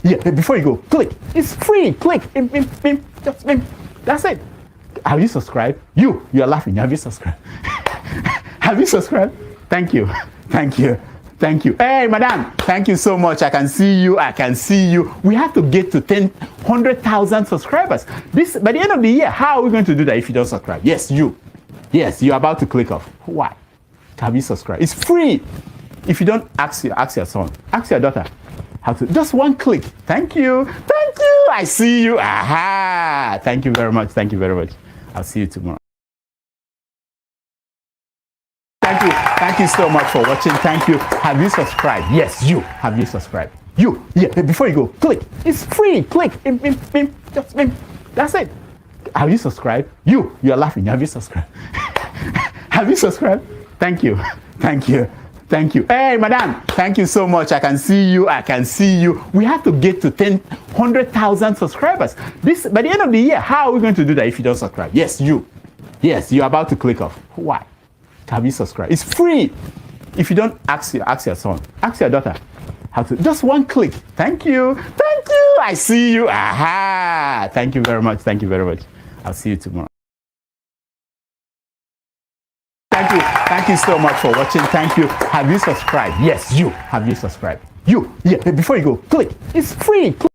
Yeah, before you go, click. It's free. Click. Just that's it. Have you subscribed? You're laughing. Have you subscribed? Have you subscribed? Thank you. Thank you. Thank you. Hey, madam, thank you so much. I can see you. I can see you. We have to get to 100,000 subscribers. This by the end of the year. How are we going to do that if you don't subscribe? Yes, you. Yes, you're about to click off. Why? Have you subscribed? It's free. If you don't, ask your son, ask your daughter how to. Just one click. Thank you. Thank you. I see you. Aha. Thank you very much. Thank you very much. I'll see you tomorrow. Thank you. Thank you so much for watching. Thank you. Have you subscribed? Yes, you. Have you subscribed? Yeah, before you go, click. It's free. Click. Just that's it. Have you subscribed? You're laughing. Have you subscribed? Have you subscribed? Thank you. Thank you. Thank you. Hey, madam, thank you so much. I can see you. I can see you. We have to get to 100,000 subscribers. This by the end of the year. How are we going to do that if you don't subscribe? Yes, you. Yes, you're about to click off. Why? Have you subscribed? It's free. If you don't, ask your son, ask your daughter how to. Just one click. Thank you. Thank you. I see you. Aha. Thank you very much. Thank you very much. I'll see you tomorrow. Thank you. Thank you so much for watching. Thank you. Have you subscribed? Yes, you. Have you subscribed? Yeah, before you go, click. It's free. Click.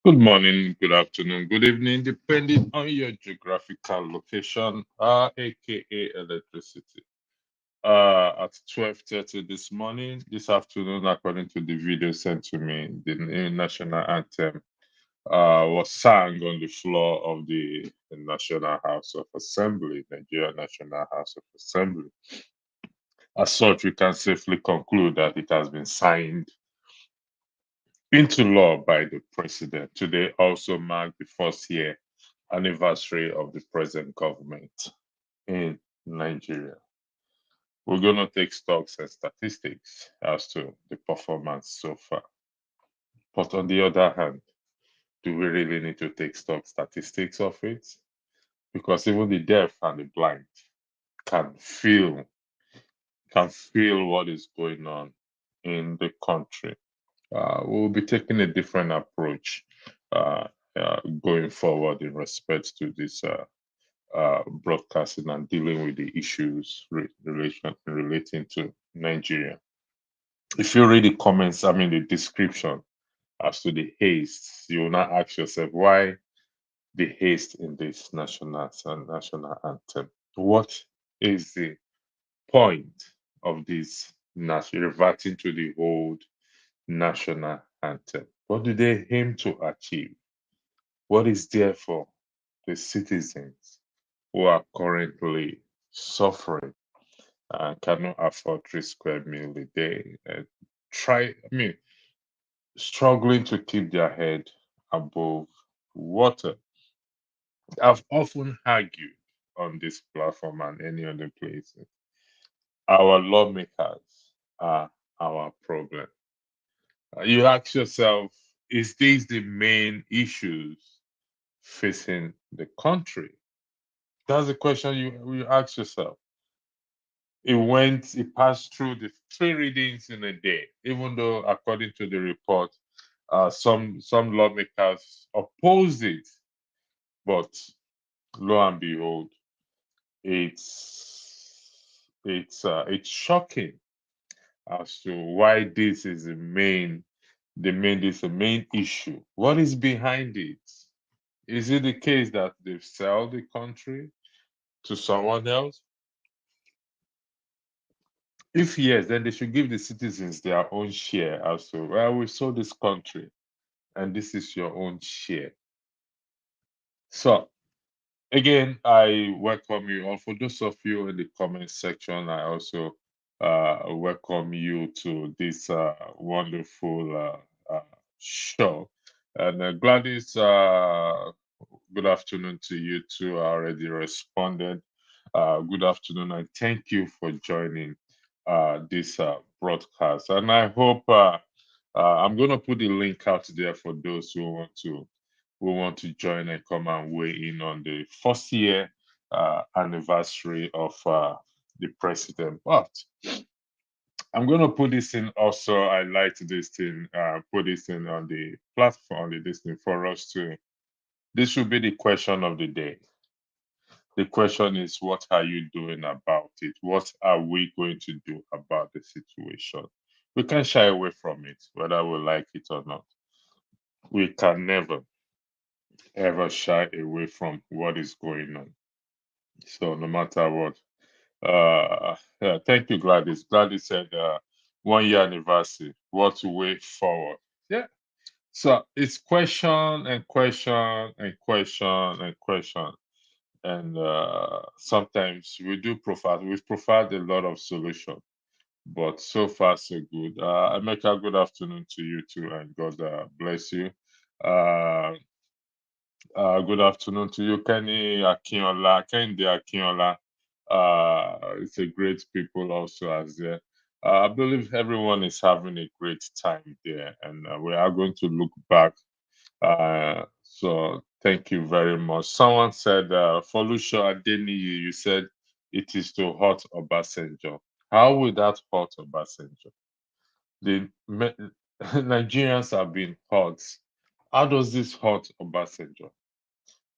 Good morning, good afternoon, good evening, depending on your geographical location, aka electricity. At 12:30 this afternoon, according to the video sent to me, the new national anthem was sung on the floor of the National House of Assembly, Nigerian National House of Assembly. As such, we can safely conclude that it has been signed into law by the president. Today also marked the first year anniversary of the present government in Nigeria. We're going to take stocks and statistics as to the performance so far. But on the other hand, do we really need to take stock statistics of it? Because even the deaf and the blind can feel what is going on in the country. We'll be taking a different approach going forward in respect to this broadcasting and dealing with the issues relating to Nigeria. If you read the comments, the description as to the haste, you will now ask yourself, why the haste in this national anthem? What is the point of this reverting to the old national anthem? What do they aim to achieve? What is there for the citizens who are currently suffering and cannot afford 3 square meal a day? Struggling to keep their head above water. I've often argued on this platform and any other places. Our lawmakers are our problem. You ask yourself, is this the main issues facing the country? That's the question you ask yourself. It passed through the 3 readings in a day, even though according to the report, some lawmakers opposed it, but lo and behold, it's shocking as to why this is the main issue. What is behind it? Is it the case that they've sold the country to someone else? If yes, then they should give the citizens their own share as to, well, we sold this country and this is your own share. So again, I welcome you all. For those of you in the comment section, I also welcome you to this wonderful show. And Gladys, good afternoon to you too. I already responded. Good afternoon, and thank you for joining this broadcast. And I hope I'm going to put the link out there for those who want to join and come and weigh in on the first year anniversary of the president. But I'm going to put this in also. I like this thing, put this in on the platform, this thing for us to. This will be the question of the day. The question is, what are you doing about it? What are we going to do about the situation? We can't shy away from it, whether we like it or not. We can never, ever shy away from what is going on. So no matter what. Yeah, thank you, Gladys. Gladys said 1 year anniversary. What way forward? Yeah. So it's question and question and question and question. And sometimes we've provided a lot of solution, but so far so good. Emeka, good afternoon to you too, and God bless you. Uh, good afternoon to you, Kenny Akinola, Kendi Akinola. It's a great people also as there. I believe everyone is having a great time there, and we are going to look back. So thank you very much. Someone said, Folusha Adeniyi, you said it is to hurt Obasanjo. How will that hurt Obasanjo? The Nigerians have been hurt. How does this hurt Obasanjo?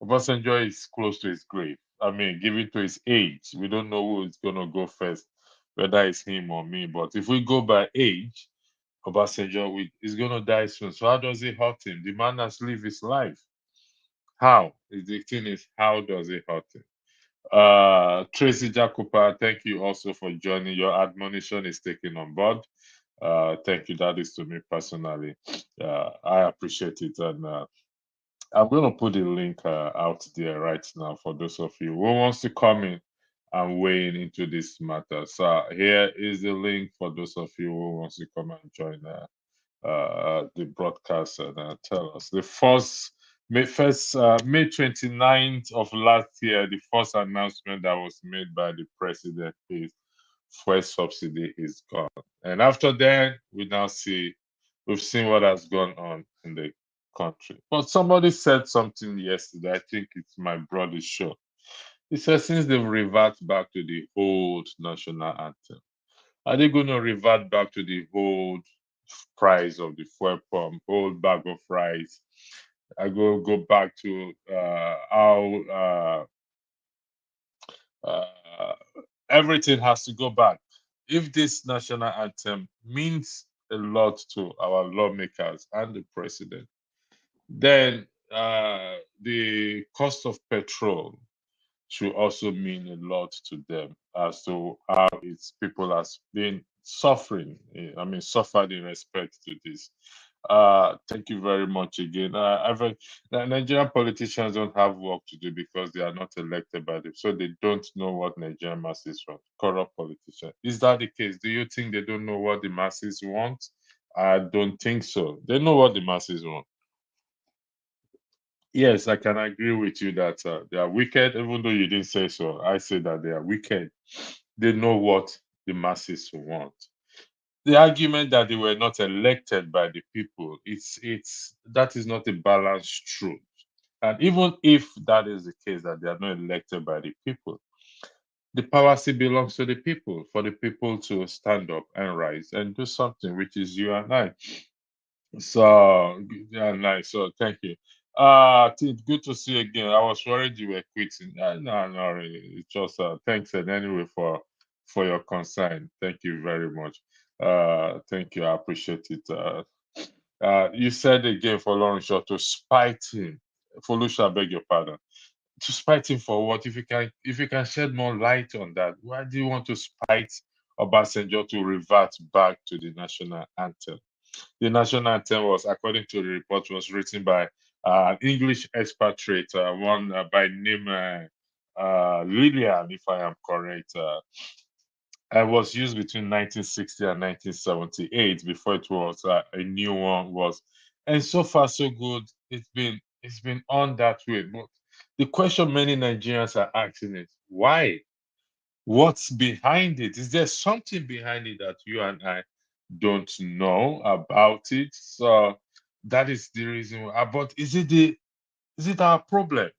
Obasanjo is close to his grave. I mean, given to his age, we don't know who is going to go first, whether it's him or me. But if we go by age, Obasanjo is going to die soon. So how does it hurt him? The man has lived his life. How? The thing is, how does it hurt him? Tracy Jacopa, thank you also for joining. Your admonition is taken on board. Thank you. That is to me personally. I appreciate it. And I'm going to put the link out there right now for those of you who wants to come in and weigh in into this matter. So here is the link for those of you who wants to come and join the broadcast and tell us. The May 29th of last year, the first announcement that was made by the president is fuel subsidy is gone. And after that, we've seen what has gone on in the country. But somebody said something yesterday. I think it's my brother's show. He said since they've reverted back to the old national anthem, are they going to revert back to the old price of the fuel pump, old bag of rice? I go back to how everything has to go back. If this national anthem means a lot to our lawmakers and the president, then the cost of petrol, should also mean a lot to them as to how its people has been suffering. I mean, suffered in respect to this. Thank you very much again. Nigerian politicians don't have work to do because they are not elected by them, so they don't know what Nigerian masses want. Corrupt politicians. Is that the case? Do you think they don't know what the masses want? I don't think so. They know what the masses want. Yes, I can agree with you that they are wicked, even though you didn't say so. I say that they are wicked. They know what the masses want. The argument that they were not elected by the people, it's that is not a balanced truth. And even if that is the case, that they are not elected by the people, the power still belongs to the people, for the people to stand up and rise and do something, which is you and I. So yeah, nice. So thank you. Good to see you again. I was worried you were quitting. No, no, really. It's just thanks and anyway for your concern. Thank you very much. Thank you. I appreciate it. You said again for Lauren Shaw to spite him. Folusha, I beg your pardon. To spite him for what? If you can shed more light on that, why do you want to spite Obasanjo to revert back to the national anthem? The national anthem was, according to the report, was written by an English expatriate, one by name Lillian, if I am correct. And was used between 1960 and 1978 before it was a new one was. And so far so good. It's been on that way. But the question many Nigerians are asking is why? What's behind it? Is there something behind it that you and I don't know about it? So that is the reason why. But is it our problem?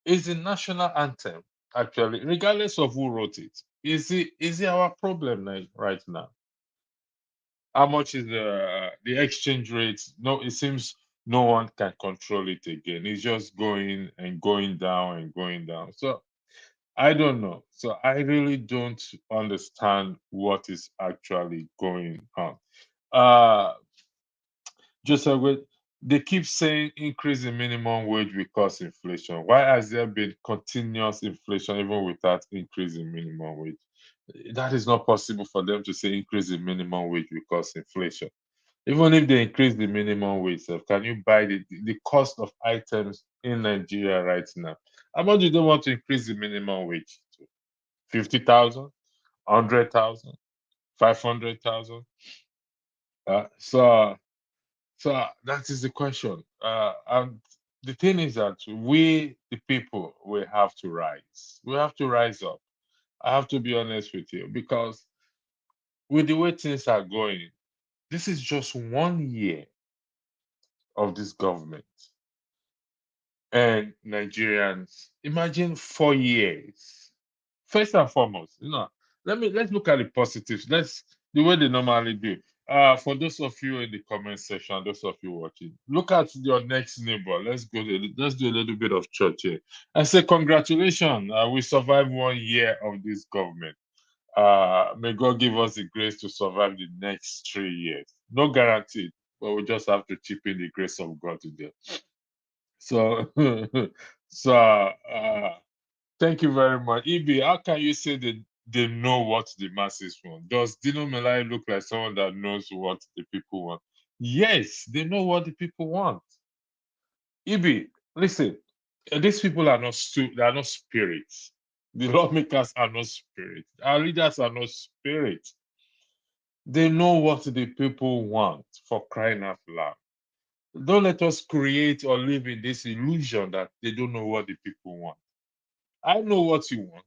Is the national anthem actually, regardless of who wrote it, is it our problem right now? How much is the exchange rate? No, it seems no one can control it again. It's just going and going down and going down. So I don't know. So I really don't understand what is actually going on. Uh Joseph, they keep saying increase in minimum wage will cause inflation. Why has there been continuous inflation even without increase in minimum wage? That is not possible for them to say increase in minimum wage will cause inflation. Even if they increase the minimum wage, can you buy the cost of items in Nigeria right now? How much do they want to increase the minimum wage to? 50,000, 100,000, 500,000? So that is the question. And the thing is that we, the people, we have to rise. We have to rise up. I have to be honest with you because with the way things are going, this is just 1 year of this government. And Nigerians, imagine 4 years. First and foremost, let's look at the positives. Let's the way they normally do. For those of you in the comment section, those of you watching, look at your next neighbor. Let's do a little bit of church here and say congratulations. We survived 1 year of this government. May God give us the grace to survive the next 3 years. No guarantee, but we just have to chip in the grace of God today. So, so thank you very much. Ibi, how can you say that they know what the masses want? Does Dino Melai look like someone that knows what the people want? Yes, they know what the people want. Ibi, listen, these people are not they are not spirits. The lawmakers are not spirits. Our leaders are not spirits. They know what the people want, for crying out loud. Don't let us create or live in this illusion that they don't know what the people want. I know what you want,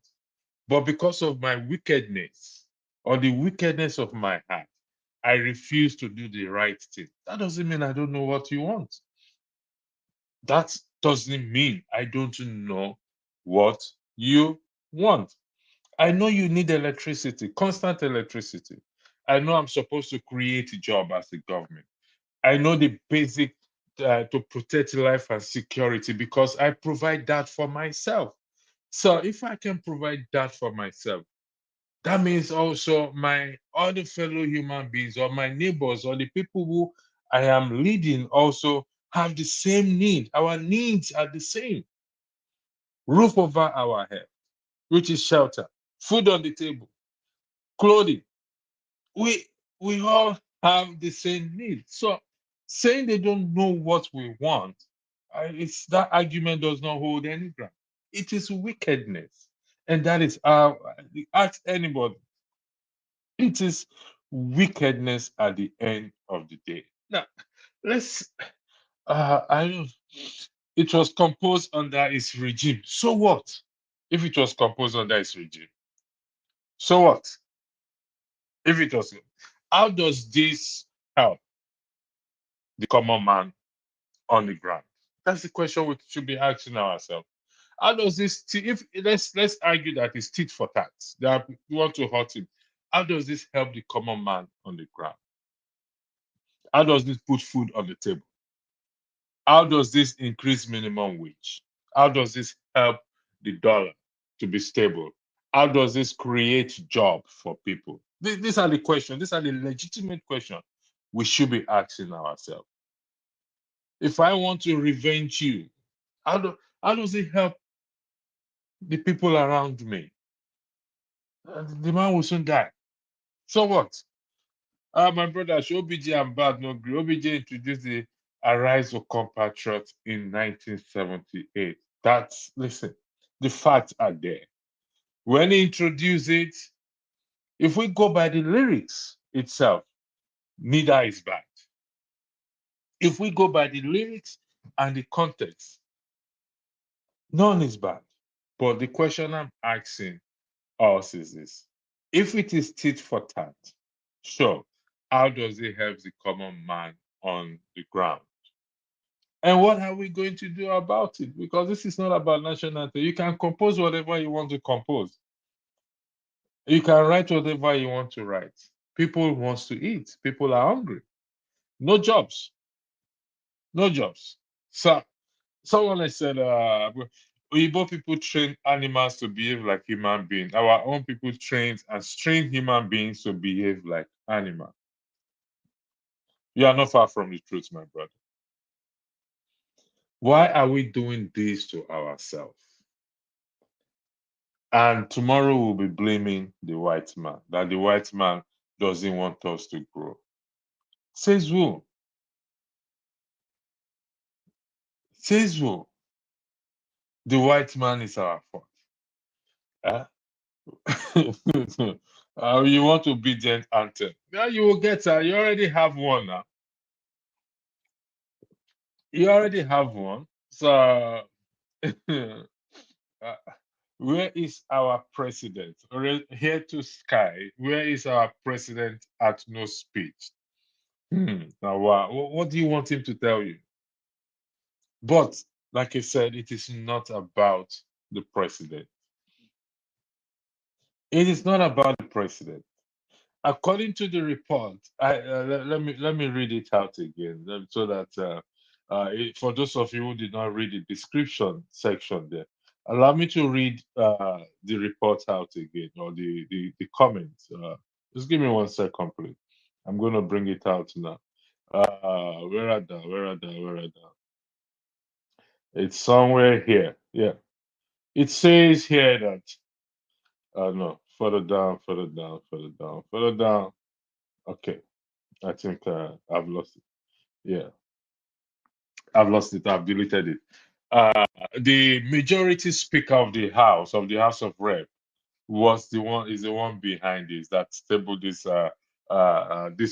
but because of my wickedness or the wickedness of my heart, I refuse to do the right thing. That doesn't mean I don't know what you want. That doesn't mean I don't know what you want. I know you need electricity, constant electricity. I know I'm supposed to create a job as a government. I know the basic to protect life and security because I provide that for myself. So if I can provide that for myself, that means also my other fellow human beings or my neighbors or the people who I am leading also have the same need. Our needs are the same. roof over our head, which is shelter, food on the table, clothing. We all have the same needs. So saying they don't know what we want, it's that argument does not hold any ground. It is wickedness, and that is ask anybody. It is wickedness at the end of the day. Now, let's. I don't. It was composed under his regime. So what? If it was composed under his regime, so what? If it was, how does this help the common man on the ground? That's the question we should be asking ourselves. How does this? If let's argue that it's tit for tat, that we want to hurt him. How does this help the common man on the ground? How does this put food on the table? How does this increase minimum wage? How does this help the dollar to be stable? How does this create job for people? These are the questions. These are the legitimate questions we should be asking ourselves. If I want to revenge you, how does it help the people around me? The man will soon die. So what? My brother, OBJ and bad no gree. OBJ introduced the Arise of Compatriots in 1978. That's, listen, the facts are there. When he introduced it, if we go by the lyrics itself, neither is bad. If we go by the lyrics and the context, none is bad. But the question I'm asking us is this: if it is tit for tat, sure, how does it help the common man on the ground? And what are we going to do about it? Because this is not about national anthem. You can compose whatever you want to compose. You can write whatever you want to write. People want to eat. People are hungry. No jobs. No jobs. So someone has said, Igbo people train animals to behave like human beings. Our own people train human beings to behave like animals. You are not far from the truth, my brother. Why are we doing this to ourselves? And tomorrow we'll be blaming the white man, that the white man doesn't want us to grow. Says who? Says who? The white man is our fault. Huh? You want to beat the anthem? Yeah, you will get her. You already have one now. You already have one. So, uh, where is our president? Here to sky. Where is our president at no speech? Now, what do you want him to tell you? But, like I said, it is not about the president. It is not about the president. According to the report, let me read it out again so that for those of you who did not read the description section there, allow me to read the report out again, or the comments. Just give me 1 second, please. I'm going to bring it out now. Where are the? Where are the? Where are the? It's somewhere here. Yeah. It says here that, no, further down, further down, further down, further down. Okay. I think I've lost it. Yeah, I've lost it. I've deleted it. The majority speaker of the House of Rep, is the one behind this that tabled this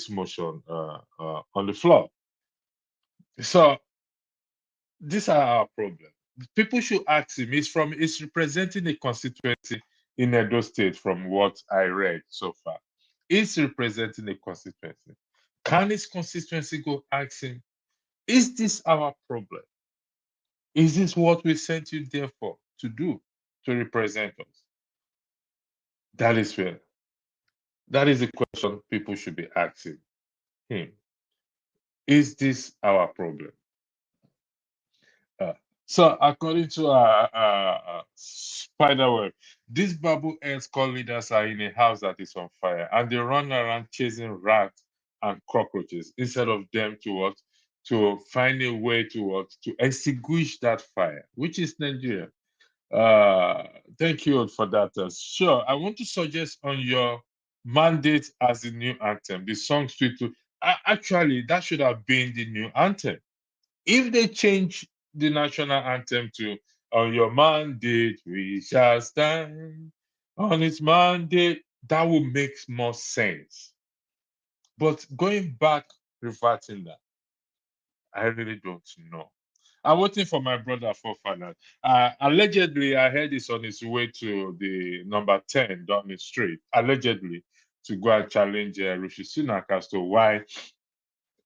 motion on the floor. So these are our problem. People should ask him. He's representing a constituency in Edo State, from what I read so far. He's representing a constituency. Can his constituency go ask him, is this our problem? Is this what we sent you there for, to do, to represent us? That is fair. That is the question people should be asking him. Is this our problem? Uh, so, according to Spiderweb, these Babu Earth call leaders are in a house that is on fire, and they run around chasing rats and cockroaches instead of them to what? To find a way to what? To extinguish that fire, which is Nigeria. Thank you for that. Sure, I want to suggest on your mandate as the new anthem, the song suite. Actually, that should have been the new anthem. If they change the national anthem to "On your mandate we shall stand," on its mandate, that would make more sense. But going back, reverting that, I really don't know. I'm waiting for my brother forefather. Allegedly, I heard he's on his way to the number 10 Downing Street, allegedly, to go and challenge Rishi Sunak as to why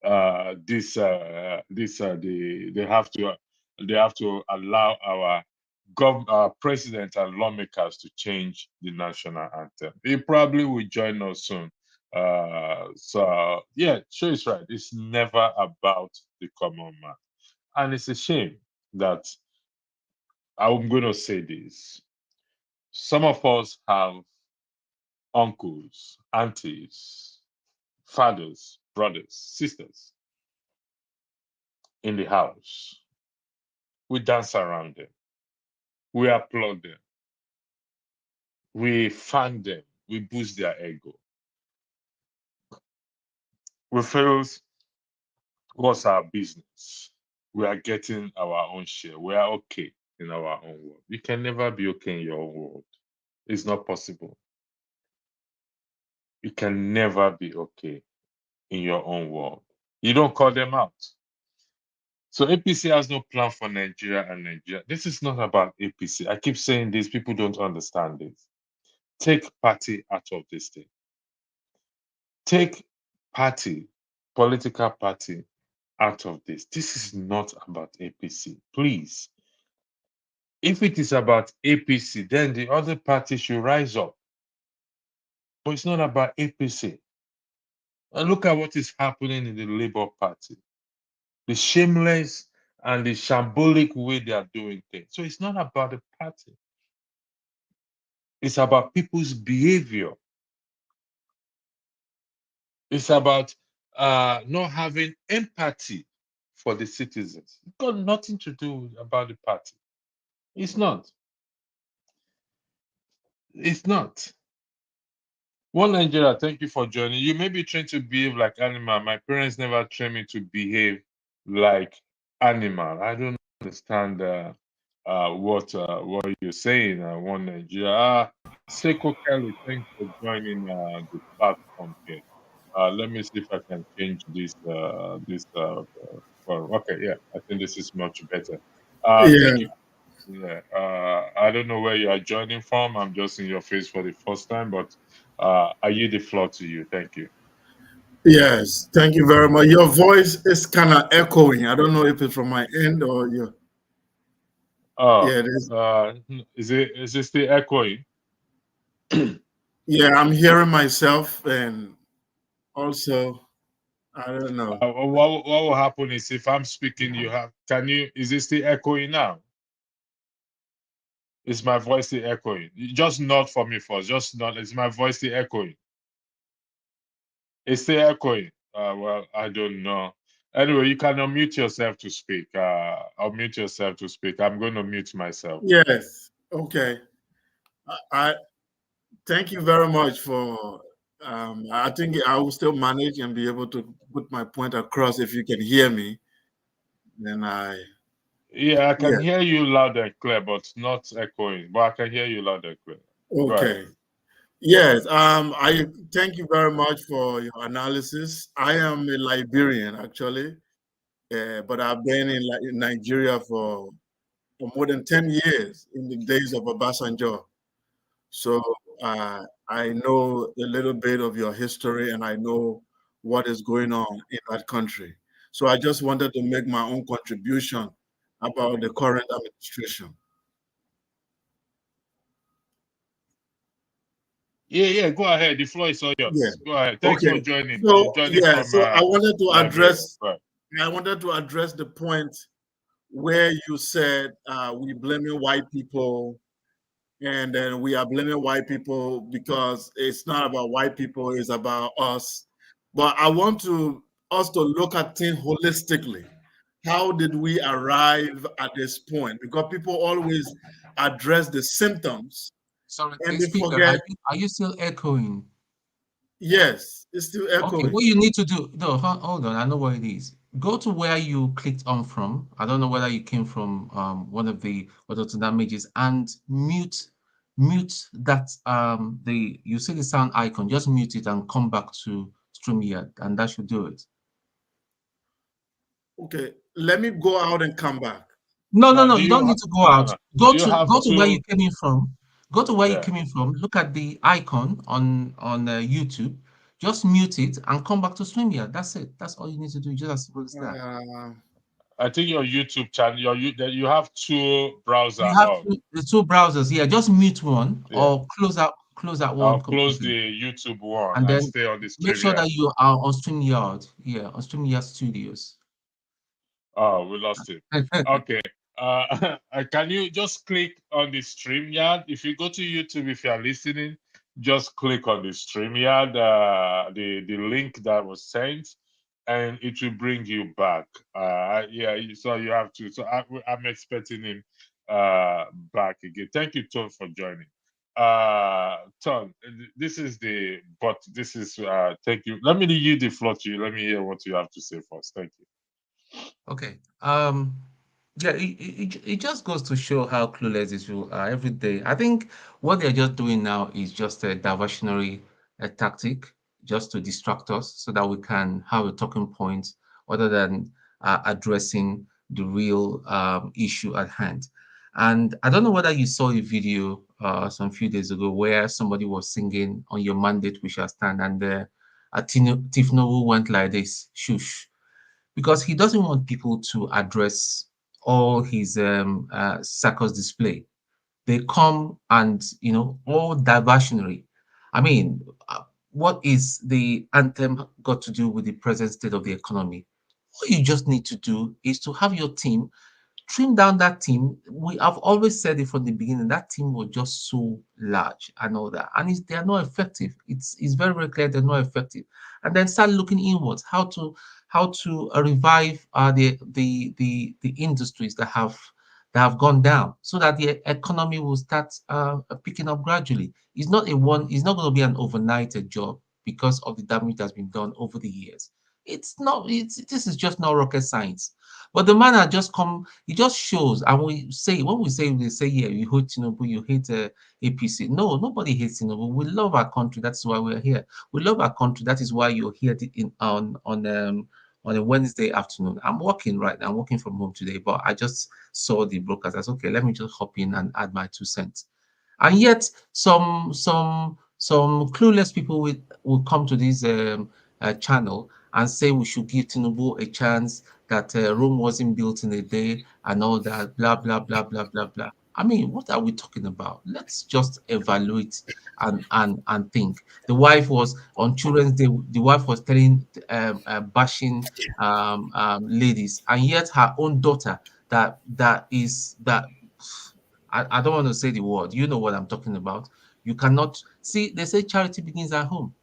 they have to allow our president and lawmakers to change the national anthem. He probably will join us soon. So yeah, sure is right. It's never about the common man, and it's a shame that I'm going to say this. Some of us have uncles, aunties, fathers, brothers, sisters in the house. We dance around them. We applaud them. We fan them. We boost their ego. We feel what's our business? We are getting our own share. We are okay in our own world. You can never be okay in your own world. It's not possible. You can never be okay in your own world. You don't call them out. So APC has no plan for Nigeria and Nigeria. This is not about APC. I keep saying this, people don't understand this. Take party out of this thing. Take party, political party out of this. This is not about APC. Please. If it is about APC, then the other party should rise up. But it's not about APC. And look at what is happening in the Labour Party. The shameless and the shambolic way they are doing things. So it's not about the party. It's about people's behavior. It's about not having empathy for the citizens. It's got nothing to do about the party. It's not. It's not. One Nigeria, thank you for joining. You may be trained to behave like animal. My parents never trained me to behave like animal. I don't understand what you're saying. One Nigeria. Seiko Kelly, thanks for joining the platform here. Let me see if I can change this. Okay, yeah, I think this is much better. Yeah, Thank you. Yeah, I don't know where you are joining from. I'm just in your face for the first time, but I yield the floor to you. Thank you. yes. Thank you very much. Your voice is kind of echoing. I don't know if it's from my end or your. Oh, Yeah, it is. is it still echoing? Yeah, I'm hearing myself, and also I don't know. What will happen is if I'm speaking, is it still echoing now? Is my voice still echoing? Just nod for me first. Just nod. Is my voice still echoing? It's still echoing. Well, I don't know. Anyway, you can unmute yourself to speak. Unmute yourself to speak. I'm going to mute myself. Yes. Okay. I thank you very much for. I think I will still manage and be able to put my point across if you can hear me. Then Yeah, I yeah. can hear you loud and clear, but not echoing. But I can hear you loud and clear. Go ahead. Okay. Yes, I thank you very much for your analysis. I am a Liberian, actually, but I've been in Nigeria for more than 10 years in the days of Obasanjo. So I know a little bit of your history and I know what is going on in that country. So I just wanted to make my own contribution about the current administration. Yeah, go ahead. The floor is all Yeah. yours. Go ahead. Thanks for Okay. joining. So Joining yeah. from So I wanted to Liberia. address. Right. I wanted to address the point where you said we blaming white people, and then we are blaming white people because it's not about white people; it's about us. But I want us to look at things holistically. how did we arrive at this point? Because people always address the symptoms Sorry, and the they speaker, forget, are you still echoing? yes, it's still Okay, echoing. what you need to do, no, hold on, I know what it is. Go to where you clicked on from. I don't know whether you came from one of the damages, and mute that you see the sound icon, just mute it and come back to StreamYard, and that should do it. Okay, let me go out and come back. No, Now, you don't need to go out. do you have Go to where to? you came in from. Go to where you Yeah. came in from. Look at the icon on YouTube. Just mute it and come back to StreamYard. That's it. That's all you need to do. Just as simple as that. I think your YouTube channel, you have two browser You have on. the two browsers here. Just mute one Yeah. or close that one I'll close completely. the YouTube one And and then stay on the make sure StreamYard. that you are on StreamYard. Yeah, on StreamYard Studios. Oh, we lost it. Okay. Can you just click on the StreamYard? If you go to YouTube, if you are listening, just click on the StreamYard, the link that was sent, and it will bring you back. Yeah, so you have to. So I'm expecting him back again. Thank you, Tom, for joining. Tom, this is thank you. Let me yield the floor to you. Let me hear what you have to say first. Thank you. Okay. Yeah, it just goes to show how clueless these people are every day. I think what they're just doing now is just a diversionary tactic, just to distract us so that we can have a talking point other than addressing the real issue at hand. And I don't know whether you saw a video some few days ago where somebody was singing "On Your Mandate We Shall Stand," and Tifnobu went like this, shush, because he doesn't want people to address all his circus display. They come and, all diversionary. I mean, what is the anthem got to do with the present state of the economy? All you just need to do is to have your team trim down that team. We have always said it from the beginning. That team was just so large and all that, and they are not effective. It's very very clear they're not effective. And then start looking inwards, how to revive the industries that have gone down, so that the economy will start picking up gradually. It's not a one. It's not going to be an overnight job because of the damage that's been done over the years. It's not. This is just not rocket science. But the man had just come, he just shows, and when we say, they say, yeah, you hate Tinubu, you hate APC. No, nobody hates Tinubu. We love our country. That's why we're here. We love our country. That is why you're here on a Wednesday afternoon. I'm working right now. I'm working from home today, but I just saw the broadcast. I said, okay, let me just hop in and add my 2 cents. And yet, some clueless people will come to this channel and say we should give Tinubu a chance, that Rome wasn't built in a day and all that, blah, blah, blah, blah, blah, blah. I mean, what are we talking about? Let's just evaluate and think. The wife was on Children's Day, the wife was telling, bashing ladies, and yet her own daughter, that I don't want to say the word. You know what I'm talking about. You cannot see, they say charity begins at home.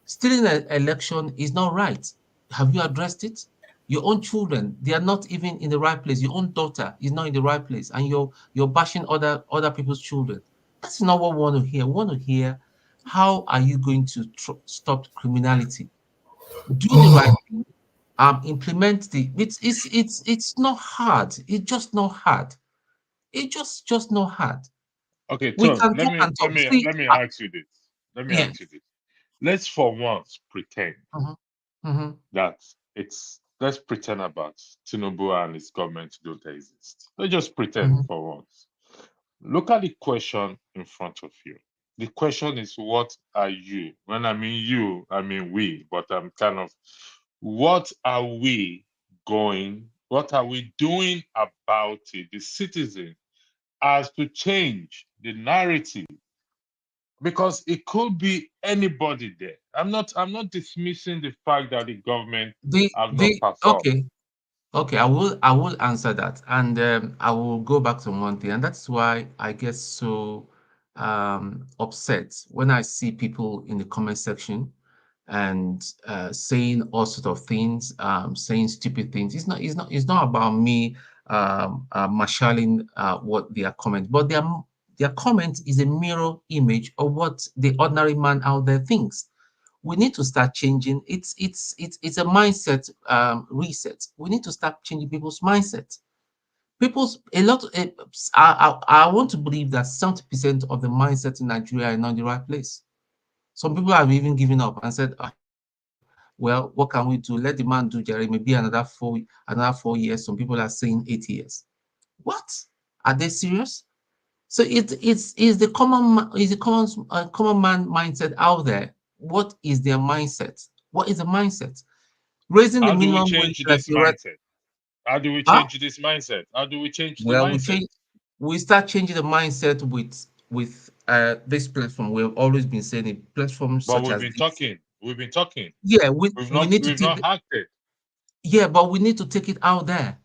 Stealing an election is not right. Have you addressed it? Your own children, they are not even in the right place. Your own daughter is not in the right place, and you're bashing other people's children. That's not what we want to hear. We want to hear, how are you going to stop criminality? Do the right thing. Implement it's not hard. It's just not hard. It's just not hard. Okay, We Tom, can talk and talk. See, let me ask you this. Let me yeah. ask you this. Let's for once pretend Mhm, mhm, that let's pretend about Tinubu and his government don't exist. Let's just pretend mhm. for once. Look at the question in front of you. The question is, what are you? When I mean you, I mean we, but I'm kind of, what are we what are we doing about it? The citizen has to change the narrative, because it could be anybody there. I'm not dismissing the fact that the government have not The performed. Okay, okay, I will answer that, and I will go back to one thing, and that's why I get so upset when I see people in the comment section and saying all sorts of things, saying stupid things. It's not about me marshalling what their comment, but their comment is a mirror image of what the ordinary man out there thinks. We need to start changing. It's a mindset reset. We need to start changing people's mindset. People's a lot. I want to believe that 70% of the mindset in Nigeria are not in the right place. Some people have even given up and said, "Ah, well, what can we do? Let the man do Jerry. Maybe another 4 years." Some people are saying 8 years. What? Are they serious? So it's the common man mindset out there. What is their mindset? What is the mindset? Raising the How do we minimum wage change like this the rest. mindset? How do we Huh? change this mindset? How do we change the Well, mindset? we start changing the mindset with this platform. We've always been saying it, platforms But such we've as been this. talking. We've been talking. Yeah, We've we not need to we've take not acted. yeah, but we need to take it out there.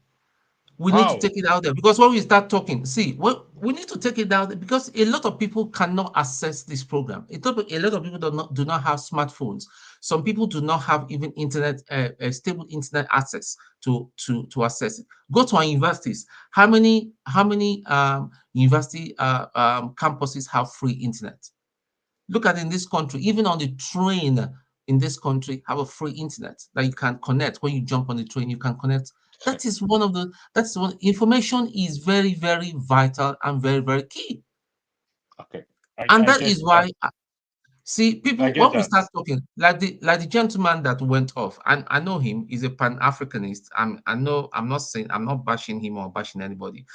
We need to How? take it out there because when we start talking, see, well, we need to take it out there because a lot of people cannot access this program. A lot of people do not have smartphones. Some people do not have even internet, stable internet access to access it. Go to our universities. How many university campuses have free internet? Look at in this country, even on the train in this country, have a free internet that you can connect. When you jump on the train, you can connect. That's one information is very, very vital and very, very key. Okay. And I that get is why see I people get when we that. start talking, like the gentleman that went off, and I know him, he's a pan-Africanist. I know I'm not saying I'm not bashing him or bashing anybody.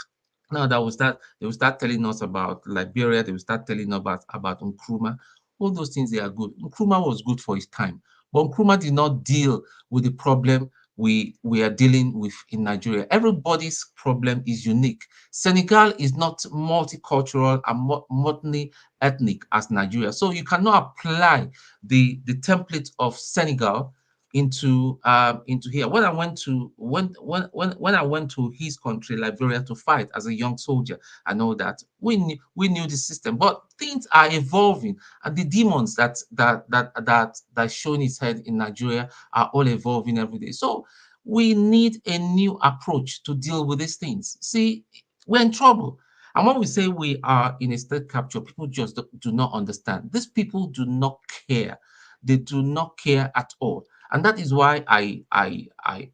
Now that will start, they will start telling us about Liberia. They will start telling us about Nkrumah. All those things they are good. Nkrumah was good for his time, but Nkrumah did not deal with the problem we are dealing with in Nigeria. Everybody's problem is unique. Senegal is not multicultural and multi-ethnic as Nigeria, so you cannot apply the template of Senegal into here. When I went to when I went to his country, Liberia, to fight as a young soldier, I know that we knew the system, but things are evolving, and the demons that showing its head in Nigeria are all evolving every day. So we need a new approach to deal with these things. See, we're in trouble. And when we say we are in a state capture, people just do not understand. These people do not care. They do not care at all, and that is why I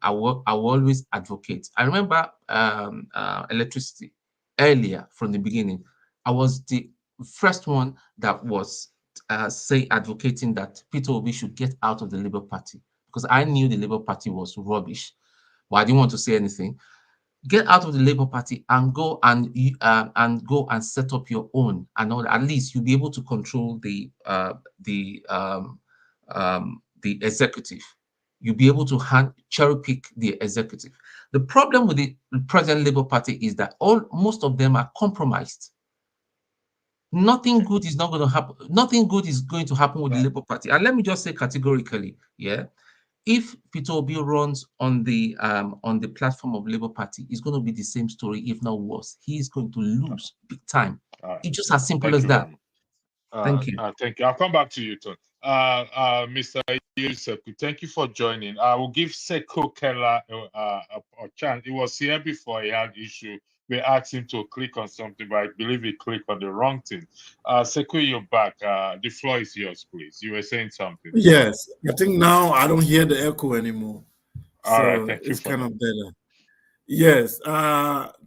will always advocate. I remember electricity earlier from the beginning. I was the first one that was advocating that Peter Obi should get out of the Labour Party because I knew the Labour Party was rubbish, but I didn't want to say anything. Get out of the Labour Party and go and set up your own, and all, at least you'll be able to control the executive. You'll be able to cherry pick the executive. The problem with the present Labour Party is that most of them are compromised. Nothing good is not going to happen. Nothing good is going to happen with the Labour Party. And let me just say categorically, yeah, if Peter Obi runs on the platform of Labour Party, it's going to be the same story, if not worse. He is going to lose big time. It's just as simple Thank as you very that. much. Thank you. Thank you. I'll come back to you, Tony. Mr. Seku, thank you for joining. I will give Seku Keller a chance. He was here before. He had issue. We asked him to click on something, but I believe he clicked on the wrong thing. Seku, you're back. The floor is yours, please. You were saying something. Yes, I think now I don't hear the echo anymore. All right. So Thank you it's for kind that. of better. Yes.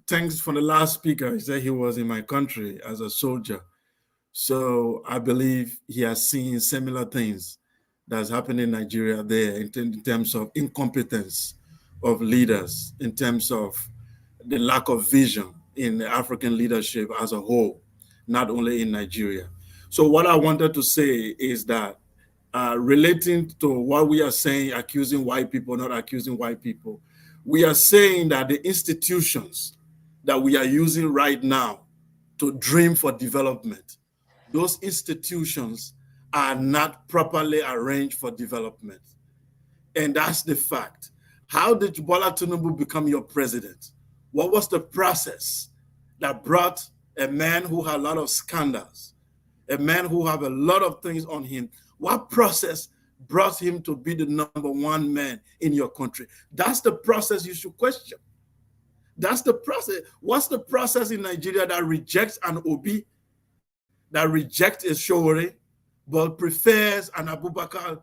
Thanks for the last speaker. He said he was in my country as a soldier. So I believe he has seen similar things that's happening in Nigeria there in terms of incompetence of leaders, in terms of the lack of vision in the African leadership as a whole, not only in Nigeria. So what I wanted to say is that relating to what we are saying, accusing white people, not accusing white people, we are saying that the institutions that we are using right now to dream for development, those institutions are not properly arranged for development. And that's the fact. How did Bola Tinubu become your president? What was the process that brought a man who had a lot of scandals, a man who had a lot of things on him? What process brought him to be the #1 man in your country? That's the process you should question. That's the process. What's the process in Nigeria that rejects an Obi, that rejects a Showore, but prefers an Abubakar,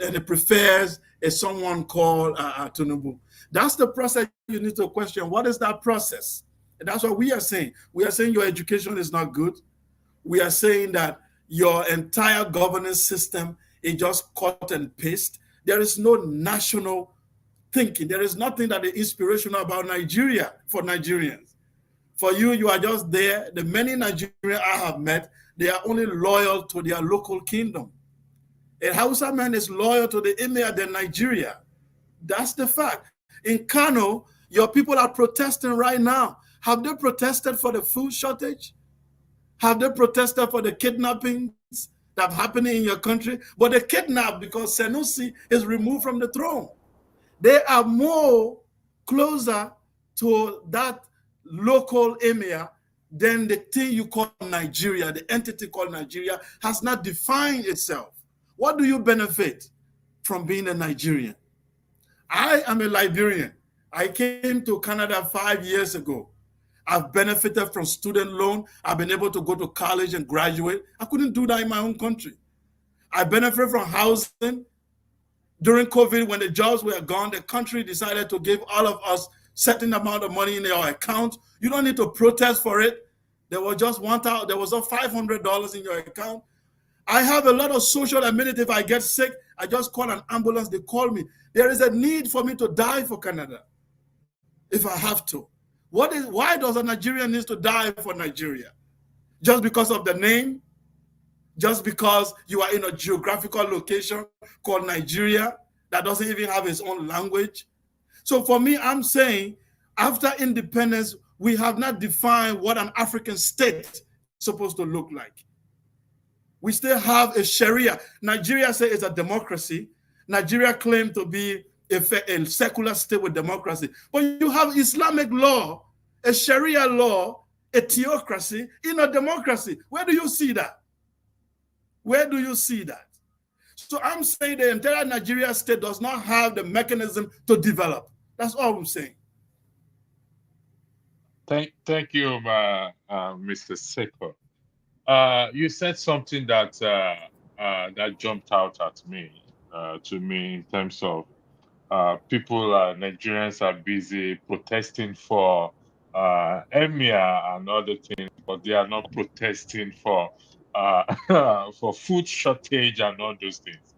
and it prefers someone called Tinubu? That's the process you need to question. What is that process? And that's what we are saying. We are saying your education is not good. We are saying that your entire governance system is just cut and paste. There is no national thinking. There is nothing that is inspirational about Nigeria for Nigerians. For you, you are just there. The many Nigerians I have met, they are only loyal to their local kingdom. A Hausa man is loyal to the Emir than Nigeria. That's the fact. In Kano, your people are protesting right now. Have they protested for the food shortage? Have they protested for the kidnappings that are happening in your country? But they kidnapped because Senussi is removed from the throne. They are more closer to that local emir than the thing you call Nigeria. The entity called Nigeria has not defined itself. What do you benefit from being a Nigerian? I am a Liberian. I came to Canada 5 years ago. I've benefited from student loan. I've been able to go to college and graduate. I couldn't do that in my own country. I benefited from housing. During COVID, when the jobs were gone, the country decided to give all of us certain amount of money in our account. You don't need to protest for it. There was just $500 in your account. I have a lot of social amenities. If I get sick, I just call an ambulance. They call me. There is a need for me to die for Canada if I have to. Why does a Nigerian need to die for Nigeria? Just because of the name? Just because you are in a geographical location called Nigeria that doesn't even have its own language? So for me, I'm saying after independence, we have not defined what an African state is supposed to look like. We still have a Sharia. Nigeria says it's a democracy. Nigeria claims to be a secular state with democracy. But you have Islamic law, a Sharia law, a theocracy in a democracy. Where do you see that? Where do you see that? So I'm saying the entire Nigeria state does not have the mechanism to develop. That's all I'm saying. Thank you, Mr. Seko. You said something that that jumped out at me, to me, in terms of people, Nigerians are busy protesting for emir and other things, but they are not protesting for for food shortage and all those things.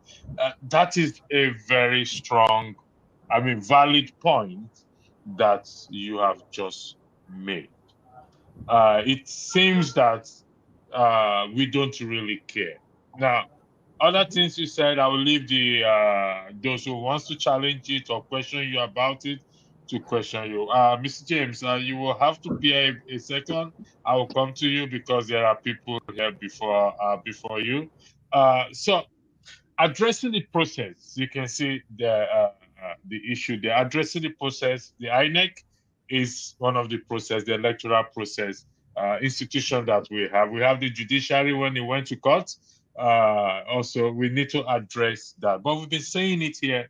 That is a very strong, valid point that you have just made. It seems that we don't really care. Now, other things you said, I will leave the those who wants to challenge it or question you about it to question you. Mr. James, you will have to bear a second. I will come to you because there are people here before you. So, addressing the process, you can see the issue there. Addressing the process, the INEC is one of the process, the electoral process institution that we have. We have the judiciary when it went to court. Also, we need to address that. But we've been saying it here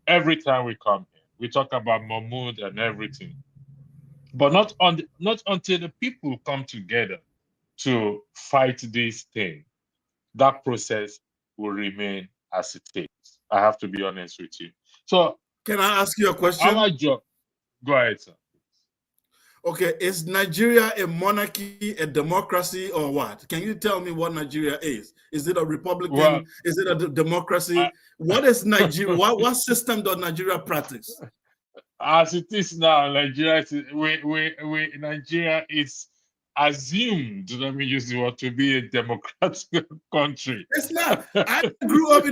every time we come here. We talk about Mahmoud and everything, but not until the people come together to fight this thing. That process will remain as it is. I have to be honest with you. So, can I ask you a question? Our job. Go ahead, sir. Okay, is Nigeria a monarchy, a democracy, or what? Can you tell me what Nigeria is? Is it a republican? Well, is it a democracy? What is Nigeria? what system does Nigeria practice? As it is now, Nigeria is assumed, let me use the word, to be a democratic country. It's not. I grew up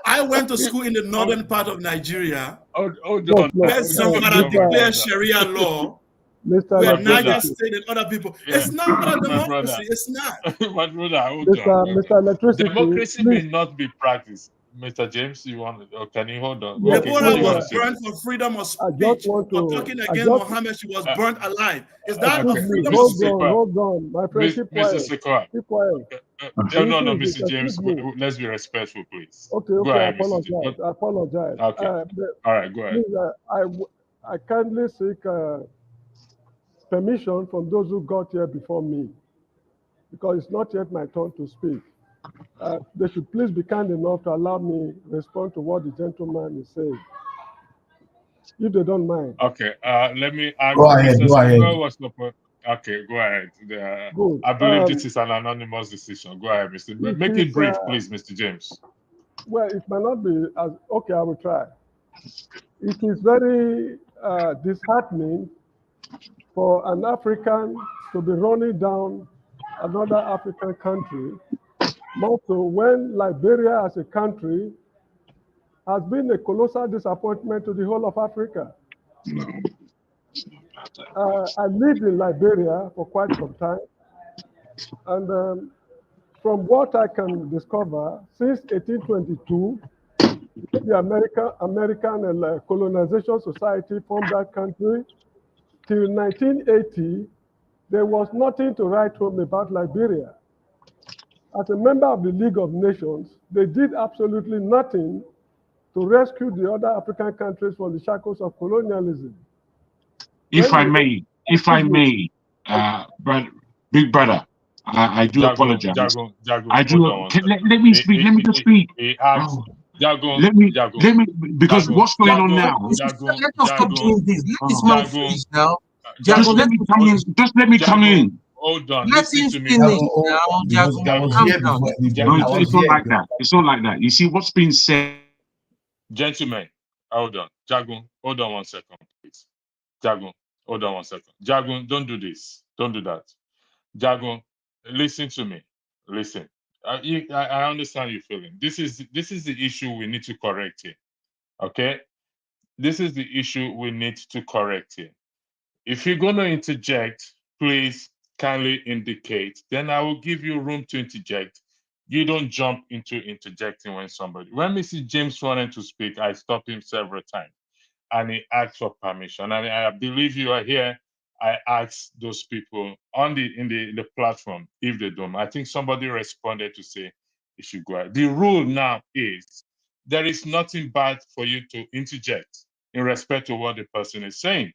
I went to school in the northern part of Nigeria. There's some that declare Sharia law. Where Niger State and other people. Yeah. It's not a democracy. It's not. My brother, hold on. Mr. Electricity, democracy may not be practiced. Mr. James, you want? Or can you hold on? Yeah, Okay, what do you want to say? burnt for freedom of I just speech. want For to. talking against Muhammad, she was burnt alive. Is that a Okay, freedom Mr. of speech? Hold on, my friend, keep Mr. quiet. Sekwa. Keep quiet. No, Please, Mr. James, excuse me. let's be respectful, please. Okay, Go I ahead, Mr. James. apologize. I apologize. Okay. All right, go ahead. Please, I kindly seek permission from those who got here before me, because it's not yet my turn to speak. They should please be kind enough to allow me respond to what the gentleman is saying, if they don't mind. Okay, let me ask Go ahead, Mr. go ahead. Okay, go ahead. Good. I believe this is an anonymous decision. Go ahead, Mr. Make it brief, please, Mr. James. Well, it might not be as okay. I will try. It is very disheartening for an African to be running down another African country, more so when Liberia as a country has been a colossal disappointment to the whole of Africa. I lived in Liberia for quite some time, and from what I can discover, since 1822, the American Colonization Society formed that country. Till 1980, there was nothing to write home about Liberia. As a member of the League of Nations, they did absolutely nothing to rescue the other African countries from the shackles of colonialism. If I may, big brother, I do apologize. Jago, I do. Let me speak. Let me just speak. Let me, because what's going on now? Let us stop doing this. Let this man finish now. Just let me come in. Just let me come in. Hold on. Let him finish now, Jago. Calm down. No, it's not like that. It's not like that. You see, what's been said. Gentlemen, hold on. Jago, hold on 1 second, please. Jago, hold on 1 second. Jago, don't do this. Don't do that. Jago, listen to me. Listen. I understand your feeling. This is the issue we need to correct here. Okay? This is the issue we need to correct here. If you're going to interject, please kindly indicate. Then I will give you room to interject. You don't jump into interjecting when Mr. James wanted to speak, I stopped him several times and he asked for permission. And I believe you are here. I asked those people in the platform if they don't. I think somebody responded to say it should go out. The rule now is there is nothing bad for you to interject in respect to what the person is saying.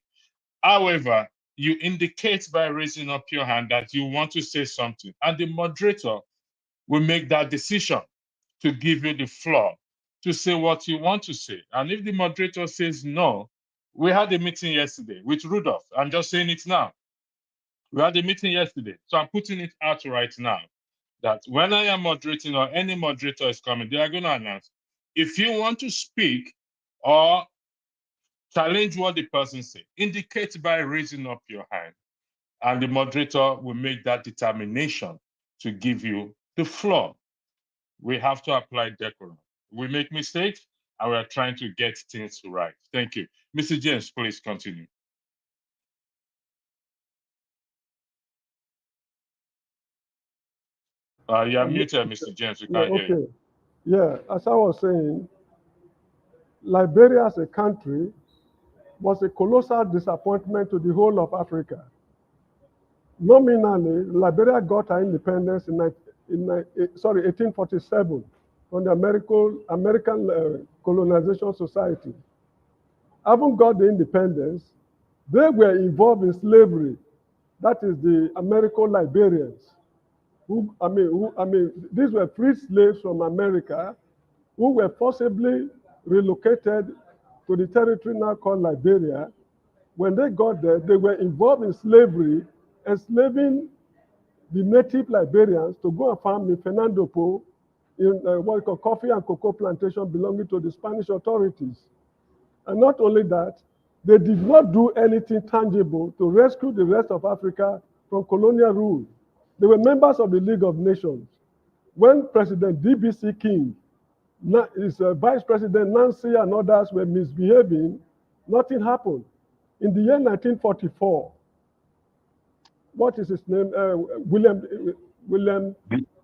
However, you indicate by raising up your hand that you want to say something, and the moderator will make that decision to give you the floor to say what you want to say. And if the moderator says no, we had a meeting yesterday with Rudolph. I'm just saying it now. We had a meeting yesterday. So I'm putting it out right now that when I am moderating or any moderator is coming, they are going to announce. If you want to speak or challenge what the person says, indicate by raising up your hand. And the moderator will make that determination to give you the floor. We have to apply decorum. We make mistakes, and we are trying to get things right. Thank you. Mr. James, please continue. You're muted, Mr. James. We can't hear you. Yeah, as I was saying, Liberia as a country was a colossal disappointment to the whole of Africa. Nominally, Liberia got her independence in 1847 from the American Colonization Society. Having got the independence, they were involved in slavery. That is the Americo-Liberians. These were free slaves from America who were forcibly relocated to the territory now called Liberia. When they got there, they were involved in slavery, enslaving the native Liberians to go and farm in Fernando Po in what we call coffee and cocoa plantation belonging to the Spanish authorities. And not only that, they did not do anything tangible to rescue the rest of Africa from colonial rule. They were members of the League of Nations. When President DBC King, his Vice President Nancy and others were misbehaving, nothing happened. In the year 1944, what is his name? William.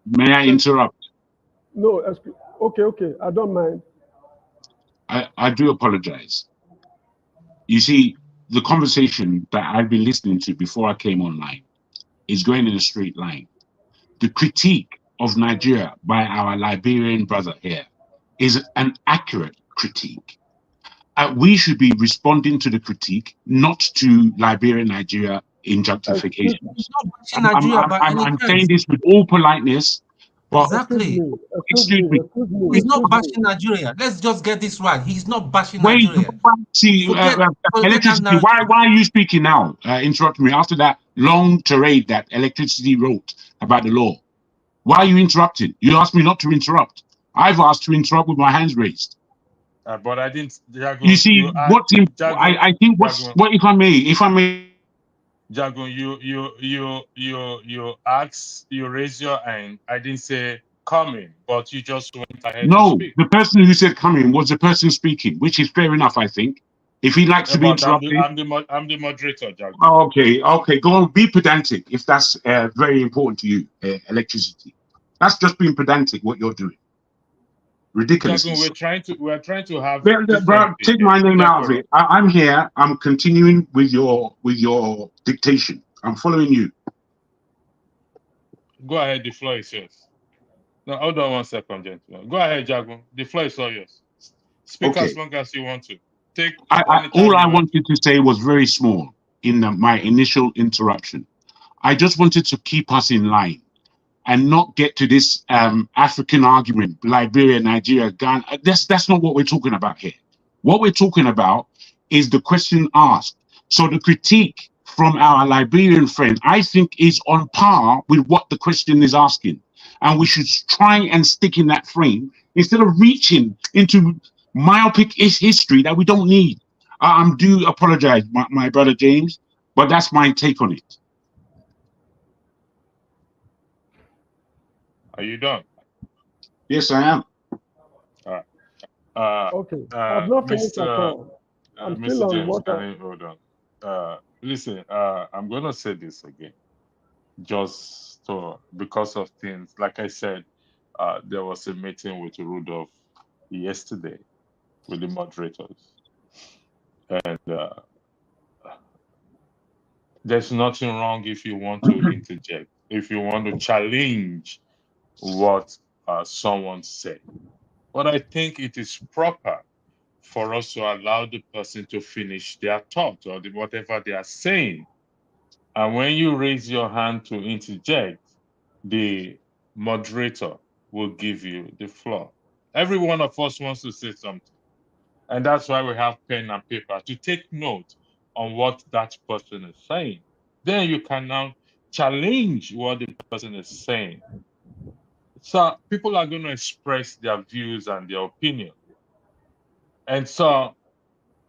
May I interrupt? No, okay, I don't mind. I do apologize. You see, the conversation that I've been listening to before I came online is going in a straight line. The critique of Nigeria by our Liberian brother here is an accurate critique. We should be responding to the critique, not to Liberian Nigeria injustifications. I'm saying this with all politeness. But exactly. Excuse me. He's not bashing Nigeria. Let's just get this right. He's not bashing Nigeria. See, electricity. Why are you speaking now? Interrupt me after that long tirade that electricity wrote about the law. Why are you interrupting? You asked me not to interrupt. I've asked to interrupt with my hands raised. But I didn't. You see, I think what if I may. Jagun, you raise your hand. I didn't say coming, but you just went ahead to speak. The person who said coming was the person speaking, which is fair enough, I think. If he likes to be interrupted. I'm the moderator, Jagun. Oh, okay. Go on, be pedantic if that's very important to you, electricity. That's just being pedantic, what you're doing. Ridiculous. Jagun, we're trying to have. Bro, take my name out of it. I'm here. I'm continuing with your dictation. I'm following you. Go ahead. The floor is yours. No, hold on 1 second, gentlemen. Go ahead, Jagun. The floor is all yours. Speak as long as you want to. All I wanted to say was very small in my initial interruption. I just wanted to keep us in line and not get to this African argument, Liberia, Nigeria, Ghana. That's not what we're talking about here. What we're talking about is the question asked. So the critique from our Liberian friend, I think, is on par with what the question is asking. And we should try and stick in that frame instead of reaching into myopic history that we don't need. I do apologize, my brother James, but that's my take on it. Are you done? Yes, I am. All right. Okay. I've not finished at all. I'm still on James, water. hold on. Listen, I'm going to say this again. Just because of things, like I said, there was a meeting with Rudolph yesterday with the moderators. And there's nothing wrong if you want to interject, if you want to challenge what someone said. But I think it is proper for us to allow the person to finish their thought or whatever they are saying. And when you raise your hand to interject, the moderator will give you the floor. Every one of us wants to say something. And that's why we have pen and paper to take note on what that person is saying. Then you can now challenge what the person is saying. So people are going to express their views and their opinion. And so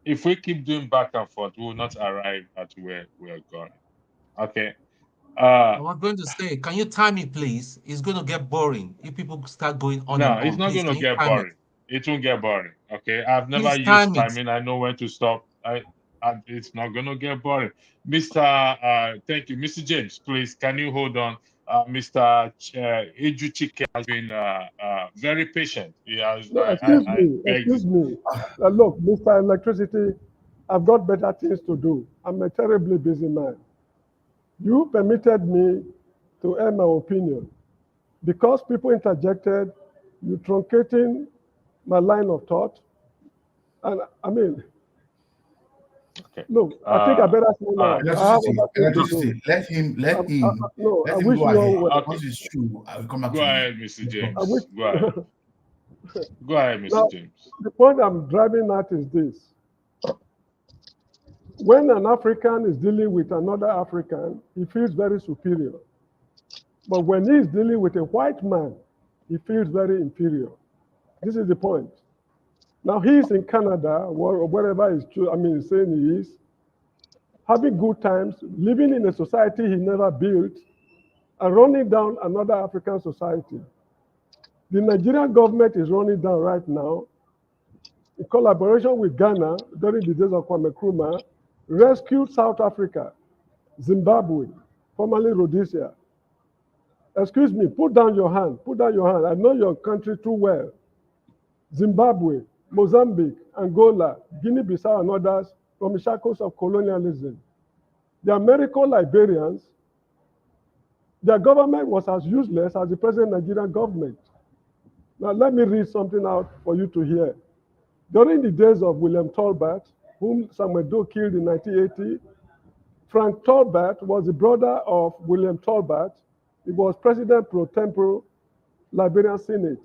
if we keep doing back and forth, we will not arrive at where we're going. Okay. I was going to say, can you time it, please? It's going to get boring if people start going on and on. No, it's not going to get boring. It won't get boring. Okay. I've never used timing. I know when to stop. It's not going to get boring. Thank you. Mr. James, please, can you hold on? Mr. Ejuchike has been very patient. Excuse me. Look, Mr. Electricity, I've got better things to do. I'm a terribly busy man. You permitted me to air my opinion. Because people interjected, you truncating my line of thought. And I mean, okay. Look, I think I better say now. Let him go ahead. Once it's true, I'll come back to you. Go ahead, Mr. James. Go ahead. Go ahead, Mr. James. The point I'm driving at is this. When an African is dealing with another African, he feels very superior. But when he is dealing with a white man, he feels very inferior. This is the point. Now he's in Canada, or wherever he's saying he is, having good times, living in a society he never built, and running down another African society. The Nigerian government is running down right now, in collaboration with Ghana during the days of Kwame Nkrumah, rescued South Africa, Zimbabwe, formerly Rhodesia. Excuse me, put down your hand. Put down your hand. I know your country too well. Zimbabwe, Mozambique, Angola, Guinea-Bissau, and others from the shackles of colonialism. The American Liberians, their government was as useless as the present Nigerian government. Now, let me read something out for you to hear. During the days of William Tolbert, whom Samuel Doe killed in 1980, Frank Tolbert was the brother of William Tolbert. He was president pro tempore Liberian Senate.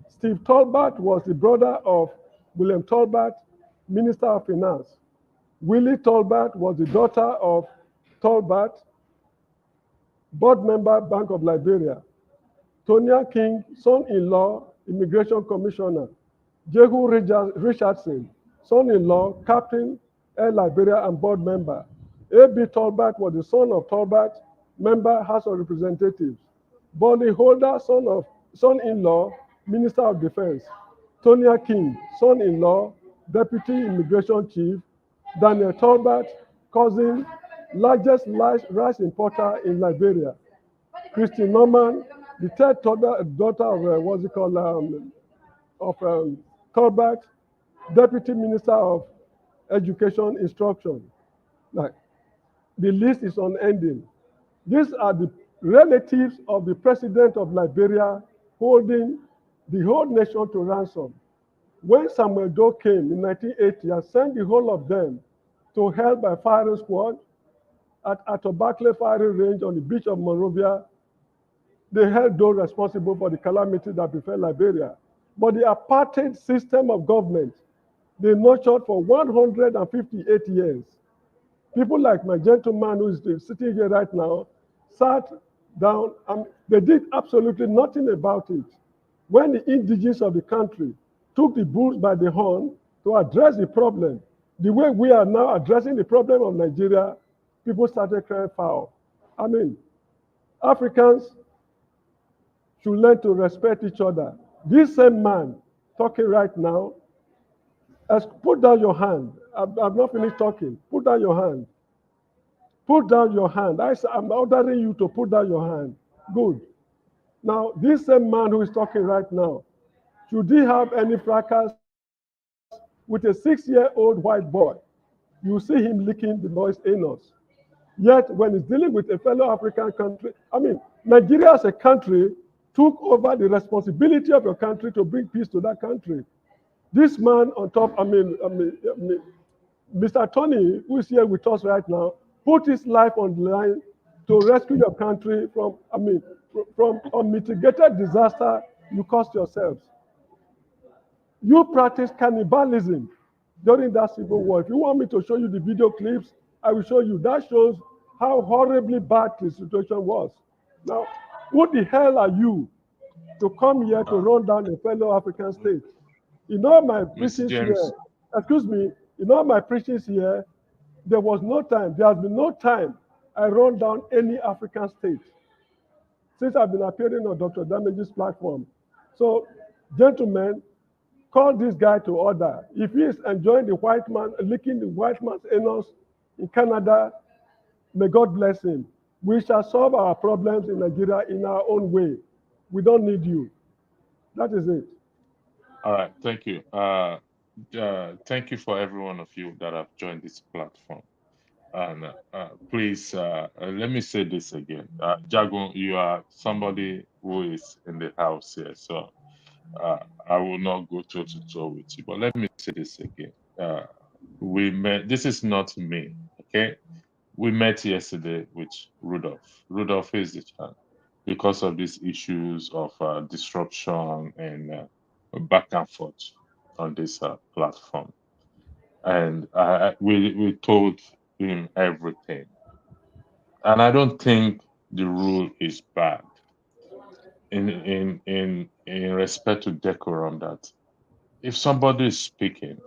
Steve Tolbert was the brother of William Tolbert, Minister of Finance. Willie Tolbert was the daughter of Tolbert, board member, Bank of Liberia. Tonya King, son-in-law, Immigration Commissioner. Jehu Richardson, son-in-law, Captain, Air Liberia and board member. A.B. Tolbert was the son of Tolbert, member, House of Representatives. Bolly Holder, son-in-law, Minister of Defense. Tonya King, son-in-law, Deputy Immigration Chief. Daniel Tolbert, cousin, largest rice importer in Liberia. Christy Norman, the third daughter of Tolbert, Deputy Minister of Education Instruction. Like, the list is unending. These are the relatives of the president of Liberia holding the whole nation to ransom. When Samuel Doe came in 1980 and sent the whole of them to hell by firing squad at Atobacle firing range on the beach of Monrovia, they held Doe responsible for the calamity that befell Liberia. But the apartheid system of government, they nurtured for 158 years. People like my gentleman who is sitting here right now sat down and they did absolutely nothing about it. When the indigenes of the country took the bulls by the horn to address the problem, the way we are now addressing the problem of Nigeria, people started crying foul. I mean, Africans should learn to respect each other. This same man talking right now, put down your hand. I've not finished talking. Put down your hand. Put down your hand. I'm ordering you to put down your hand. Good. Now, this same man who is talking right now, should he have any fracas with a 6-year-old white boy, you see him licking the boy's anus. Yet, when he's dealing with a fellow African country, I mean, Nigeria as a country took over the responsibility of your country to bring peace to that country. This man on top, Mr. Tony, who is here with us right now, put his life on the line to rescue your country from unmitigated disaster you caused yourselves. You practiced cannibalism during that civil war. If you want me to show you the video clips, I will show you. That shows how horribly bad the situation was. Now, who the hell are you to come here to run down a fellow African state? In all my preachings here, excuse me, in all my preachings here, there was no time, there has been no time I run down any African state since I've been appearing on Dr. Damage's platform. So, gentlemen, call this guy to order. If he is enjoying the white man, licking the white man's anus in Canada, may God bless him. We shall solve our problems in Nigeria in our own way. We don't need you. That is it. All right, thank you. Thank you for every one of you that have joined this platform. And please, let me say this again. Jago, you are somebody who is in the house here, so I will not go toe-to-toe with you. But let me say this again. We met, this is not me, okay? We met yesterday with Rudolph. Rudolph is the child because of these issues of disruption and back and forth on this platform. And we told him everything. And I don't think the rule is bad in respect to decorum, that if somebody is speaking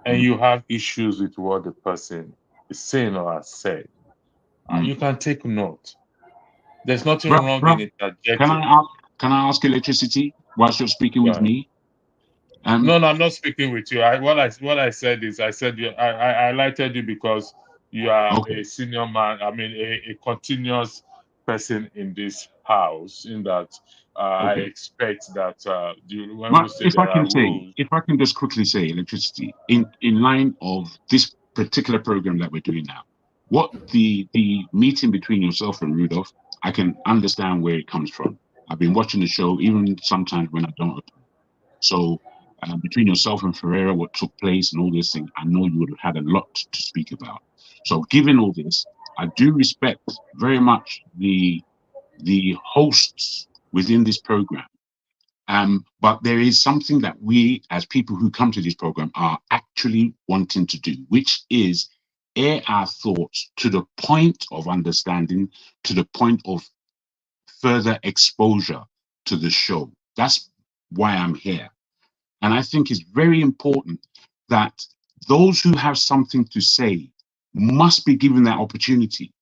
and you have issues with what the person is saying or has said, you can take note. There's nothing wrong in it. Can I ask electricity whilst you're speaking with me? No, I'm not speaking with you. What I said is, I said I highlighted you because you are a senior man. I mean, a continuous person in this house, in that I Okay. expect that when Well, we say if I there are can say, rules. if I can just quickly say, electricity in line of this particular program that we're doing now, what the meeting between yourself and Rudolph, I can understand where it comes from. I've been watching the show even sometimes when I don't. So between yourself and Ferreira, what took place and all this thing, I know you would have had a lot to speak about. So given all this, I do respect very much the hosts within this program. But there is something that we, as people who come to this program, are actually wanting to do, which is air our thoughts to the point of understanding, to the point of further exposure to the show. That's why I'm here. And I think it's very important that those who have something to say must be given that opportunity.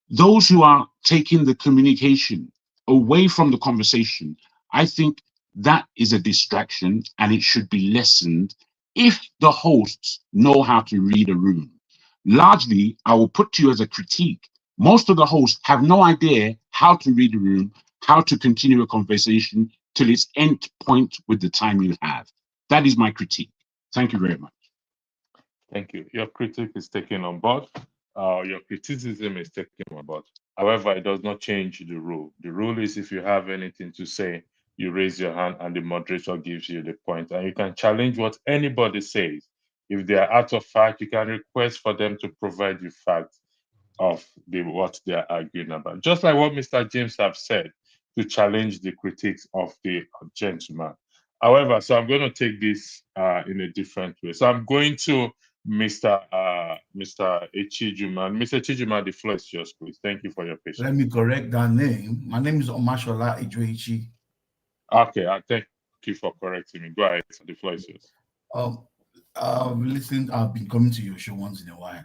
Those who are taking the communication away from the conversation, I think that is a distraction and it should be lessened if the hosts know how to read a room. Largely, I will put to you as a critique, most of the hosts have no idea how to read a room, how to continue a conversation till its end point with the time you have. That is my critique. Thank you very much. Thank you. Your critique is taken on board. Your criticism is taken on board. However, it does not change the rule. The rule is if you have anything to say, you raise your hand and the moderator gives you the point. And you can challenge what anybody says. If they are out of fact, you can request for them to provide you facts of what they are arguing about. Just like what Mr. James have said, to challenge the critiques of the gentleman. However, so I'm going to take this in a different way. So I'm going to Mr. Echijuma. Mr. Echijuma, the floor is yours, please. Thank you for your patience. Let me correct that name. My name is Omashola Ijoichi. Okay, thank you for correcting me. Go ahead, the floor is yours. I've been coming to your show once in a while,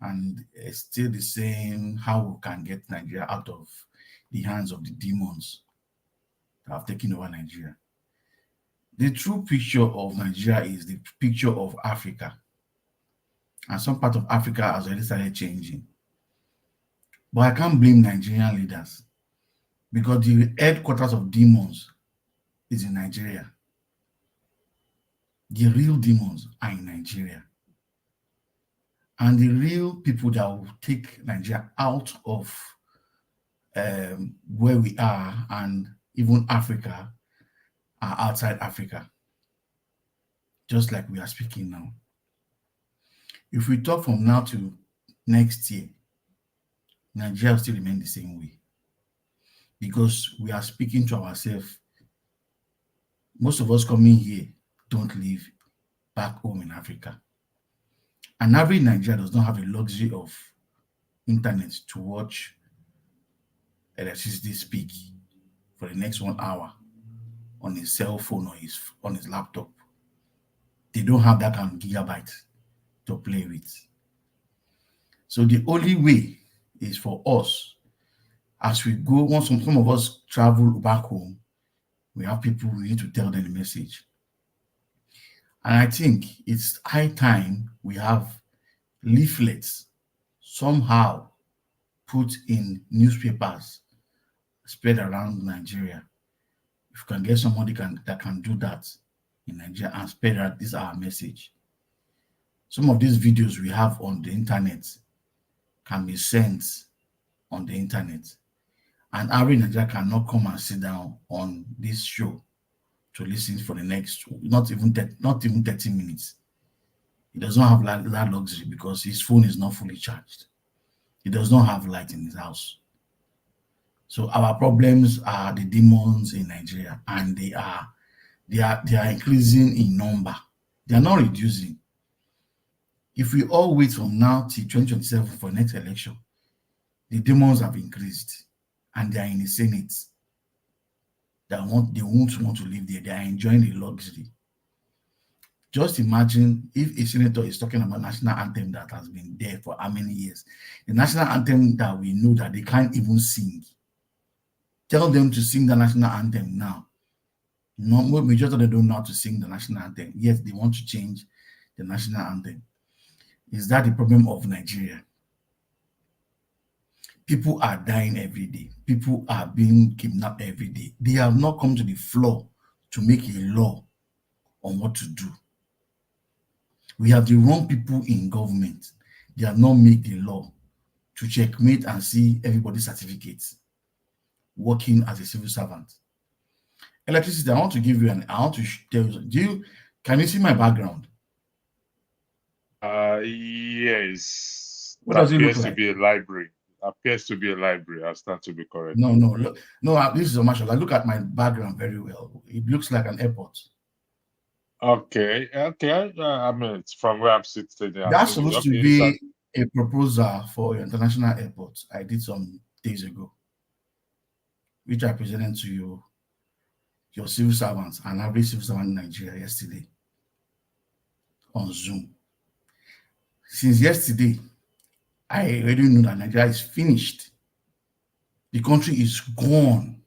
and it's still the same how we can get Nigeria out of the hands of the demons that have taken over Nigeria. The true picture of Nigeria is the picture of Africa. And some part of Africa has already started changing. But I can't blame Nigerian leaders because the headquarters of demons is in Nigeria. The real demons are in Nigeria. And the real people that will take Nigeria out of where we are and even Africa are outside Africa, just like we are speaking now. If we talk from now to next year, Nigeria will still remain the same way because we are speaking to ourselves. Most of us coming here don't live back home in Africa. An average Nigerian does not have the luxury of internet to watch electricity speak for the next 1 hour on his cell phone or on his laptop. They don't have that kind of gigabyte to play with. So the only way is for us, as we go, once some of us travel back home, we have people, we need to tell them the message. And I think it's high time we have leaflets somehow put in newspapers spread around Nigeria. If you can get somebody that can do that in Nigeria and spread out this our message. Some of these videos we have on the internet can be sent on the internet. And average Nigeria cannot come and sit down on this show to listen for the next, not even 30 minutes. He does not have that luxury because his phone is not fully charged. He does not have light in his house. So our problems are the demons in Nigeria, and they are increasing in number. They are not reducing. If we all wait from now till 2027 for next election, the demons have increased, and they are in the Senate. They won't want to live there. They are enjoying the luxury. Just imagine if a senator is talking about national anthem that has been there for how many years. The national anthem that we know that they can't even sing. Tell them to sing the national anthem now. No, majority of them don't know how to sing the national anthem. Yes, they want to change the national anthem. Is that the problem of Nigeria? People are dying every day. People are being kidnapped every day. They have not come to the floor to make a law on what to do. We have the wrong people in government. They have not made the law to checkmate and see everybody's certificates working as a civil servant. Electricity, I want to give you I want to tell you, can you see my background? Yes. What does it look Appears to like? be a library. Appears to be a library. I stand to be correct. No, this is a marshal. I look at my background very well. It looks like an airport. Okay. I mean, it's from where I'm sitting. That's supposed to be a proposal for your international airport. I did some days ago, which I presented to you, your civil servants, and average civil servant in Nigeria yesterday on Zoom. Since yesterday, I already know that Nigeria is finished. The country is gone.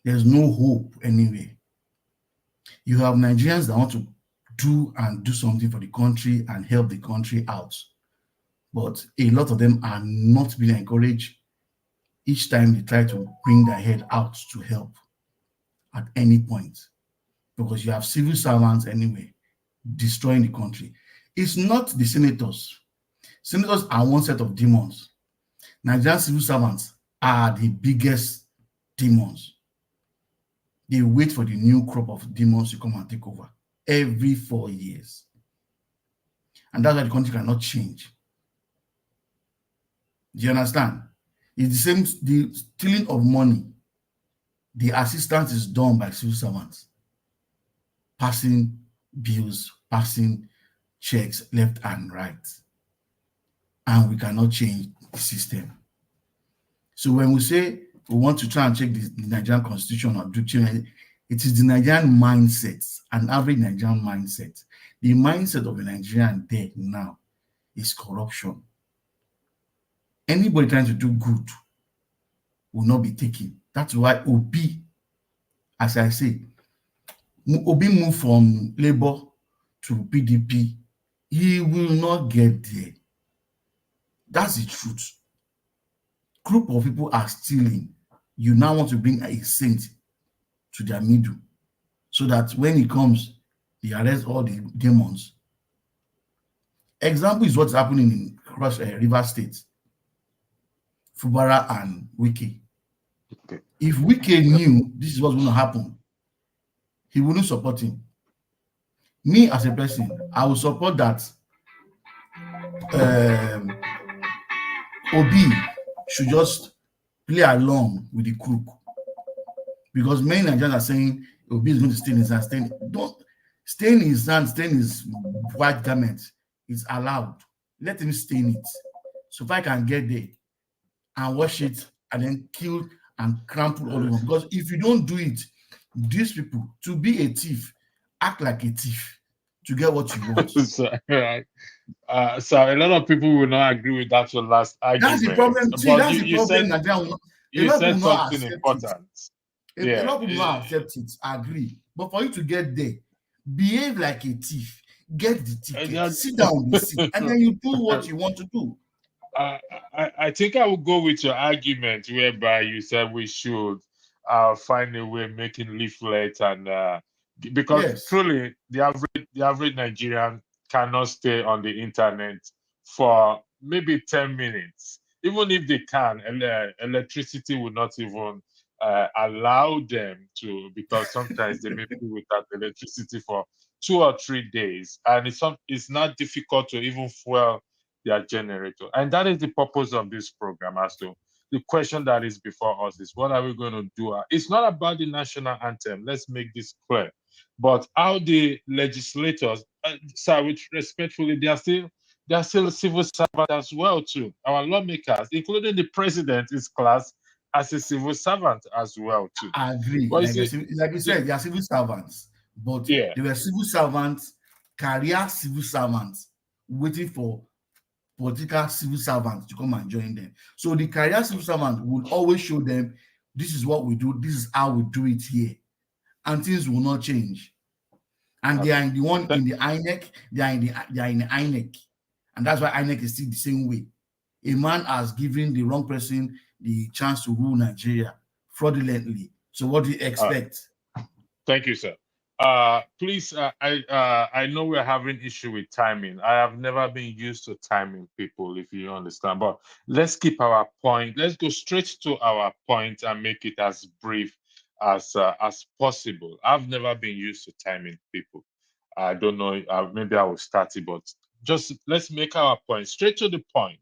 There's no hope anyway. You have Nigerians that want to do something for the country and help the country out. But a lot of them are not being encouraged each time they try to bring their head out to help at any point. Because you have civil servants anyway destroying the country. It's not the senators. Senators are one set of demons. Nigerian civil servants are the biggest demons. They wait for the new crop of demons to come and take over every 4 years. And that's why the country cannot change. Do you understand? It's the same, the stealing of money. The assistance is done by civil servants. Passing bills, passing checks left and right. And we cannot change the system. So when we say we want to try and check the Nigerian constitution or do change, it is the Nigerian mindset, an average Nigerian mindset. The mindset of a Nigerian there now is corruption. Anybody trying to do good will not be taken. That's why Obi, as I say, Obi moved from Labour to PDP. He will not get there. That's the truth. Group of people are stealing. You now want to bring a saint to their middle so that when he comes, they arrest all the demons. Example is what's happening in River State. Fubara and Wike. Okay. If Wike knew this is what's going to happen, he wouldn't support him. Me as a person, I will support that Obi should just play along with the crook. Because many Nigerians are saying Obi is going to stay in his hand. Stay in his hand, stay in his white garment is allowed. Let him stay in it. So if I can get there and wash it and then kill and trample all over. Because if you don't do it, these people, to be a thief, act like a thief to get what you want. So a lot of people will not agree with that your last argument. That's the problem. See, But that's the problem. You said something important. A lot of people will not accept it, agree. But for you to get there, behave like a thief, get the ticket, sit down on the seat, and then you do what you want to do. I think I will go with your argument whereby you said we should find a way making leaflets and because truly the average Nigerian cannot stay on the internet for maybe 10 minutes. Even if they can, electricity will not even allow them to, because sometimes they may be without electricity for 2 or 3 days, and it's not difficult to even fuel their generator. And that is the purpose of this program. As to the question that is before us is, what are we going to do? It's not about the national anthem. Let's make this clear. But how the legislators, respectfully, they are still civil servants as well too. Our lawmakers, including the president, is classed as a civil servant as well too. I agree. Like you said, they are civil servants, but they were civil servants, career civil servants, waiting for political civil servants to come and join them. So the career civil servant will always show them, this is what we do, this is how we do it here, and things will not change. And they are in the one in the INEC, they are in the INEC, and that's why INEC is still the same way. a man has given the wrong person the chance to rule Nigeria fraudulently. So what do you expect? Thank you, sir. Please, I know we're having issue with timing. I have never been used to timing people, if you understand. But let's keep our point. Let's go straight to our point and make it as brief as possible. I've never been used to timing people. I don't know. Maybe I will start it, but just let's make our point straight to the point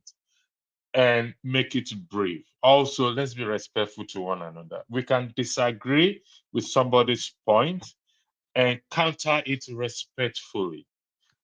and make it brief. Also, let's be respectful to one another. We can disagree with somebody's point and counter it respectfully.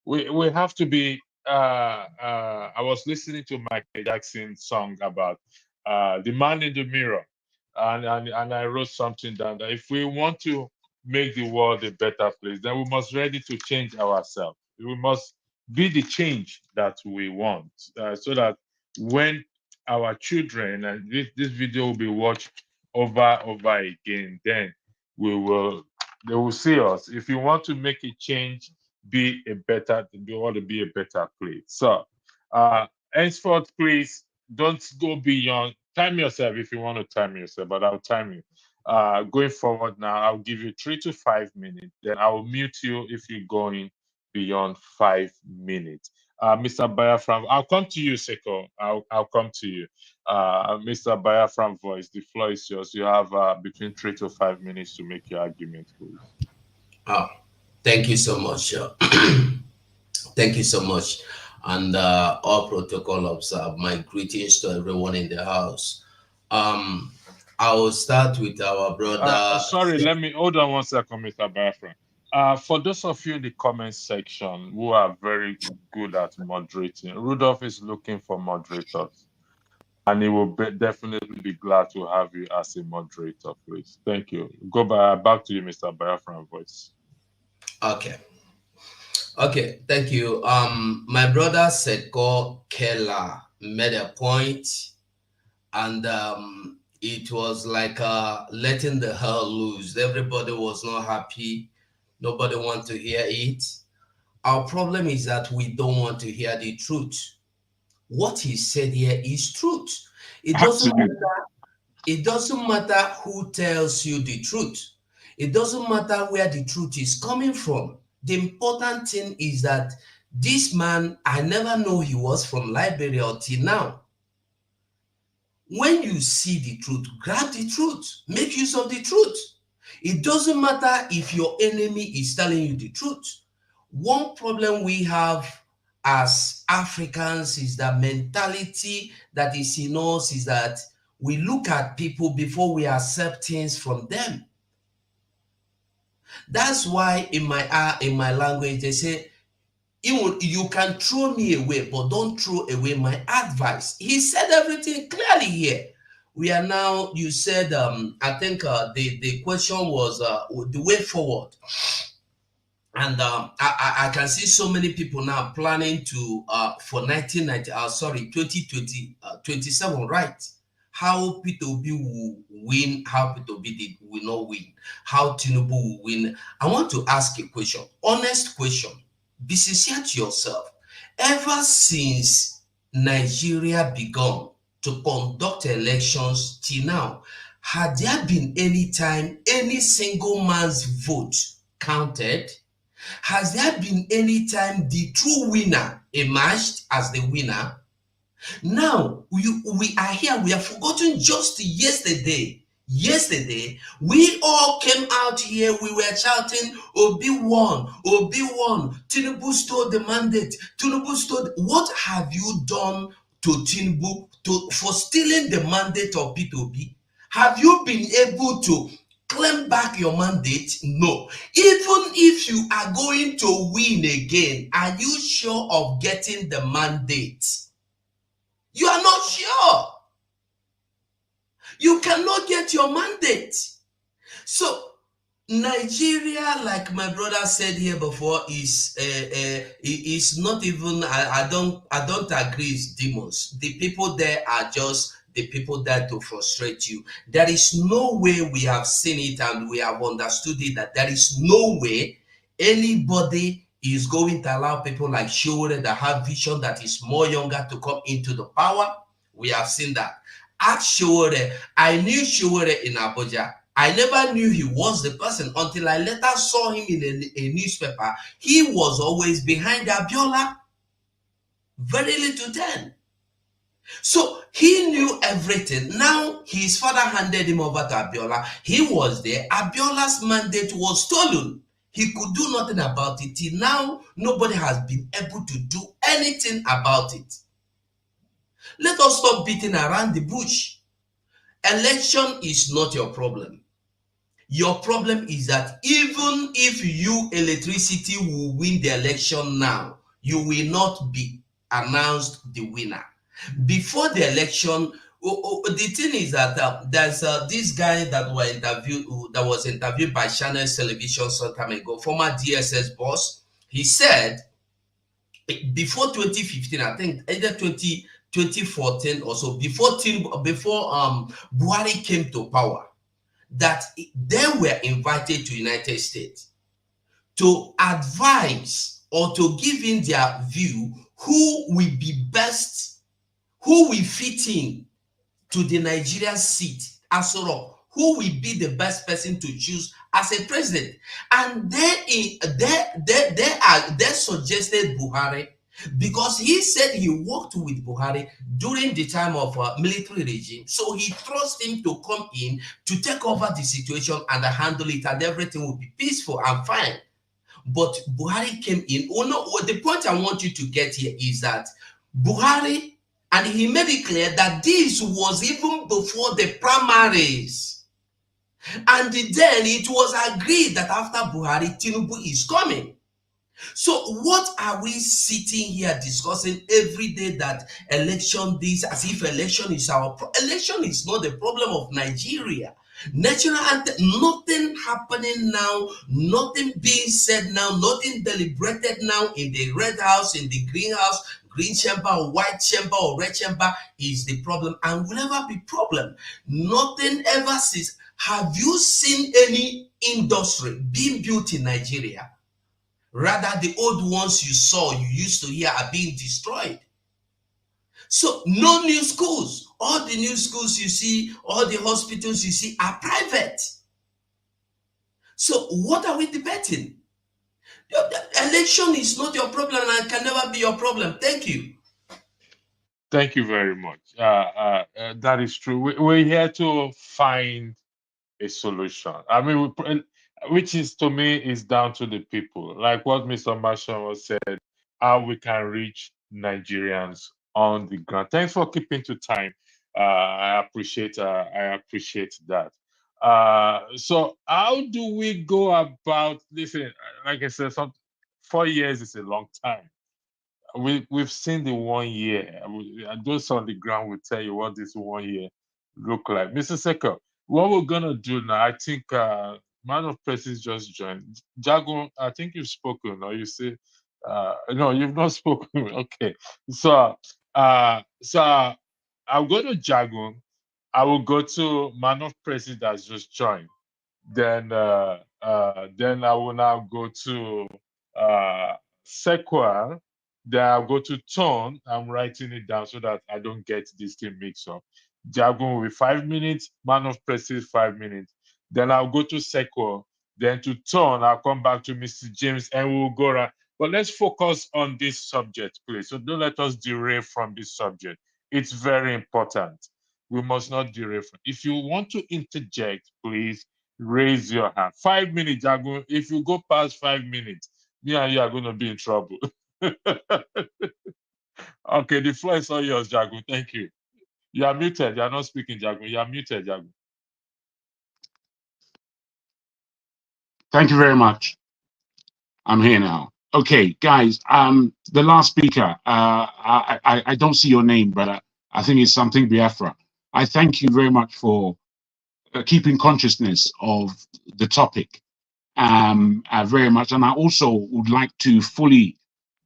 We have to be. I was listening to Michael Jackson's song about the man in the mirror, and I wrote something down that if we want to make the world a better place, then we must ready to change ourselves. We must be the change that we want, so that when our children, and this video will be watched over again, then they will see us. If you want to make a change, you want to be a better place. So henceforth, please don't go beyond. Time yourself if you want to time yourself, but I'll time you. Going forward now, I'll give you 3 to 5 minutes. Then I will mute you if you're going beyond 5 minutes. Mr. Biafran, I'll come to you, Seko. I'll come to you. Mr. Biafran Voice, the floor is yours. You have between 3 to 5 minutes to make your argument, please. Thank you so much. Thank you so much. And all protocol observed. My greetings to everyone in the house. I will start with our brother. Sorry, let me hold on one second, Mr. Biafran. For those of you in the comment section who are very good at moderating, Rudolph is looking for moderators, and he will definitely be glad to have you as a moderator, please. Thank you. Back to you, Mr. Biafran Voice. Okay, thank you. My brother Seko Keller made a point, and it was like letting the hell loose. Everybody was not happy. Nobody wants to hear it. Our problem is that we don't want to hear the truth. What he said here is truth. It doesn't matter who tells you the truth. It doesn't matter where the truth is coming from. The important thing is that this man, I never know he was from Liberia until now. When you see the truth, grab the truth. Make use of the truth. It doesn't matter if your enemy is telling you the truth. One problem we have as Africans is that mentality that is in us is that we look at people before we accept things from them. That's why in my language they say, you can throw me away, but don't throw away my advice. He said everything clearly here. We are now, you said, I think the question was the way forward. And I can see so many people now planning to, for 2027, right? How P2B will win, how P2B will not win, how Tinubu will win. I want to ask a question, honest question. Be sincere to yourself. Ever since Nigeria began to conduct elections till now, had there been any time any single man's vote counted? Has there been any time the true winner emerged as the winner? Now, we are here, we have forgotten just yesterday. Yesterday, we all came out here, we were shouting, Obi won, Tinubu stole the mandate, Tinubu stole. What have you done to Tinubu for stealing the mandate of P2B? Have you been able to claim back your mandate? No. Even if you are going to win again, are you sure of getting the mandate? You are not sure. You cannot get your mandate. So Nigeria, like my brother said here before, is not even. I don't agree. It's demons. The people there are just the people there to frustrate you. There is no way we have seen it and we have understood it that there is no way anybody is going to allow people like Shore that have vision that is more younger to come into the power. We have seen that. Ask Showore. I knew Showore in Abuja. I never knew he was the person until I later saw him in a newspaper. He was always behind Abiola. Very little then. So he knew everything. Now his father handed him over to Abiola. He was there. Abiola's mandate was stolen. He could do nothing about it. Till now, nobody has been able to do anything about it. Let us stop beating around the bush. Election is not your problem. Your problem is that even if you, electricity, will win the election now, you will not be announced the winner. Before the election, the thing is that there's this guy that was interviewed by Channel Television some time ago, former DSS boss. He said before 2015, I think either 2014 or so, before Buhari came to power, that they were invited to United States to advise or to give in their view who will be best, who will fit in to the Nigerian seat as well, who will be the best person to choose as a president. And they suggested Buhari, because he said he worked with Buhari during the time of military regime. So he trusts him to come in to take over the situation and handle it, and everything will be peaceful and fine. But Buhari came in. Oh no, the point I want you to get here is that Buhari, and he made it clear that this was even before the primaries. And then it was agreed that after Buhari, Tinubu is coming. So what are we sitting here discussing every day, that election this, as if election is election is not the problem of Nigeria. National anthem, nothing happening now, nothing being said now, nothing deliberated now in the Red House, in the Green House, Green Chamber or White Chamber or Red Chamber is the problem, and will never be problem. Nothing ever since. Have you seen any industry being built in Nigeria? Rather, the old ones you saw, you used to hear, are being destroyed. So no new schools. All the new schools you see, all the hospitals you see are private. So what are we debating? The election is not your problem and can never be your problem. Thank you. Thank you very much. That is true. We're here to find a solution. I mean, which is, to me, is down to the people. Like what Mr. Marshall said, how we can reach Nigerians on the ground. Thanks for keeping to time. I appreciate that. So how do we go about, listen, like I said, 4 years is a long time. We've seen the 1 year. Those on the ground will tell you what this 1 year look like. Mr. Seko, what we're gonna do now, I think Man of Presence just joined. Jago, I think you've spoken, or you say no, you've not spoken. Okay. So I'll go to Jago. I will go to Man of Presence that's just joined. Then I will now go to Sequel. Then I'll go to tone. I'm writing it down so that I don't get this thing mixed up. Jagun will be 5 minutes, Man of Prestige 5 minutes. Then I'll go to Sequel. Then to tone, I'll come back to Mr. James and we'll go around. But let's focus on this subject, please. So don't let us derail from this subject. It's very important. We must not derail from. If you want to interject, please raise your hand. 5 minutes, Jagun. If you go past 5 minutes, me and you are going to be in trouble. Okay, the floor is all yours, Jagun. Thank you. You are muted. You are not speaking, Jagun. You are muted, Jagun. Thank you very much. I'm here now. Okay, guys. The last speaker. I don't see your name, but I think it's something Biafra. I thank you very much for keeping consciousness of the topic. Very much, and I also would like to fully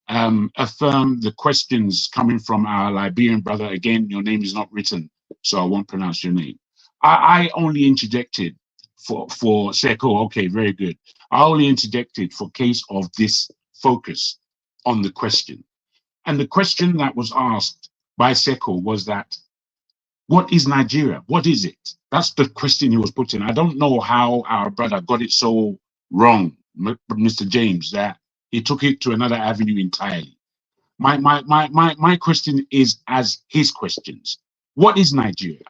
affirm the questions coming from our Liberian brother. Again, your name is not written, so I won't pronounce your name. I only interjected for Seko. Okay, very good. I only interjected for case of this focus on the question. And the question that was asked by Seko was that What is Nigeria? What is it? That's the question he was putting. I don't know how our brother got it so wrong, Mr. James, that he took it to another avenue entirely. My question is as his questions. What is Nigeria?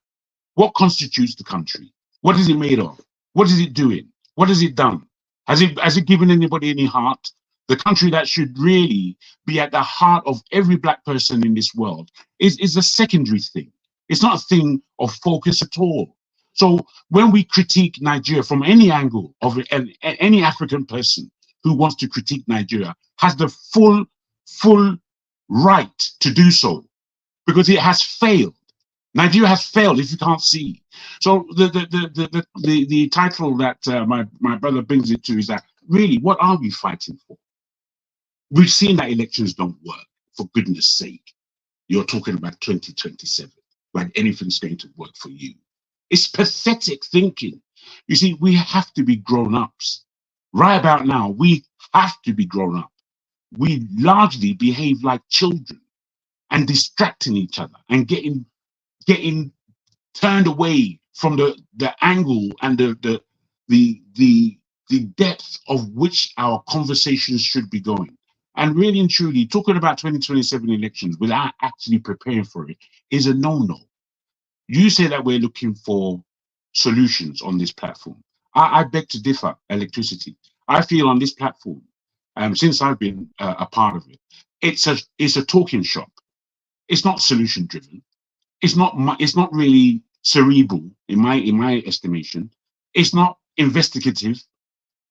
What constitutes the country? What is it made of? What is it doing? What has it done? Has it given anybody any heart? The country that should really be at the heart of every Black person in this world is a secondary thing. It's not a thing of focus at all. So when we critique Nigeria from any angle of any African person who wants to critique Nigeria has the full right to do so, because it has failed. Nigeria has failed, if you can't see. So the title that my brother brings it to is that, really, what are we fighting for? We've seen that elections don't work, for goodness sake. You're talking about 2027, like anything's going to work for you. It's pathetic thinking. You see, we have to be grown-ups. Right about now, we have to be grown up. We largely behave like children and distracting each other and getting turned away from the angle and the depth of which our conversations should be going. And really and truly, talking about 2027 elections without actually preparing for it is a no-no. You say that we're looking for solutions on this platform. I beg to differ. Electricity. I feel on this platform, since I've been a part of it, it's a talking shop. It's not solution driven. It's not really cerebral in my estimation. It's not investigative.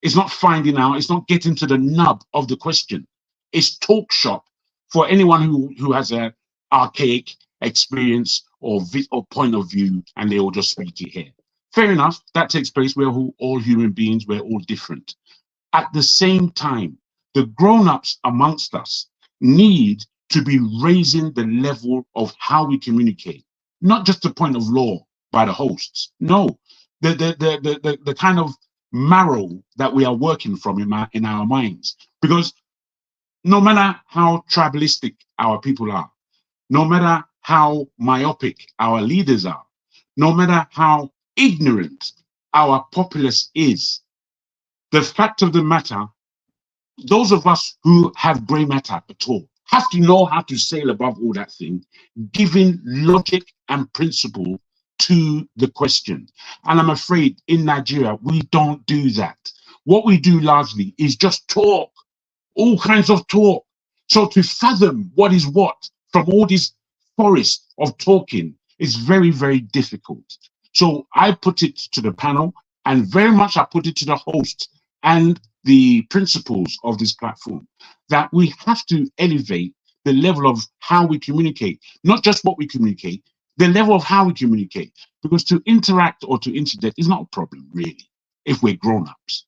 It's not finding out. It's not getting to the nub of the question. It's talk shop for anyone who has an archaic experience or point of view, and they will just speak it here. Fair enough. That takes place. We're all human beings. We're all different. At the same time, the grown-ups amongst us need to be raising the level of how we communicate, not just the point of law by the hosts. No, the kind of marrow that we are working from in our minds. Because no matter how tribalistic our people are, no matter how myopic our leaders are, no matter how ignorant our populace is, the fact of the matter, those of us who have gray matter at all have to know how to sail above all that thing, giving logic and principle to the question. And I'm afraid in Nigeria, we don't do that. What we do largely is just talk, all kinds of talk. So to fathom what is what from all this forest of talking is very, very difficult. So I put it to the panel, and very much I put it to the host and the principles of this platform, that we have to elevate the level of how we communicate, not just what we communicate, the level of how we communicate, because to interact or to interject is not a problem, really, if we're grown-ups.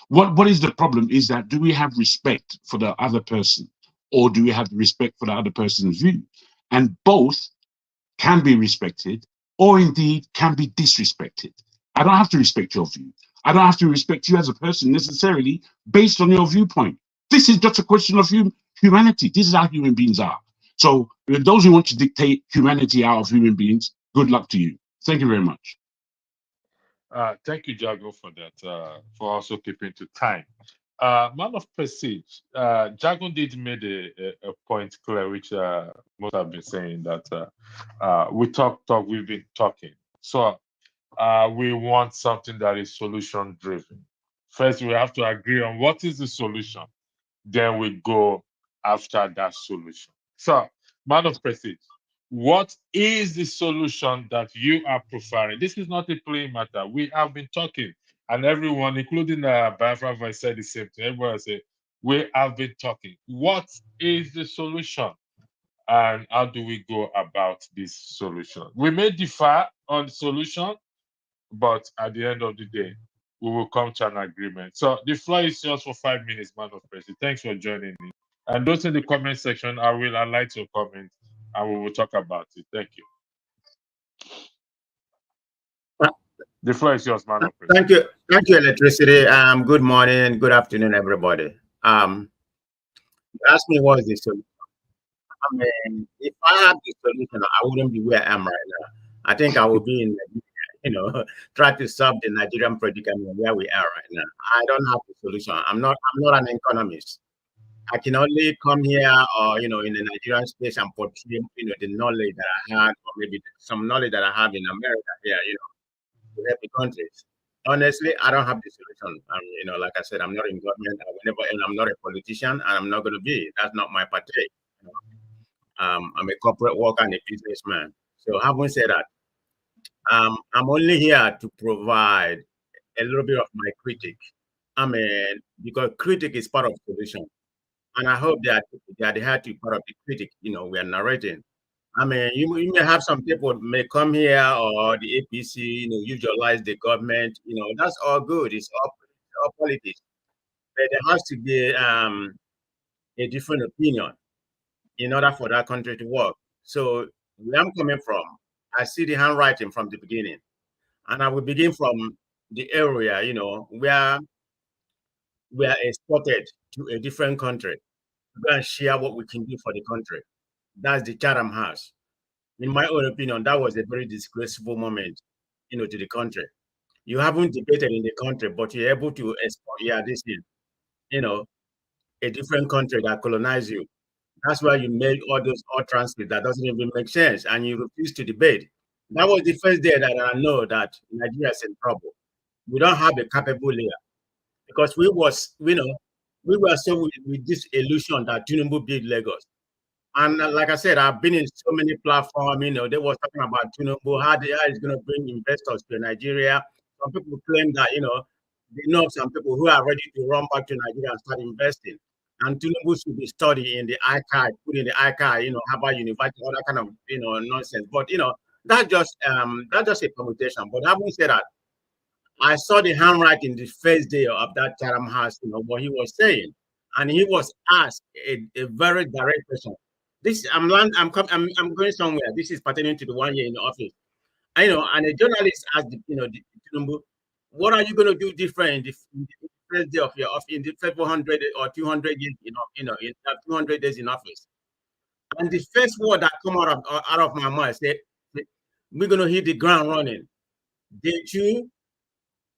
What is the problem is that, do we have respect for the other person, or do we have respect for the other person's view? And both can be respected, or indeed can be disrespected. I don't have to respect your view. I don't have to respect you as a person necessarily based on your viewpoint. This is just a question of humanity. This is how human beings are. So those who want to dictate humanity out of human beings, good luck to you. Thank you very much. Thank you, Jago, for that, for also keeping to time. Man of Prestige, Jago did made a point clear, which most have been saying, that we we've been talking. So we want something that is solution driven. First, we have to agree on what is the solution. Then we go after that solution. So, Man of Prestige, what is the solution that you are preferring? This is not a plain matter. We have been talking, and everyone, including Biafra Voice, said the same thing. Everyone said, we have been talking. What is the solution? And how do we go about this solution? We may differ on the solution, but at the end of the day, we will come to an agreement. So the floor is yours for 5 minutes, Man of Prestige. Thanks for joining me. And those in the comment section, I will highlight your comment and we will talk about it. Thank you. The floor is yours, Man of Prestige. Thank you, Electricity. Good morning, good afternoon, everybody. Ask me what is the solution. I mean, if I had the solution, I wouldn't be where I am right now. I think I will be in, try to solve the Nigerian predicament where we are right now. I don't have the solution. I'm not an economist. I can only come here or, in the Nigerian space and portray, the knowledge that I had, or maybe some knowledge that I have in America here, to help the countries. Honestly, I don't have the solution. Like I said, I'm not in government. I'm not a politician, and I'm not going to be. That's not my partake. I'm a corporate worker and a businessman. So having said that, I'm only here to provide a little bit of my critique. Because critique is part of the solution. And I hope that they had to be part of the critic, we are narrating. You may have some people may come here or the APC, utilize the government, that's all good. It's all politics. But there has to be a different opinion in order for that country to work. So where I'm coming from, I see the handwriting from the beginning. And I will begin from the area, where we are exported to a different country to go and share what we can do for the country. That's the Chatham House. In my own opinion, that was a very disgraceful moment, to the country. You haven't debated in the country, but you're able to export, this is, a different country that colonized you. That's why you made all those transcripts that doesn't even make sense, and you refuse to debate. That was the first day that I know that Nigeria is in trouble. We don't have a capable leader because we were so with this illusion that Tinubu built Lagos. And like I said, I've been in so many platforms. They were talking about Tinubu, how it's going to bring investors to Nigeria. Some people claim that they know some people who are ready to run back to Nigeria and start investing. And Tinubu should be studying in the archive, put in the archive, Harvard University, all that kind of nonsense. But that's just a permutation. But having said that, I saw the handwriting the first day of that Chatham House, what he was saying, and he was asked a very direct question. I'm going somewhere. This is pertaining to the 1 year in the office. And a journalist asked the Tinubu, what are you going to do different in the first day of your office, in the first 100 or 200 years, in 200 days in office? And the first word that come out of my mouth said, we're going to hit the ground running. Day 2,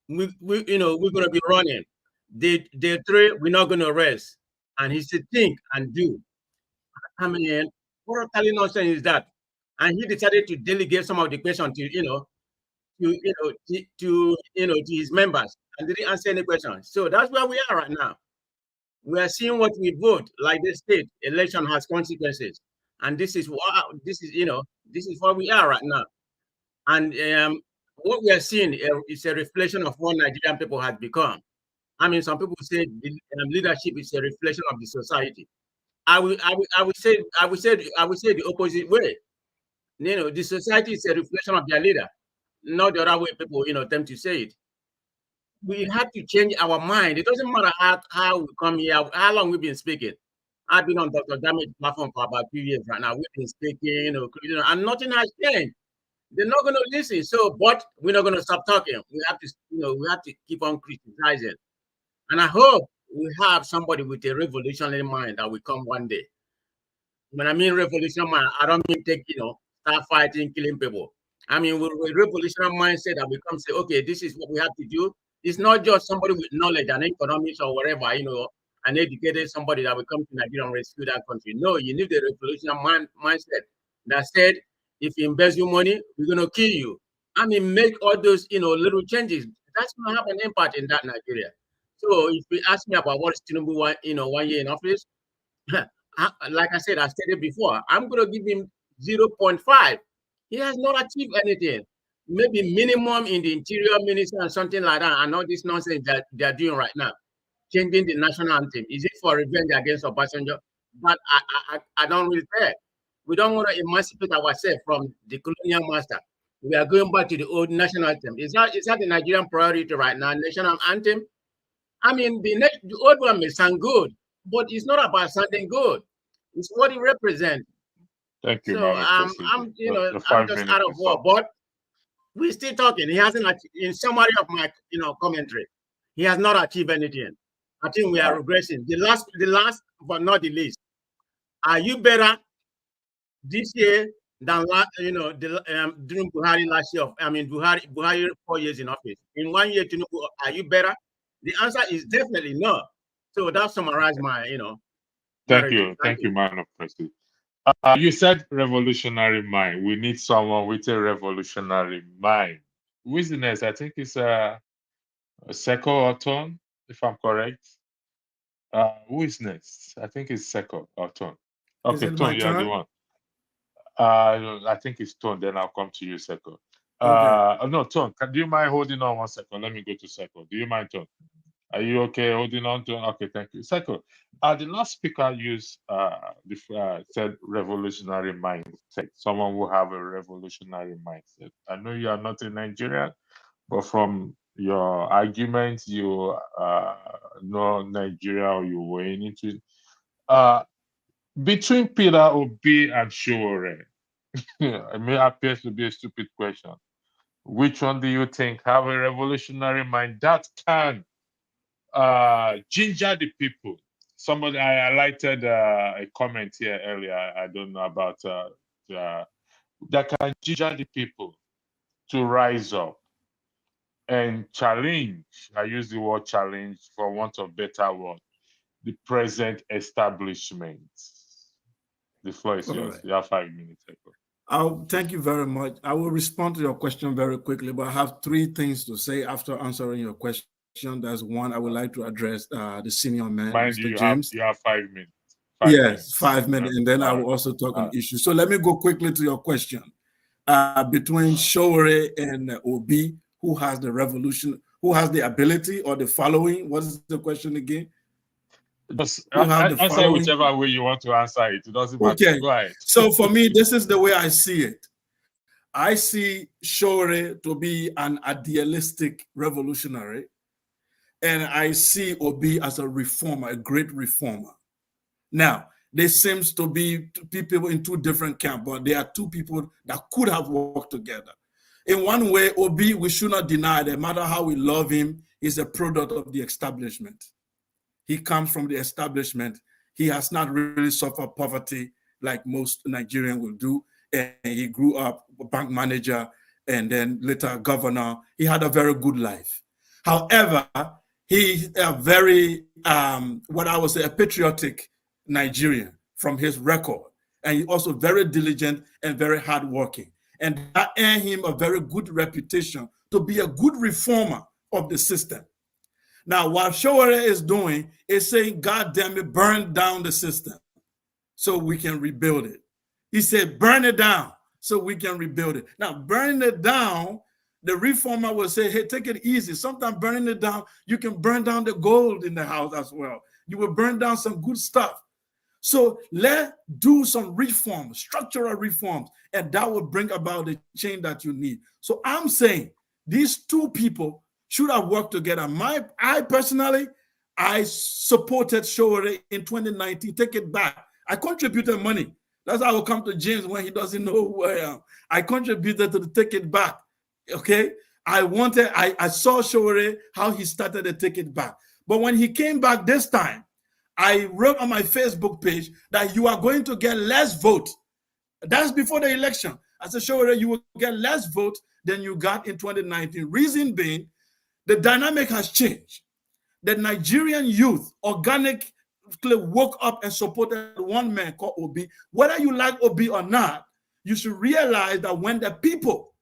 we're going to be running. Day 3, we're not going to rest. And he said, think and do. What a nonsense is that? And he decided to delegate some of the questions to his members, and didn't answer any questions. So that's where we are right now. We are seeing what we vote. Like the state election has consequences, and this is where we are right now. And what we are seeing is a reflection of what Nigerian people have become. Some people say leadership is a reflection of the society. I would say the opposite way. The society is a reflection of their leader, not the other way people tend to say it. We have to change our mind. It doesn't matter how we come here, how long we've been speaking. I've been on Dr. Damage's platform for about 2 years right now. We've been speaking, and nothing has changed. They're not going to listen. So, but we're not going to stop talking. We have to keep on criticizing. And I hope we have somebody with a revolutionary mind that will come one day. When I mean revolutionary mind, I don't mean start fighting, killing people. With revolutionary mindset that we come say, okay, this is what we have to do. It's not just somebody with knowledge and economics or whatever, an educated somebody that will come to Nigeria and rescue that country. No, you need the revolutionary mindset that said, if you embezzle money, we're going to kill you. Make all those, little changes. That's going to have an impact in that Nigeria. So if you ask me about what is Tinubu 1 year in office, like I said, I stated before, I'm going to give him 0.5. He has not achieved anything. Maybe minimum in the interior minister and something like that, and all this nonsense that they're doing right now, changing the national anthem. Is it for revenge against Obasanjo? But I don't really care. We don't want to emancipate ourselves from the colonial master. We are going back to the old national anthem. Is that the Nigerian priority right now, national anthem? The old one may sound good, but it's not about sounding good. It's what it represents. Thank you, so I'm just out of work, but we're still talking. He hasn't achieved, in summary of my commentary, he has not achieved anything. I think we are regressing. The last but not the least, are you better this year than during Buhari last year. Buhari 4 years in office. In 1 year, Tinubu, are you better? The answer is definitely no. So that summarizes my Thank narrative. you. Thank you, man of president. You said revolutionary mind. We need someone with a revolutionary mind. Witness, I think it's a Seko or Ton, if I'm correct. Who is next? I think it's Seko or Ton. Is Okay, it my Ton, you are the turn? one. I think it's Ton. Then I'll come to you, Seko. Okay. No, Ton. Do you mind holding on 1 second? Let me go to Seko. Do you mind, Ton? Are you okay holding on to? Okay, thank you. Second, the last speaker used said revolutionary mindset. Someone who have a revolutionary mindset. I know you are not in Nigeria, but from your argument, you know Nigeria or you were into it. Between Peter Obi and Shore, it may appear to be a stupid question. Which one do you think have a revolutionary mind that can ginger the people? Somebody, I highlighted a comment here earlier. I don't know about that can ginger the people to rise up and challenge. I use the word challenge for want of better word. The present establishment. The floor is All yours. right. You have 5 minutes. Thank you very much. I will respond to your question very quickly, but I have 3 things to say after answering your question. There's one I would like to address the senior man, Mind Mr. you, James. you have 5 minutes. Yes, 5 minutes, and then I All will right. also talk on issues. So let me go quickly to your question. Between Shore and Obi, who has the revolution, who has the ability or the following? What is the question again? Just Who have the answer following? whichever way you want to answer it. It doesn't matter. Okay. Go ahead. So for me, this is the way I see it. I see Shore to be an idealistic revolutionary, and I see Obi as a reformer, a great reformer. Now, there seems to be people in 2 different camps, but there are 2 people that could have worked together. In one way, Obi, we should not deny that no matter how we love him, he's a product of the establishment. He comes from the establishment. He has not really suffered poverty like most Nigerians will do. And he grew up a bank manager and then later governor. He had a very good life. However, he's a very, what I would say, a patriotic Nigerian from his record. And he's also very diligent and very hardworking. And that earned him a very good reputation to be a good reformer of the system. Now, what Shore is doing is saying, God damn it, burn down the system so we can rebuild it. He said, burn it down so we can rebuild it. Now, burning it down, the reformer will say, hey, take it easy. Sometimes burning it down, you can burn down the gold in the house as well. You will burn down some good stuff. So let's do some reforms, structural reforms, and that will bring about the change that you need. So I'm saying these 2 people should have worked together. I personally, I supported Shore in 2019. Take it back. I contributed money. That's how I will come to James when he doesn't know who I am. I contributed to the Take It Back. Okay. I saw Shore, how he started the Take It Back. But when he came back this time, I wrote on my Facebook page that you are going to get less vote. That's before the election. I said, Shore, you will get less vote than you got in 2019. Reason being, the dynamic has changed. The Nigerian youth organically woke up and supported one man called Obi. Whether you like Obi or not, you should realize that when the people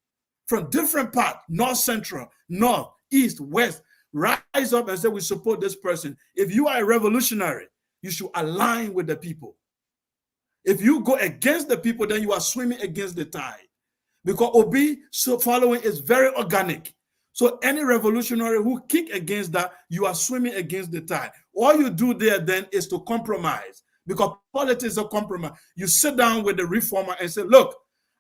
from different parts, north, central, north, east, west, rise up and say, we support this person. If you are a revolutionary, you should align with the people. If you go against the people, then you are swimming against the tide. Because Obi following is very organic. So any revolutionary who kick against that, you are swimming against the tide. All you do there then is to compromise, because politics is a compromise. You sit down with the reformer and say, look,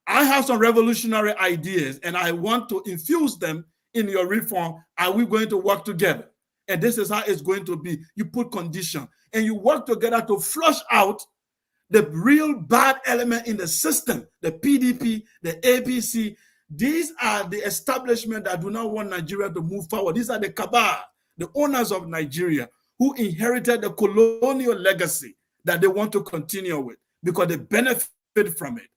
I have some revolutionary ideas and I want to infuse them in your reform. Are we going to work together? And this is how it's going to be. You put condition and you work together to flush out the real bad element in the system, the PDP, the APC. These are the establishment that do not want Nigeria to move forward. These are the cabal, the owners of Nigeria, who inherited the colonial legacy that they want to continue with because they benefit from it.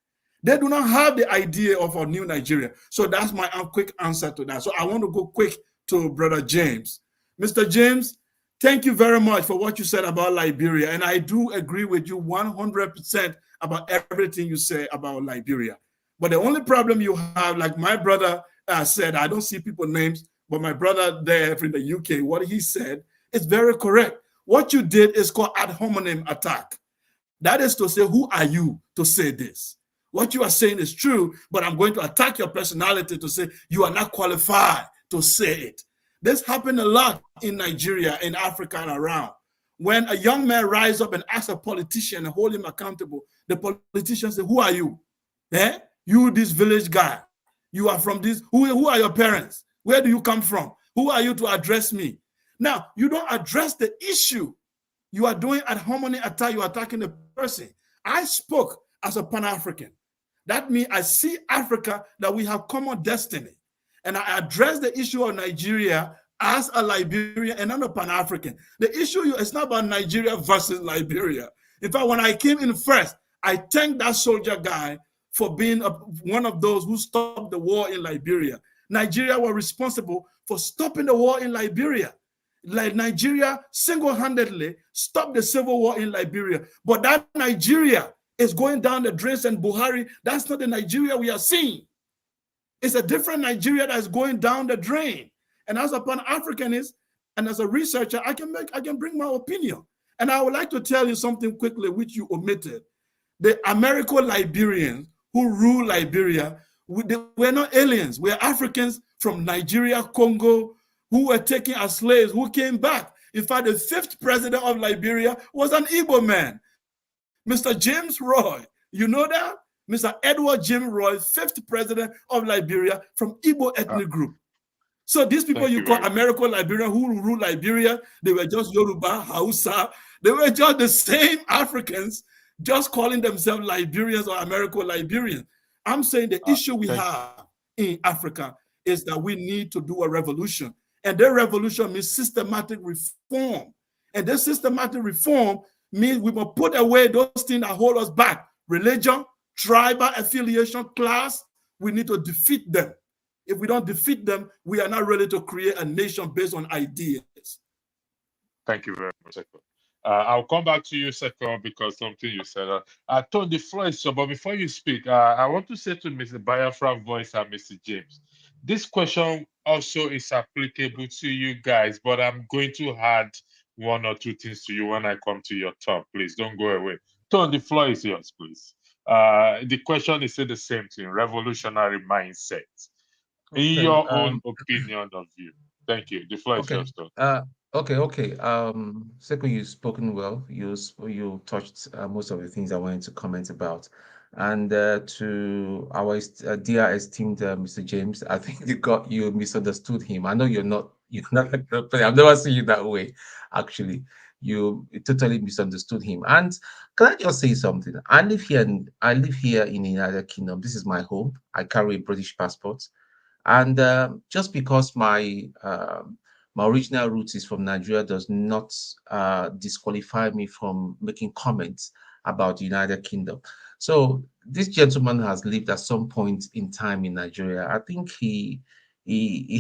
They do not have the idea of a new Nigeria. So that's my quick answer to that. So I want to go quick to Brother James. Mr. James, thank you very much for what you said about Liberia. And I do agree with you 100% about everything you say about Liberia. But the only problem you have, like my brother said, I don't see people's names, but my brother there from the UK, what he said is very correct. What you did is called ad hominem attack. That is to say, who are you to say this? What you are saying is true, but I'm going to attack your personality to say you are not qualified to say it. This happened a lot in Nigeria, in Africa, and around. When a young man rises up and asks a politician and hold him accountable, the politician says, who are you? Eh? You, this village guy. You are from this. Who are your parents? Where do you come from? Who are you to address me? Now, you don't address the issue. You are doing ad hominem attack. You are attacking the person. I spoke as a Pan-African. That means I see Africa, that we have common destiny. And I address the issue of Nigeria as a Liberian and not a Pan-African. The issue is not about Nigeria versus Liberia. In fact, when I came in first, I thanked that soldier guy for being one of those who stopped the war in Liberia. Nigeria were responsible for stopping the war in Liberia. Like Nigeria single-handedly stopped the civil war in Liberia. But that Nigeria is going down the drains, and Buhari, that's not the Nigeria we are seeing. It's a different Nigeria that is going down the drain. And as a Pan-Africanist and as a researcher, I can bring my opinion. And I would like to tell you something quickly, which you omitted. The Americo-Liberians who rule Liberia, they were not aliens. We're Africans from Nigeria, Congo, who were taken as slaves, who came back. In fact, the 5th president of Liberia was an Igbo man, Mr. James Roy. You know that? Mr. Edward Jim Roy, 5th president of Liberia from Igbo ethnic group. So these people you call Americo-Liberian who rule Liberia, they were just Yoruba, Hausa. They were just the same Africans, just calling themselves Liberians or Americo-Liberians. I'm saying the issue we have in Africa is that we need to do a revolution. And that revolution means systematic reform. And this systematic reform means we must put away those things that hold us back. Religion, tribal affiliation, class, we need to defeat them. If we don't defeat them, we are not ready to create a nation based on ideas. Thank you very much, Seko. I'll come back to you, Seko, because something you said. Tone, the floor is so, but before you speak, I want to say to Mr. Biafra Voice and Mr. James, this question also is applicable to you guys, but I'm going to add 1 or 2 things to you when I come to your talk. Please don't go away. Tone, the floor is yours, please. The question is still the same thing, revolutionary mindset. In your own opinion of view. Thank you. The floor is yours, Tone. Okay. Seko, you've spoken well. You touched most of the things I wanted to comment about. And to our dear esteemed Mr. James, I think you misunderstood him. I know you're not like that player. I've never seen you that way. Actually, you totally misunderstood him. And can I just say something? I live here in the United Kingdom. This is my home. I carry a British passport, and just because my original roots is from Nigeria does not disqualify me from making comments about the United Kingdom. So this gentleman has lived at some point in time in Nigeria. I think he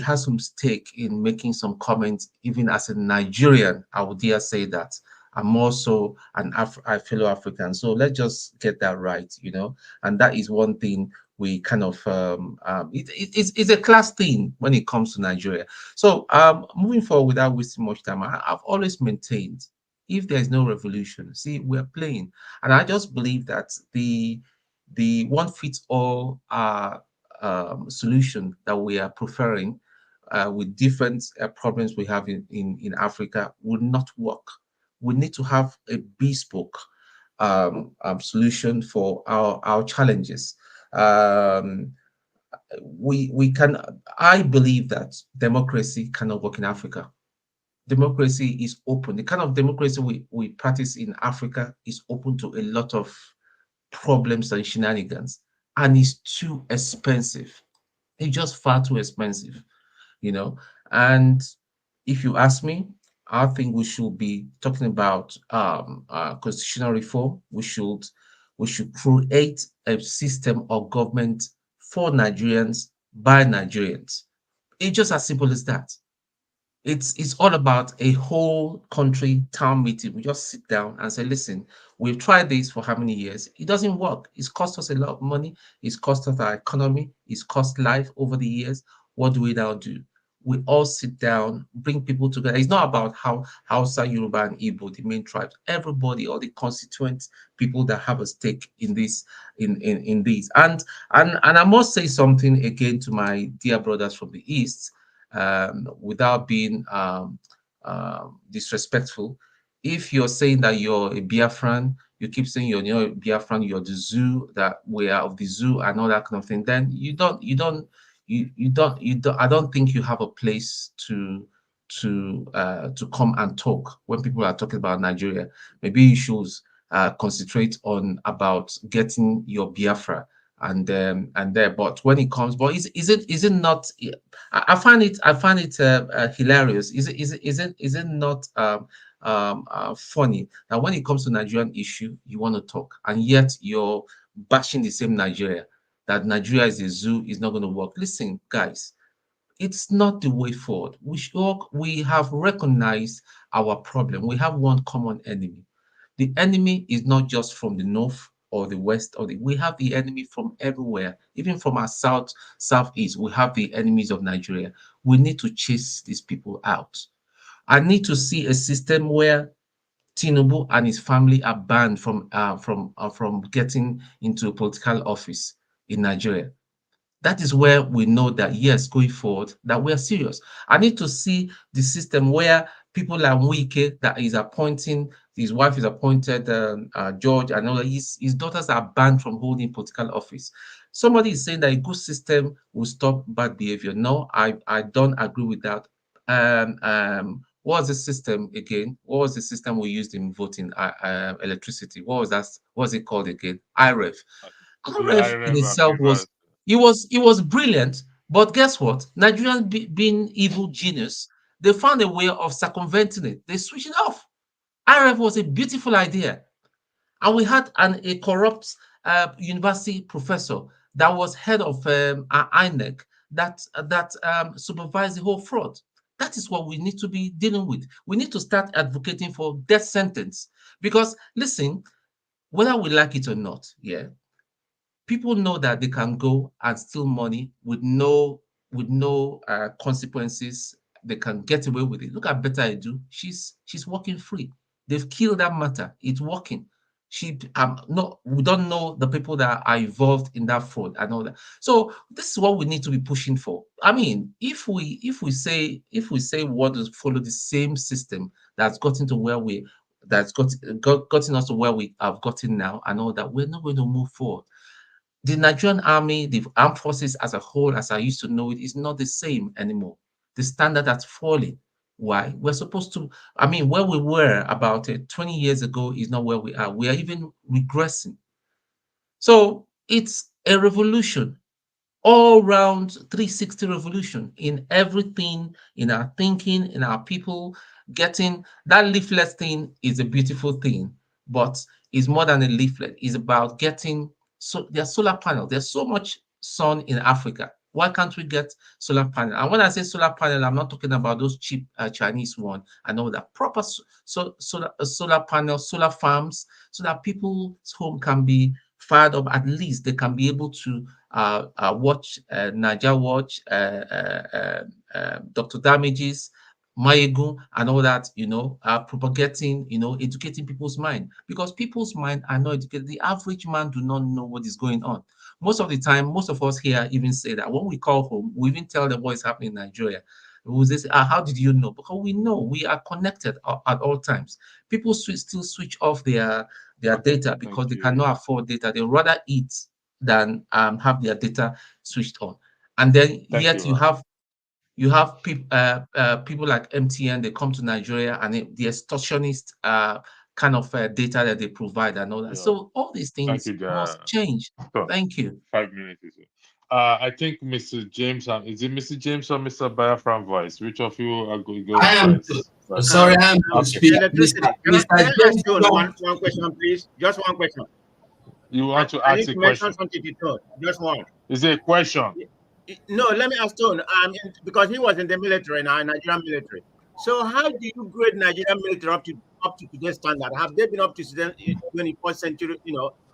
has some stake in making some comments, even as a Nigerian. I would dare say that. I'm also a fellow African. So let's just get that right, and that is one thing we kind of it's a class thing when it comes to Nigeria. So moving forward without wasting much time, I've always maintained, if there's no revolution, see, we're playing. And I just believe that the one fits all solution that we are preferring with different problems we have in Africa would not work. We need to have a bespoke solution for our challenges. We can. I believe that democracy cannot work in Africa. Democracy is open. The kind of democracy we practice in Africa is open to a lot of problems and shenanigans, and it's too expensive. It's just far too expensive, And if you ask me, I think we should be talking about constitutional reform. We should we should create a system of government for Nigerians by Nigerians. It's just as simple as that. It's all about a whole country town meeting. We just sit down and say, listen, we've tried this for how many years? It doesn't work. It's cost us a lot of money. It's cost us our economy. It's cost life over the years. What do we now do? We all sit down, bring people together. It's not about how Hausa, Yoruba, and Igbo, the main tribes. Everybody, all the constituent people that have a stake in this, in this. And I must say something again to my dear brothers from the East. Without being disrespectful, if you're saying that you're a Biafran, you keep saying you're a Biafran, you're the zoo, that we are of the zoo and all that kind of thing, then I don't think you have a place to come and talk when people are talking about Nigeria. Maybe you should concentrate on about getting your Biafra and there. But when it comes, but is it not? I find it hilarious. Is it not funny that when it comes to Nigerian issue, you want to talk, and yet you're bashing the same Nigeria, that Nigeria is a zoo, is not going to work. Listen, guys, it's not the way forward. We have recognized our problem. We have one common enemy. The enemy is not just from the north or the west, we have the enemy from everywhere, even from our southeast. We have the enemies of Nigeria. We need to chase these people out. I need to see a system where Tinubu and his family are banned from getting into a political office in Nigeria. That is where we know that, yes, going forward, that we are serious. I need to see the system where people like Wike, that is appointing, his wife is appointed, George, and all that, his daughters are banned from holding political office. Somebody is saying that a good system will stop bad behavior. No, I don't agree with that. What was the system again? What was the system we used in voting electricity? What was that? What was it called again? IREF. IREF in itself was brilliant, but guess what? Nigerians being evil genius, they found a way of circumventing it. They switched it off. IREF was a beautiful idea, and we had a corrupt university professor that was head of INEC that supervised the whole fraud. That is what we need to be dealing with. We need to start advocating for death sentence, because listen, whether we like it or not, yeah, people know that they can go and steal money with no consequences. They can get away with it. Look at Betta Edu. She's working free. They've killed that matter. It's working. No, we don't know the people that are involved in that fraud and all that. So this is what we need to be pushing for. I mean, if we say we want to follow the same system that's gotten to where gotten us to where we have gotten now and all that, we're not going to move forward. The Nigerian army, the armed forces as a whole, as I used to know it, is not the same anymore. The standard has fallen. Why? We're supposed to, I mean, where we were about 20 years ago is not where we are. We are even regressing. So it's a revolution, all round 360 revolution in everything, in our thinking, in our people. Getting that leaflet thing is a beautiful thing, but it's more than a leaflet. It's about getting, so there's solar panel. There's so much sun in Africa. Why can't we get solar panel? And when I say solar panel, I'm not talking about those cheap Chinese one. I know that proper solar panel, solar farms, so that people's home can be fired up. At least they can be able to watch Niger Watch, Dr. Damages, Mayegun, and all that, propagating, educating people's mind, because people's mind are not educated. The average man do not know what is going on. Most of the time, most of us here even say that when we call home, we even tell them what is happening in Nigeria. We will say, how did you know? Because we know, we are connected at all times. People still switch off their data because they cannot afford data. They rather eat than have their data switched on. And then yet you have people like MTN. They come to Nigeria and the extortionist kind of data that they provide and all that. Yeah. So all these things must change. Thank you. 5 minutes. I think Mr. James, is it Mr. James or Mr. Biafran voice? Which of you are going to go? I am sorry, I'm going to speak. Can I ask you one question, please? Just one question. You want to I ask need a to mention question? something to Tone. Just one. Is it a question? No, let me ask Tone. Because he was in the military now, Nigerian military. So how do you grade Nigerian military up to today's standard? Have they been up to the 21st century?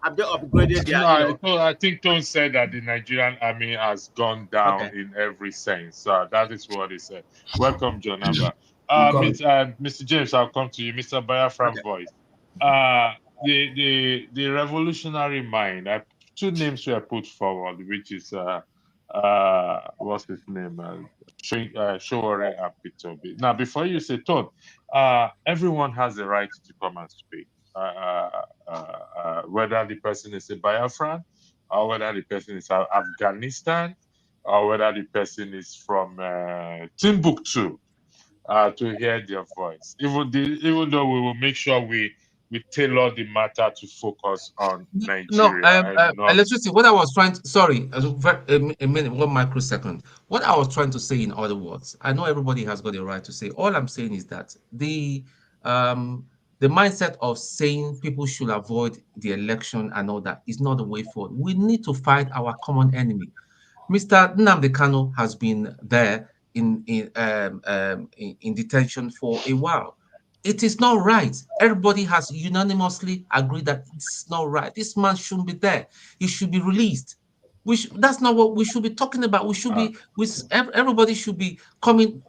Have they upgraded their? No, I think Tone said that the Nigerian army has gone down in every sense. That is what he said. Welcome, John Abba. Mr. James, I'll come to you. Mr. Biafran voice. The revolutionary mind. Two names were put forward, which is what's his name? Showore and Pitobi. Now, before you say Tone, everyone has the right to come and speak. Whether the person is a Biafran, or whether the person is Afghanistan, or whether the person is from Timbuktu, to hear their voice. Even though we will make sure we tailor the matter to focus on Nigeria. Electricity. What I was trying to, sorry, a minute, 1 microsecond. What I was trying to say, in other words, I know everybody has got the right to say. All I'm saying is that the mindset of saying people should avoid the election and all that is not the way forward. We need to fight our common enemy. Mr. Nnamdi Kanu has been there in detention for a while. It is not right. Everybody has unanimously agreed that it's not right. This man shouldn't be there. He should be released. That's not what we should be talking about. We should be. Everybody should be coming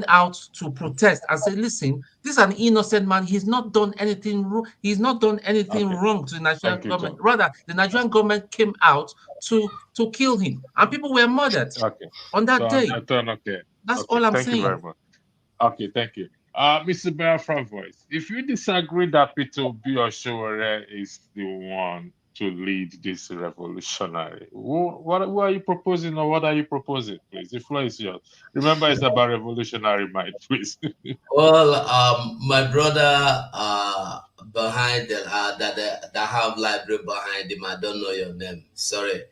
out to protest and say, "Listen, this is an innocent man. He's not done anything wrong. He's not done anything wrong to the Nigerian government. Rather, the Nigerian government came out to kill him, and people were murdered on that day. That's all I'm saying. Thank you very much. Okay, thank you. Mr. Biafran voice, if you disagree that Peter Obi or Showore is the one to lead this revolutionary, what are you proposing, or what are you proposing, please? The floor is yours. Remember, it's about revolutionary mind, please. Well, my brother behind that have library behind him, I don't know your name. Sorry.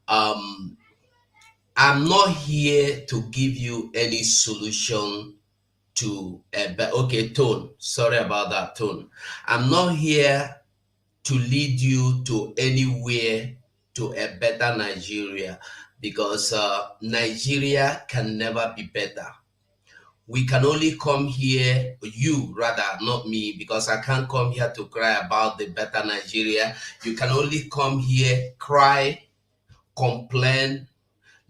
I'm not here to give you any solution to Tone. Sorry about that, Tone. I'm not here to lead you to anywhere to a better Nigeria, because Nigeria can never be better. We can only come here, you rather, not me, because I can't come here to cry about the better Nigeria. You can only come here, cry, complain,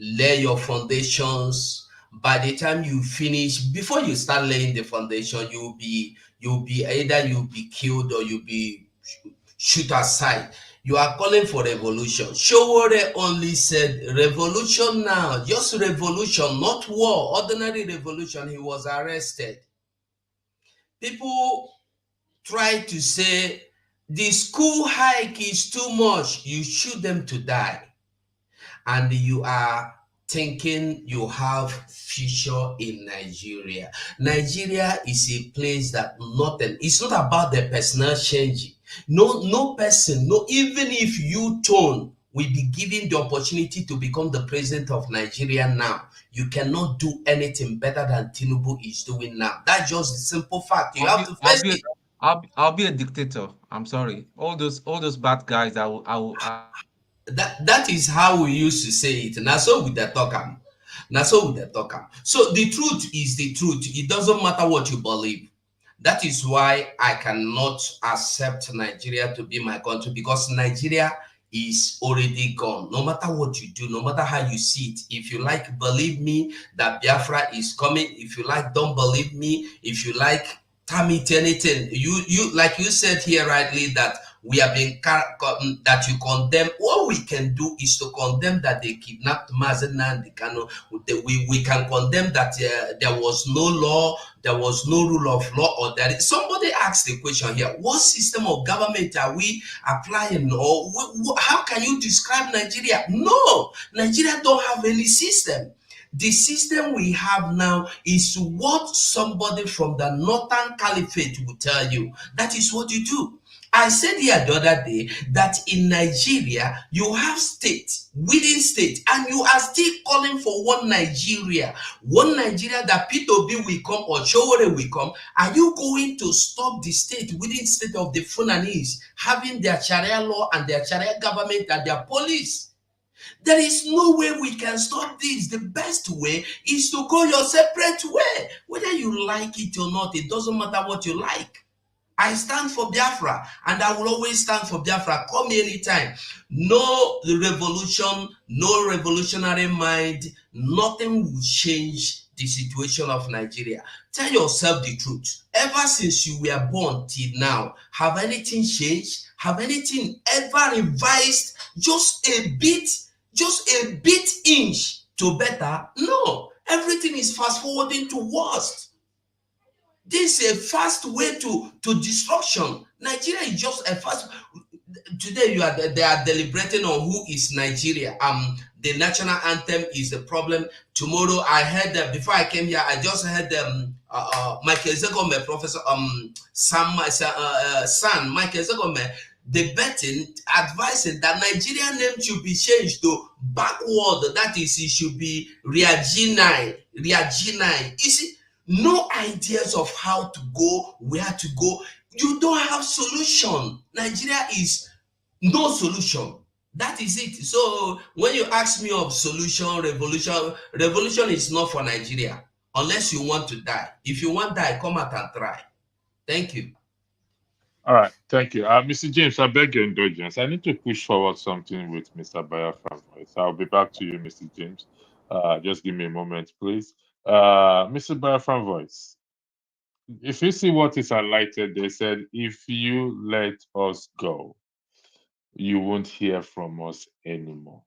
lay your foundations. By the time you finish, before you start laying the foundation, you'll be either you'll be killed or you'll be shoot aside. You are calling for revolution. Showore only said revolution now, just revolution, not war, ordinary revolution. He was arrested. People try to say the school hike is too much, you shoot them to die. And you are thinking you have future in Nigeria. Nigeria is a place that it's not about the personal changing. No person, even if you Tone will be given the opportunity to become the president of Nigeria now, you cannot do anything better than Tinubu is doing now. That's just the simple fact. You have to face it. I'll be a dictator. I'm sorry. All those bad guys, That is how we used to say it. Now so with the talk. So the truth is the truth. It doesn't matter what you believe. That is why I cannot accept Nigeria to be my country, because Nigeria is already gone. No matter what you do, no matter how you see it. If you like, believe me that Biafra is coming. If you like, don't believe me. If you like, tell me anything. You like you said here rightly that we have been that you condemn. What we can do is to condemn that they kidnapped Mazen Nnamdi Kanu. We can condemn that there was no law, there was no rule of law, or that somebody asked the question here: what system of government are we applying, or how can you describe Nigeria? No, Nigeria don't have any system. The system we have now is what somebody from the Northern Caliphate will tell you. That is what you do. I said here the other day that in Nigeria, you have state within state, and you are still calling for one Nigeria that P2B will come or Showore will come. Are you going to stop the state within state of the Fulanese having their Sharia law and their Sharia government and their police? There is no way we can stop this. The best way is to go your separate way. Whether you like it or not, it doesn't matter what you like. I stand for Biafra, and I will always stand for Biafra. Call me anytime. No revolution, no revolutionary mind, nothing will change the situation of Nigeria. Tell yourself the truth. Ever since you were born till now, have anything changed? Have anything ever revised just a bit inch to better? No. Everything is fast forwarding to worst. This is a fast way to destruction. Nigeria is just a fast. Today they are deliberating on who is Nigeria. The national anthem is a problem. Tomorrow I heard that before I came here, I just heard Michael Zegome, Professor son Michael Zegome debating, advising that Nigerian name should be changed to backward. That is, it should be Riajinai. You see, no ideas of how to go, where to go. You don't have solution. Nigeria is no solution. That is it. So when you ask me of solution, revolution is not for Nigeria unless you want to die. If you want to die, come out and try. Thank you. All right, thank you. Mr. James, I beg your indulgence. I need to push forward something with Mr. Biafra. I'll be back to you, Mr. James. Just give me a moment, please. Mr. Biafra voice. If you see what is highlighted, they said, if you let us go, you won't hear from us anymore.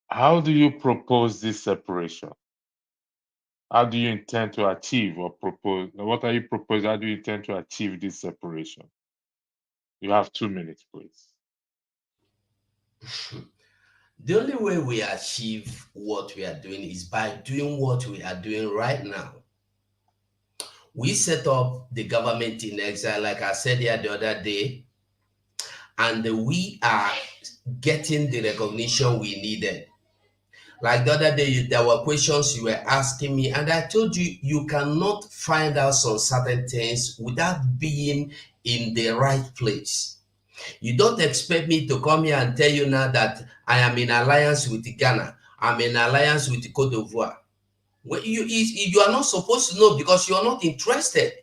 How do you propose this separation? How do you intend to achieve or propose? What are you proposing? How do you intend to achieve this separation? You have 2 minutes, please. The only way we achieve what we are doing is by doing what we are doing right now. We set up the government in exile, like I said here the other day, and we are getting the recognition we needed. Like the other day, there were questions you were asking me, and I told you, you cannot find out some certain things without being in the right place. You don't expect me to come here and tell you now that I am in alliance with Ghana. I'm in alliance with Cote d'Ivoire. Well, you are not supposed to know because you are not interested.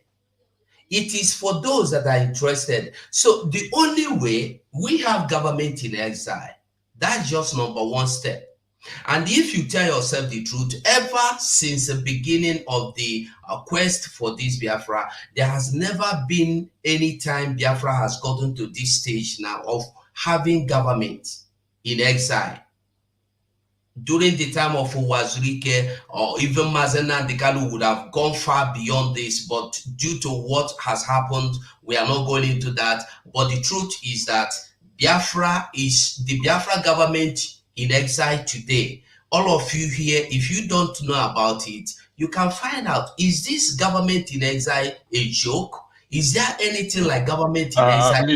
It is for those that are interested. So the only way we have government in exile, that's just number one step. And if you tell yourself the truth, ever since the beginning of the quest for this Biafra, there has never been any time Biafra has gotten to this stage now of having government in exile. During the time of Wazirike or even Mazena Dekalu would have gone far beyond this, but due to what has happened, we are not going into that. But the truth is that Biafra is the Biafra government in exile today. All of you here, if you don't know about it, you can find out. Is this government in exile a joke? Is there anything like government in exile?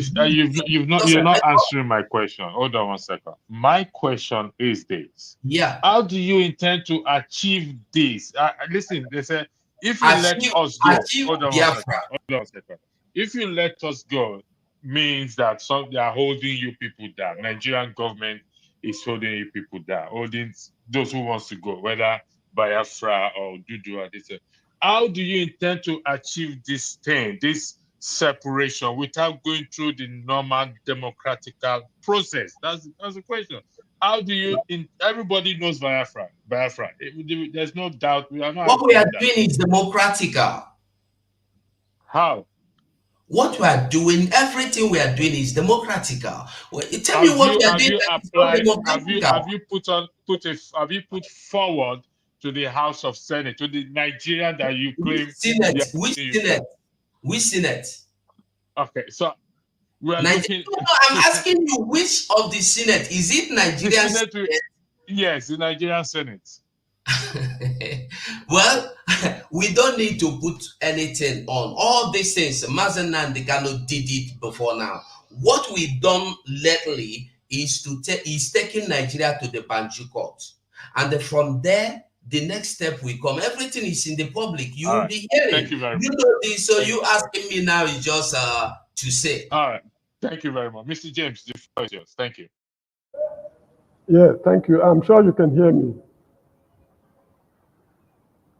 You're not answering my question. Hold on 1 second. My question is this. Yeah. How do you intend to achieve this? Listen, they said, if you let us go, hold on 1 second. If you let us go, means that they are holding you people down. Nigerian government is holding you people down, holding those who wants to go, whether Biafra or Dudua. How do you intend to achieve this thing, this separation, without going through the normal democratic process? That's the question. How do you? Everybody knows Biafra. There's no doubt. We are not. What we are doing is democratic. How? What we are doing, everything we are doing is democratic. Tell me what we are doing. Have you put forward to the House of Senate, to the Nigerian that you claim? Which Senate? Okay, so we are looking. No, I'm asking you, which of the Senate? Is it Nigerian Senate? Yes, the Nigerian Senate. Well, we don't need to put anything on. All these things, Mazen Nandekano did it before now. What we've done lately is taking Nigeria to the Banjul court. And then from there, the next step will come. Everything is in the public. You will be hearing. Thank you very much. You know this, so you asking me now is just to say. All right. Thank you very much. Mr. James, the floor is yours. Thank you. Yeah, thank you. I'm sure you can hear me.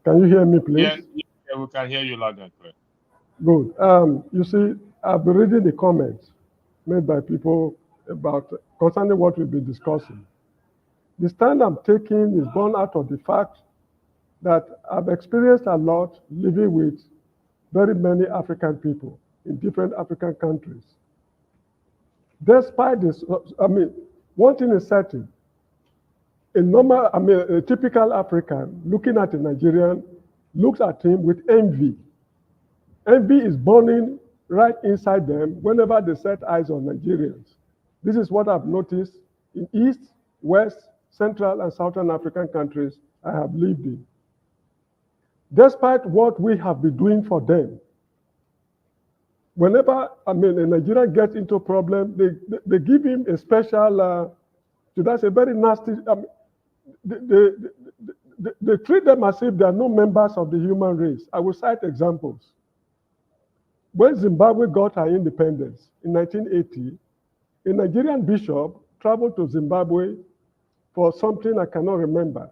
Can you hear me, please? Yeah, we can hear you loud and clear. Good. You see, I've been reading the comments made by people about concerning what we'll be discussing. The stand I'm taking is born out of the fact that I've experienced a lot living with very many African people in different African countries. Despite this, one thing is certain. A typical African looking at a Nigerian looks at him with envy. Envy is burning right inside them whenever they set eyes on Nigerians. This is what I've noticed in East, West, Central, and Southern African countries I have lived in. Despite what we have been doing for them, whenever a Nigerian gets into a problem, they give him a special, that's a very nasty, they treat them as if they are no members of the human race. I will cite examples. When Zimbabwe got her independence in 1980, a Nigerian bishop traveled to Zimbabwe for something I cannot remember.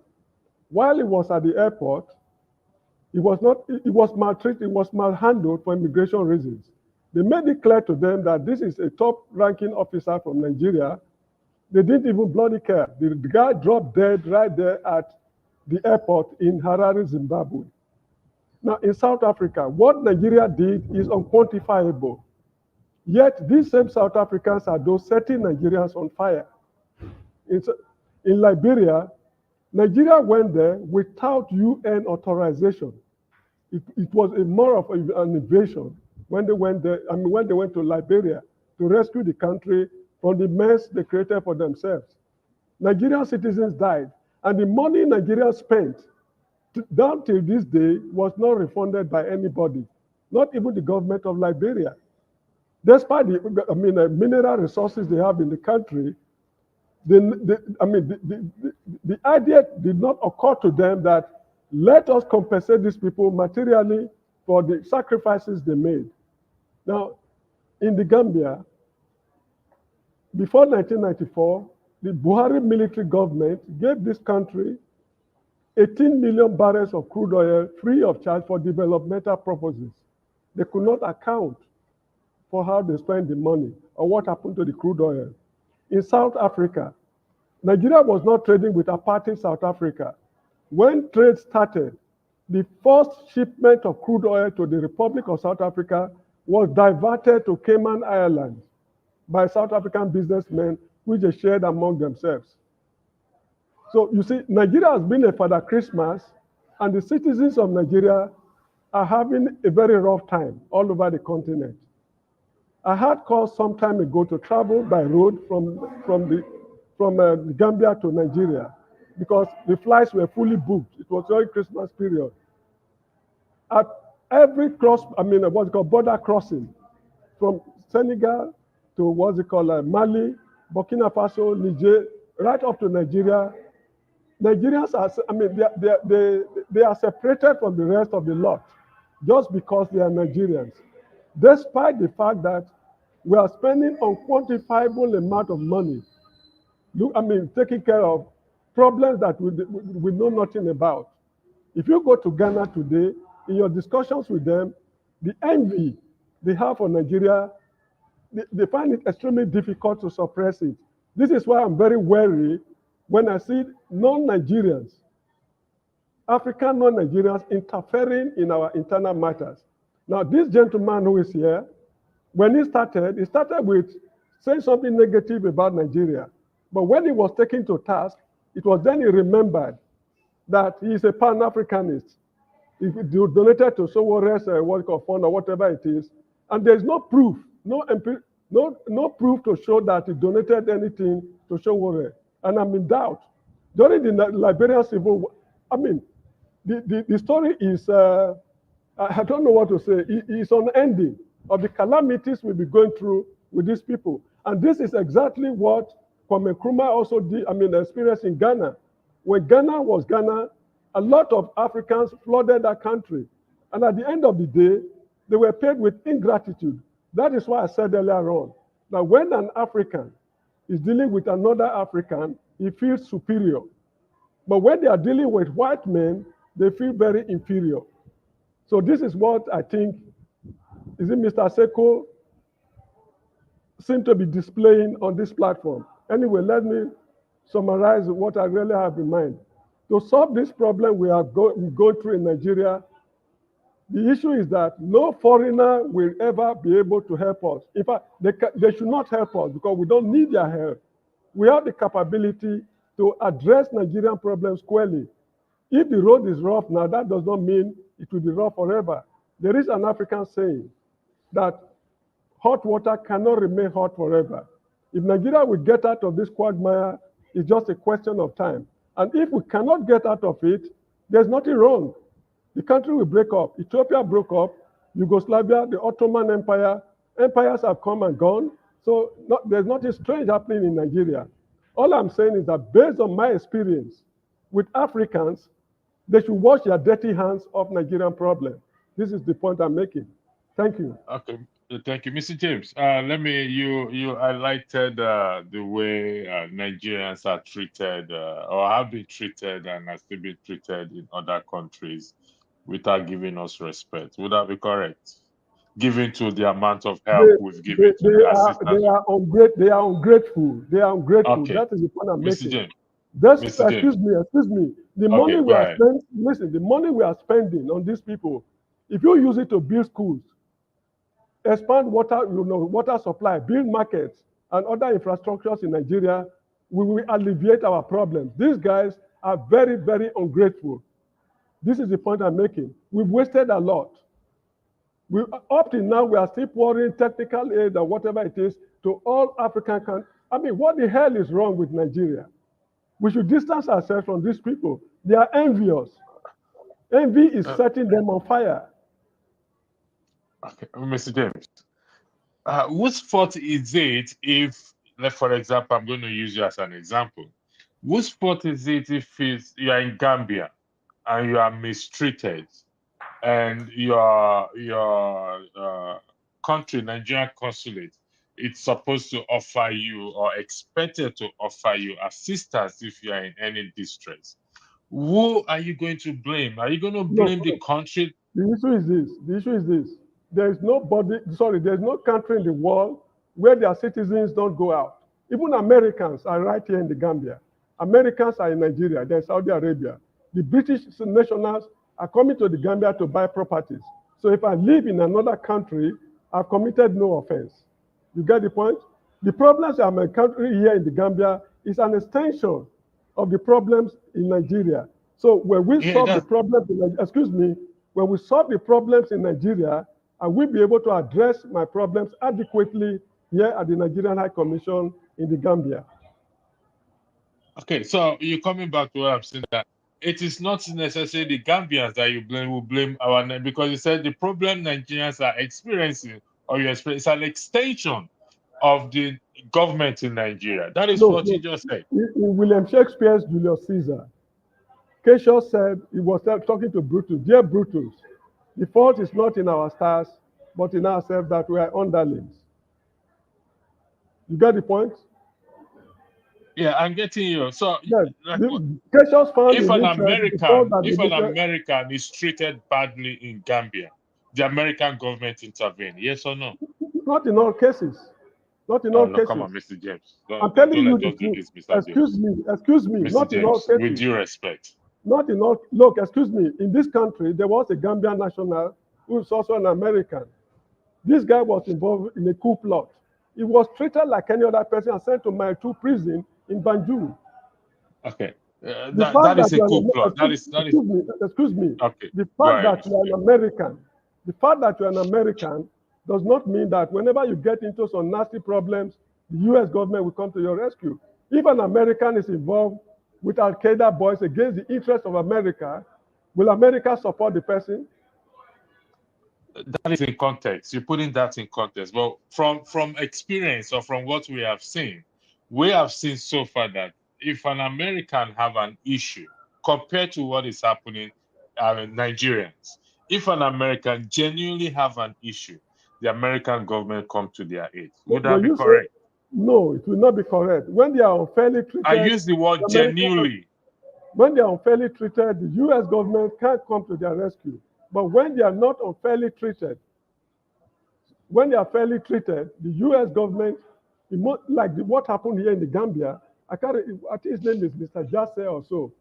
While he was at the airport, he was maltreated, he was malhandled for immigration reasons. They made it clear to them that this is a top-ranking officer from Nigeria. They didn't even bloody care. The guy dropped dead right there at the airport in Harare, Zimbabwe. Now, in South Africa, what Nigeria did is unquantifiable. Yet, these same South Africans are those setting Nigerians on fire. In Liberia, Nigeria went there without UN authorization. It was more of an invasion when they went there. When they went to Liberia to rescue the country from the mess they created for themselves. Nigerian citizens died, and the money Nigeria spent down till this day was not refunded by anybody, not even the government of Liberia. Despite the mineral resources they have in the country, the idea did not occur to them that let us compensate these people materially for the sacrifices they made. Now, in the Gambia, before 1994, the Buhari military government gave this country 18 million barrels of crude oil free of charge for developmental purposes. They could not account for how they spent the money or what happened to the crude oil. In South Africa, Nigeria was not trading with apartheid South Africa. When trade started, the first shipment of crude oil to the Republic of South Africa was diverted to Cayman Islands by South African businessmen, which they shared among themselves. So you see, Nigeria has been a Father Christmas, and the citizens of Nigeria are having a very rough time all over the continent. I had calls some time ago to travel by road from Gambia to Nigeria because the flights were fully booked. It was during Christmas period. At every border crossing from Senegal to Mali, Burkina Faso, Niger, right up to Nigeria, Nigerians they are separated from the rest of the lot just because they are Nigerians, despite the fact that we are spending unquantifiable amount of money, taking care of problems that we know nothing about. If you go to Ghana today, in your discussions with them, the envy they have for Nigeria, they find it extremely difficult to suppress it. This is why I'm very wary when I see non-Nigerians, African non-Nigerians interfering in our internal matters. Now, this gentleman who is here, when he started with saying something negative about Nigeria. But when he was taken to task, it was then he remembered that he is a Pan-Africanist. He donated to Sowore's fund or whatever it is, and there's no proof, no proof to show that he donated anything to Sowore. And I'm in doubt. During the Liberian Civil War, the story is, I don't know what to say. It's unending of the calamities we'll be going through with these people. And this is exactly what Kwame Nkrumah also did, experienced in Ghana. When Ghana was Ghana, a lot of Africans flooded that country. And at the end of the day, they were paid with ingratitude. That is why I said earlier on, that when an African is dealing with another African, he feels superior. But when they are dealing with white men, they feel very inferior. So this is what I think, is it Mr. Seko seem to be displaying on this platform. Anyway, let me summarize what I really have in mind. To solve this problem we are going through in Nigeria, the issue is that no foreigner will ever be able to help us. In fact, they should not help us because we don't need their help. We have the capability to address Nigerian problems squarely. If the road is rough now, that does not mean it will be rough forever. There is an African saying that hot water cannot remain hot forever. If Nigeria will get out of this quagmire, it's just a question of time. And if we cannot get out of it, there's nothing wrong. The country will break up. Ethiopia broke up. Yugoslavia, the Ottoman Empire, empires have come and gone. So there's nothing strange happening in Nigeria. All I'm saying is that based on my experience with Africans, they should wash their dirty hands off Nigerian problem. This is the point I'm making. Thank you. Okay, thank you, Mr. James. You highlighted the way Nigerians are treated or have been treated and are still being treated in other countries without giving us respect. Would that be correct? Given to the amount of help we've given to the assistance. They are ungrateful. They are ungrateful. Okay. That is the point I'm making. James. Excuse me. The money we are spending, listen, the money we are spending on these people, if you use it to build schools, expand water, water supply, build markets and other infrastructures in Nigeria, we will alleviate our problems. These guys are very, very ungrateful. This is the point I'm making. We've wasted a lot. Up till now, we are still pouring technical aid or whatever it is to all African countries. I mean, what the hell is wrong with Nigeria? We should distance ourselves from these people. They are envious. Envy is setting them on fire. Okay, Mr. James, whose fault is it if, for example, I'm going to use you as an example. Whose fault is it if you are in Gambia and you are mistreated and your country, Nigerian consulate, it's supposed to offer you or expected to offer you assistance if you are in any distress? Who are you going to blame? Are you going to blame the country? The issue is this. There's no country in the world where their citizens don't go out. Even Americans are right here in the Gambia. Americans are in Nigeria, they're in Saudi Arabia. The British nationals are coming to the Gambia to buy properties. So if I live in another country, I've committed no offense. You get the point? The problems in my country here in the Gambia is an extension of the problems in Nigeria. So when we solve the problems when we solve the problems in Nigeria, I will be able to address my problems adequately here at the Nigerian High Commission in the Gambia. Okay, so you're coming back to what I'm saying, that it is not necessarily the Gambians that you will blame our name, because you said the problem Nigerians are experiencing or you experience is an extension of the government in Nigeria. That is what you just said. In William Shakespeare's Julius Caesar, Cassius said, he was talking to Brutus, "Dear Brutus, the fault is not in our stars, but in ourselves that we are underlings." You got the point? Yeah, I'm getting you. So, yes, Cassius found if an American is treated badly in Gambia, the American government intervene, yes or no? Not in all cases. Not in all cases. Come on, Mr. James. I'm telling you the truth. Excuse me. Mr. Not James, in all cases. with due respect. Not in all. Look, excuse me. In this country, there was a Gambian national who is also an American. This guy was involved in a coup plot. He was treated like any other person and sent to Mile 2 prison in Banjul. Okay. That is a coup plot. Excuse me. Okay. The fact that you are an American does not mean that whenever you get into some nasty problems, the U.S. government will come to your rescue. If an American is involved with Al-Qaeda boys against the interests of America, Will America support the person? That is in context. You're putting that in context. But from experience or from what we have seen so far that if an American have an issue compared to what is happening Nigerians, if an American genuinely have an issue, the American government come to their aid. Would that be correct? No, it will not be correct. When they are unfairly treated, I use the word genuinely. When they are unfairly treated, the U.S. government can't come to their rescue. But when they are not unfairly treated, when they are fairly treated, the U.S. government, like what happened here in the Gambia, I think his name is Mr. Jasse or so.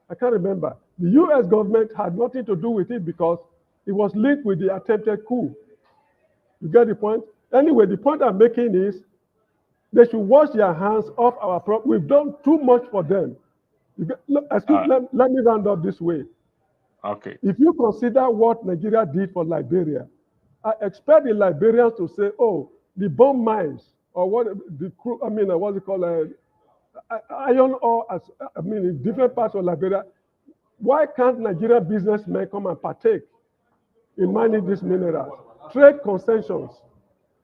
I can't remember. The U.S. government had nothing to do with it because it was linked with the attempted coup. You get the point? Anyway, the point I'm making is they should wash their hands off our problem. We've done too much for them. Let me round up this way. Okay. If you consider what Nigeria did for Liberia, I expect the Liberians to say, oh, the bomb mines, or what's it called, iron ore, in different parts of Liberia. Why can't Nigerian businessmen come and partake in mining these minerals? Trade concessions.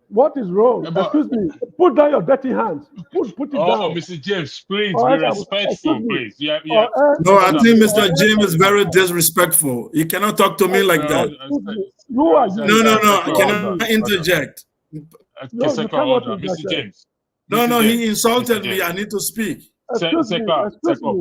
What is wrong? Excuse me. Put down your dirty hands. Put it down. Oh, Mr. James, please be respectful, please. Yeah. No, I think Mr. James is very disrespectful. You cannot talk to me like that. No, I cannot interject. Mr. James. No, he insulted me. I need to speak. Excuse me,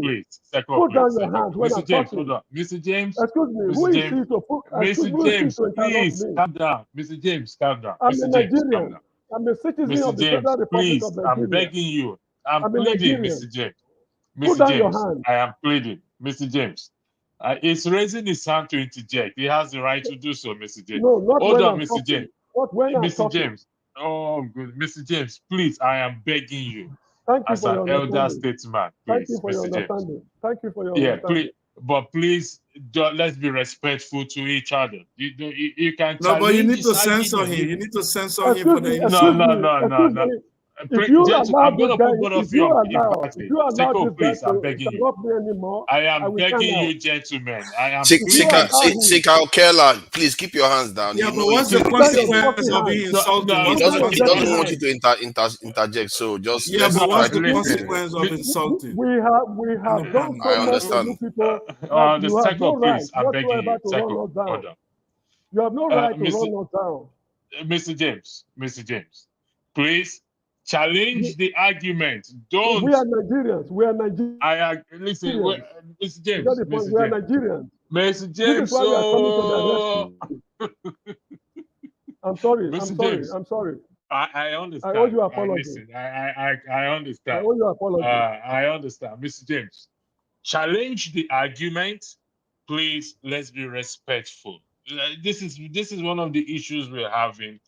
please. Put down your hands when Mr. James, hold on. Mr. James. Excuse me, who is he to put? Mr. James, please calm down. Mr. James, calm down. I'm a Nigerian. I'm a citizen of the Federal Republic of Nigeria. I'm begging you. I'm pleading, Mr. James. Mr. James, I am pleading. Mr. James. He's raising his hand to interject. He has the right to do so, Mr. James. No, not hold when on, I'm Mr. talking. James. Not when I'm Mr. talking. James. Oh, good. Mr. James, please, I am begging you. Thank you as for an your elder statesman, please, Thank you for your Mr. understanding. James. Thank you for your understanding. Please, let's be respectful to each other. You can. No, but you need to censor him. You need to censor him for the. No. If you allow I'm going to put both of you in party. Seko, please, I'm begging you. Anymore, I am begging you, gentlemen. I am. Sika Kerlan, please keep your hands down. Yeah, but what's the consequence of being insulted? He doesn't want you to interject. So just but what's the consequence of insulting? We have done so I understand. Seko, please, I'm begging you. Seko, hold on. You have no right to run us down. Mr. James, please. Challenge the argument. Don't. We are Nigerians. Listen, Mr. James. We are Nigerians. Mr. James. I'm sorry. I understand. I owe you apology. I understand. I owe you apology. I understand, Mr. James. Challenge the argument, please. Let's be respectful. This is one of the issues we're having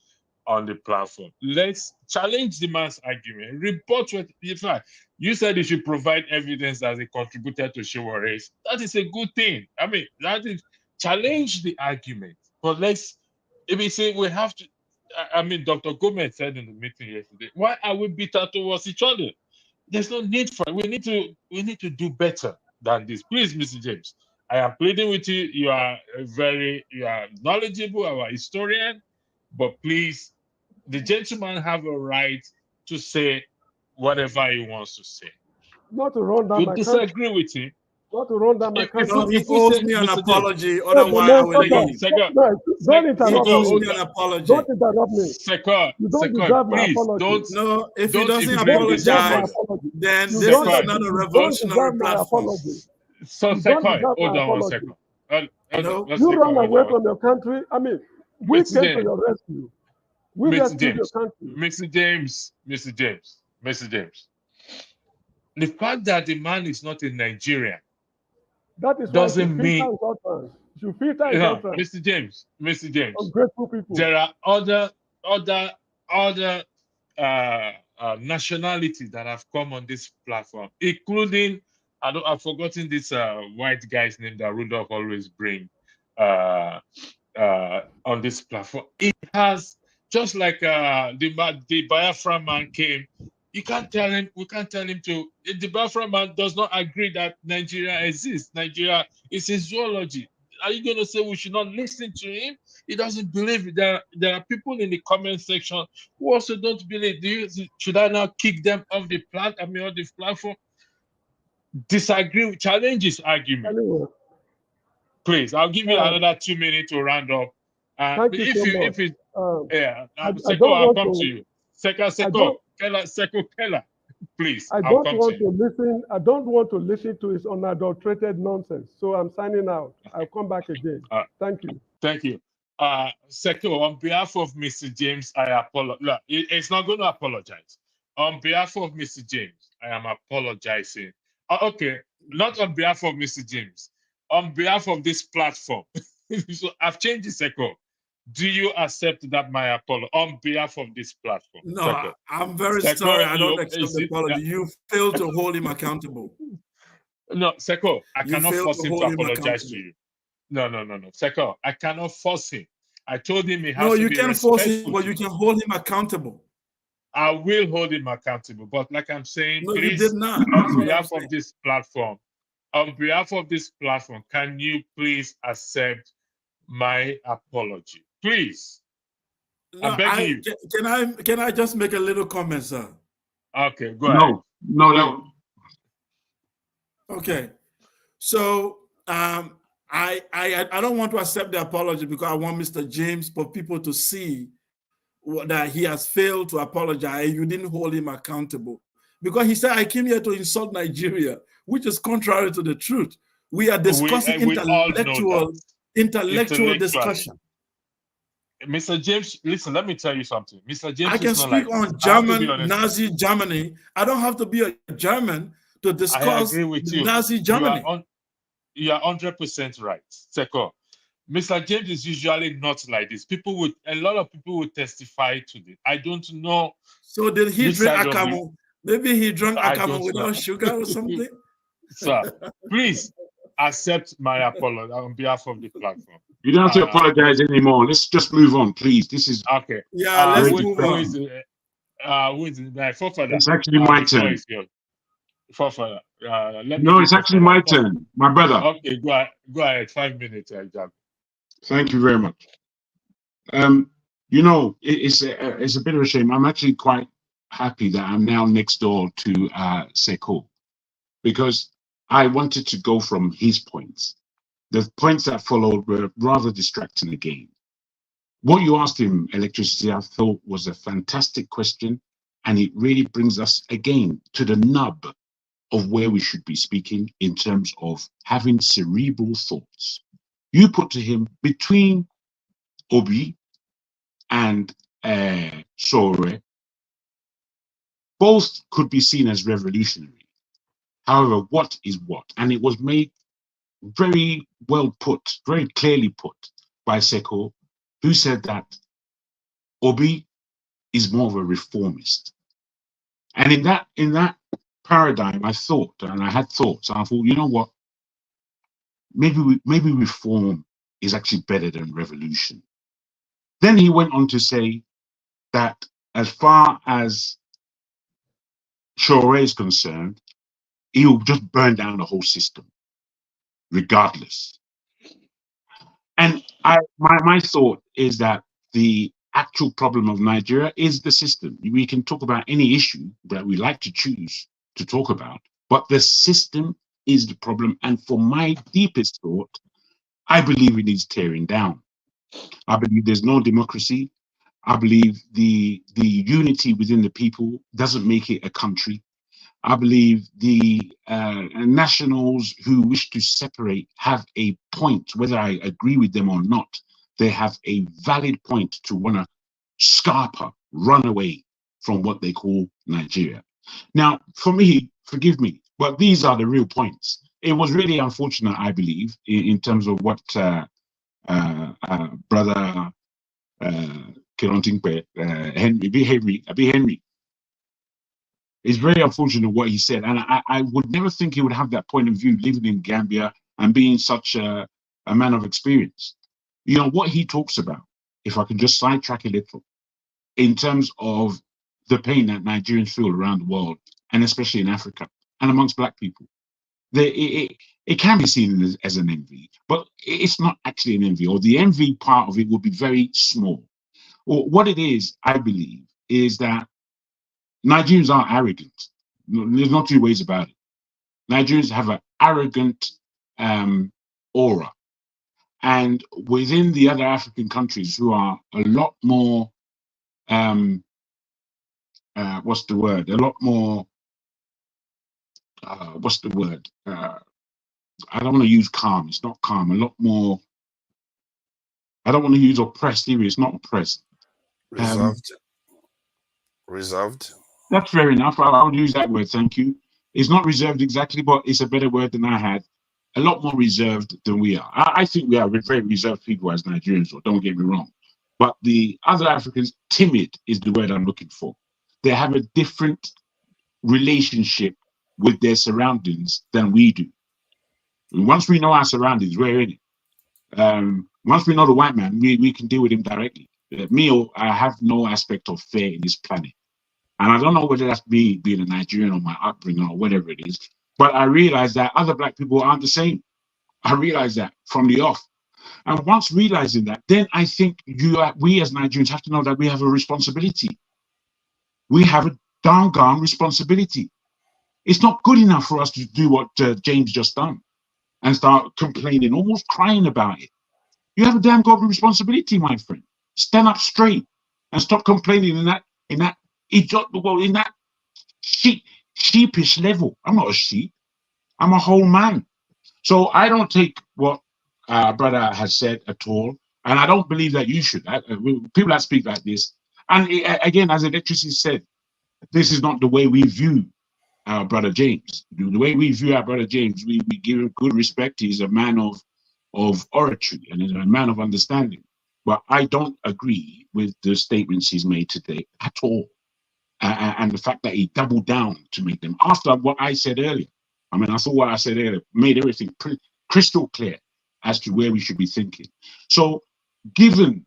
on the platform. Let's challenge the man's argument. Report what, in fact, you said you should provide evidence as a contributor to Shewara's. That is a good thing. I mean, that is challenge the argument. But if we say we have to, Dr. Gomez said in the meeting yesterday, why are we bitter towards each other? There's no need for it. We need to do better than this. Please, Mr. James, I am pleading with you. You are knowledgeable, our historian, but please, the gentleman have a right to say whatever he wants to say. Not to run down my country. Disagree with him. Not to run down my country. He owes me an apology, otherwise I will leave. Don't interrupt me. An apology. Don't interrupt me. You don't deserve my apology. No, if he doesn't apologize, then this is not a revolutionary platform. So, hold on 1 second. You run away from your country. I mean, we came to your rescue. We rescued your country. Mr. James. The fact that the man is not in Nigeria doesn't mean. You filter Mr. James. Ungrateful people. There are other nationalities that have come on this platform, including I've forgotten this white guy's name that Rudolph always bring on this platform. It has just like the Biafra man came You can't tell him. We can't tell him to. The Biafra man does not agree that Nigeria exists. Nigeria is his zoology. Are you going to say we should not listen to him? He doesn't believe it. There are people in the comment section who also don't believe. Should I now kick them off the off the platform? Disagree, challenge his argument. Anyway, Please, I'll give you another 2 minutes to round up. thank you so much. Seko, I'll come to you. Seko Keller, please. I don't want to listen to his unadulterated nonsense. So I'm signing out. I'll come back again. Thank you. Thank you. Seko, on behalf of Mr. James, I apologize. Look, it's not going to apologize. On behalf of Mr. James, I am apologizing. Okay, not on behalf of Mr. James. On behalf of this platform. So I've changed the Seko. Do you accept that my apology on behalf of this platform? No, Seko. I'm very Seko, sorry. I don't accept the apology. You failed to hold him accountable. No, Seko, I cannot force him to hold him apologize to you. No. Seko, I cannot force him. I told him he has No, to you be can't force him, respectful but to you can hold him accountable. I will hold him accountable. But like I'm saying, No, please, you did not. on behalf of this platform, can you please accept my apology? Please. No, I'm begging you. Can I just make a little comment, sir? Okay, go ahead. No. Okay. So I don't want to accept the apology because I want Mr. James for people to see that he has failed to apologize. You didn't hold him accountable because he said, I came here to insult Nigeria, which is contrary to the truth. We are discussing intellectual discussion. Mr. James, listen, let me tell you something. Mr. James, I can speak on German, Nazi Germany. I don't have to be a German to discuss Nazi Germany. You are 100% right, Seko. Mr. James is usually not like this. A lot of people will testify to this. I don't know. So did he drink akamu? Maybe he drank akamu without sugar or something. Sir, please accept my apology on behalf of the platform. You don't have to apologize anymore. Let's just move on, please. This is okay. Yeah, let's move on. Who is it? It's actually my turn. No, it's actually my turn, my brother. Okay, go ahead. 5 minutes, Jack. Thank you very much. It's a bit of a shame. I'm actually quite happy that I'm now next door to Seko, because I wanted to go from his points. The points that followed were rather distracting again. What you asked him, Electricity, I thought was a fantastic question, and it really brings us again to the nub of where we should be speaking in terms of having cerebral thoughts. You put to him between Obi and Sore, both could be seen as revolutionary. However, what is what? And it was made very well put, very clearly put by Seko, who said that Obi is more of a reformist. And in that paradigm, I thought, and I had thoughts, and I thought, you know what? Maybe reform is actually better than revolution. Then he went on to say that as far as Shore is concerned, he will just burn down the whole system, regardless. And my thought is that the actual problem of Nigeria is the system. We can talk about any issue that we like to choose to talk about, but the system is the problem. And for my deepest thought, I believe it needs tearing down. I believe there's no democracy. I believe the unity within the people doesn't make it a country. I believe the nationals who wish to separate have a point, whether I agree with them or not. They have a valid point to want to scarper, run away from what they call Nigeria. Now, for me, forgive me, but these are the real points. It was really unfortunate, I believe, in terms of what brother Henry. It's very unfortunate what he said, and I would never think he would have that point of view living in Gambia and being such a man of experience. You know, what he talks about, if I can just sidetrack a little, in terms of the pain that Nigerians feel around the world, and especially in Africa and amongst Black people. It can be seen as an envy, but it's not actually an envy, or the envy part of it will be very small. Or what it is, I believe, is that Nigerians are arrogant. There's not two ways about it. Nigerians have an arrogant aura. And within the other African countries who are a lot more, what's the word? A lot more, what's the word? I don't want to use calm. It's not calm. A lot more, I don't want to use oppressed either. It's not oppressed. Reserved. Reserved. That's fair enough. I'll use that word. Thank you. It's not reserved exactly, but it's a better word than I had. A lot more reserved than we are. I think we are very reserved people as Nigerians, or don't get me wrong. But the other Africans, timid is the word I'm looking for. They have a different relationship with their surroundings than we do. Once we know our surroundings, we're in it. Once we know the white man, we can deal with him directly. I have no aspect of fear in this planet. And I don't know whether that's me being a Nigerian or my upbringing or whatever it is, but I realize that other Black people aren't the same. I realize that from the off. And once realizing that, then I think we as Nigerians have to know that we have a responsibility. We have a doggone responsibility. It's not good enough for us to do what James just done and start complaining, almost crying about it. You have a damn god responsibility, my friend. Stand up straight and stop complaining in that sheepish level. I'm not a sheep. I'm a whole man. So I don't take what brother has said at all, and I don't believe that you should. People that speak like this, and again, as Electricity said, this is not the way we view our brother James. The way we view our brother James, we give him good respect. He's a man of oratory and he's a man of understanding. But I don't agree with the statements he's made today at all. And the fact that he doubled down to make them after what I said earlier. I mean, I thought what I said earlier made everything crystal clear as to where we should be thinking. So given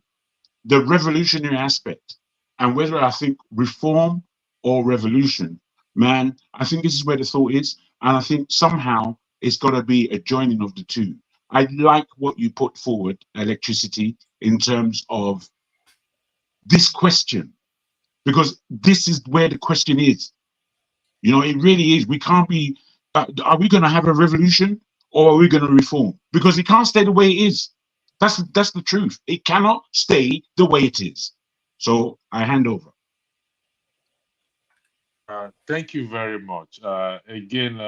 the revolutionary aspect and whether I think reform or revolution, man, I think this is where the thought is. And I think somehow it's got to be a joining of the two. I like what you put forward, Electricity, in terms of this question, because this is where the question is. You know, it really is. We can't be, are we going to have a revolution or are we going to reform? Because it can't stay the way it is. That's the truth. It cannot stay the way it is. So I hand over. Thank you very much. Again,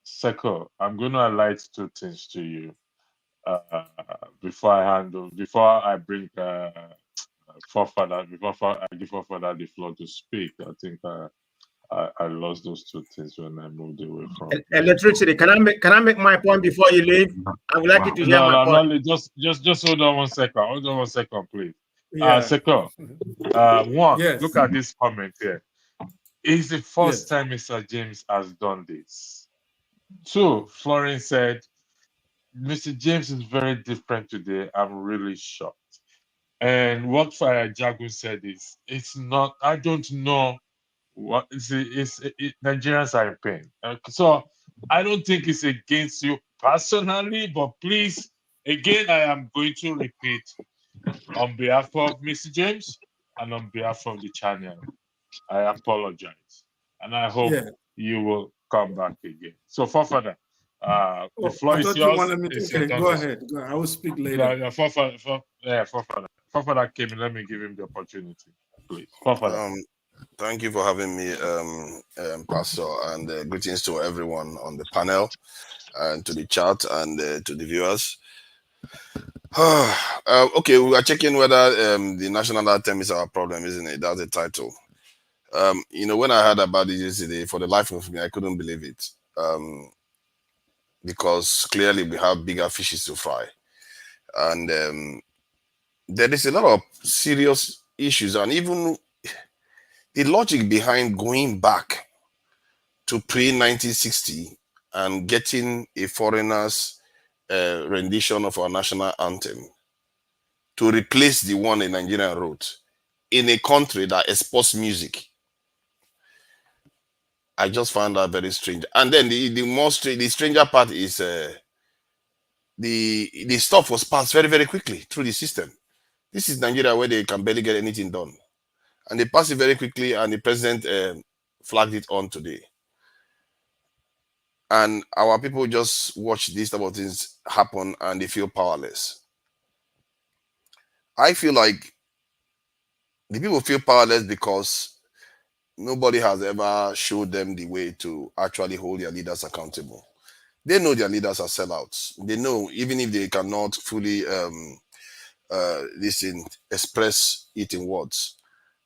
Seko, I'm going to highlight two things to you before I bring Forefather, I give Forefather the floor to speak. I think I lost those two things when I moved away from Electricity. Can I make my point before you leave? I would like you to hear my point. No, just hold on 1 second. Hold on 1 second, please. Yeah. Seko, Yes. look at this comment here. It's the first time Mr. James has done this. 2, Florence said, Mr. James is very different today. I'm really shocked. And what Fire Jagun said is, it's not, I don't know what, Nigerians are in pain. So I don't think it's against you personally, but please, again, I am going to repeat on behalf of Mr. James and on behalf of the channel, I apologize. And I hope you will come back again. So, Forefather, the floor is yours. Go ahead. I will speak later. Forefather came in. Let me give him the opportunity, please. Forefather. Thank you for having me, Pastor, and greetings to everyone on the panel, and to the chat, and to the viewers. Okay, we are checking whether the national anthem is our problem, isn't it? That's the title. You know, when I heard about it yesterday, for the life of me, I couldn't believe it. Because clearly we have bigger fishes to fry. And there is a lot of serious issues, and even the logic behind going back to pre-1960 and getting a foreigner's rendition of our national anthem to replace the one a Nigerian wrote in a country that exports music I just found that very strange. And then the stranger part is the stuff was passed very, very quickly through the system. This is Nigeria where they can barely get anything done. And they passed it very quickly, and the president flagged it on today. And our people just watch these type of things happen and they feel powerless. I feel like the people feel powerless because nobody has ever showed them the way to actually hold their leaders accountable. They know their leaders are sellouts. They know even if they cannot fully express it in words,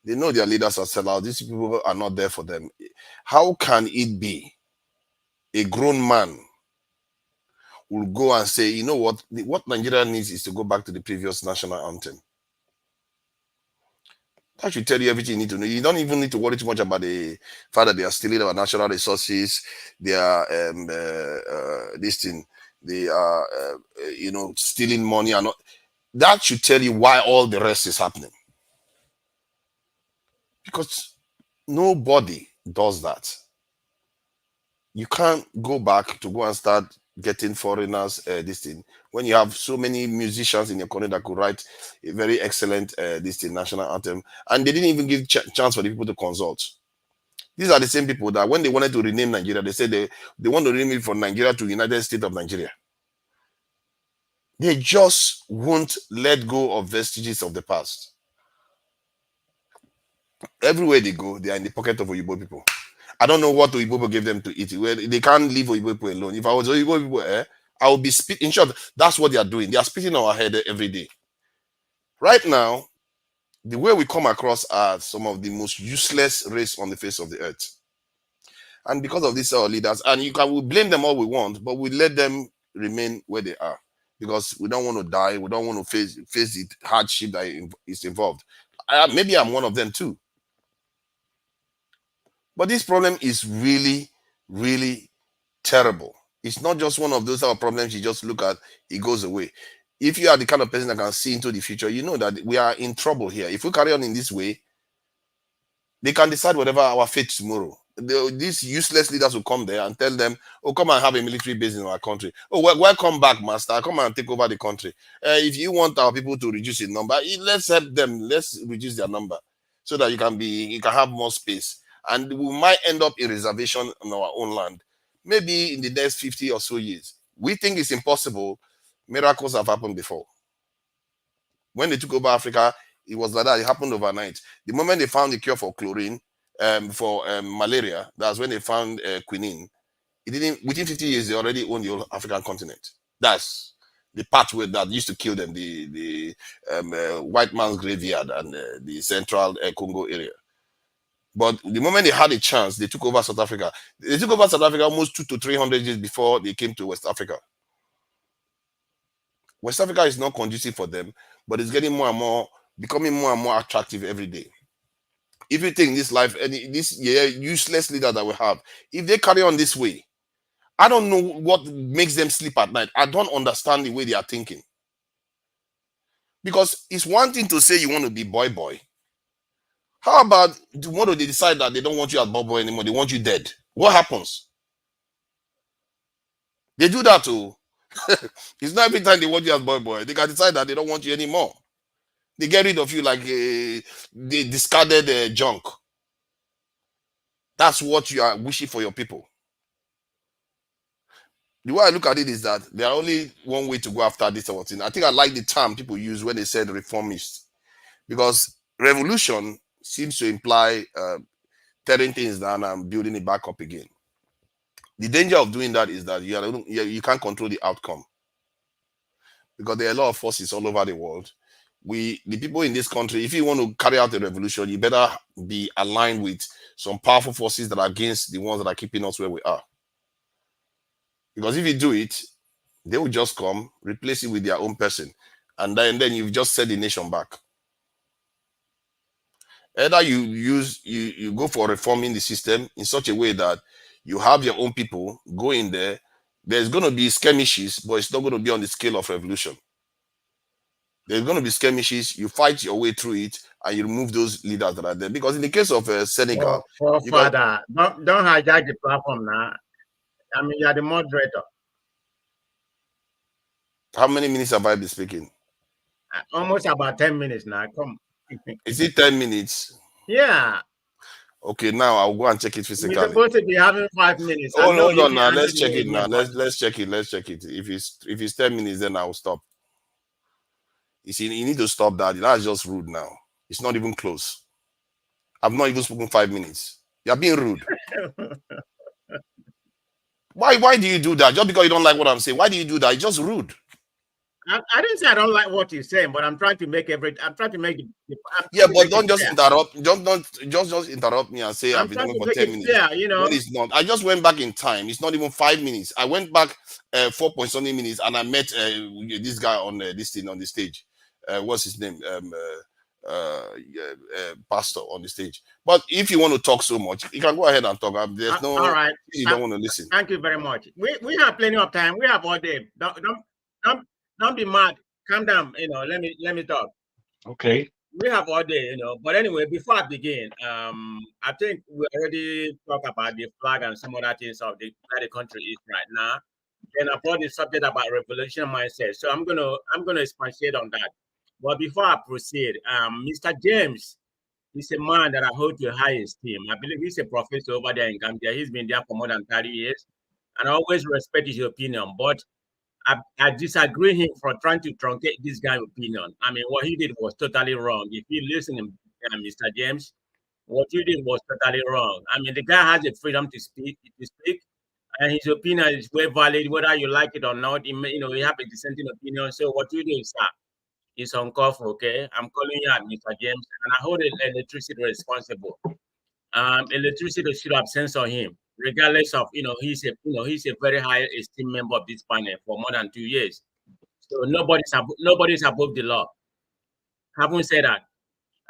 they know their leaders are sellouts. These people are not there for them. How can it be a grown man will go and say, you know what Nigeria needs is to go back to the previous national anthem? That should tell you everything you need to know. You don't even need to worry too much about the fact that they are stealing our natural resources. They are they are stealing money and not. That should tell you why all the rest is happening. Because nobody does that. You can't go back to go and start getting foreigners when you have so many musicians in your country that could write a very excellent national anthem, and they didn't even give chance for the people to consult. These are the same people that when they wanted to rename Nigeria, they said they want to rename it from Nigeria to United States of Nigeria. They just won't let go of vestiges of the past. Everywhere they go, they are in the pocket of Oyibo people. I don't know what Oyibo people gave them to eat. Well, they can't leave Oyibo people alone. If I was Oyibo people, I would be spitting. In short, that's what they are doing. They are spitting on our head every day. Right now, the way we come across are some of the most useless race on the face of the earth. And because of this, our leaders, and we blame them all we want, but we let them remain where they are because we don't want to die. We don't want to face the hardship that is involved. Maybe I'm one of them too. But this problem is really, really terrible. It's not just one of those type of problems you just look at, it goes away. If you are the kind of person that can see into the future, you know that we are in trouble here. If we carry on in this way, they can decide whatever our fate tomorrow. These useless leaders will come there and tell them, oh, come and have a military base in our country. Oh, welcome back, master. Come and take over the country. If you want our people to reduce in number, let's help them. Let's reduce their number so that you can have more space. And we might end up in reservation on our own land, maybe in the next 50 or so years. We think it's impossible. Miracles have happened before. When they took over Africa, it was like that. It happened overnight. The moment they found the cure for chlorine, for malaria, that's when they found quinine. Within 50 years, they already owned the whole African continent. That's the pathway that used to kill them, the white man's graveyard and the central Congo area. But the moment they had a chance, they took over South Africa. They took over South Africa almost 200 to 300 years before they came to West Africa. West Africa is not conducive for them, but it's getting more and more, becoming more and more attractive every day. If you think this life, this useless leader that we have, if they carry on this way, I don't know what makes them sleep at night. I don't understand the way they are thinking. Because it's one thing to say you want to be boy. How about tomorrow they decide that they don't want you as boy anymore, they want you dead? What happens? They do that too. It's not every time they want you as boy. They can decide that they don't want you anymore. They get rid of you like the discarded junk. That's what you are wishing for your people. The way I look at it is that there are only one way to go after this sort of thing. I think I like the term people use when they said reformist, because revolution seems to imply tearing things down and building it back up again. The danger of doing that is that you can't control the outcome, because there are a lot of forces all over the world. The people in this country, if you want to carry out a revolution, you better be aligned with some powerful forces that are against the ones that are keeping us where we are. Because if you do it, they will just come, replace it with their own person, and then you've just set the nation back. Either you go for reforming the system in such a way that you have your own people go in there. There's going to be skirmishes, but it's not going to be on the scale of revolution. There's going to be skirmishes. You fight your way through it, and you remove those leaders that are there. Because in the case of Senegal, Father, don't hijack the platform now. I mean, you're the moderator. How many minutes have I been speaking? Almost about 10 minutes now. Come. Is it 10 minutes? Yeah. Okay, now I'll go and check it physically. We're supposed to be having 5 minutes. Oh, hold on now. Let's check it now. Let's check it. Let's check it. If it's 10 minutes, then I'll stop. You see, you need to stop that. That's just rude now. It's not even close. I've not even spoken 5 minutes. You're being rude. Why do you do that? Just because you don't like what I'm saying. Why do you do that? It's just rude. I didn't say I don't like what you're saying, but I'm trying to make but don't just interrupt. Don't interrupt me and say I've been talking for 10 minutes. Yeah, you know. When it's not. I just went back in time. It's not even 5 minutes. I went back 4 point something minutes, and I met this guy on this thing on the stage. What's his name? Pastor on the stage. But if you want to talk so much, you can go ahead and talk. There's no. All right. You don't want to listen. Thank you very much. We have plenty of time. We have all day. Don't be mad. Calm down. You know. Let me talk. Okay. We have all day. You know. But anyway, before I begin, I think we already talked about the flag and some other things of where the country is right now. Then I brought the subject about revolutionary mindset. So I'm gonna expatiate on that. But before I proceed, Mr. James is a man that I hold to high esteem. I believe he's a professor over there in Gambia. He's been there for more than 30 years, and I always respect his opinion. But I disagree him for trying to truncate this guy's opinion. I mean, what he did was totally wrong. If you listen to Mr. James, what you did was totally wrong. I mean, the guy has the freedom to speak, and his opinion is well valid, whether you like it or not. You have a dissenting opinion. So what you do, sir, is uncalled for, okay? I'm calling you out, Mr. James, and I hold electricity responsible. Electricity should have censored him, regardless of he's a very high esteemed member of this panel for more than 2 years. So nobody's above the law. Having said that,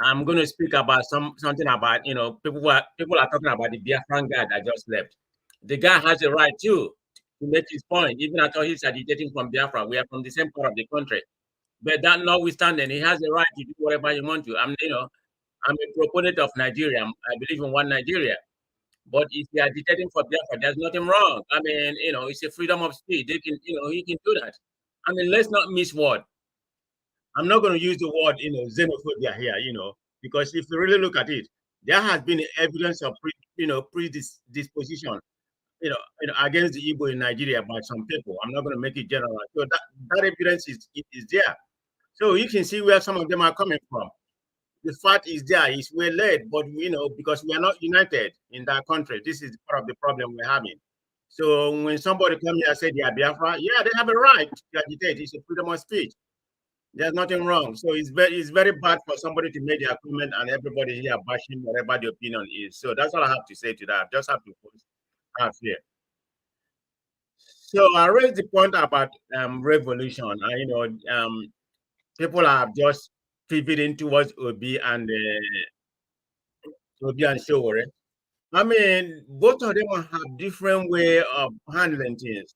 I'm going to speak about something about people are talking about the Biafran guy that just left. The guy has a right to make his point, even though he's agitating from Biafra. We are from the same part of the country. But that notwithstanding, he has the right to do whatever he wants to. I'm a proponent of Nigeria. I believe in one Nigeria. But if they are agitating for Biafra, there's nothing wrong. I mean, it's a freedom of speech. They can, he can do that. I mean, let's not miss word. I'm not going to use the word, xenophobia here, because if you really look at it, there has been evidence of predisposition, against the Igbo in Nigeria by some people. I'm not going to make it general. So that evidence is there. So you can see where some of them are coming from. The fact is there, it's well led, but because we are not united in that country, this is part of the problem we're having. So when somebody comes here and says they are Biafra, yeah, they have a right to agitate. It's a freedom of speech. There's nothing wrong. So it's very bad for somebody to make their comment and everybody here bashing whatever the opinion is. So that's all I have to say to that. I just have to have here. So I raised the point about revolution. People are just pivoting towards Obi and Showore. I mean, both of them have different way of handling things.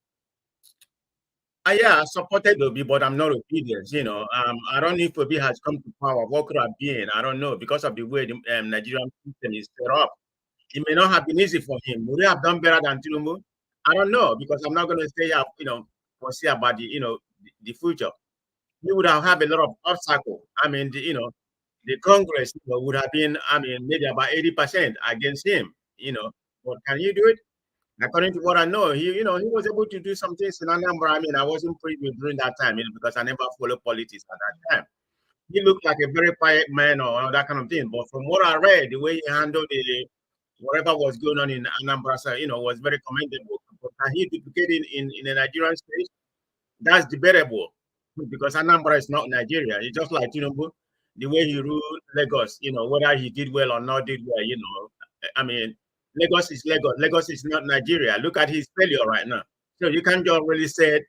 I supported Obi, but I'm not obedient. I don't know if Obi has come to power. What could have been? I don't know, because of the way the Nigerian system is set up. It may not have been easy for him. Would he have done better than Tinubu? I don't know, because I'm not going to say foresee about the future. He would have had a lot of obstacles. I mean, the Congress would have been, maybe about 80% against him. But can you do it? According to what I know, he was able to do some things in Anambra. I mean, I wasn't privy during that time, because I never followed politics at that time. He looked like a very quiet man or that kind of thing. But from what I read, the way he handled whatever was going on in Anambra, was very commendable. But can he duplicate it in the Nigerian space? That's debatable, because Anambra is not Nigeria. It's just like Tinubu, the way he ruled Lagos, whether he did well or not did well, I mean, Lagos is Lagos. Lagos is not Nigeria. Look at his failure right now. So you can't just really say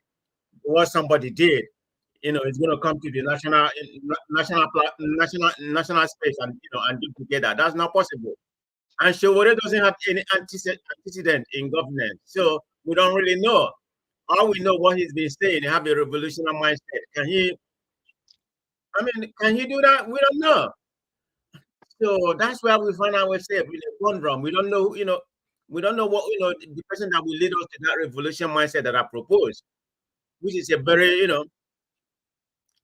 what somebody did, it's going to come to the national space and duplicate that. That's not possible. And Showore doesn't have any antecedent in government, so we don't really know. All we know what he's been saying. He have a revolutionary mindset. Can he do that? We don't know. So that's where we find ourselves in a conundrum. We don't know, we don't know what, the person that will lead us to that revolution mindset that I propose, which is a very,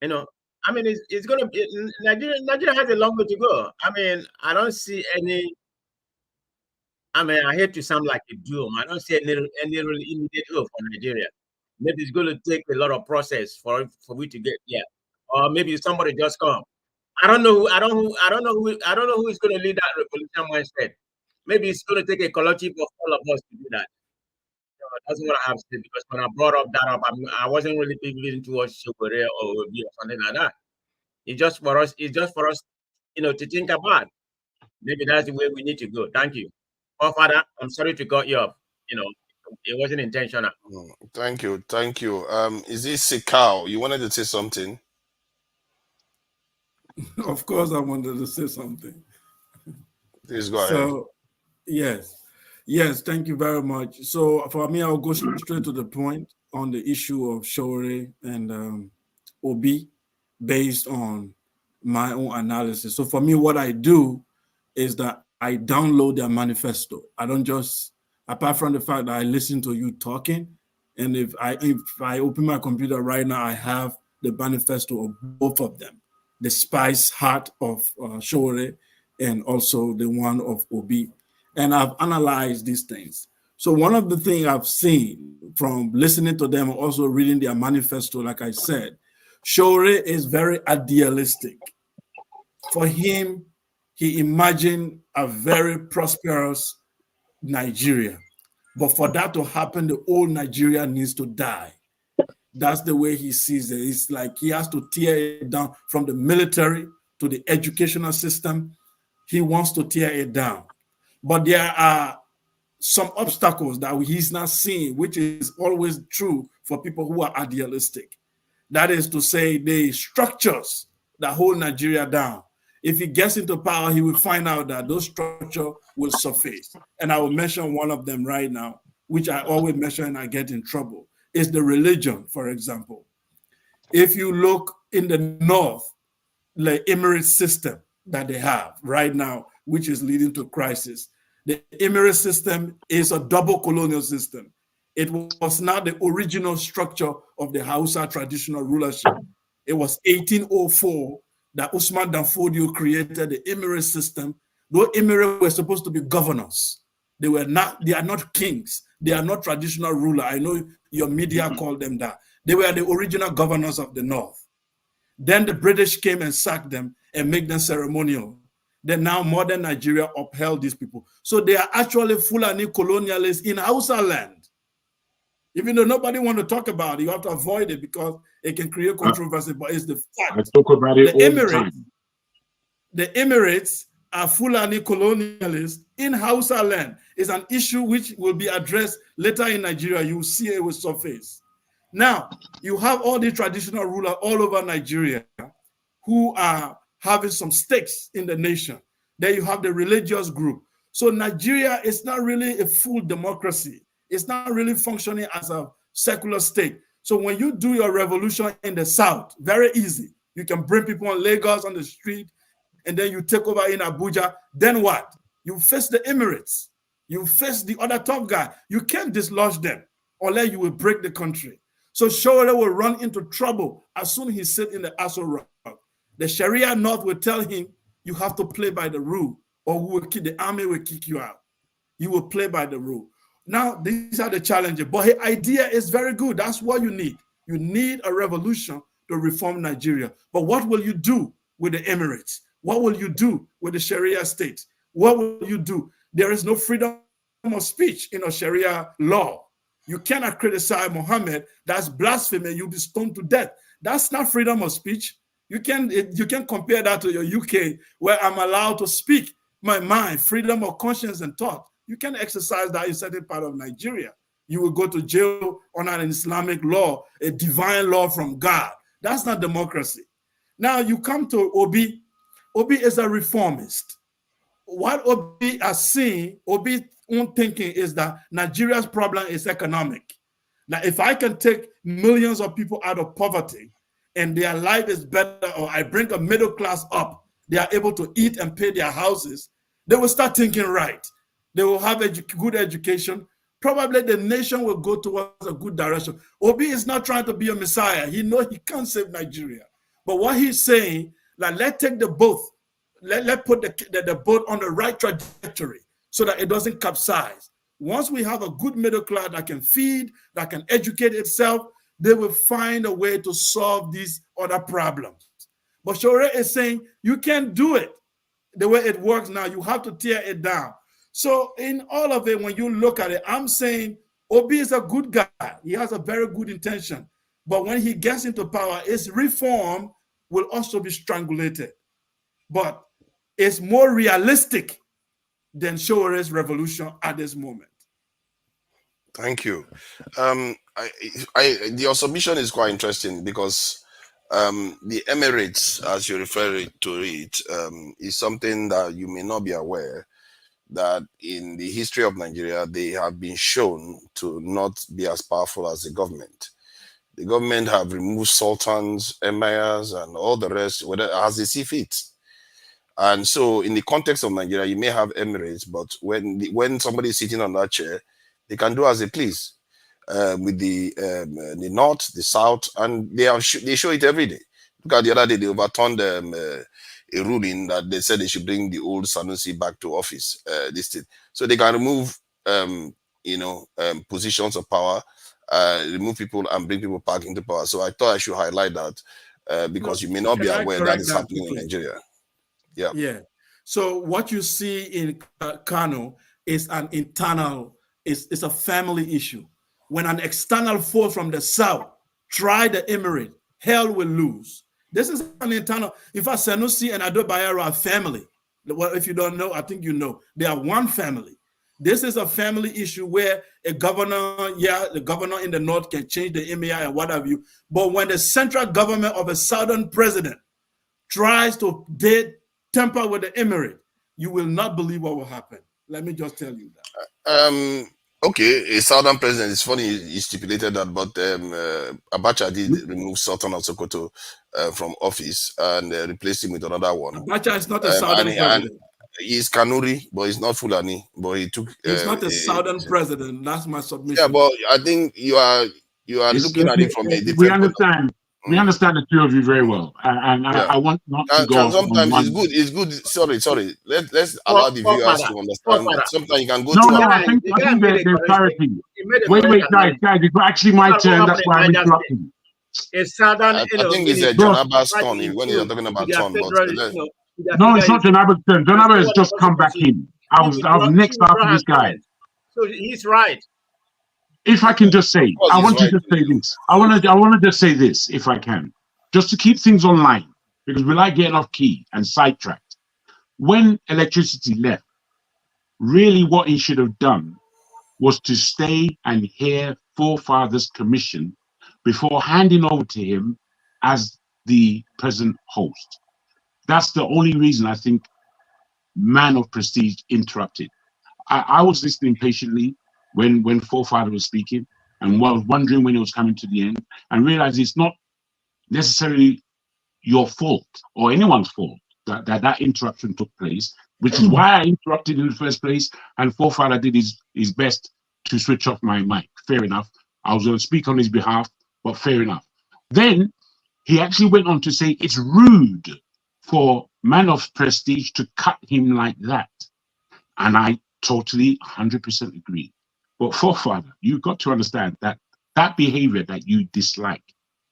I mean, it's going to be, Nigeria has a long way to go. I mean, I don't see any, I mean, I hate to sound like a doom. I don't see any really immediate hope for Nigeria. Maybe it's going to take a lot of process for we to get there. Or maybe somebody just come. I don't know who is going to lead that revolution mindset. Maybe it's going to take a collective of all of us to do that. That's what I have to say, because when I brought that up, I wasn't really thinking towards Shukure or something like that. It's just for us, to think about. Maybe that's the way we need to go. Thank you. Oh, Father, I'm sorry to cut you off. It wasn't intentional. Thank you. Is this Sikao? You wanted to say something? Of course, I wanted to say something. Please go ahead. Yes, thank you very much. So for me, I'll go straight to the point on the issue of Shore and Obi based on my own analysis. So for me, what I do is that I download their manifesto. I don't just, apart from the fact that I listen to you talking, and if I open my computer right now, I have the manifesto of both of them, the Spice Heart of Shore and also the one of Obi. And I've analyzed these things. So one of the things I've seen from listening to them, also reading their manifesto, like I said, Shore is very idealistic. For him, he imagined a very prosperous Nigeria. But for that to happen, the old Nigeria needs to die. That's the way he sees it. It's like he has to tear it down from the military to the educational system. He wants to tear it down. But there are some obstacles that he's not seeing, which is always true for people who are idealistic. That is to say, the structures that hold Nigeria down. If he gets into power, he will find out that those structures will surface. And I will mention one of them right now, which I always mention and I get in trouble, is the religion, for example. If you look in the north, the emirate system that they have right now, which is leading to crisis. The emirate system is a double colonial system. It was not the original structure of the Hausa traditional rulership. It was 1804 that Usman Danfodio created the emirate system. Those emirates were supposed to be governors. They are not kings. They are not traditional ruler. I know your media called them that. They were the original governors of the north. Then the British came and sacked them and made them ceremonial. Then now modern Nigeria upheld these people. So they are actually Fulani colonialists in Hausa land. Even though nobody want to talk about it, you have to avoid it because it can create controversy, but it's the fact. I talk about it all the time. The Emirates are Fulani colonialists in Hausa land. It's an issue which will be addressed later in Nigeria. You will see it will surface. Now, you have all the traditional rulers all over Nigeria who are having some stakes in the nation. Then you have the religious group. So Nigeria is not really a full democracy. It's not really functioning as a secular state. So when you do your revolution in the south, very easy. You can bring people in Lagos on the street, and then you take over in Abuja. Then what? You face the Emirates. You face the other top guy. You can't dislodge them, unless you will break the country. So Shore will run into trouble as soon as he sits in the Aso Rock. The Sharia North will tell him, you have to play by the rule, or the army will kick you out. You will play by the rule. Now, these are the challenges, but his idea is very good. That's what you need. You need a revolution to reform Nigeria. But what will you do with the Emirates? What will you do with the Sharia state? What will you do? There is no freedom of speech in a Sharia law. You cannot criticize Muhammad. That's blasphemy. You'll be stoned to death. That's not freedom of speech. You can compare that to your UK, where I'm allowed to speak my mind, freedom of conscience and thought. You can exercise that in certain part of Nigeria. You will go to jail on an Islamic law, a divine law from God. That's not democracy. Now you come to Obi. Obi is a reformist. What Obi has seen, Obi's own thinking is that Nigeria's problem is economic. Now, if I can take millions of people out of poverty and their life is better, or I bring a middle class up, they are able to eat and pay their houses, they will start thinking right. They will have good education. Probably the nation will go towards a good direction. Obi is not trying to be a messiah. He knows he can't save Nigeria. But what he's saying, like, let's take the boat, let's put the boat on the right trajectory so that it doesn't capsize. Once we have a good middle class that can feed, that can educate itself, they will find a way to solve these other problems. But Shore is saying you can't do it the way it works now. You have to tear it down. So in all of it, when you look at it, I'm saying Obi is a good guy. He has a very good intention. But when he gets into power, his reform will also be strangulated. But it's more realistic than Shore's revolution at this moment. Thank you. Your submission is quite interesting because the Emirates, as you refer to it, is something that you may not be aware that in the history of Nigeria, they have been shown to not be as powerful as the government. The government have removed sultans, emirs, and all the rest, as they see fit. And so in the context of Nigeria, you may have Emirates, but when somebody is sitting on that chair, they can do as they please with the north, the south, and they show it every day. Look at the other day, they overturned a ruling that they said they should bring the old Sanusi back to office. So they can remove, positions of power, remove people and bring people back into power. So I thought I should highlight that because you may not be aware that is happening in Nigeria. Yeah. Yeah. So what you see in Kano is an internal, it's a family issue. When an external force from the south try the emirate, hell will lose. This is an internal. In fact, Sanusi and Ado Bayero are family. Well, if you don't know, I think you know. They are one family. This is a family issue where a governor, the governor in the north can change the emir and what have you. But when the central government of a southern president tries to temper with the emirate, you will not believe what will happen. Let me just tell you that. Okay, a southern president, it's funny he stipulated that, but Abacha did remove Sultan of Sokoto from office and replaced him with another one. Abacha is not a southern president. He's Kanuri, but he's not Fulani. But he took. He's not a southern president. That's my submission. Yeah, but I think you are looking at it from a different. We understand. We understand the two of you very well, and I want not to go. Sometimes it's good. Sorry. Let's allow the viewers to understand. Sometimes you can go. No, I think there's clarity. Wait, guys, it's actually my turn. That's why I'm interrupting. A southern, I think it's a John Abbas turn when you're talking about John. No, it's not John Abbas' turn. John Abbas has just come back in. I was next after this guy. So he's right. If I can just say, I want to just say this. I want to just say this, if I can, just to keep things online, because we like getting off key and sidetracked. When electricity left, really what he should have done was to stay and hear Forefathers' commission before handing over to him as the present host. That's the only reason I think Man of Prestige interrupted. I was listening patiently when Forefather was speaking, and was wondering when it was coming to the end, and realized it's not necessarily your fault or anyone's fault that interruption took place, which is why I interrupted in the first place, and Forefather did his best to switch off my mic. Fair enough. I was going to speak on his behalf, but fair enough. Then he actually went on to say it's rude for Man of Prestige to cut him like that. And I totally 100% agree. But Forefather, you've got to understand that that behavior that you dislike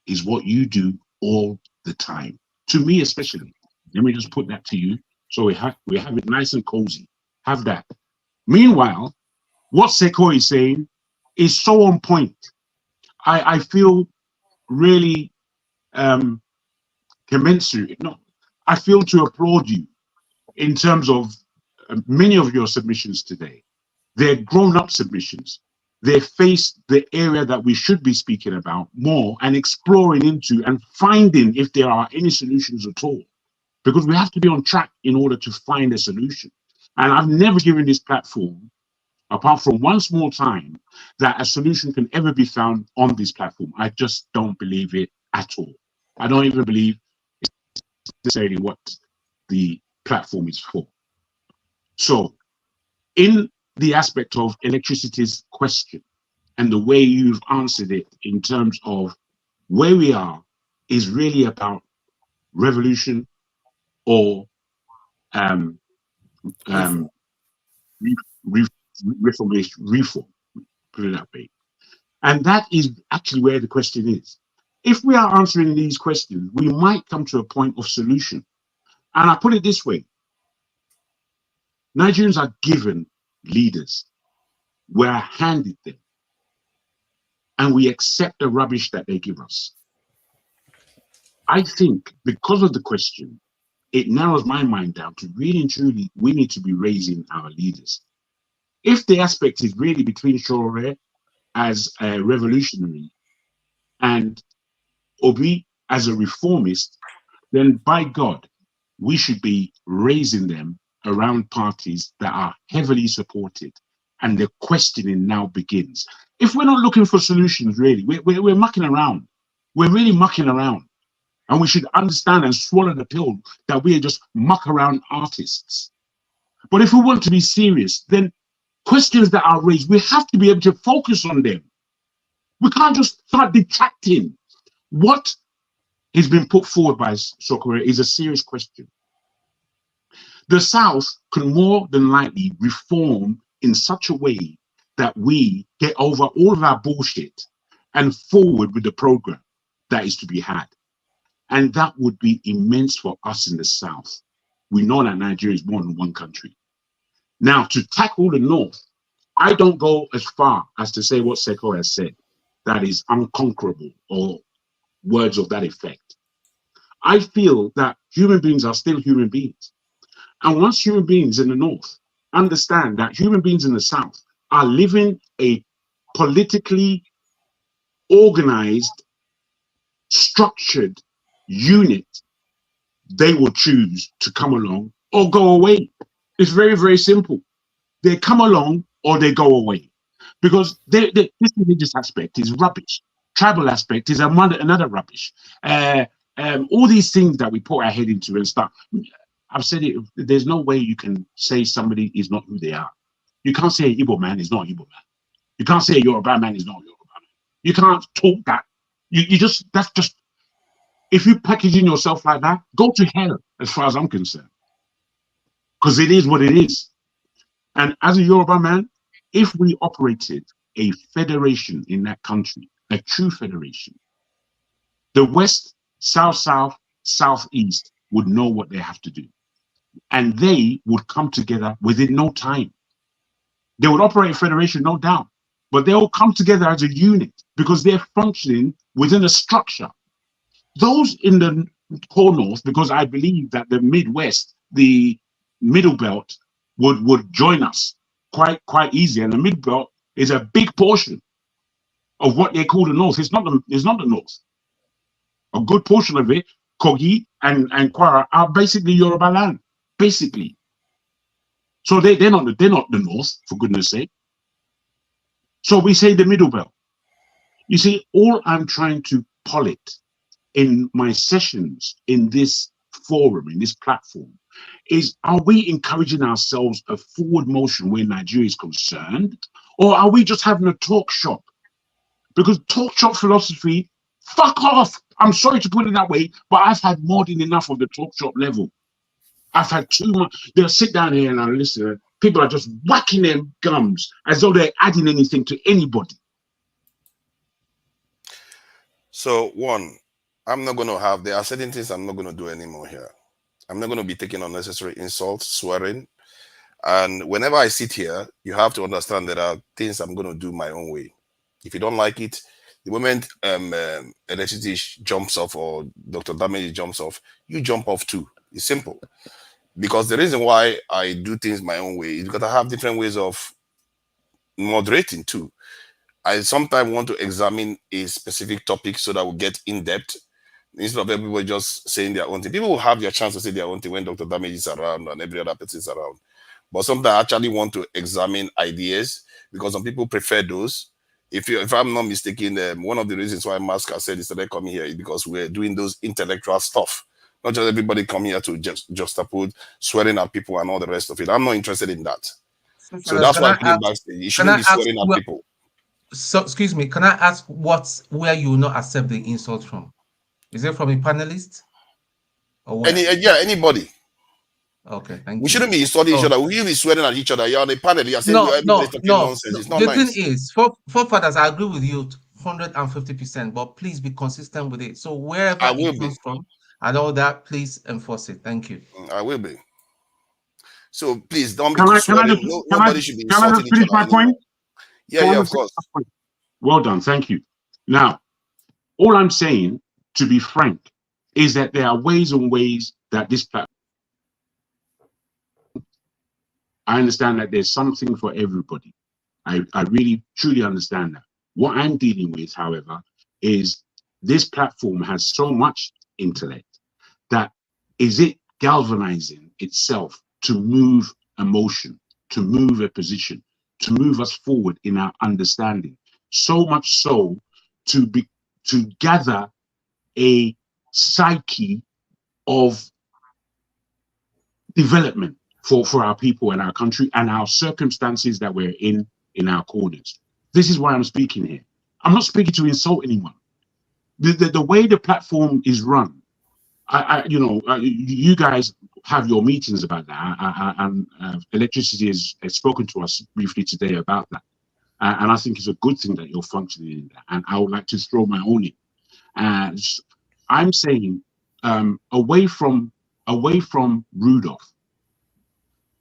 is what you do all the time. To me especially. Let me just put that to you. So we have it nice and cozy. Have that. Meanwhile, what Seko is saying is so on point. I feel really commensurate. No, I feel to applaud you in terms of many of your submissions today. They're grown-up submissions. They face the area that we should be speaking about more and exploring into and finding if there are any solutions at all. Because we have to be on track in order to find a solution. And I've never given this platform, apart from one small time, that a solution can ever be found on this platform. I just don't believe it at all. I don't even believe it's necessarily what the platform is for. So in the aspect of electricity's question and the way you've answered it in terms of where we are is really about revolution or reform, put it that way. And that is actually where the question is. If we are answering these questions, we might come to a point of solution. And I put it this way: Nigerians are given leaders, we're handed them, and we accept the rubbish that they give us. I think because of the question, it narrows my mind down to really and truly, we need to be raising our leaders. If the aspect is really between Shore as a revolutionary and Obi as a reformist, then by God, we should be raising them around parties that are heavily supported. And the questioning now begins. If we're not looking for solutions, really, we're mucking around. We're really mucking around. And we should understand and swallow the pill that we are just muck around artists. But if we want to be serious, then questions that are raised, we have to be able to focus on them. We can't just start detracting. What has been put forward by Sokore is a serious question. The South can more than likely reform in such a way that we get over all of our bullshit and forward with the program that is to be had. And that would be immense for us in the South. We know that Nigeria is more than one country. Now, to tackle the North, I don't go as far as to say what Seko has said, that is unconquerable, or words of that effect. I feel that human beings are still human beings. And once human beings in the North understand that human beings in the South are living a politically organized, structured unit, they will choose to come along or go away. It's very, very simple. They come along or they go away. Because this religious aspect is rubbish. Tribal aspect is another rubbish. All these things that we put our head into and stuff. I've said it, there's no way you can say somebody is not who they are. You can't say an Igbo man is not an Igbo man. You can't say a Yoruba man is not a Yoruba man. You can't talk that. That's just, if you packaging yourself like that, go to hell as far as I'm concerned. Because it is what it is. And as a Yoruba man, if we operated a federation in that country, a true federation, the West, South, Southeast would know what they have to do. And they would come together within no time. They would operate a federation, no doubt, but they will come together as a unit because they're functioning within a structure. Those in the core North, because I believe that the Midwest, the Middle Belt, would join us quite easy. And the Middle Belt is a big portion of what they call the North. It's not the North. A good portion of it, Kogi and Kwara, are basically Yoruba land, basically. So they're not the North, for goodness sake. So we say the Middle Belt. You see, all I'm trying to polit in my sessions in this forum, in this platform, is, are we encouraging ourselves a forward motion where Nigeria is concerned, or are we just having a talk shop? Because talk shop philosophy, fuck off. I'm sorry to put it that way, but I've had more than enough of the talk shop level. I've had too much. They'll sit down here and I listen. People are just whacking their gums as though they're adding anything to anybody. So one, I'm not going to have, there are certain things I'm not going to do anymore here. I'm not going to be taking unnecessary insults, swearing. And whenever I sit here, you have to understand there are things I'm going to do my own way. If you don't like it, the moment electricity jumps off or Dr. Damage jumps off, you jump off too. It's simple. Because the reason why I do things my own way is because I have different ways of moderating too. I sometimes want to examine a specific topic so that we get in depth instead of everybody just saying their own thing. People will have their chance to say their own thing when Dr. Damage is around and every other person is around. But sometimes I actually want to examine ideas because some people prefer those. If I'm not mistaken, one of the reasons why Mask has said he started coming here is because we're doing those intellectual stuff. Not just everybody come here to just put swearing at people and all the rest of it. I'm not interested in that. So that's why I put him backstage. You shouldn't be swearing at people. So, excuse me, can I ask where you will not accept the insult from? Is it from a panelist? Or what? Anybody. Okay, thank you. We shouldn't be insulting each other. We shouldn't be swearing at each other. You're on a panel. You're saying everybody's talking nonsense. It's not nice. The thing is, forefathers, I agree with you 150%, but please be consistent with it. So wherever it comes from and all that, please enforce it. Thank you. I will be. So please don't be swearing. Nobody should be insulting each other. Finish my point? Yeah, of course. Well done. Thank you. Now, all I'm saying, to be frank, is that there are ways and ways that this platform. I understand that there's something for everybody. I really, truly understand that. What I'm dealing with, however, is this platform has so much intellect that is it galvanizing itself to move emotion, to move a position, to move us forward in our understanding. So much so to gather a psyche of development for our people and our country and our circumstances that we're in our corners. This is why I'm speaking here. I'm not speaking to insult anyone. The way the platform is run, you guys have your meetings about that, and Electricity has spoken to us briefly today about that. And I think it's a good thing that you're functioning in that. And I would like to throw my own in. I'm saying away from Rudolph,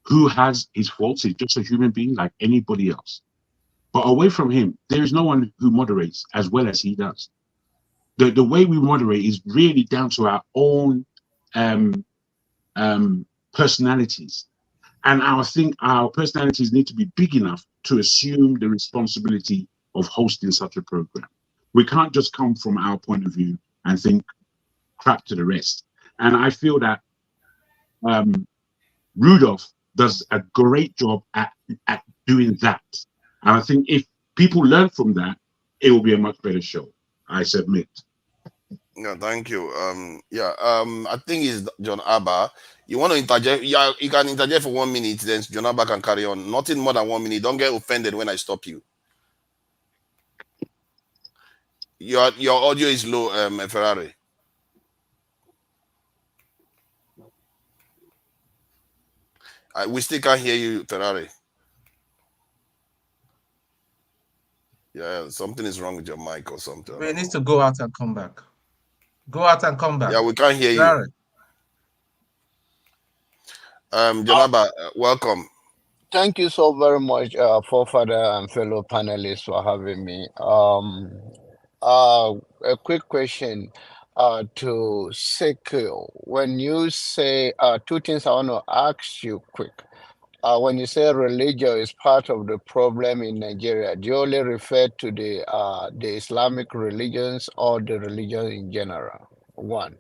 who has his faults, he's just a human being like anybody else. But away from him, there is no one who moderates as well as he does. The way we moderate is really down to our own personalities. And I think our personalities need to be big enough to assume the responsibility of hosting such a program. We can't just come from our point of view and think crap to the rest. And I feel that Rudolph does a great job at doing that. And I think if people learn from that, it will be a much better show, I submit. Yeah, thank you. I think it's John Abba. You want to interject? Yeah, you can interject for 1 minute, then John Abba can carry on. Nothing more than 1 minute. Don't get offended when I stop you. Your audio is low, Ferrari. We still can't hear you, Ferrari. Yeah, something is wrong with your mic or something. We need to go out and come back. Go out and come back. Yeah, we can't hear you. Janaba, welcome. Thank you so very much, forefather and fellow panelists, for having me. A quick question to Sekio. When you say two things, I want to ask you quick. When you say religion is part of the problem in Nigeria, do you only refer to the Islamic religions or the religion in general? One.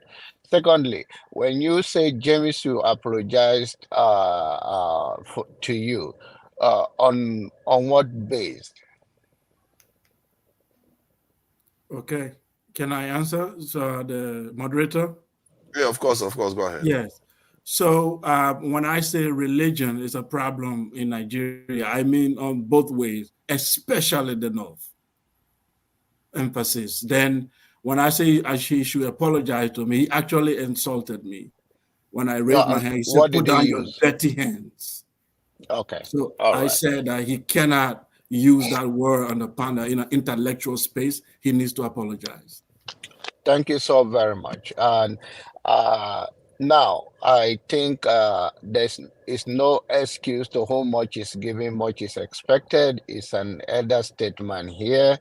Secondly, when you say James will apologize to you, on what base? Okay. Can I answer, the moderator? Yeah, of course. Go ahead. Yes. So when I say religion is a problem in Nigeria, I mean on both ways, especially the North. Emphasis. Then when I say she should apologize to me, he actually insulted me. When I raised my hand, he said, "Put down your dirty hands." Okay. So I said that he cannot use that word on the panel in an intellectual space. He needs to apologize. Thank you so very much. And now I think there's no excuse to whom much is given, much is expected. It's an elder statement here.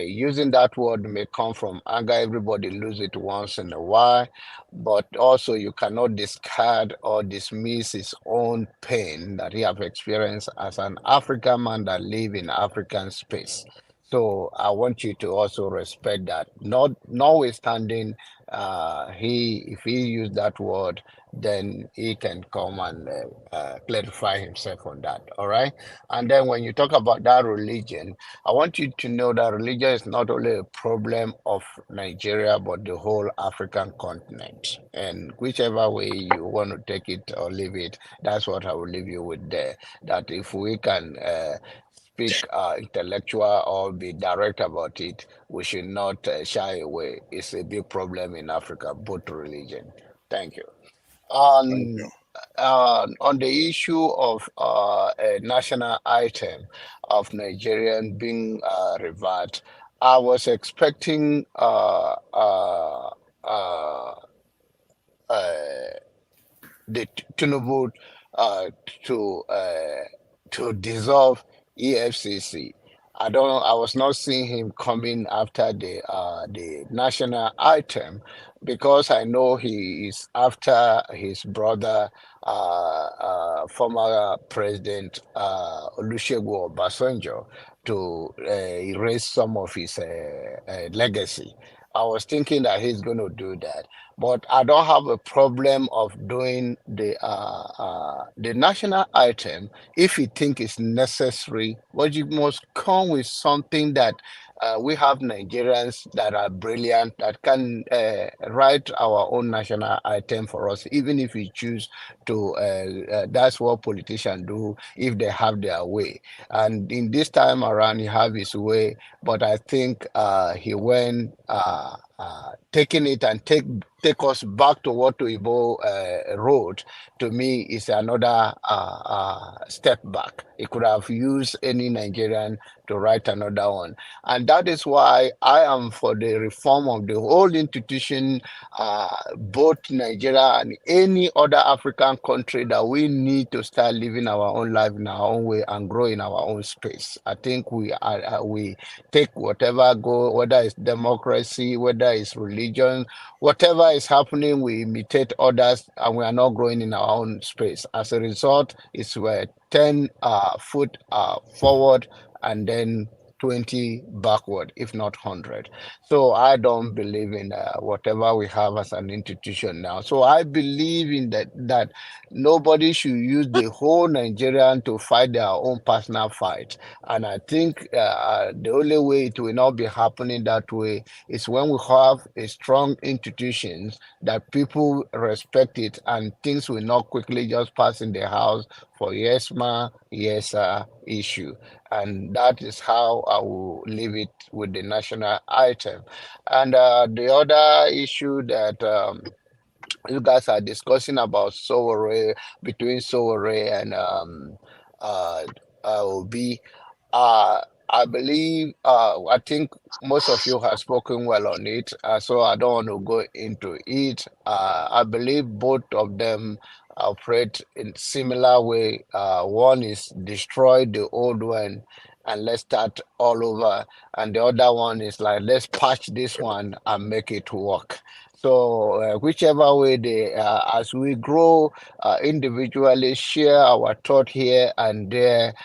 Using that word may come from anger. Everybody loses it once in a while, but also you cannot discard or dismiss his own pain that he have experienced as an African man that live in African space. So I want you to also respect that, notwithstanding if he used that word, then he can come and clarify himself on that. All right. And then when you talk about that religion, I want you to know that religion is not only a problem of Nigeria, but the whole African continent. And whichever way you want to take it or leave it, that's what I will leave you with there. That if we can speak intellectual or be direct about it, we should not shy away. It's a big problem in Africa, both religion. Thank you. Thank you. On the issue of a national item of Nigerian being revert, I was expecting the Tinubu uh, to uh, to dissolve EFCC. I was not seeing him coming after the national item, because I know he is after his brother, former President Olusegun Obasanjo, to erase some of his legacy. I was thinking that he's going to do that, but I don't have a problem of doing the national item if you think it's necessary. But you must come with something that we have Nigerians that are brilliant, that can write our own national item for us, even if we choose to. That's what politicians do if they have their way. And in this time around, he have his way, but I think he went taking it and take us back to what Uibo wrote. To me, is another step back. He could have used any Nigerian to write another one, and that is why I am for the reform of the whole institution, both Nigeria and any other African country, that we need to start living our own life in our own way and grow in our own space. I think we take whatever go, whether it's democracy, whether it's religion, whatever is happening, we imitate others, and we are not growing in our own space. As a result, it's 10 foot forward and then 20 backward, if not 100. So I don't believe in whatever we have as an institution now. So I believe in that nobody should use the whole Nigerian to fight their own personal fight. And I think the only way it will not be happening that way is when we have a strong institutions that people respect it, and things will not quickly just pass in the house for yes ma, yes sir issue. And that is how I will leave it with the national item. And the other issue that you guys are discussing about Sowore, between Sowore and Obi, I believe, I think most of you have spoken well on it, so I don't want to go into it. I believe both of them operate in similar way. One is destroy the old one and let's start all over, and the other one is like, let's patch this one and make it work. So whichever way they, as we grow individually, share our thought here and there,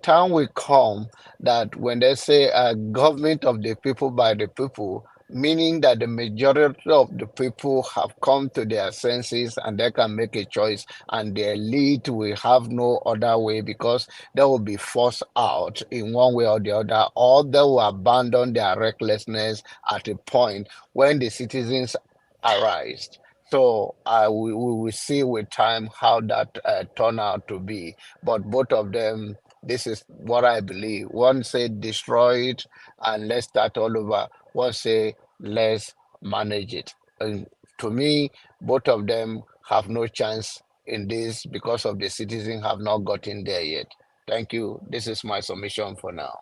time will come that when they say government of the people by the people, meaning that the majority of the people have come to their senses and they can make a choice, and the elite will have no other way because they will be forced out in one way or the other, or they will abandon their recklessness at a point when the citizens arise. So we will see with time how that turn out to be. But both of them, this is what I believe. One say destroy it and let's start all over. One say let's manage it. And to me, both of them have no chance in this because of the citizens have not gotten there yet. Thank you. This is my submission for now.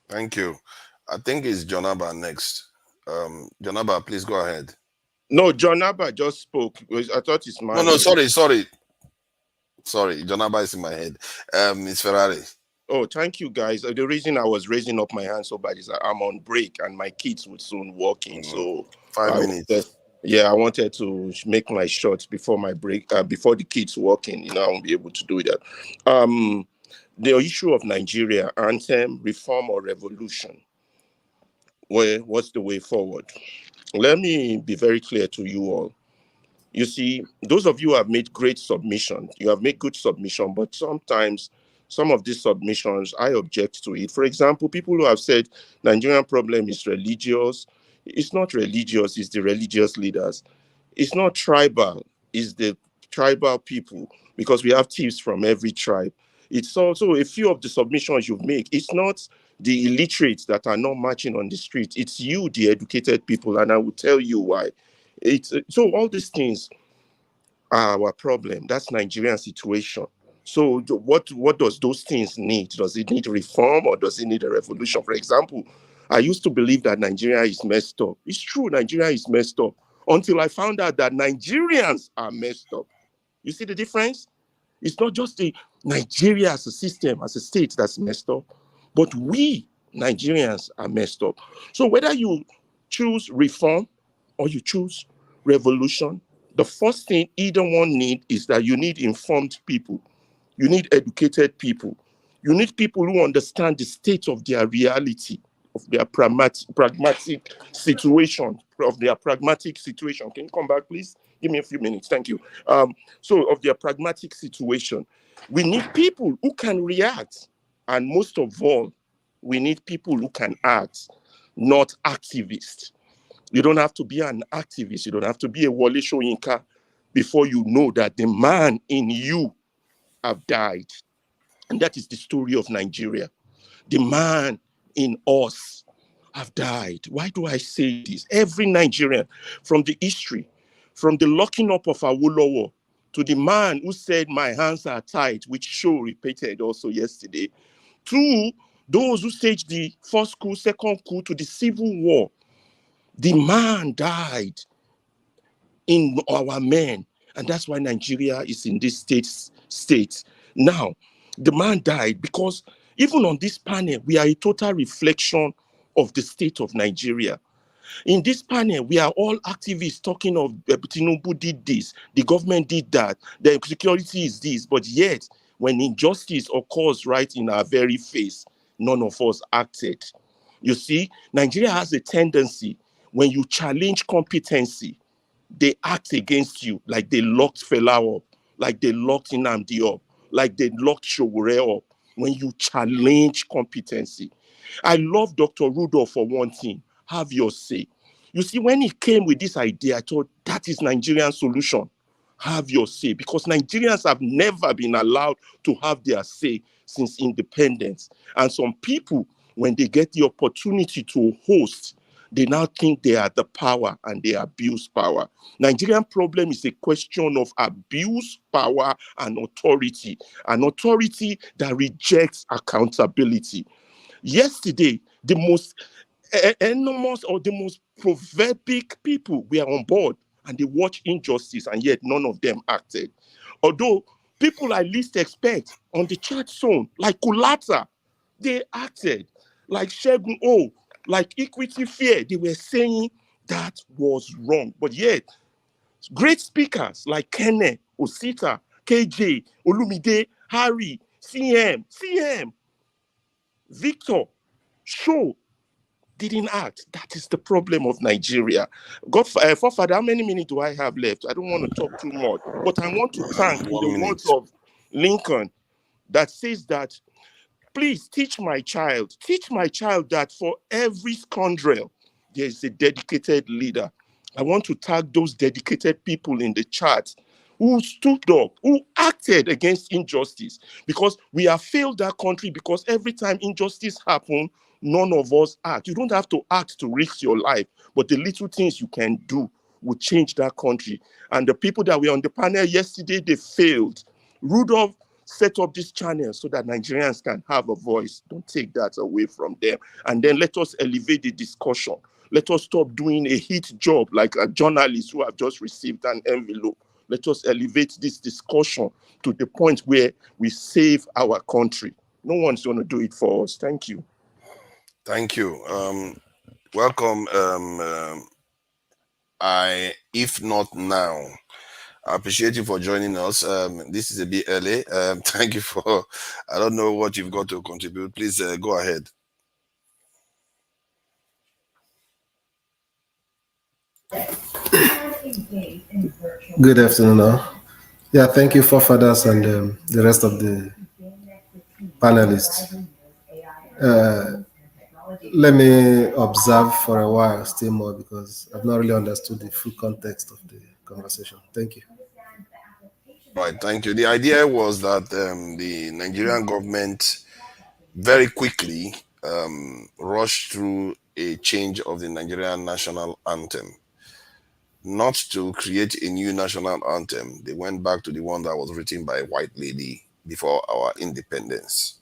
Thank you. I think it's Jonaba next. Jonaba, please go ahead. No, John Abba just spoke. I thought it's my. No, sorry. Jonaba is in my head. It's Ferrari. Oh, thank you, guys. The reason I was raising up my hand so bad is that I'm on break and my kids would soon walk in. So 5 minutes. I wanted to make my shot before my break, before the kids walk in. I won't be able to do that. The issue of Nigeria, Anthem, reform or revolution. what's the way forward? Let me be very clear to you all. You see, those of you who have made great submissions, you have made good submission, but sometimes some of these submissions, I object to it. For example, people who have said Nigerian problem is religious. It's not religious, it's the religious leaders. It's not tribal, it's the tribal people, because we have thieves from every tribe. It's also a few of the submissions you've made. It's not the illiterates that are not marching on the street. It's you, the educated people, and I will tell you why. So all these things are our problem. That's Nigerian situation. So what does those things need? Does it need reform or does it need a revolution? For example, I used to believe that Nigeria is messed up. It's true, Nigeria is messed up, until I found out that Nigerians are messed up. You see the difference? It's not just the Nigeria as a system, as a state that's messed up, but we Nigerians are messed up. So whether you choose reform or you choose revolution, the first thing either one need is that you need informed people. You need educated people. You need people who understand the state of their reality, of their pragmatic situation, Can you come back, please? Give me a few minutes. Thank you. So of their pragmatic situation, we need people who can react. And most of all, we need people who can act, not activists. You don't have to be an activist. You don't have to be a Wole Soyinka before you know that the man in you have died. And that is the story of Nigeria. The man in us have died. Why do I say this? Every Nigerian, from the history, from the locking up of Awolowo to the man who said, "My hands are tied," which Show repeated also yesterday, to those who staged the first coup, second coup, to the civil war. The man died in our men. And that's why Nigeria is in this state. Now, the man died because even on this panel, we are a total reflection of the state of Nigeria. In this panel, we are all activists talking of Tinubu did this, the government did that, the security is this, but yet when injustice occurs right in our very face, none of us acted. You see, Nigeria has a tendency, when you challenge competency, they act against you, like they locked Fela up, like they locked Nnamdi up, like they locked Showore up, when you challenge competency. I love Dr. Rudolph for one thing, have your say. You see, when he came with this idea, I thought that is Nigerian solution. Have your say, because Nigerians have never been allowed to have their say since independence. And some people, when they get the opportunity to host, they now think they are the power and they abuse power. Nigerian problem is a question of abuse, power, and authority. An authority that rejects accountability. Yesterday, the most enormous or the most proverbic people were on board and they watch injustice, and yet none of them acted. Although people I least expect on the chat zone, like Kulata, they acted. Like Shegun O, like Equity Fair, they were saying that was wrong. But yet, great speakers like Kene, Osita, KJ, Olumide, Harry, CM, Victor, Show, didn't act. That is the problem of Nigeria. Forefather, how many minutes do I have left? I don't want to talk too much, but I want to thank in the words of Lincoln that says that, please teach my child that for every scoundrel, there is a dedicated leader. I want to tag those dedicated people in the chat who stood up, who acted against injustice, because we have failed that country, because every time injustice happens, none of us act. You don't have to act to risk your life, but the little things you can do will change that country. And the people that were on the panel yesterday, they failed. Rudolph set up this channel so that Nigerians can have a voice. Don't take that away from them. And then let us elevate the discussion. Let us stop doing a hit job like a journalist who have just received an envelope. Let us elevate this discussion to the point where we save our country. No one's going to do it for us. Thank you. Thank you. Welcome. If not now, I appreciate you for joining us. This is a bit early. Thank you for, I don't know what you've got to contribute. Please go ahead. Good afternoon, all. Yeah, thank you, forefathers, and the rest of the panelists. Let me observe for a while, still more, because I've not really understood the full context of the conversation. Thank you. Right, thank you. The idea was that the Nigerian government very quickly rushed through a change of the Nigerian national anthem. Not to create a new national anthem, they went back to the one that was written by a white lady before our independence.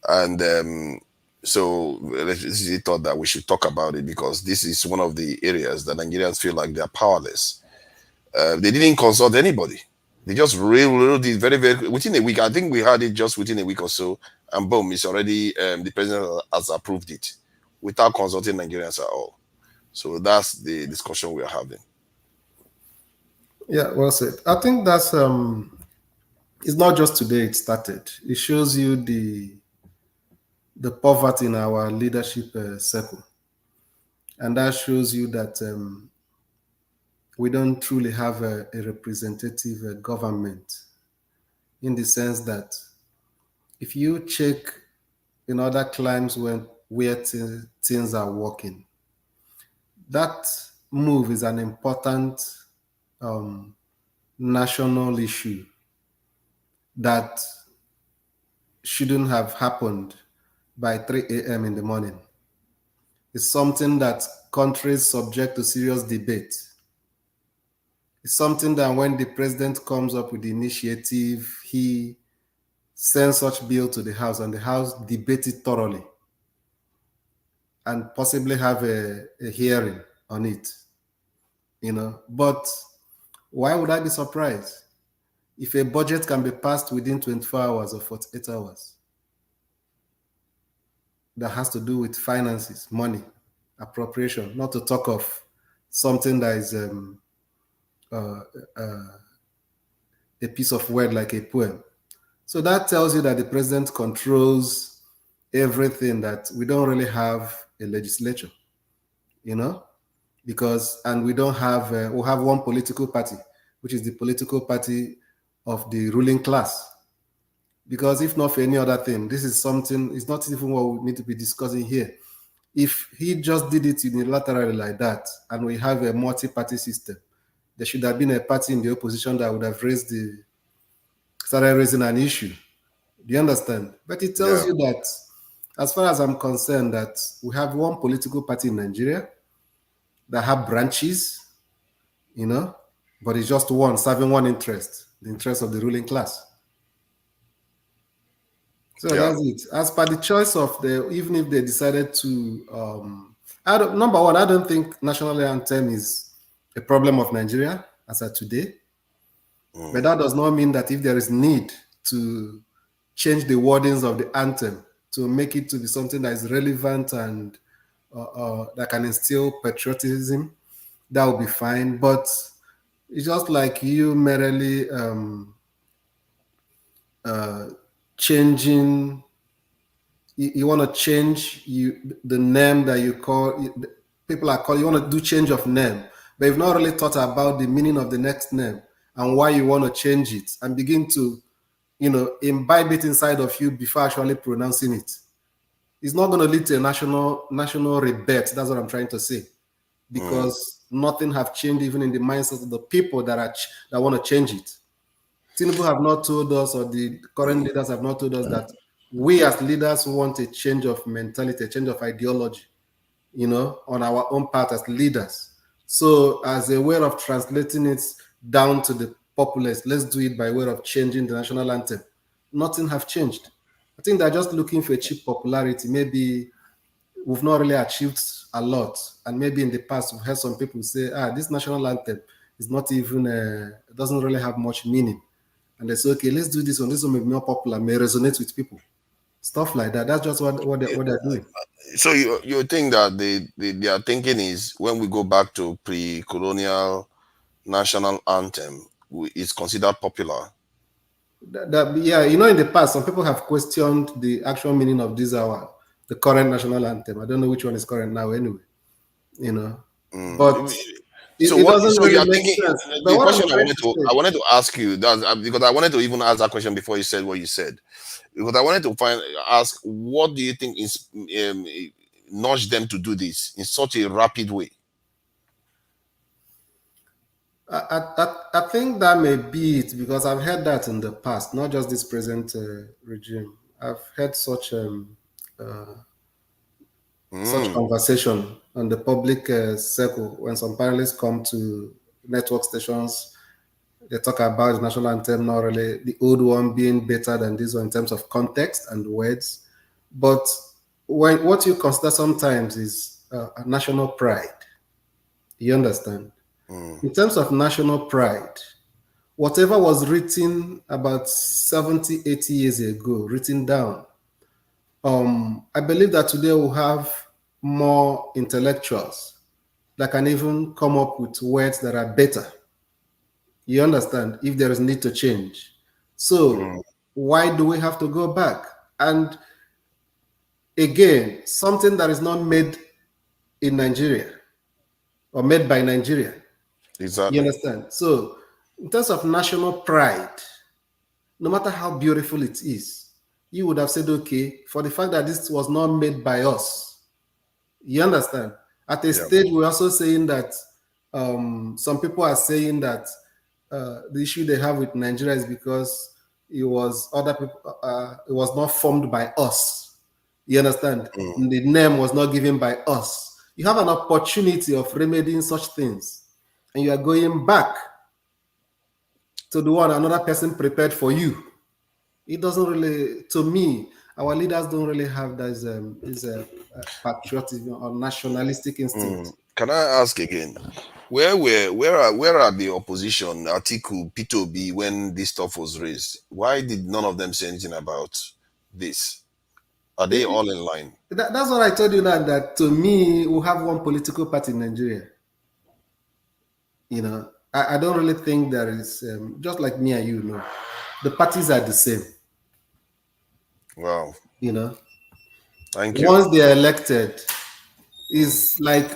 And so they thought that we should talk about it because this is one of the areas that Nigerians feel like they're powerless. They didn't consult anybody. They just wrote it very, very within a week. I think we had it just within a week or so, and boom, it's already the president has approved it without consulting Nigerians at all. So that's the discussion we are having. Yeah, well said. I think that's it's not just today it started. It shows you the poverty in our leadership circle, and that shows you that we don't truly have a representative government, in the sense that if you check in other climes where things are working, that move is an important national issue that shouldn't have happened by 3 a.m. in the morning. It's something that countries subject to serious debate. It's something that when the president comes up with the initiative, he sends such bill to the House and the House debate it thoroughly and possibly have a hearing on it, But why would I be surprised if a budget can be passed within 24 hours or 48 hours? That has to do with finances, money, appropriation, not to talk of something that is a piece of word like a poem. So that tells you that the president controls everything, that we don't really have a legislature, because, and we don't have, we have one political party, which is the political party of the ruling class. Because if not for any other thing, this is something, it's not even what we need to be discussing here. If he just did it unilaterally like that, and we have a multi-party system, there should have been a party in the opposition that would have started raising an issue. Do you understand? But it tells you that, as far as I'm concerned, that we have one political party in Nigeria that have branches, but it's just one, serving one interest, the interest of the ruling class. So that's it. As per the choice of even if they decided to, number one, I don't think national anthem is a problem of Nigeria as of today. But that does not mean that if there is need to change the wordings of the anthem to make it to be something that is relevant and that can instill patriotism, that will be fine. But it's just like you merely changing. You want to change the name that you call people are calling. You want to do change of name, but you've not really thought about the meaning of the next name and why you want to change it, and begin to, imbibe it inside of you before actually pronouncing it. It's not going to lead to a national rebate. That's what I'm trying to say, because nothing have changed even in the mindsets of the people that want to change it. Tinubu have not told us, or the current leaders have not told us that we as leaders want a change of mentality, a change of ideology, on our own part as leaders. So as a way of translating it down to the populace, let's do it by way of changing the national anthem. Nothing have changed. I think they're just looking for a cheap popularity. Maybe we've not really achieved a lot. And maybe in the past, we've heard some people say, this national anthem is not even, it doesn't really have much meaning. And they say, okay, let's do this one. This one may be more popular, may resonate with people. Stuff like that. That's just what they're doing. So you think that their thinking is, when we go back to pre-colonial national anthem, it's considered popular? Yeah, in the past, some people have questioned the actual meaning of the current national anthem. I don't know which one is current now anyway, But So it what? doesn't So you really are make thinking sense. But the what I'm question trying to I say, wanted to ask you that because I wanted to even ask that question before you said what you said, because I wanted to ask what do you think is nudged them to do this in such a rapid way? I think that may be it because I've heard that in the past, not just this present regime. I've heard such conversation on the public circle when some panelists come to network stations. They talk about the national anthem, not really the old one being better than this one in terms of context and words. But what you consider sometimes is a national pride. You understand? In terms of national pride, whatever was written about 70, 80 years ago, written down, I believe that today we'll have more intellectuals that can even come up with words that are better. You understand? If there is need to change. So why do we have to go back? And again, something that is not made in Nigeria or made by Nigeria. Exactly. You understand? So in terms of national pride, no matter how beautiful it is, you would have said, okay, for the fact that this was not made by us. You understand? At a stage, we're also saying that some people are saying that the issue they have with Nigeria is because it was other people, it was not formed by us. You understand? The name was not given by us. You have an opportunity of remedying such things, and you are going back to the one another person prepared for you. It doesn't really, to me, our leaders don't really have this patriotism or nationalistic instinct. Can I ask again? Where are the opposition, Atiku, P2B, when this stuff was raised? Why did none of them say anything about this? Are they all in line? That's what I told you now, that to me, we have one political party in Nigeria. You know, I don't really think there is, just like me and you know, the parties are the same. Wow. You know, thank you. Once they are elected, is like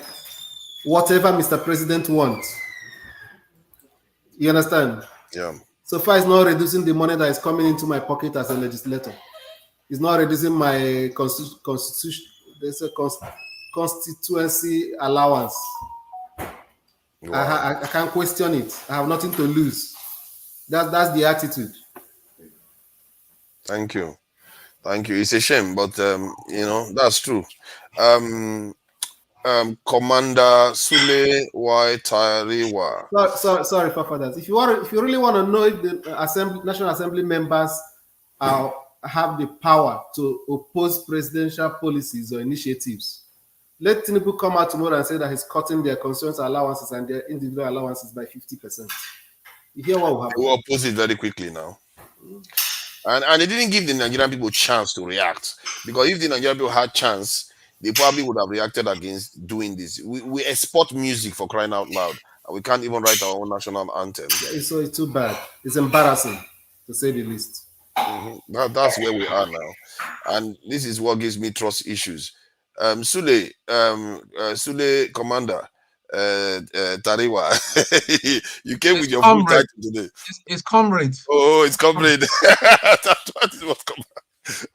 whatever Mr. President wants. You understand? Yeah. So far, it's not reducing the money that is coming into my pocket as a legislator. It's not reducing my constitution. There's a constituency allowance. Wow. I can't question it. I have nothing to lose. That's the attitude. Thank you. Thank you. It's a shame, but you know, that's true. Commander Sule Y Tariwa. Sorry for that. If you really want to know if the National Assembly members have the power to oppose presidential policies or initiatives, let Tinubu come out tomorrow and say that he's cutting their constituency allowances and their individual allowances by 50%. You hear what will happen? They will oppose it very quickly now. And they didn't give the Nigerian people chance to react, because if the Nigerian people had chance, they probably would have reacted against doing this. We export music, for crying out loud, and we can't even write our own national anthem. So it's too bad. It's embarrassing, to say the least. That's where we are now, and this is what gives me trust issues. Sule, Commander Tariwa, you came with your full title today. It's comrade. Oh, it's comrade.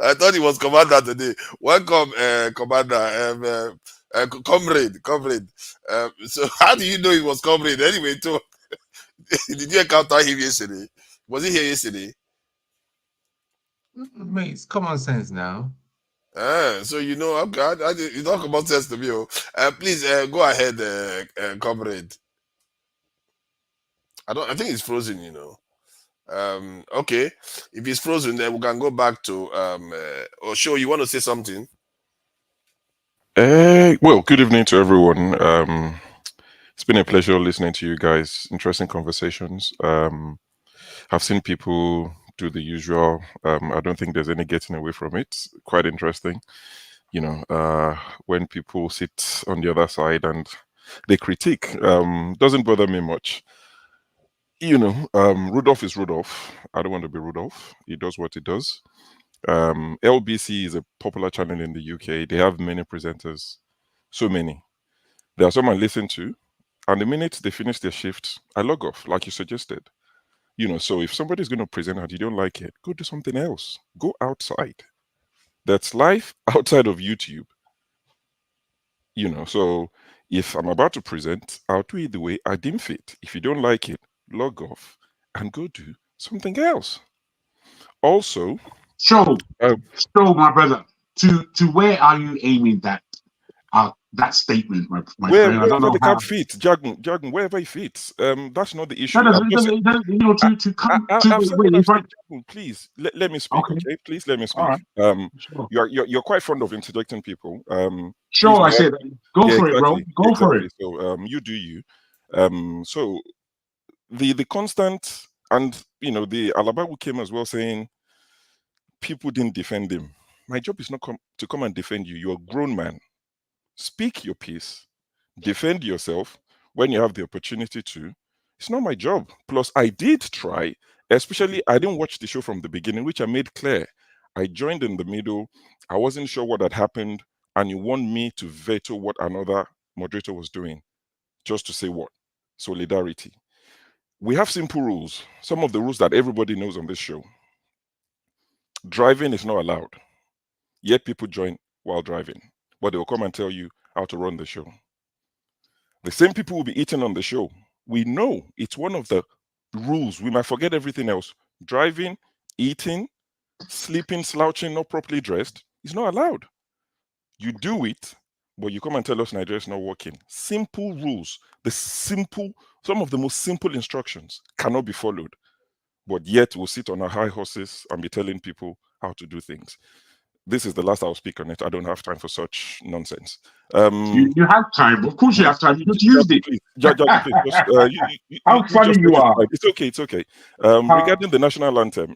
I thought it was commander today. Welcome, commander. Comrade. So how do you know it was comrade anyway? Too. Did you encounter him yesterday? Was he here yesterday? Mate, it's common sense now. So you know, you talk about sense to me. Please go ahead, comrade. I think it's frozen, you know. Okay, if it's frozen, then we can go back to Osho. You want to say something? Well, good evening to everyone. It's been a pleasure listening to you guys. Interesting conversations. I've seen people do the usual. I don't think there's any getting away from it. Quite interesting. You know, when people sit on the other side and they critique, doesn't bother me much. You know, Rudolph is Rudolph. I don't want to be Rudolph. He does what he does. LBC is a popular channel in the UK. They have many presenters, so many. There are some I listen to, And the minute they finish their shift, I log off, like you suggested. So if somebody's going to present and you don't like it, go do something else. Go outside. That's life outside of YouTube. So if I'm about to present, I'll do it the way I deem fit. If you don't like it, log off and go do something else. Also, so my brother, to where are you aiming that statement, my friend? I don't know the how. card fits, Jargon, wherever it fits. That's not the issue. To come to the Jargon, please let me speak. Okay, please let me speak. Right. Sure. You're quite fond of interjecting people. Sure, I said go for it, bro. Go for it. So you do you. So the constant, and the Alaba who came as well saying people didn't defend him. My job is not to come and defend you. You're a grown man. Speak your piece. Defend yourself when you have the opportunity to. It's not my job. Plus, I did try, especially I didn't watch the show from the beginning, which I made clear. I joined in the middle. I wasn't sure what had happened, and you want me to veto what another moderator was doing, just to say what? Solidarity. We have simple rules. Some of the rules that everybody knows on this show. Driving is not allowed. Yet people join while driving, but they will come and tell you how to run the show. The same people will be eating on the show. We know it's one of the rules. We might forget everything else. Driving, eating, sleeping, slouching, not properly dressed is not allowed. You do it, but you come and tell us Nigeria is not working. Simple rules. Some of the most simple instructions cannot be followed. But yet we'll sit on our high horses and be telling people how to do things. This is the last I'll speak on it. I don't have time for such nonsense. You have time. Of course you have time. You just used it. How funny you are. It's okay. Regarding the national anthem,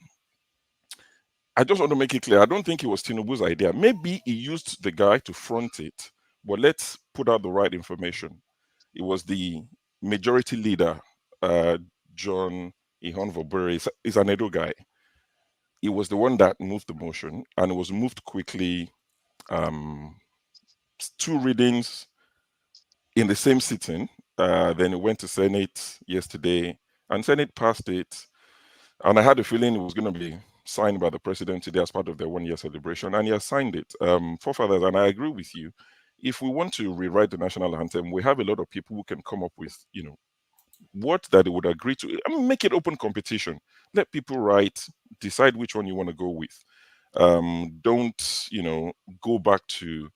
I just want to make it clear. I don't think it was Tinubu's idea. Maybe he used the guy to front it, but let's put out the right information. It was the majority leader, John Ihon is an Edo guy. It was the one that moved the motion, and it was moved quickly. 2 readings in the same sitting. Then it went to Senate yesterday, and Senate passed it. And I had a feeling it was going to be signed by the president today as part of their 1-year celebration, and he has signed it. Forefathers, and I agree with you. If we want to rewrite the national anthem, we have a lot of people who can come up with, what that they would agree to. Make it open competition. Let people write, decide which one you want to go with. Don't go back to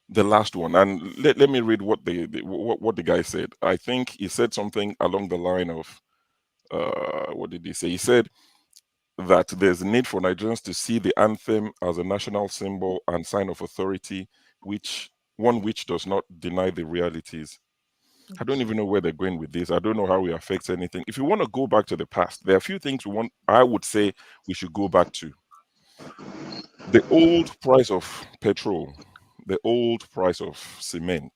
the last one. And let me read what the guy said. I think he said something along the line of what did he say? He said that there's a need for Nigerians to see the anthem as a national symbol and sign of authority, which does not deny the realities. I don't even know where they're going with this. I don't know how it affects anything. If you want to go back to the past, there are a few things I would say we should go back to. The old price of petrol, the old price of cement,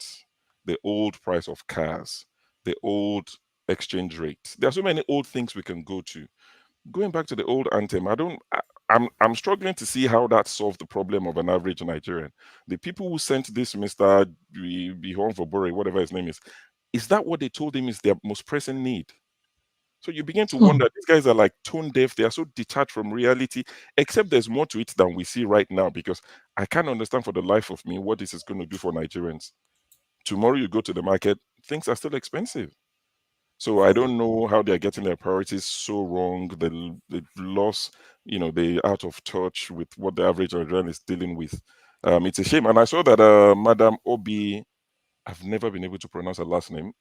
the old price of cars, the old exchange rate. There are so many old things we can go to. Going back to the old anthem, I'm struggling to see how that solved the problem of an average Nigerian. The people who sent this Mr. Bihon Vobore, whatever his name is that what they told him is their most pressing need? So you begin to wonder, these guys are like tone deaf. They are so detached from reality, except there's more to it than we see right now, because I can't understand for the life of me what this is going to do for Nigerians. Tomorrow you go to the market, things are still expensive. So I don't know how they're getting their priorities so wrong. The loss, they're out of touch with what the average Nigerian is dealing with. It's a shame. And I saw that Madam Obi, I've never been able to pronounce her last name,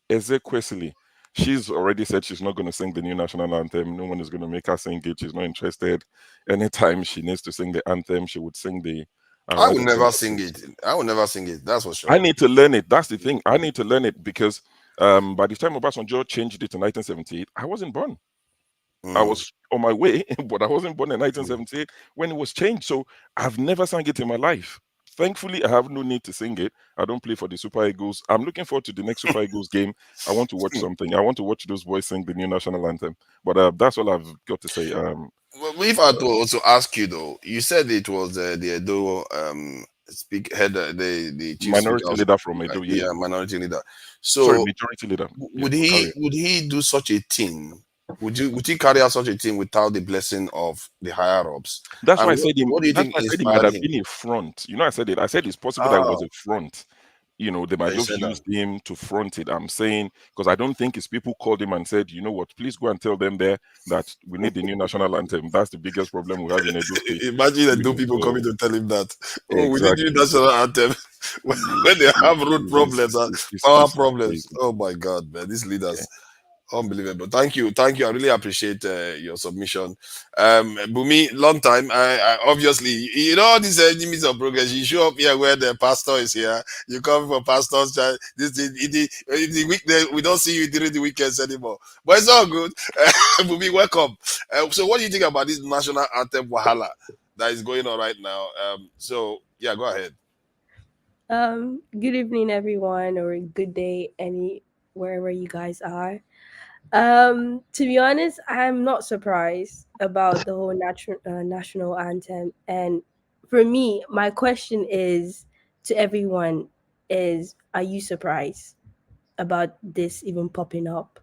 Ezekwesili. She's already said she's not going to sing the new national anthem. No one is going to make her sing it. She's not interested. Anytime she needs to sing the anthem, she would sing the... I will never sing it. I will never sing it. That's for sure. I need to learn it. That's the thing. I need to learn it because by the time Obasanjo changed it in 1978, I wasn't born. I was on my way, but I wasn't born in 1978 when it was changed. So I've never sang it in my life. Thankfully, I have no need to sing it. I don't play for the Super Eagles. I'm looking forward to the next Super Eagles game. I want to watch something. I want to watch those boys sing the new national anthem. But that's all I've got to say. Well, if I had to also ask you, though, you said it was the Edo the chief Minority speaker, leader from Edo, yeah. minority leader. Sorry, So majority leader. would Yeah, carry he do such a thing? Would he carry out such a thing without the blessing of the higher ups? That's why I And said him. what do you That's think why I said he might inspired have him? been a front. You know, I said it. I said it's possible that it was Ah, a front. You know, they might you just said that. used him to front it. I'm saying because I don't think his people called him and said, you know what, please go and tell them there that we need the new national anthem. That's the biggest problem we have in Edo State. Imagine the You two know, people coming so to tell him that. Oh, we need new exactly. national anthem when they have root problems and power problems. crazy. Oh my God, man, these Yeah. leaders. Unbelievable. Thank you. I really appreciate your submission. Bumi, long time. I obviously, you know, all these enemies of progress. You show up here where the pastor is here. You come for pastor's child. The weekday, we don't see you during the weekends anymore. But it's all good. Bumi, welcome. So, what do you think about this national anthem wahala that is going on right now? So, yeah, go ahead. Good evening, everyone, or good day, wherever you guys are. To be honest, I'm not surprised about the whole national anthem. And for me, my question is to everyone: are you surprised about this even popping up?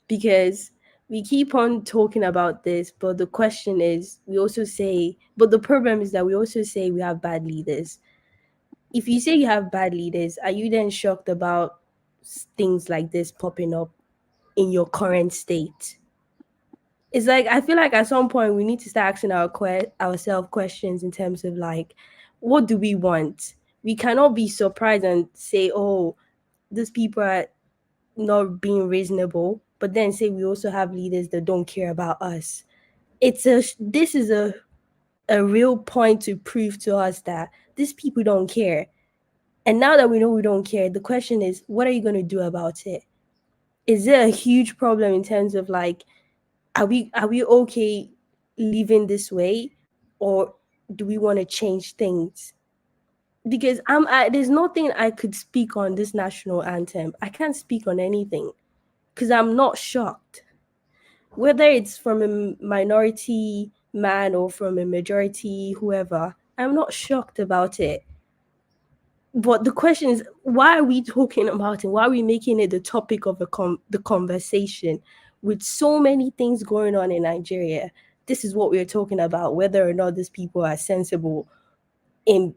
Because we keep on talking about this, but the question is, but the problem is that we also say we have bad leaders. If you say you have bad leaders, are you then shocked about things like this popping up in your current state? It's like I feel like at some point we need to start asking ourselves questions in terms of like, what do we want? We cannot be surprised and say, "Oh, these people are not being reasonable," but then say we also have leaders that don't care about us. This is a real point to prove to us that these people don't care. And now that we know we don't care, the question is, what are you going to do about it? Is it a huge problem in terms of like, are we okay living this way, or do we want to change things? Because there's nothing I could speak on this national anthem. I can't speak on anything because I'm not shocked. Whether it's from a minority man or from a majority whoever, I'm not shocked about it. But the question is, why are we talking about it? Why are we making it the topic of the conversation with so many things going on in Nigeria? This is what we're talking about, whether or not these people are sensible in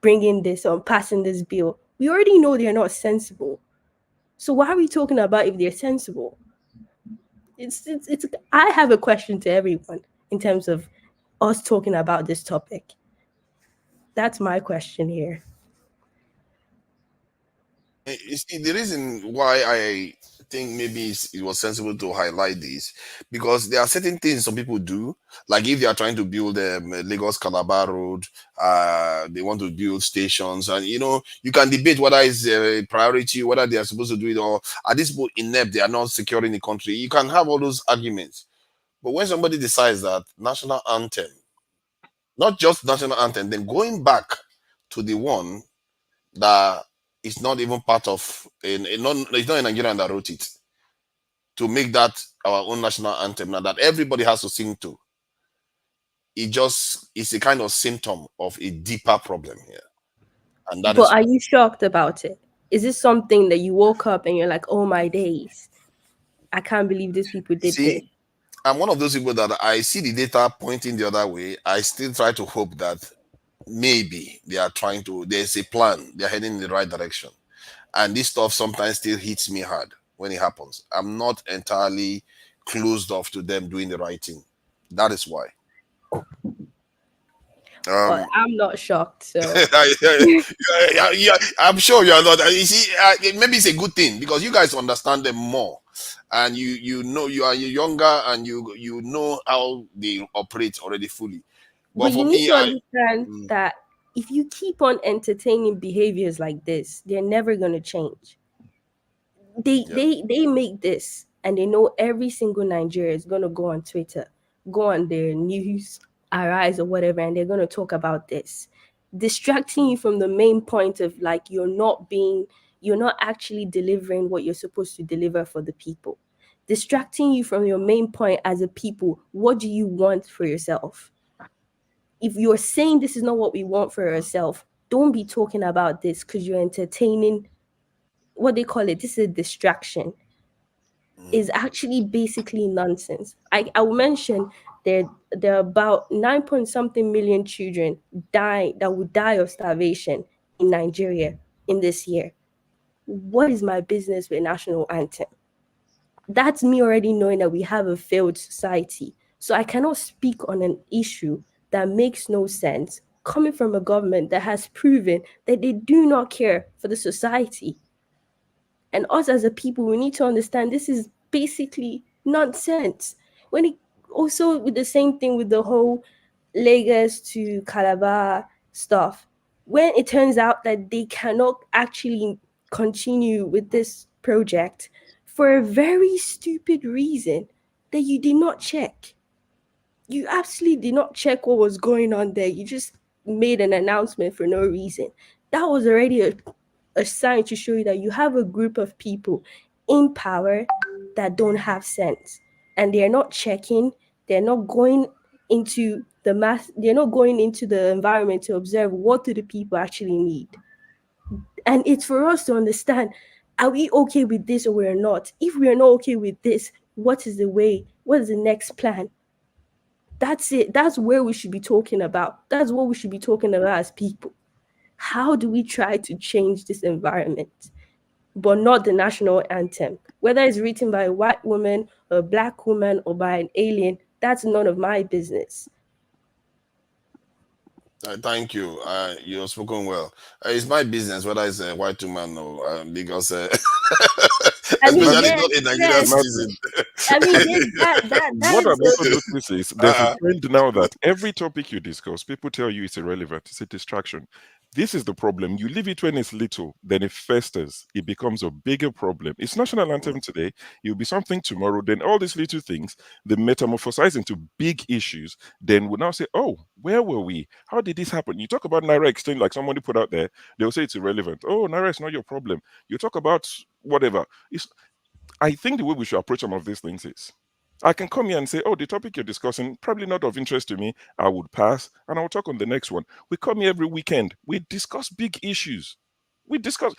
bringing this or passing this bill. We already know they're not sensible. So why are we talking about if they're sensible? It's I have a question to everyone in terms of us talking about this topic. That's my question here. You see, the reason why I think maybe it was sensible to highlight this because there are certain things some people do, like if they are trying to build Lagos Calabar Road, they want to build stations, and you know, you can debate whether it's a priority, whether they are supposed to do it, or are these people inept, they are not securing the country. You can have all those arguments, but when somebody decides that national anthem, not just national anthem, then going back to the one that is not even part of it's not a Nigerian that wrote it to make that our own national anthem now that everybody has to sing to. It's a kind of symptom of a deeper problem here. And that But is are you shocked about it? Is this something that you woke up and you're like, oh my days, I can't believe these people did this? see, I'm one of those people that I see the data pointing the other way. I still try to hope that maybe there's a plan, they're heading in the right direction. And this stuff sometimes still hits me hard when it happens. I'm not entirely closed off to them doing the right thing. That is why. Well, I'm not shocked. So yeah, I'm sure you are not. You see, maybe it's a good thing because you guys understand them more, and you know you're younger and you know how they operate already fully. but But you for need me, to understand that if you keep on entertaining behaviors like this, they're never going to change. They make this, and they know every single Nigerian is going to go on Twitter, go on their news, Arise or whatever, and they're going to talk about this, distracting you from the main point of like you're not actually delivering what you're supposed to deliver for the people, distracting you from your main point as a people. What do you want for yourself? if you're saying this is not what we want for yourself, don't be talking about this because you're entertaining what they call it. This is a distraction. Is actually basically nonsense. I will mention there are about 9 point something million children that would die of starvation in Nigeria in this year. What is my business with national anthem? That's me already knowing that we have a failed society. So I cannot speak on an issue that makes no sense coming from a government that has proven that they do not care for the society. And us as a people, we need to understand this is basically nonsense. When it also with the same thing with the whole Lagos to Calabar stuff, when it turns out that they cannot actually continue with this project for a very stupid reason that you did not check. You absolutely did not check what was going on there. You just made an announcement for no reason. That was already a sign to show you that you have a group of people in power that don't have sense, and they're not checking, they're not going into they're not going into the environment to observe what do the people actually need. And it's for us to understand, are we okay with this or we're not? If we are not okay with this, what is the next plan? That's it. That's where we should be talking about. That's what we should be talking about as people. How do we try to change this environment, but not the national anthem? Whether it's written by a white woman, a black woman, or by an alien, that's none of my business. Thank you. You've spoken well. It's my business whether it's a white woman or because especially not a Nigerian citizen. I mean, that What I've is also noticed is there's a trend now that every topic you discuss, people tell you it's irrelevant, it's a distraction. This is the problem. You leave it when it's little, then it festers. It becomes a bigger problem. It's national anthem today. It'll be something tomorrow. Then all these little things, they metamorphosize into big issues. Then we'll now say, oh, where were we? How did this happen? You talk about Naira exchange, like somebody put out there, they'll say it's irrelevant. Oh, Naira is not your problem. You talk about whatever. I think the way we should approach some of these things is, I can come here and say, oh, the topic you're discussing, probably not of interest to me. I would pass and I'll talk on the next one. We come here every weekend. We discuss big issues. We've scored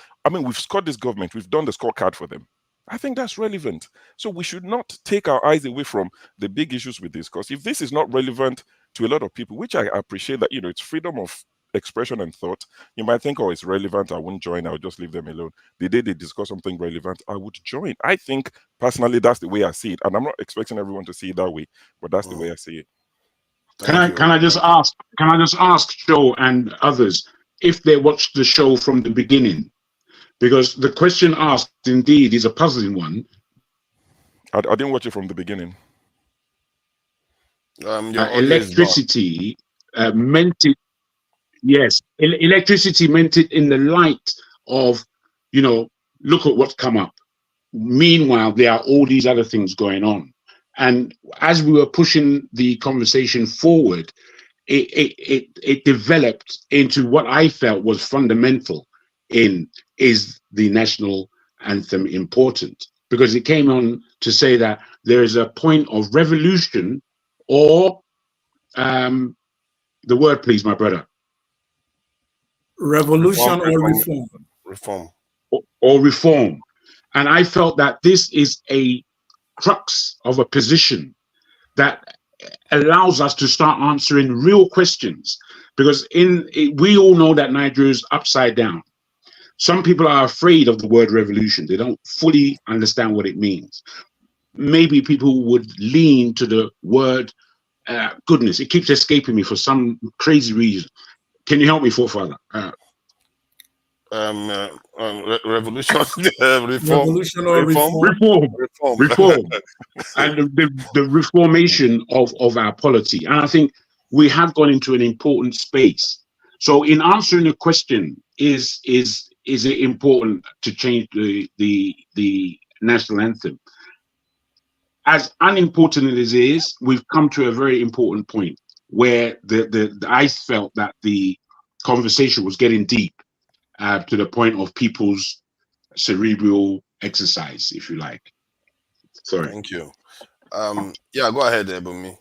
this government. We've done the scorecard for them. I think that's relevant. So we should not take our eyes away from the big issues we discuss. If this is not relevant to a lot of people, which I appreciate that, it's freedom of expression and thought. You might think, oh, it's relevant, I wouldn't join, I'll just leave them alone. The day they discuss something relevant, I would join. I think personally that's the way I see it, and I'm not expecting everyone to see it that way, but that's the way I see it. Can I just ask Joe and others if they watched the show from the beginning? Because the question asked indeed is a puzzling one. I didn't watch it from the beginning. Electricity meant it. Yes, electricity meant it in the light of, look at what's come up. Meanwhile, there are all these other things going on. And as we were pushing the conversation forward, it developed into what I felt was fundamental is the national anthem important? Because it came on to say that there is a point of revolution or the word, please, my brother. Revolution or reform. Reform. Or reform. And I felt that this is a crux of a position that allows us to start answering real questions. Because we all know that Nigeria is upside down. Some people are afraid of the word revolution. They don't fully understand what it means. Maybe people would lean to the word, goodness, it keeps escaping me for some crazy reason. Can you help me, forefather? Revolution, reform, and the reformation of our polity. And I think we have gone into an important space. So, in answering the question, is it important to change the national anthem? As unimportant as it is, we've come to a very important point where I felt that the conversation was getting deep to the point of people's cerebral exercise, if you like. Sorry. Thank you. Yeah, go ahead, Ebumi.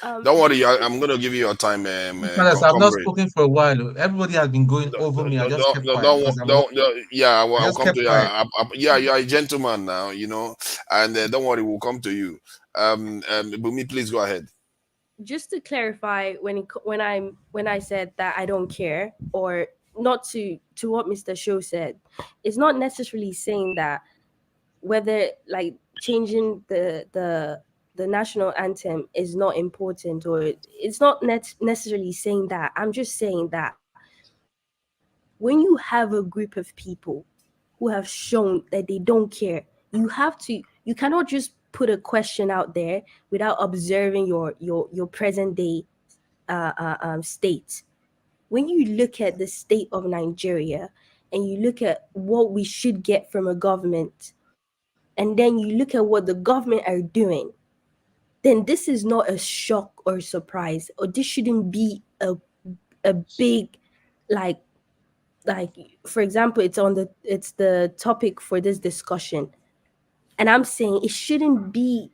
Don't worry, Just I'm going to give you your time, Fellas, I've not comrade. spoken for a while. Everybody has been going over me. I just kept quiet because I'm working. Yeah, I I'll just come kept to you. quiet. Yeah, you're a gentleman now, and don't worry, we'll come to you. Bumi, please go ahead. just to clarify, when I said that I don't care, or not to what Mr. Show said, it's not necessarily saying that whether like changing the national anthem is not important, or it's not necessarily saying that. I'm just saying that when you have a group of people who have shown that they don't care, you cannot just put a question out there without observing your present day state. When you look at the state of Nigeria and you look at what we should get from a government, and then you look at what the government are doing, then this is not a shock or surprise, or this shouldn't be a big, like like for example, it's the topic for this discussion, and I'm saying it shouldn't be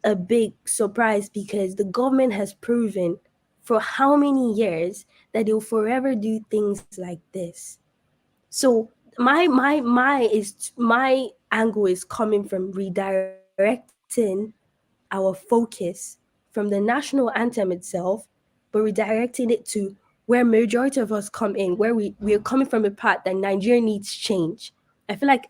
a big surprise, because the government has proven for how many years that they'll forever do things like this. So my angle is coming from redirecting our focus from the national anthem itself, but redirecting it to where majority of us come in, where we're coming from a part that Nigeria needs change. I feel like,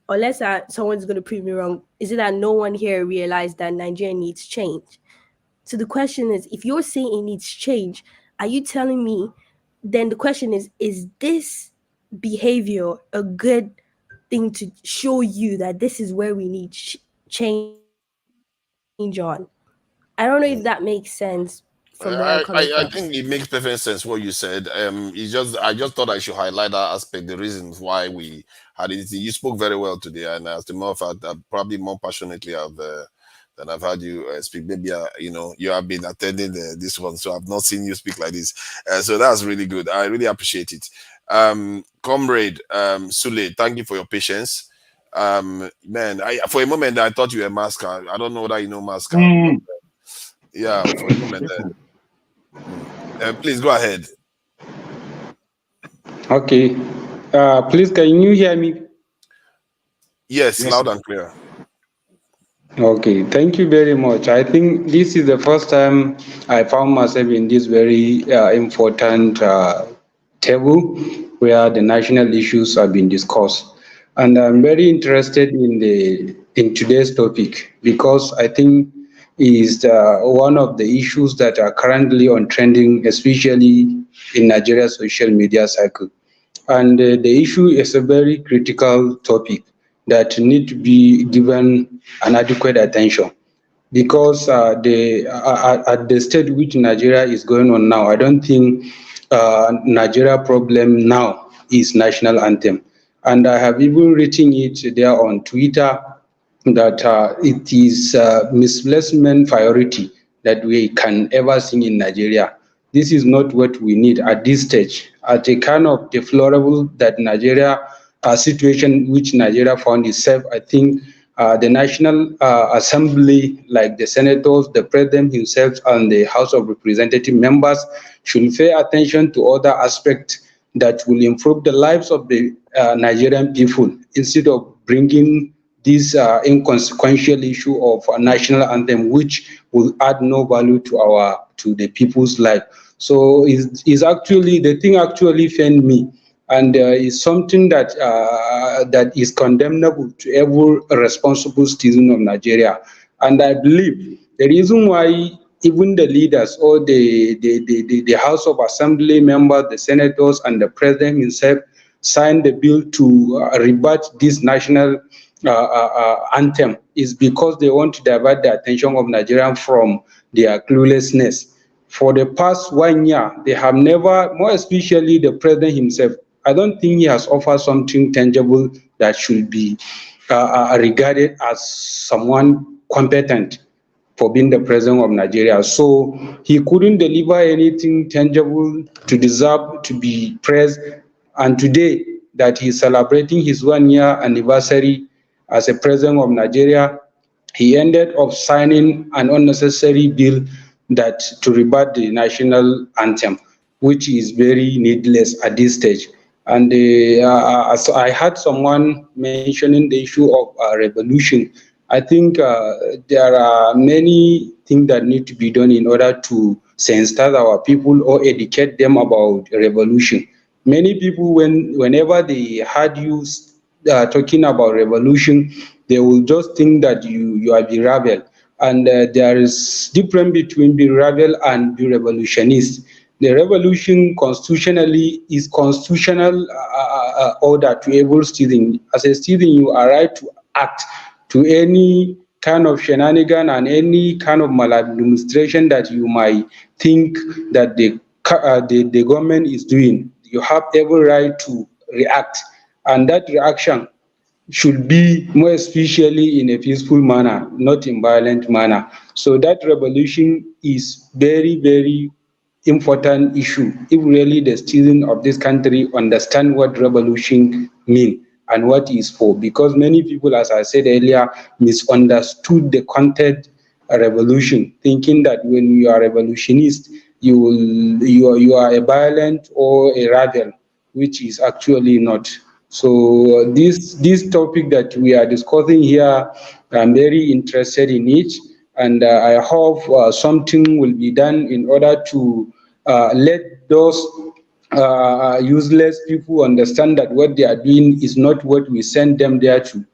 unless someone's going to prove me wrong, is it that no one here realized that Nigeria needs change? So the question is, if you're saying it needs change, are you telling me, then the question is this behavior a good thing to show you that this is where we need change on? I don't know if that makes sense from where I'm coming from. I think it makes perfect sense what you said. I just thought I should highlight that aspect, the reasons why we had it. You spoke very well today, and as a matter of fact, probably more passionately than I've had you speak. Maybe you have been attending this one, so I've not seen you speak like this. So that's really good. I really appreciate it. Comrade Sule, thank you for your patience. Man, for a moment I thought you were a masker. I don't know whether you know masker. Yeah, for a moment there. Please go ahead. Okay. Please, can you hear me? Yes, loud and clear. Okay, thank you very much. I think this is the first time I found myself in this very important table where the national issues have been discussed. And I'm very interested in today's topic, because I think is one of the issues that are currently on trending, especially in Nigeria's social media cycle. And the issue is a very critical topic that need to be given an adequate attention, because at the state which Nigeria is going on now, I don't think Nigeria problem now is national anthem. And I have even written it there on Twitter that it is misplacement priority that we can ever sing in Nigeria. This is not what we need at this stage. At a kind of deplorable that Nigeria situation which Nigeria found itself, I think the National Assembly, like the senators, the president himself, and the House of Representative members should pay attention to other aspects that will improve the lives of the Nigerian people, instead of bringing this inconsequential issue of a national anthem, which will add no value to the people's life. So is actually the thing actually offend me, and is something that that is condemnable to every responsible citizen of Nigeria. And I believe the reason why even the leaders or the House of Assembly members, the senators, and the president himself signed the bill to rebut this national anthem is because they want to divert the attention of Nigerians from their cluelessness. For the past 1 year, they have never, more especially the president himself, I don't think he has offered something tangible that should be regarded as someone competent for being the president of Nigeria. So he couldn't deliver anything tangible to deserve to be praised. And today that he's celebrating his 1 year anniversary as a president of Nigeria, he ended up signing an unnecessary bill that to rebut the national anthem, which is very needless at this stage. And as I had someone mentioning the issue of revolution, I think there are many things that need to be done in order to sensitize our people or educate them about revolution. Many people, whenever they heard you talking about revolution, they will just think that you are the rebel. And there is difference between the rebel and the revolutionist. The revolution constitutionally is constitutional order to every citizen. As a citizen, you are right to act to any kind of shenanigan and any kind of maladministration that you might think that the government is doing. You have every right to react, and that reaction should be more especially in a peaceful manner, not in violent manner. So that revolution is very, very important issue if really the citizens of this country understand what revolution means and what is for, because many people, as I said earlier, misunderstood the content of revolution, thinking that when you are a revolutionist, you are a violent or a rebel, which is actually not. So this topic that we are discussing here, I'm very interested in it, and I hope something will be done in order to let those useless people understand that what they are doing is not what we send them there to.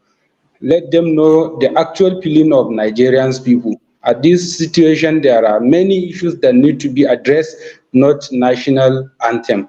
Let them know the actual feeling of Nigerians people. At this situation, there are many issues that need to be addressed, not national anthem.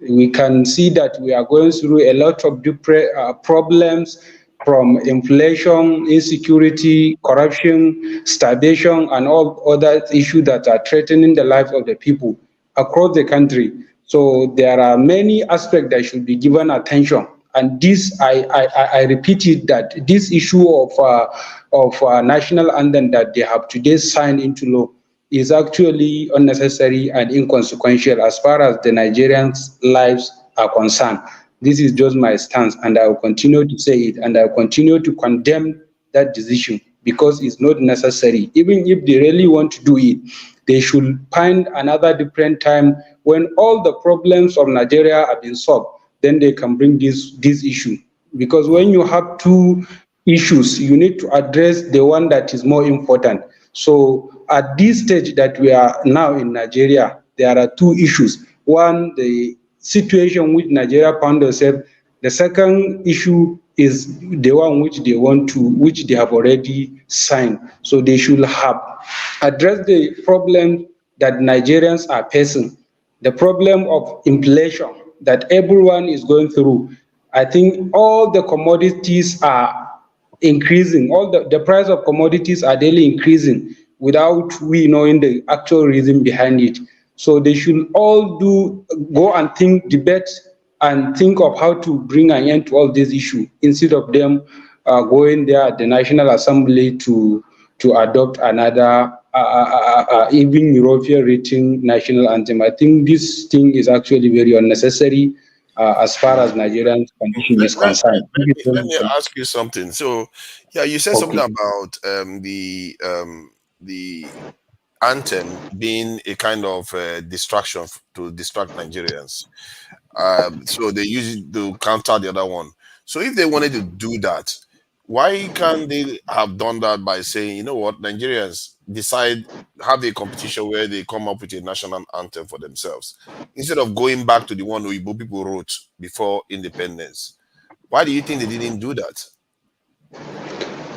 We can see that we are going through a lot of different problems, from inflation, insecurity, corruption, starvation, and all other issues that are threatening the lives of the people across the country. So there are many aspects that should be given attention. And this, I repeat it, that this issue of national anthem that they have today signed into law is actually unnecessary and inconsequential as far as the Nigerians' lives are concerned. This is just my stance, and I will continue to say it, and I will continue to condemn that decision because it's not necessary. Even if they really want to do it, they should find another different time when all the problems of Nigeria have been solved. Then they can bring this issue. Because when you have two issues, you need to address the one that is more important. So at this stage that we are now in Nigeria, there are two issues. One, the situation which Nigeria found herself. The second issue is the one which they have already signed. So they should have addressed the problem that Nigerians are facing, the problem of inflation that everyone is going through. I think all the commodities are increasing. All the price of commodities are daily increasing without we knowing the actual reason behind it. So they should all go and debate and think of how to bring an end to all these issues instead of them going there at the National Assembly to adopt another even European rating national anthem. I think this thing is actually very unnecessary as far as Nigerian condition is concerned. Let me ask you something. So, yeah, you said something about the anthem being a kind of distraction to distract Nigerians. So they use it to counter the other one. So if they wanted to do that, why can't they have done that by saying, you know what, Nigerians have a competition where they come up with a national anthem for themselves, instead of going back to the one Igbo people wrote before independence? Why do you think they didn't do that?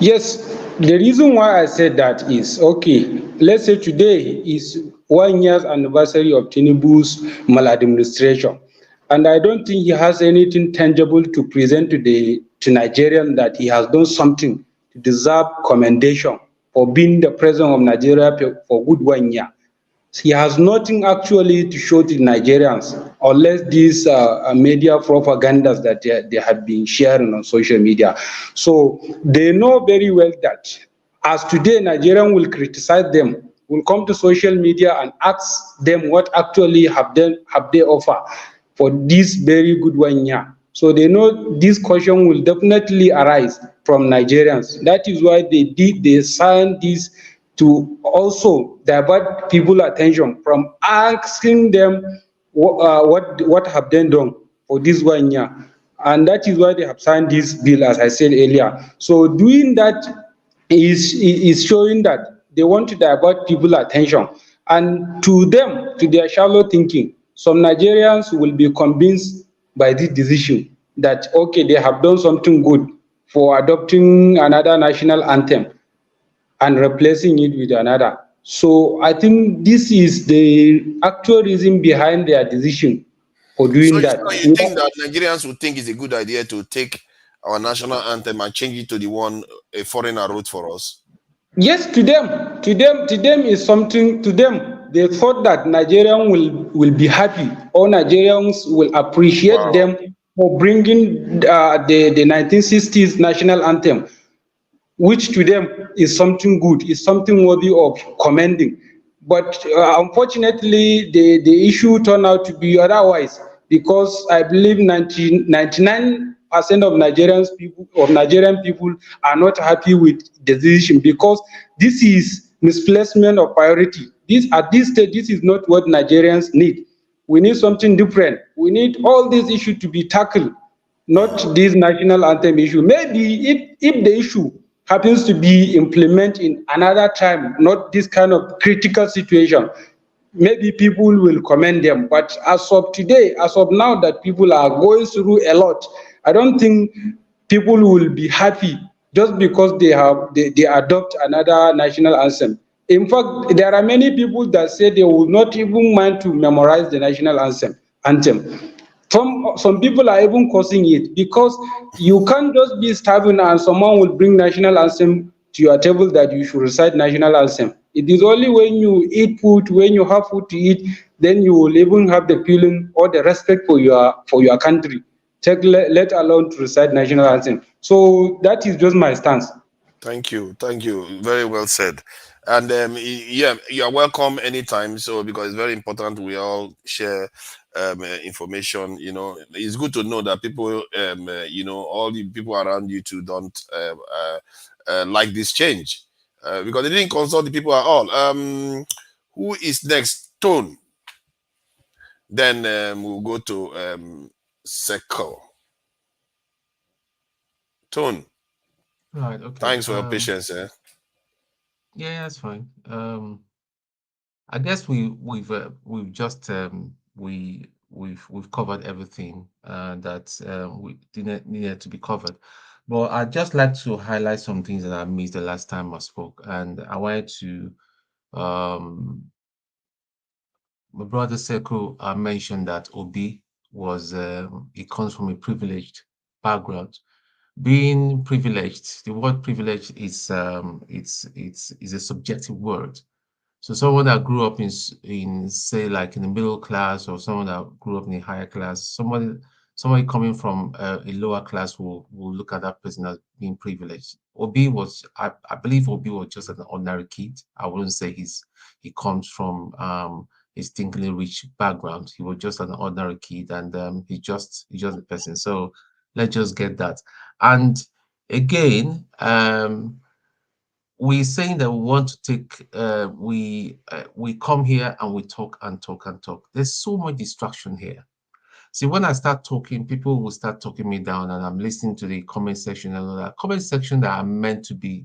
Yes, the reason why I said that is, okay, let's say today is 1 year anniversary of Tinubu's maladministration. And I don't think he has anything tangible to present to Nigerians that he has done something to deserve commendation for being the president of Nigeria for good 1 year. He has nothing actually to show to Nigerians, unless these media propagandas that they have been sharing on social media. So they know very well that as today Nigerians will criticize them, will come to social media and ask them what actually have they offer for this very good 1 year. So they know this question will definitely arise from Nigerians. That is why they signed these to also divert people's attention from asking them what have they done for this 1 year. And that is why they have signed this bill, as I said earlier. So doing that is showing that they want to divert people's attention. And to them, to their shallow thinking, some Nigerians will be convinced by this decision that, okay, they have done something good for adopting another national anthem and replacing it with another. So I think this is the actual reason behind their decision for doing that. So you think that Nigerians would think it's a good idea to take our national anthem and change it to the one a foreigner wrote for us? Yes, to them is something. To them, they thought that Nigerians will be happy, or Nigerians will appreciate them for bringing the 1960s national anthem, which to them is something good, is something worthy of commending. But unfortunately, the issue turned out to be otherwise, because I believe 99% of Nigerian people are not happy with the decision, because this is misplacement of priority. At this stage, this is not what Nigerians need. We need something different. We need all these issues to be tackled, not this national anthem issue. Maybe if the issue happens to be implemented in another time, not this kind of critical situation, maybe people will commend them. But as of today, as of now, that people are going through a lot, I don't think people will be happy just because they adopt another national anthem. In fact, there are many people that say they will not even mind to memorize the national anthem. Some people are even causing it, because you can't just be starving and someone will bring national anthem to your table that you should recite national anthem. It is only when you eat food, when you have food to eat, then you will even have the feeling or the respect for your country, let alone to recite national anthem. So that is just my stance. Thank you. Very well said. And yeah, you are welcome anytime. So because it's very important, we all share information. It's good to know that people, all the people around you too don't like this change, because they didn't consult the people at all. Who is next? Tone. Then we'll go to Seco. Tone. Right. Okay. Thanks for your patience. Yeah, that's fine. I guess we've just we've covered everything that we needed to be covered. But I'd just like to highlight some things that I missed the last time I spoke, and I wanted to my brother Sekou mentioned that Obi was he comes from a privileged background. Being privileged, the word privilege is it's a subjective word. So someone that grew up in say like in the middle class, or someone that grew up in a higher class, somebody coming from a lower class will look at that person as being privileged. Obi was, I believe Obi was just an ordinary kid. I wouldn't say he comes from a stinkingly rich background. He was just an ordinary kid, and he's just a person. So let's just get that. And again, we're saying that we want to take we come here and we talk and talk and talk. There's so much distraction here. See, when I start talking, people will start talking me down, and I'm listening to the comment section and all that. Comment section that are meant to be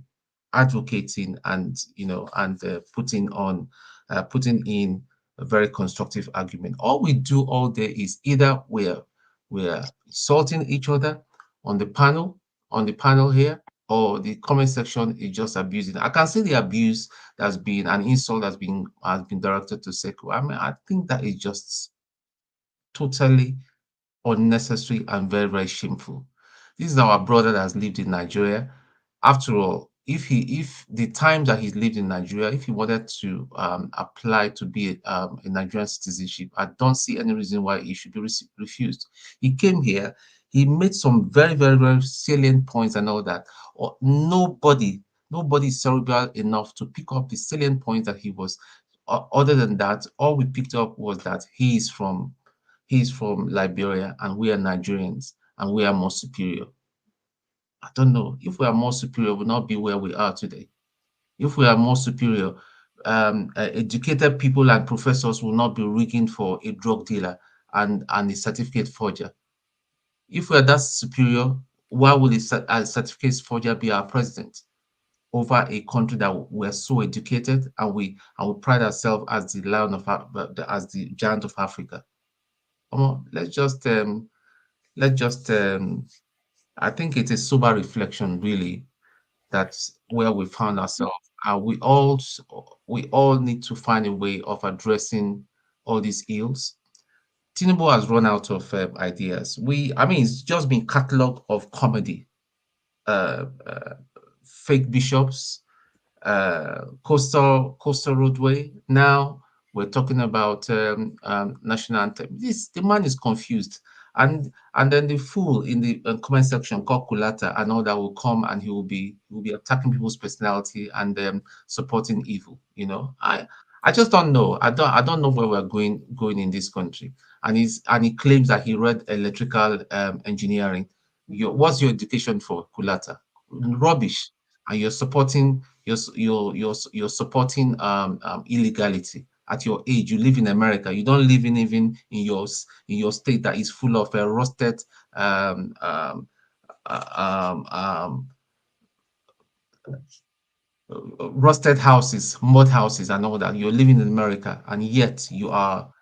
advocating and putting in a very constructive argument. All we do all day is either we're insulting each other on the panel here, or the comment section is just abusing. I can see the abuse that's been an insult has been directed to Sekou. I mean, I think that is just totally unnecessary and very, very shameful. This is our brother that has lived in Nigeria. After all, if the time that he's lived in Nigeria, if he wanted to apply to be a Nigerian citizenship, I don't see any reason why he should be refused. He came here, he made some very, very, very salient points and all that. Nobody is cerebral enough to pick up the salient points that he was. Other than that, all we picked up was that he's from Liberia and we are Nigerians and we are more superior. I don't know. If we are more superior, we'll not be where we are today. If we are more superior, educated people and professors will not be rigging for a drug dealer and a certificate forger. If we are that superior, why would a certificate forger be our president over a country that we're so educated, and we pride ourselves as the lion of as the giant of Africa? Let's just I think it's a sober reflection, really, that's where we found ourselves. And we all need to find a way of addressing all these ills. Tinubu has run out of ideas. I mean, it's just been catalog of comedy, uh, uh, fake bishops, coastal roadway. Now we're talking about national anthem. The man is confused, and then the fool in the comment section called Kulata and all that will come, and he will be attacking people's personality and supporting evil. I just don't know. I don't know where we're going in this country. And he claims that he read electrical engineering. What's your education for, Kulata? Rubbish. And you're supporting you're supporting illegality. At your age, you live in America. You don't live even in your state that is full of rusted rusted houses, mud houses, and all that. You're living in America, and yet you are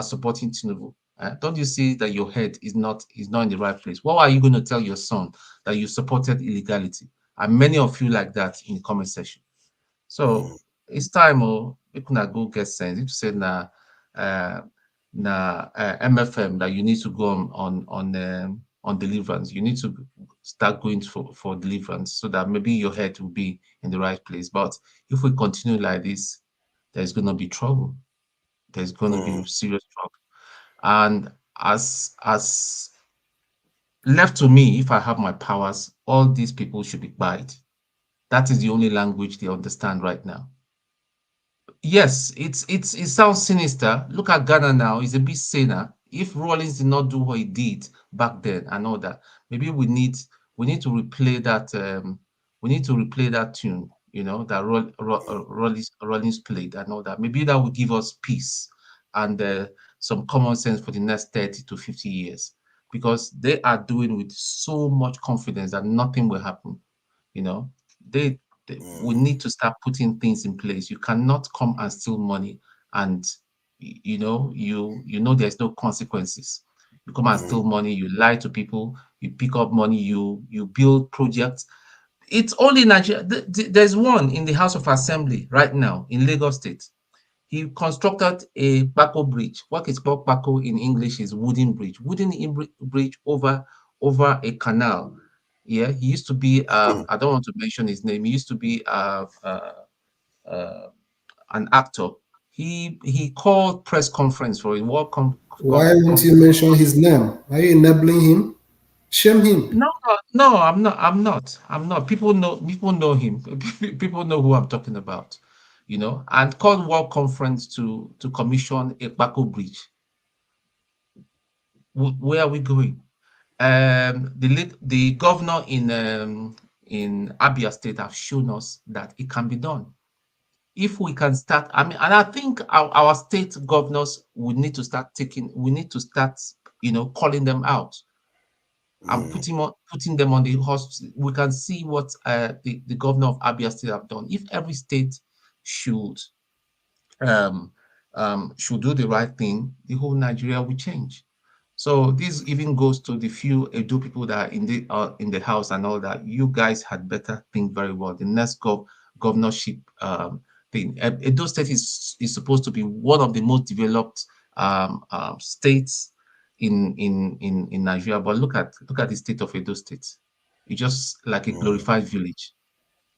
supporting Tinubu. Don't you see that your head is not in the right place? What are you going to tell your son that you supported illegality? And many of you like that in the comment section. So it's time, we could go get sense. If you say MFM that you need to go on deliverance, you need to start going for deliverance so that maybe your head will be in the right place. But if we continue like this, there's going to be trouble. There's going to be serious trouble. And as left to me, if I have my powers, all these people should be quiet. That is the only language they understand right now. Yes, it sounds sinister. Look at Ghana now; it's a bit saner. If Rawlings did not do what he did back then and all that, maybe we need to replay that. We need to replay that tune, that Rawlings played and all that. Maybe that will give us peace and some common sense for the next 30 to 50 years, because they are doing with so much confidence that nothing will happen. They we need to start putting things in place. You cannot come and steal money and there's no consequences. You come and steal money, you lie to people, you pick up money, you build projects. It's only Nigeria. There's one in the House of Assembly right now in Lagos State. He constructed a Paco bridge. What is called Paco in English is wooden bridge. Bridge over a canal. Yeah, he used to be. I don't want to mention his name. He used to be an actor. He called press conference for a World Why won't you mention his name? Are you enabling him? Shame him. No, I'm not. People know him. People know who I'm talking about. And called World Conference to commission a Paco bridge. Where are we going? The governor in Abia State have shown us that it can be done. If we can start, and I think our state governors would need to start calling them out and putting them on the horse. We can see what the governor of Abia State have done. If every state should do the right thing, the whole Nigeria will change. So this even goes to the few Edo people that are in the house and all that. You guys had better think very well. The next governorship thing. Edo State is supposed to be one of the most developed states in Nigeria. But look at the state of Edo State. It's just like a glorified village.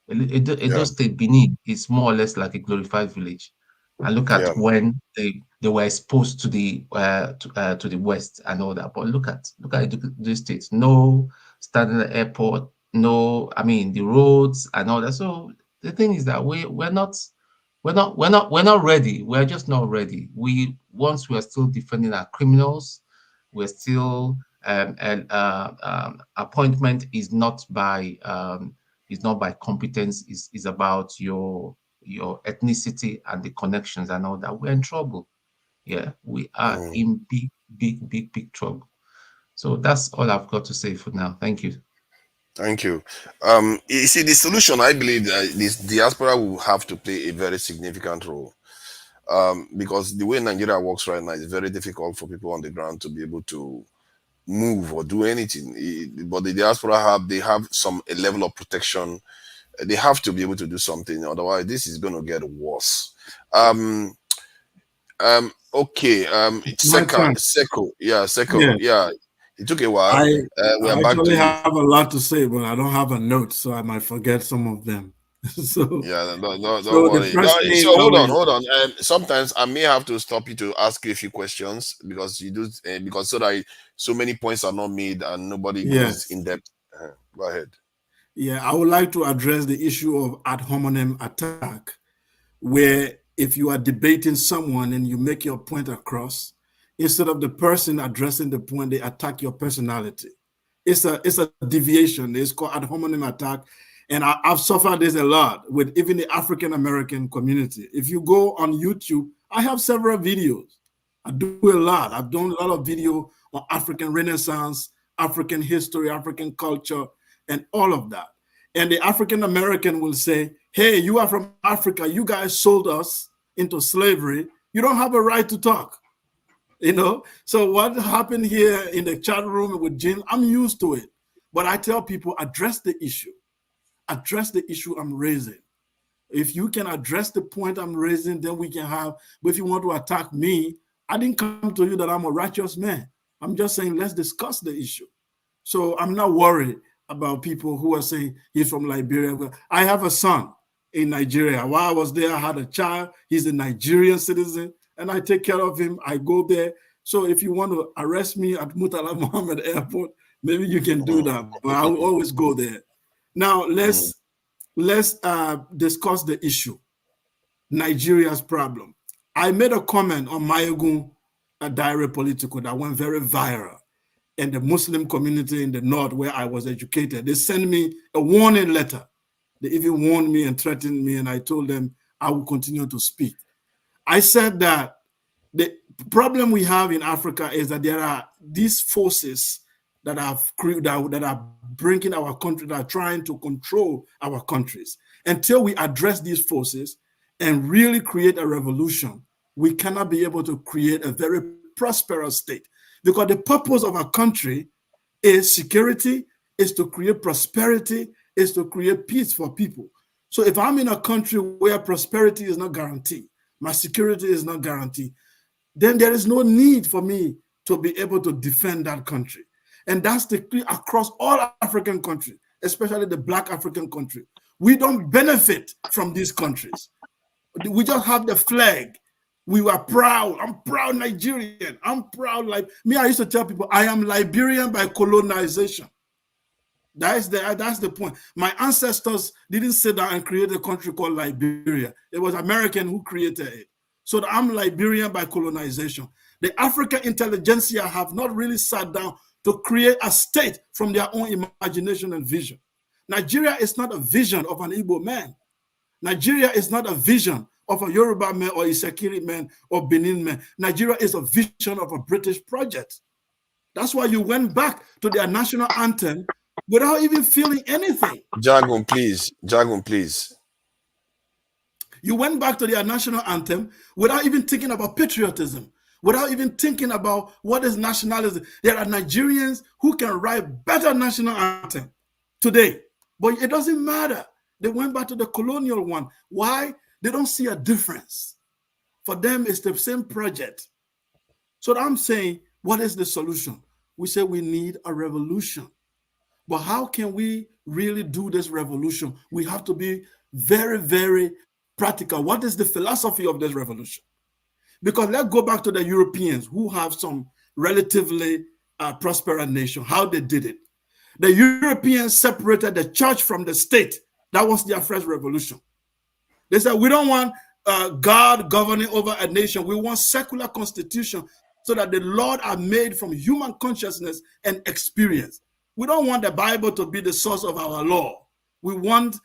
Edo State, Benin, is more or less like a glorified village. And look at when they were exposed to the West and all that. But look at the states. No standard airport. No, the roads and all that. So the thing is that we're not ready. We're just not ready. Once we are still defending our criminals, we're still appointment is not by It's not by competence. It's about your ethnicity and the connections and all that. We're in trouble. Yeah, we are in big trouble. So that's all I've got to say for now. Thank you. Thank you. You see, the solution, I believe that this diaspora will have to play a very significant role. Because the way Nigeria works right now is very difficult for people on the ground to be able to move or do anything. But the diaspora they have a level of protection. They have to be able to do something. Otherwise, this is going to get worse. Okay. Seko. Yeah, Seko. Yeah. Yeah. It took a while. I We're back to actually you. have a lot to say, but I don't have a note, so I might forget some of them. So yeah, don't worry. So Hold on. Sometimes I may have to stop you to ask you a few questions because you do because so many points are not made and nobody goes in depth. Go ahead. Yeah, I would like to address the issue of ad hominem attack, where if you are debating someone and you make your point across, instead of the person addressing the point, they attack your personality. It's a deviation. It's called ad hominem attack. And I've suffered this a lot with even the African-American community. If you go on YouTube, I have several videos. I do a lot. I've done a lot of video on African Renaissance, African history, African culture, and all of that. And the African-American will say, hey, you are from Africa. You guys sold us into slavery. You don't have a right to talk. You know, so what happened here in the chat room with Jim, I'm used to it. But I tell people, address the issue. Address the issue I'm raising. If you can address the point I'm raising, then we can have, but if you want to attack me, I didn't come to you that I'm a righteous man. I'm just saying, let's discuss the issue. So I'm not worried about people who are saying he's from Liberia. I have a son in Nigeria. While I was there, I had a child. He's a Nigerian citizen, and I take care of him. I go there. So if you want to arrest me at Murtala Mohammed Airport, maybe you can do that. But I will always go there. Now let's discuss the issue. Nigeria's problem. I made a comment on Mayegun Diary Political that went very viral. And the Muslim community in the North where I was educated, they sent me a warning letter. They even warned me and threatened me, and I told them I will continue to speak. I said that the problem we have in Africa is that there are these forces that are bringing our country, that are trying to control our countries. Until we address these forces and really create a revolution, we cannot be able to create a very prosperous state. Because the purpose of our country is security, is to create prosperity, is to create peace for people. So if I'm in a country where prosperity is not guaranteed, my security is not guaranteed, then there is no need for me to be able to defend that country. And that's the key across all African countries, especially the Black African country. We don't benefit from these countries. We just have the flag. We were proud. I'm proud Nigerian. I'm proud. Like me, I used to tell people, I am Liberian by colonization. That's the point. My ancestors didn't sit down and create a country called Liberia. It was American who created it. So I'm Liberian by colonization. The African intelligentsia have not really sat down to create a state from their own imagination and vision. Nigeria is not a vision of an Igbo man. Nigeria is not a vision of a Yoruba man or Isekiri man or Benin man. Nigeria is a vision of a British project. That's why you went back to their national anthem without even feeling anything. Jargon, please. Jargon, please. You went back to their national anthem without even thinking about patriotism, without even thinking about what is nationalism. There are Nigerians who can write better national anthem today, but it doesn't matter. They went back to the colonial one. Why? They don't see a difference. For them, it's the same project. So I'm saying, what is the solution? We say we need a revolution. But how can we really do this revolution? We have to be very, very practical. What is the philosophy of this revolution? Because let's go back to the Europeans who have some relatively prosperous nation, how they did it. The Europeans separated the church from the state. That was their first revolution. They said, we don't want God governing over a nation. We want secular constitution so that the laws are made from human consciousness and experience. We don't want the Bible to be the source of our law. We want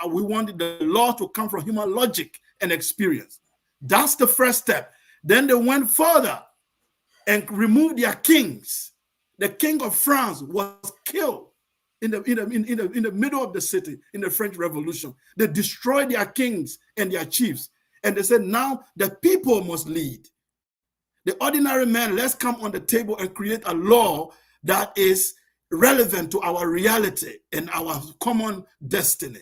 we want the law to come from human logic and experience. That's the first step. Then they went further and removed their kings. The king of France was killed in the middle of the city in the French Revolution. They destroyed their kings and their chiefs. And they said, now the people must lead. The ordinary man, let's come on the table and create a law that is relevant to our reality and our common destiny.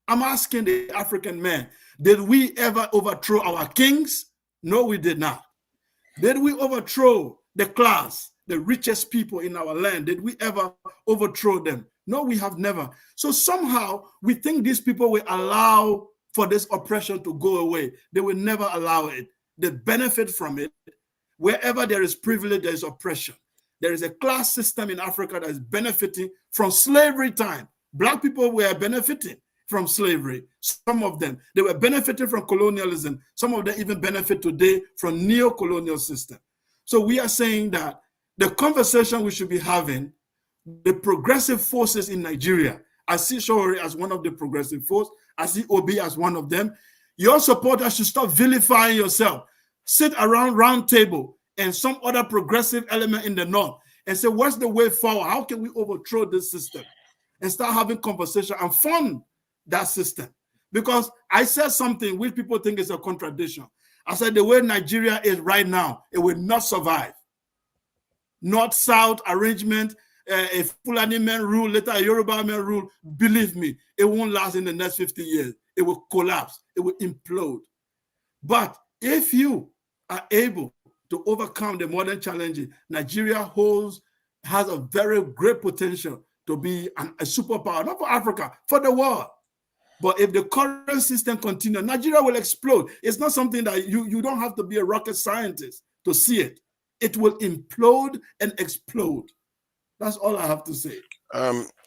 I'm asking the African man, did we ever overthrow our kings? No, we did not. Did we overthrow the class, the richest people in our land? Did we ever overthrow them? No, we have never. So somehow we think these people will allow for this oppression to go away. They will never allow it. They benefit from it. Wherever there is privilege, there is oppression. There is a class system in Africa that is benefiting from slavery time. Black people were benefiting from slavery. Some of them, they were benefiting from colonialism. Some of them even benefit today from neo-colonial system. So we are saying that the conversation we should be having, the progressive forces in Nigeria, I see Shawari as one of the progressive forces. I see Obi as one of them. Your supporters should stop vilifying yourself. Sit around round table and some other progressive element in the north and say, what's the way forward? How can we overthrow this system? And start having conversation and fund that system. Because I said something which people think is a contradiction. I said the way Nigeria is right now, it will not survive. North-South arrangement, a Fulani man rule, later a Yoruba man rule, believe me, it won't last in the next 50 years. It will collapse. It will implode. But if you are able to overcome the modern challenges, Nigeria has a very great potential to be a superpower, not for Africa, for the world. But if the current system continues, Nigeria will explode. It's not something that you don't have to be a rocket scientist to see it. It will implode and explode. That's all I have to say.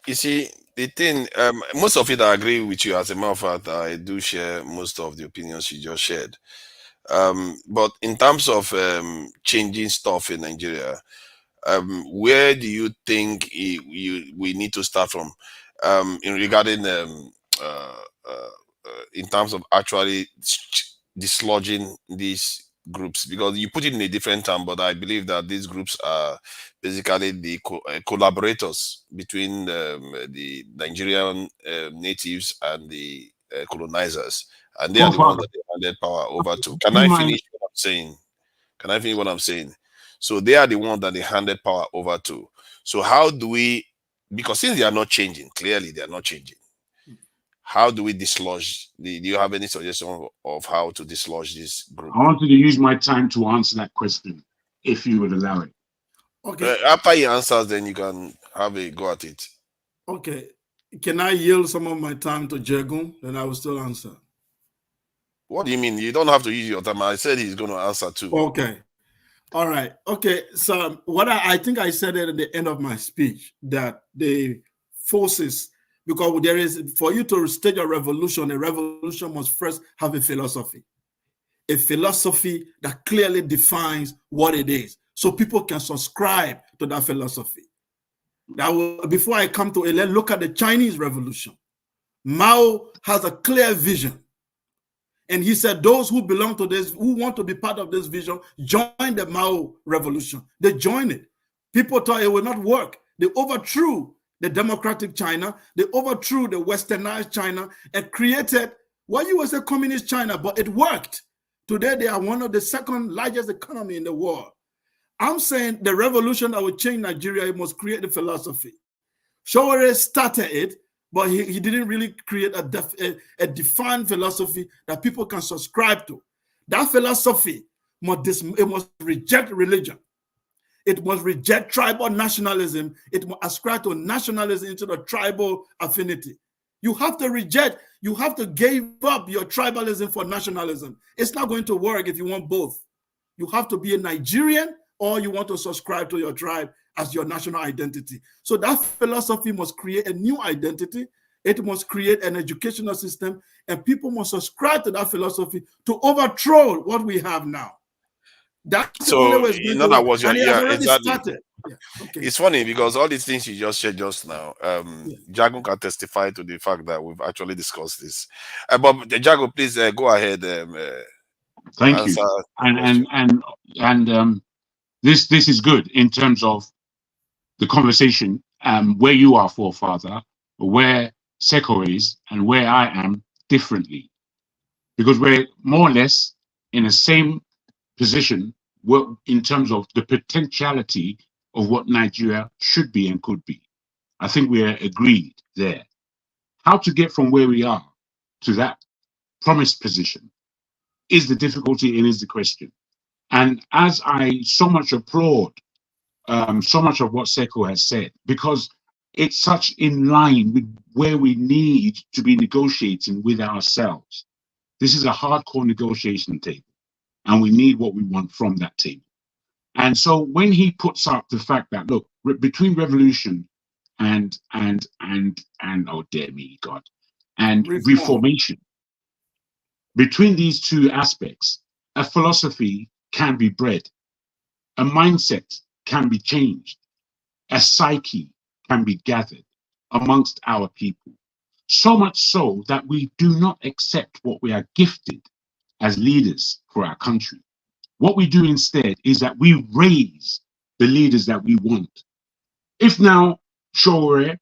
You see, the thing, most of it I agree with you. As a matter of fact, I do share most of the opinions you just shared. But in terms of changing stuff in Nigeria, where do you think we need to start from in terms of actually dislodging these groups? Because you put it in a different term, but I believe that these groups are basically the collaborators between the Nigerian natives and the colonizers, and they are the ones that they handed power over to. Can I finish what I'm saying? Can I finish what I'm saying? So they are the ones that they handed power over to. So how do we, because since they are not changing, clearly they are not changing, how do we dislodge? Do you have any suggestion of how to dislodge this group? I wanted to use my time to answer that question, if you would allow it. Okay. After he answers, then you can have a go at it. Okay. Can I yield some of my time to Jegun? Then I will still answer. What do you mean? You don't have to use your time. I said he's going to answer too. Okay. All right. Okay. So what I think I said it at the end of my speech, that the forces, because there is, for you to stage a revolution must first have a philosophy that clearly defines what it is, so people can subscribe to that philosophy. Before I come to it, let's look at the Chinese Revolution. Mao has a clear vision. And he said, those who belong to this, who want to be part of this vision, join the Mao Revolution. They joined it. People thought it would not work. They overthrew the democratic China. They overthrew the westernized China and created what you would say communist China, but it worked. Today, they are one of the second largest economy in the world. I'm saying the revolution that will change Nigeria, it must create the philosophy. Shawari started it, but he didn't really create a defined philosophy that people can subscribe to. That philosophy must reject religion. It must reject tribal nationalism. It must ascribe to nationalism into the tribal affinity. You have to reject, you have to give up your tribalism for nationalism. It's not going to work if you want both. You have to be a Nigerian, or you want to subscribe to your tribe as your national identity. So that philosophy must create a new identity. It must create an educational system, and people must subscribe to that philosophy to overthrow what we have now. That's the So, only way it's going in to other work. words, And it has yeah, already exactly. started. Yeah. Okay. It's funny because all these things you just said just now, Jago can testify to the fact that we've actually discussed this. But Jago, please go ahead. Thank you. Answer the question. And this is good in terms of the conversation, where you are, forefather, where Seko is, and where I am differently, because we're more or less in the same position in terms of the potentiality of what Nigeria should be and could be. I think we're agreed there. How to get from where we are to that promised position is the difficulty and is the question. And as I so much applaud so much of what Seko has said, because it's such in line with where we need to be negotiating with ourselves. This is a hardcore negotiation table, and we need what we want from that table. And so when he puts up the fact that, look, between revolution and oh dear me, God, and reformation, between these two aspects, a philosophy can be bred, a mindset can be changed, a psyche can be gathered amongst our people. So much so that we do not accept what we are gifted as leaders for our country. What we do instead is that we raise the leaders that we want. If now Shore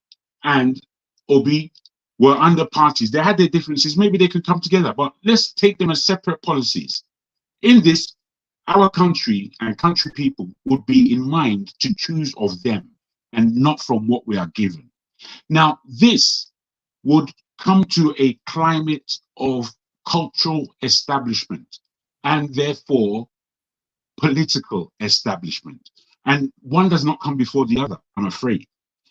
and Obi were under parties, they had their differences, maybe they could come together, but let's take them as separate policies. In this, our country and country people would be in mind to choose of them and not from what we are given. Now, this would come to a climate of cultural establishment and therefore political establishment. And one does not come before the other, I'm afraid.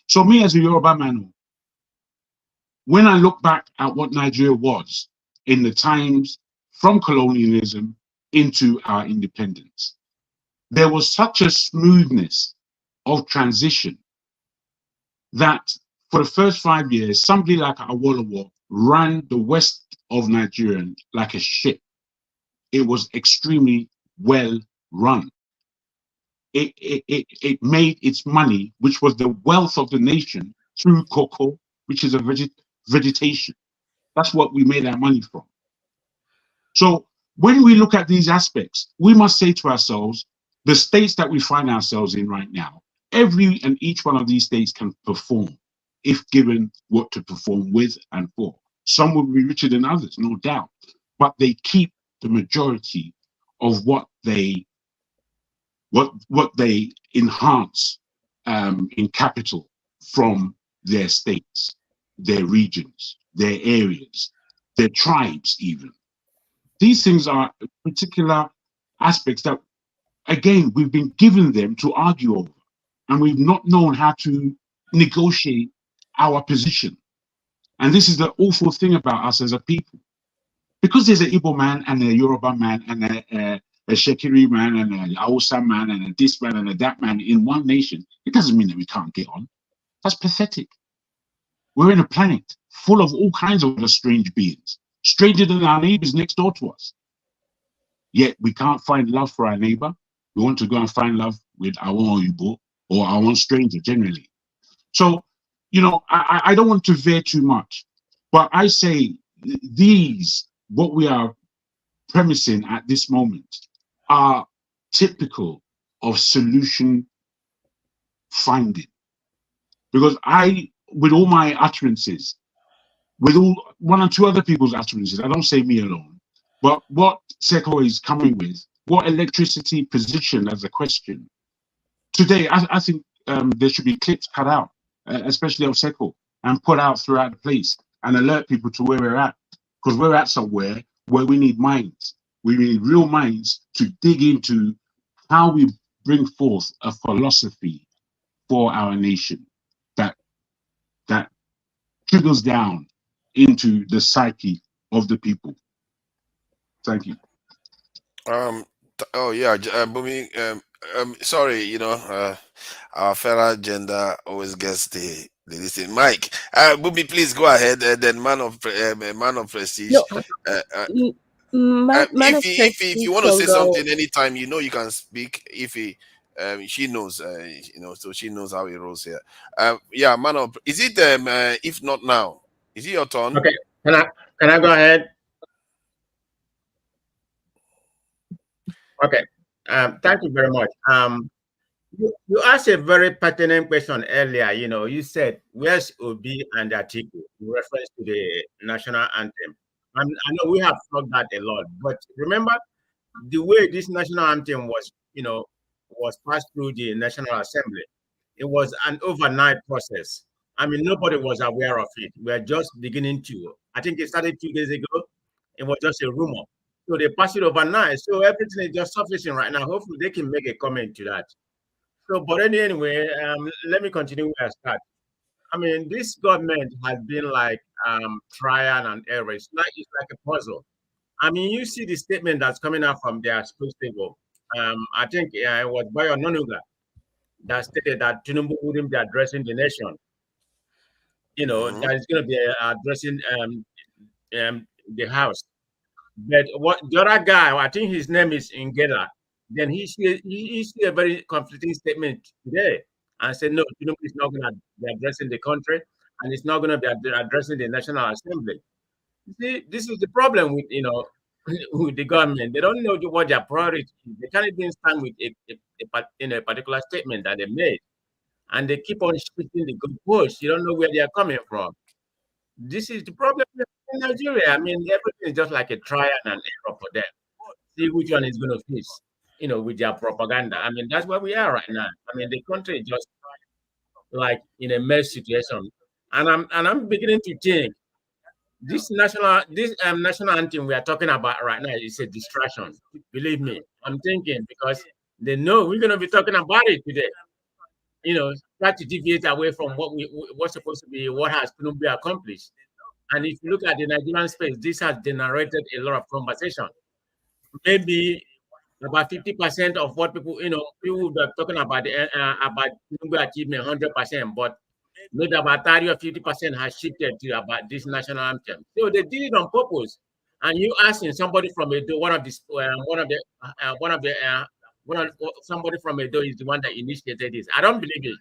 So me as a Yoruba man, when I look back at what Nigeria was in the times from colonialism into our independence, there was such a smoothness of transition that for the first 5 years, somebody like Awolowo ran the west of Nigeria like a ship. It was extremely well run. It made its money, which was the wealth of the nation, through cocoa, which is a vegetation. That's what we made our money from. So when we look at these aspects, we must say to ourselves, the states that we find ourselves in right now, every and each one of these states can perform if given what to perform with and for. Some will be richer than others, no doubt, but they keep the majority of what they enhance in capital from their states, their regions, their areas, their tribes even. These things are particular aspects that, again, we've been given them to argue over, and we've not known how to negotiate our position. And this is the awful thing about us as a people. Because there's an Igbo man and a Yoruba man and a Shekiri man and a Hausa man and a this man and a that man in one nation, it doesn't mean that we can't get on. That's pathetic. We're in a planet full of all kinds of other strange beings, stranger than our neighbors next door to us. Yet we can't find love for our neighbor. We want to go and find love with our own Igbo or our own stranger generally. So, you know, I don't want to veer too much, but I say these, what we are premising at this moment, are typical of solution finding. Because I, with all my utterances, with all one or two other people's utterances, I don't say me alone, but what Seko is coming with, what electricity position as a question. Today, I think there should be clips cut out, especially of Seko, and put out throughout the place and alert people to where we're at. Because we're at somewhere where we need minds. We need real minds to dig into how we bring forth a philosophy for our nation that trickles down into the psyche of the people. Thank you. Oh yeah, Bumi. Sorry, you know, our fellow gender always gets the listen. Mike, Bumi, please go ahead. Then man of prestige. No, Man of If you Prestige want to can say go. something anytime, you know you can speak. She knows, so she knows how it rolls here. Yeah, man of, is it if not now, is it your turn? Okay, can I go ahead? Okay. Thank you very much. You asked a very pertinent question earlier. You said, where's Obi and Atiku in reference to the national anthem? I know we have talked that a lot, but remember the way this national anthem was passed through the National Assembly. It was an overnight process. I mean, nobody was aware of it. We are just beginning to. I think it started 2 days ago. It was just a rumor. So they passed it overnight. So everything is just surfacing right now. Hopefully they can make a comment to that. So, but anyway, let me continue where I start. I mean, this government has been like trial and error. It's like a puzzle. I mean, you see the statement that's coming out from their spokesperson. I think it was Bayo Nonuga that stated that Tinubu wouldn't be addressing the nation. That is going to be addressing the house. But what the other guy, I think his name is Ngeda, then he issued a very conflicting statement today and said, no, Tinubu is not going to be addressing the country and it's not going to be addressing the National Assembly. You see, this is the problem with, with the government. They don't know what their priority is. They can't even stand with a particular statement that they made. And they keep on shifting the goalposts. You don't know where they are coming from. This is the problem in Nigeria. I mean, everything is just like a trial and error for them. See which one is going to face, with their propaganda. I mean, that's where we are right now. I mean, the country is just like in a mess situation. And I'm beginning to think this national anthem we are talking about right now is a distraction. Believe me, I'm thinking because they know we're going to be talking about it today. Try to deviate away from what's supposed to be what has Tinubu accomplished. And if you look at the Nigerian space, this has generated a lot of conversation. Maybe about 50% of what people are talking about about Tinubu achievement 100%, but maybe about 30 or 50% has shifted to about this national anthem. So they did it on purpose. And you asking somebody from Edo, somebody from Edo is the one that initiated this. I don't believe it.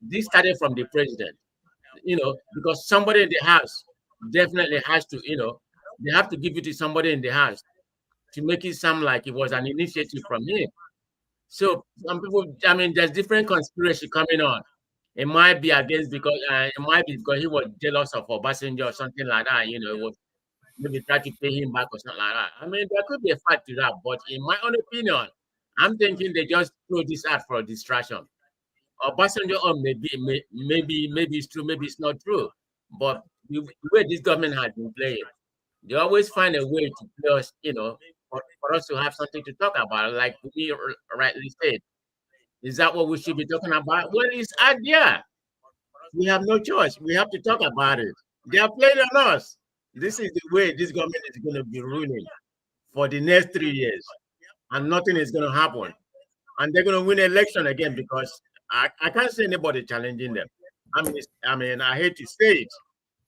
This started from the president, because somebody in the house definitely has to, they have to give it to somebody in the house to make it sound like it was an initiative from him. So some people, I mean, there's different conspiracy coming on. It might be against because he was jealous of Obasanjo or something like that. Maybe try to pay him back or something like that. I mean, there could be a fact to that, but in my own opinion, I'm thinking they just throw this out for a distraction. Obasanjo, or maybe it's true, maybe it's not true. But the way this government has been playing, they always find a way to play us, for us to have something to talk about. Like we rightly said, is that what we should be talking about? Well, it's idea. We have no choice. We have to talk about it. They are playing on us. This is the way this government is going to be ruling for the next 3 years, and nothing is going to happen. And they're going to win election again because I can't see anybody challenging them. I mean, I hate to say it,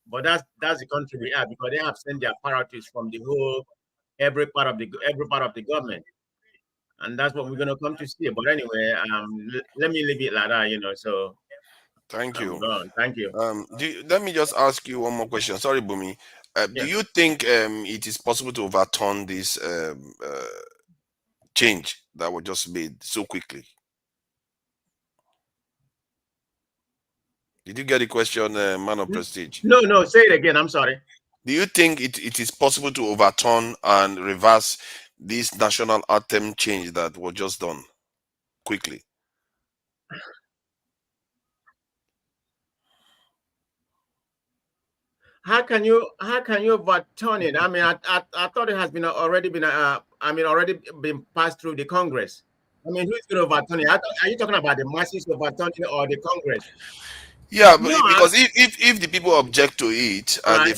but that's the country we are because they have sent their parachutes from every part of the government, and that's what we're going to come to see. But anyway, let me leave it like that, So Thank you. Thank you. Let me just ask you one more question. Sorry, Bumi. Do you think it is possible to overturn this change that was just made so quickly? Did you get the question, man of prestige? No, say it again. I'm sorry. Do you think it is possible to overturn and reverse this national anthem change that was just done quickly? How can you overturn it? I mean, I thought it has been already been passed through the Congress. I mean, who's going to overturn it? Are you talking about the masses overturning it or the Congress? Yeah, because if the people object to it and they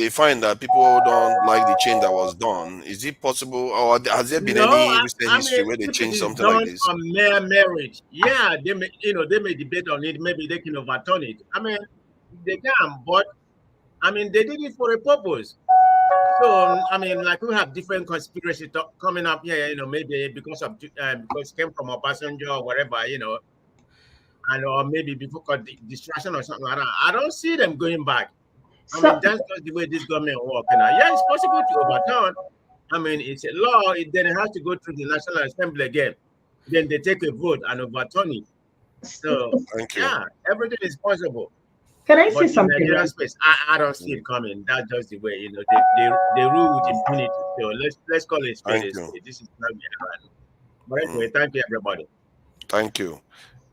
find that people don't like the change that was done, is it possible, or has there been any recent history where they changed something like this? On mere marriage, yeah, they may debate on it. Maybe they can overturn it. I mean, they can, but I mean, they did it for a purpose. So I mean, like we have different conspiracy talk coming up here, maybe because it came from Obasanjo or whatever, and or maybe because of distraction or something like that. I don't see them going back. I mean, that's just the way this government works. Yeah, it's possible to overturn. I mean, it's a law. Then it has to go through the National Assembly again. Then they take a vote and overturn it. So yeah, everything is possible. Can I But say in something? Nigerian space, I don't see it coming. That's just the way, they rule with impunity. So let's call it a spade. This is not the But anyway, thank you, everybody. Thank you.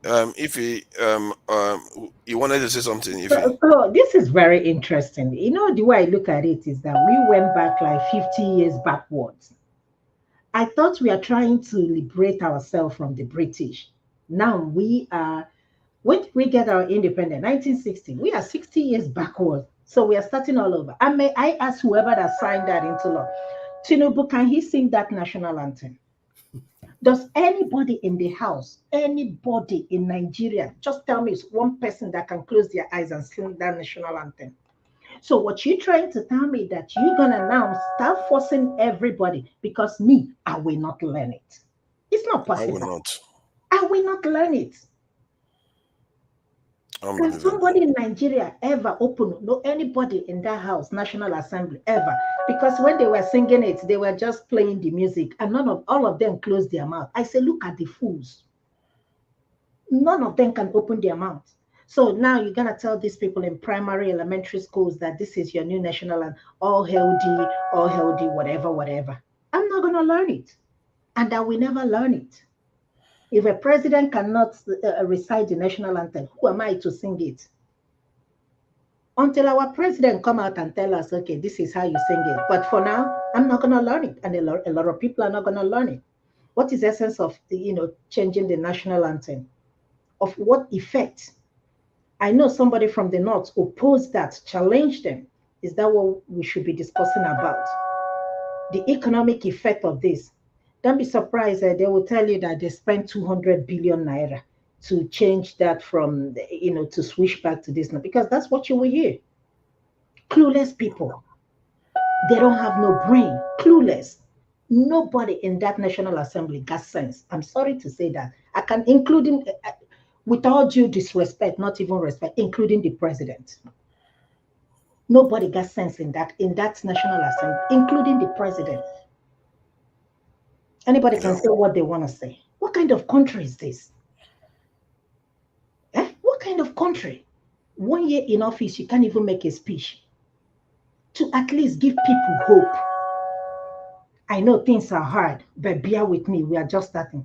If you wanted to say something, if this is very interesting. The way I look at it is that we went back like 50 years backwards. I thought we are trying to liberate ourselves from the British. Now we are, when we get our independence, 1960, we are 60 years backward. So we are starting all over. And may I ask whoever that signed that into law, Tinubu, can he sing that national anthem? Does anybody in the house, anybody in Nigeria, just tell me it's one person that can close their eyes and sing that national anthem? So what you're trying to tell me that you're gonna now start forcing everybody because me, I will not learn it. It's not possible. I will not learn it. Can somebody in Nigeria ever anybody in that house, National Assembly, ever? Because when they were singing it, they were just playing the music and all of them closed their mouth. I say, look at the fools. None of them can open their mouth. So now you're going to tell these people in primary, elementary schools that this is your new national and all healthy, whatever. I'm not going to learn it. And I will never learn it. If a president cannot recite the national anthem, who am I to sing it? Until our president come out and tell us, okay, this is how you sing it. But for now, I'm not going to learn it. And a lot of people are not going to learn it. What is the essence of, changing the national anthem? Of what effect? I know somebody from the north opposed that, challenged them. Is that what we should be discussing about? The economic effect of this. Don't be surprised that they will tell you that they spent 200 billion naira to change that from, to switch back to this now, because that's what you will hear. Clueless people. They don't have no brain. Clueless. Nobody in that National Assembly got sense. I'm sorry to say that. I can, including, with all due disrespect, not even respect, including the president. Nobody got sense in that National Assembly, including the president. Anybody can say what they want to say. What kind of country is this? What kind of country? 1 year in office, you can't even make a speech to at least give people hope. I know things are hard, but bear with me. We are just starting.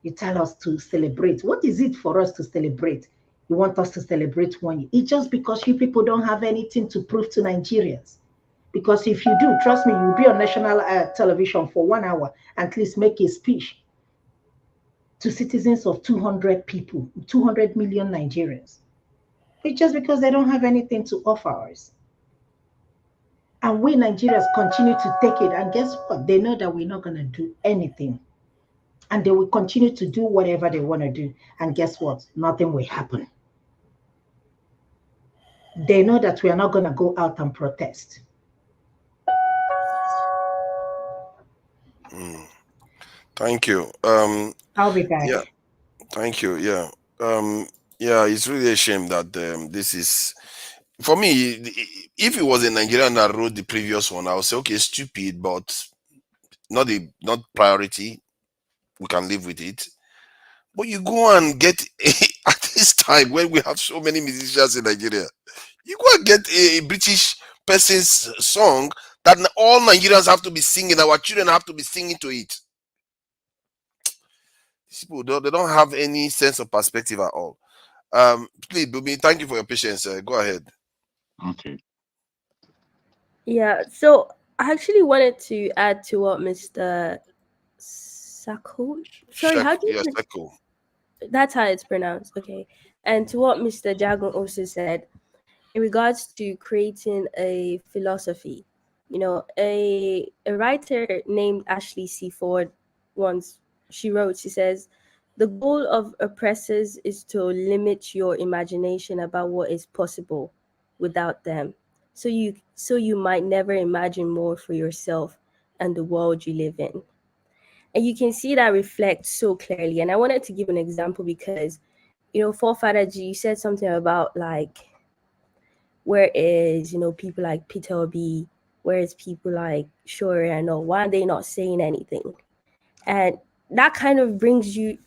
You tell us to celebrate. What is it for us to celebrate? You want us to celebrate 1 year. It's just because you people don't have anything to prove to Nigerians. Because if you do, trust me, you'll be on national television for 1 hour, at least make a speech to citizens of 200 people, 200 million Nigerians. It's just because they don't have anything to offer us. And we Nigerians continue to take it. And guess what? They know that we're not going to do anything. And they will continue to do whatever they want to do. And guess what? Nothing will happen. They know that we are not going to go out and protest. Thank you. I'll be back. Yeah, thank you. Yeah, yeah. It's really a shame that this is, for me. If it was a Nigerian that wrote the previous one, I would say, okay, stupid, but not priority. We can live with it. But you go and get at this time when we have so many musicians in Nigeria, you go and get a British person's song that all Nigerians have to be singing. Our children have to be singing to it. These people they don't have any sense of perspective at all. Please, Bumi, thank you for your patience. Go ahead. Okay. Yeah, so I actually wanted to add to what Mr. Sako. Sorry, how do you? Yes, Sako. That's how it's pronounced. Okay, and to what Mr. Jagon also said in regards to creating a philosophy. A writer named Ashley C. Ford once she says, the goal of oppressors is to limit your imagination about what is possible without them. so you might never imagine more for yourself and the world you live in. And you can see that reflect so clearly. And I wanted to give an example because, Forefather G, you said something about like, where is, people like Peter Obi, where is people like Shore and all, why are they not saying anything? And that kind of brings you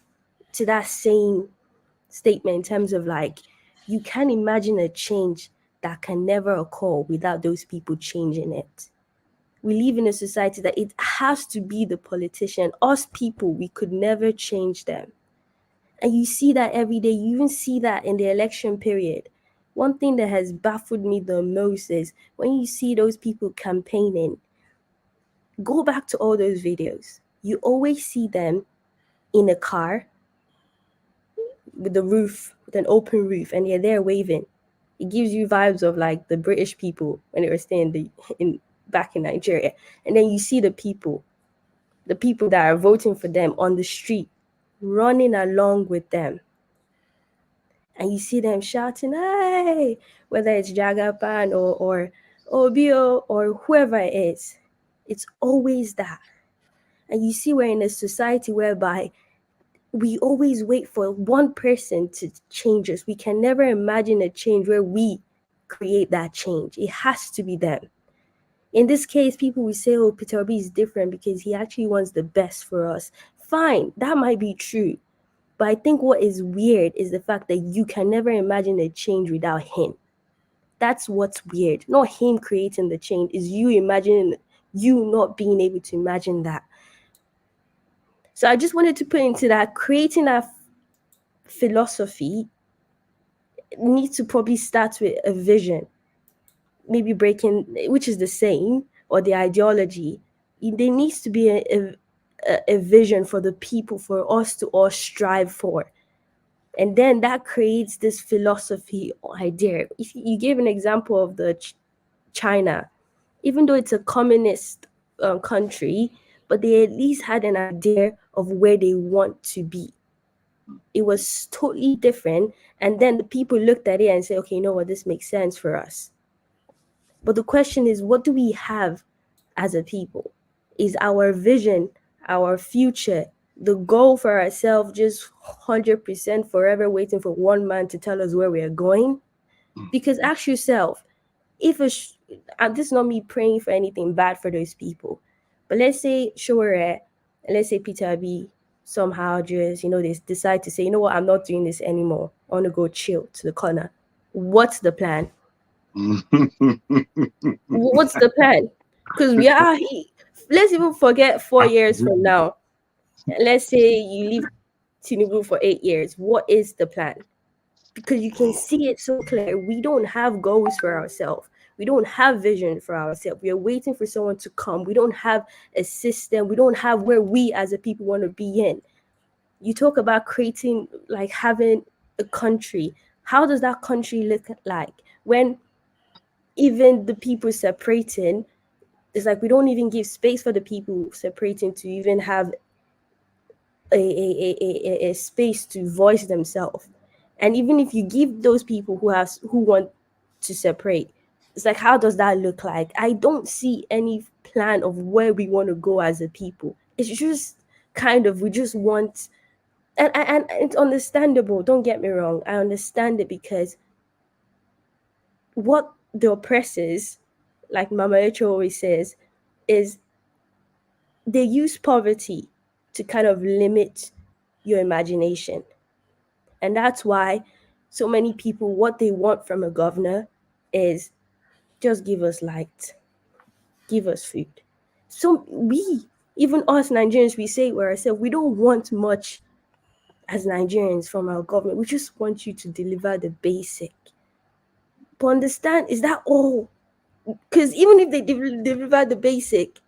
to that same statement in terms of like, you can't imagine a change that can never occur without those people changing it. We live in a society that it has to be the politician. Us people, we could never change them. And you see that every day. You even see that in the election period. One thing that has baffled me the most is when you see those people campaigning, go back to all those videos. You always see them in a car with the roof, with an open roof, and they're there waving. It gives you vibes of like the British people when they were staying back in Nigeria. And then you see the people that are voting for them on the street, running along with them. And you see them shouting, hey, whether it's Jagapan or Obio or whoever it is. It's always that. And you see we're in a society whereby we always wait for one person to change us. We can never imagine a change where we create that change. It has to be them. In this case, people will say, oh, Peter Obi is different because he actually wants the best for us. Fine, that might be true. But I think what is weird is the fact that you can never imagine a change without him. That's what's weird. Not him creating the change, is you imagining, you not being able to imagine that. So I just wanted to put into that, creating that philosophy needs to probably start with a vision. Maybe breaking, which is the same, or the ideology. There needs to be a vision for the people, for us to all strive for. And then that creates this philosophy or idea. If you gave an example of the China, even though it's a communist country, but they at least had an idea of where they want to be. It was totally different. And then the people looked at it and said, okay, you know what, this makes sense for us. But the question is, what do we have as a people? Is our vision, our future, the goal for ourselves just 100% forever waiting for one man to tell us where we are going? Because ask yourself, if this is not me praying for anything bad for those people, but let's say Shore and let's say Peter Obi somehow just, they decide to say, you know what, I'm not doing this anymore. I want to go chill to the corner. What's the plan? What's the plan? Because let's even forget 4 years from now. Let's say you leave Tinubu for 8 years. What is the plan? Because you can see it so clear. We don't have goals for ourselves. We don't have vision for ourselves. We are waiting for someone to come. We don't have a system. We don't have where we as a people want to be in. You talk about creating, like having a country. How does that country look like? When even the people separating, it's like we don't even give space for the people separating to even have a space to voice themselves. And even if you give those people who want to separate, it's like, how does that look like? I don't see any plan of where we want to go as a people. It's just kind of, we just want, and it's understandable, don't get me wrong, I understand it, because what the oppressors, like Mama Echo always says, is they use poverty to kind of limit your imagination. And that's why so many people, what they want from a governor is just give us light, give us food. So even us Nigerians, we say we're ourselves, we don't want much as Nigerians from our government. We just want you to deliver the basic. But understand, is that all? Because even if they deliver the basic,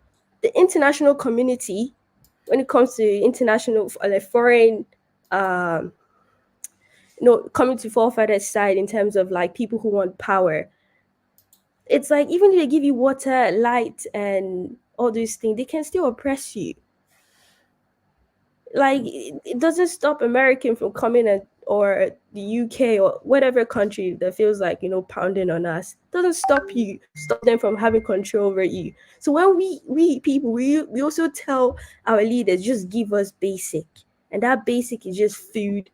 the international community, when it comes to international, like foreign, coming to forefathers' side in terms of like people who want power, it's like even if they give you water, light, and all these things, they can still oppress you. Like it doesn't stop American from coming and or the UK or whatever country that feels like, pounding on us, doesn't stop them from having control over you. So when we people, we also tell our leaders, just give us basic, and that basic is just food,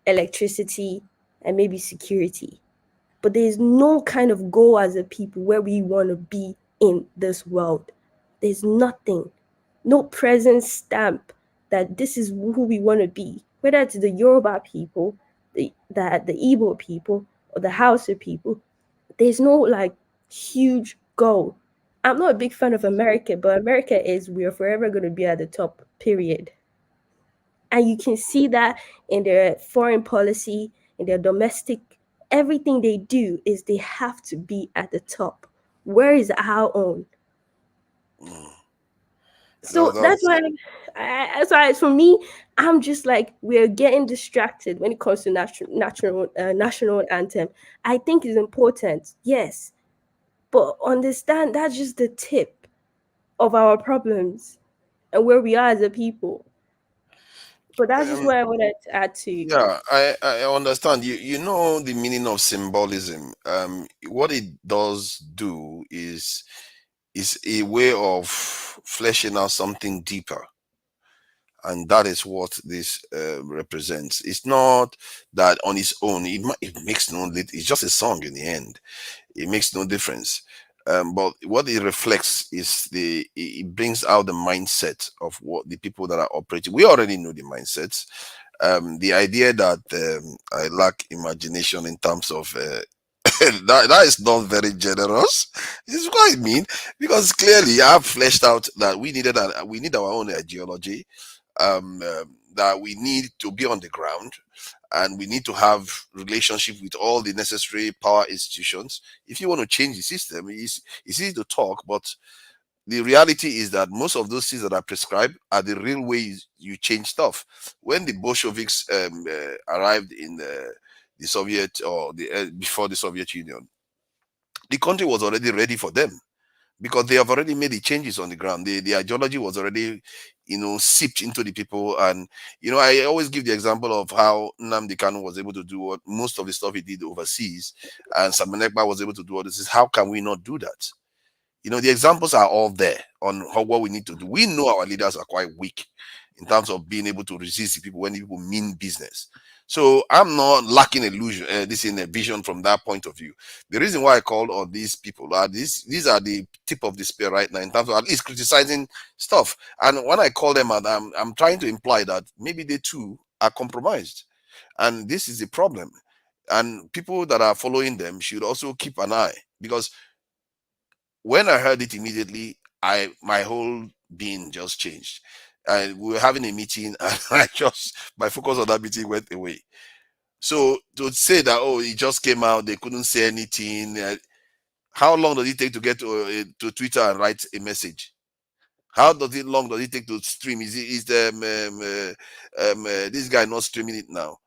electricity, and maybe security. But there's no kind of goal as a people where we want to be in this world. There's nothing, no present stamp that this is who we want to be, whether it's the Yoruba people, the Igbo people, or the Hausa people. There's no like huge goal. I'm not a big fan of America, but America is, we are forever going to be at the top, period. And you can see that in their foreign policy, in their domestic, everything they do is they have to be at the top. Where is our own? So that's why, for me, I'm just like, we're getting distracted when it comes to national anthem. I think it's important, yes, but understand that's just the tip of our problems and where we are as a people. But that's just what I wanted to add to. Yeah, I understand. You know the meaning of symbolism. What it does do is a way of fleshing out something deeper, and that is what this represents. It's not that on its own it makes no. It's just a song in the end. It makes no difference. But what it reflects is it brings out the mindset of what the people that are operating. We already know the mindsets. The idea that I lack imagination in terms of that is not very generous. It's what I mean, because clearly I have fleshed out that we need our own ideology, that we need to be on the ground, and we need to have relationship with all the necessary power institutions. If you want to change the system, it's easy to talk, but the reality is that most of those things that are prescribed are the real ways you change stuff. When the Bolsheviks arrived in the Soviet, or before the Soviet Union, the country was already ready for them, because they have already made the changes on the ground. The ideology was already, seeped into the people. And, I always give the example of how Nnamdi Kanu was able to do what most of the stuff he did overseas, and Simon Ekpa was able to do all this. How can we not do that? The examples are all there on what we need to do. We know our leaders are quite weak in terms of being able to resist the people when the people mean business. So I'm not lacking illusion, this in a vision from that point of view. The reason why I called on these people are these are the tip of the spear right now in terms of at least criticizing stuff. And when I call them out, I'm trying to imply that maybe they too are compromised, and this is the problem. And people that are following them should also keep an eye, because when I heard it immediately, my whole being just changed. And we were having a meeting, and my focus on that meeting went away. So to say that, oh, it just came out, they couldn't say anything. How long does it take to get to Twitter and write a message? How long does it take to stream? Is this guy not streaming it now?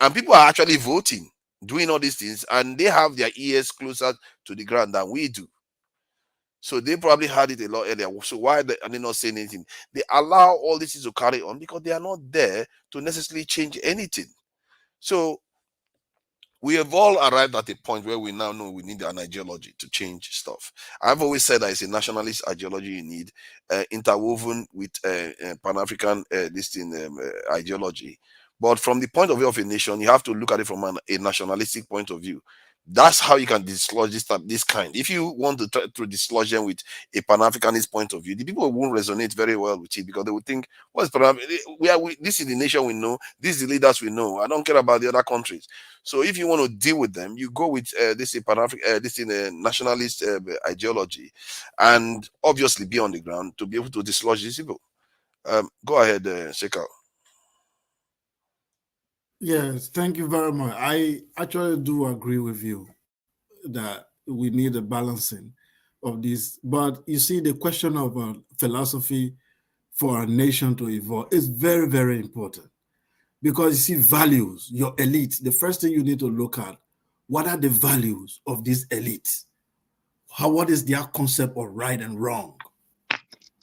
And people are actually voting, doing all these things, and they have their ears closer to the ground than we do. So they probably had it a lot earlier. So why are they not saying anything? They allow all this to carry on because they are not there to necessarily change anything. So we have all arrived at a point where we now know we need an ideology to change stuff. I've always said that it's a nationalist ideology you need, interwoven with Pan-African ideology. But from the point of view of a nation, you have to look at it from a nationalistic point of view. That's how you can dislodge this kind. If you want to try to dislodge them with a Pan-Africanist point of view, the people won't resonate very well with it, because they would think, what's this is the nation we know, this is the leaders we know. I don't care about the other countries. So if you want to deal with them, you go with this Pan-African, this in a nationalist ideology, and obviously be on the ground to be able to dislodge these people. Go ahead, Shekau. Yes, thank you very much. I actually do agree with you that we need a balancing of this. But you see, the question of philosophy for a nation to evolve is very, very important, because you see, values, your elite, the first thing you need to look at, what are the values of this elite? What is their concept of right and wrong?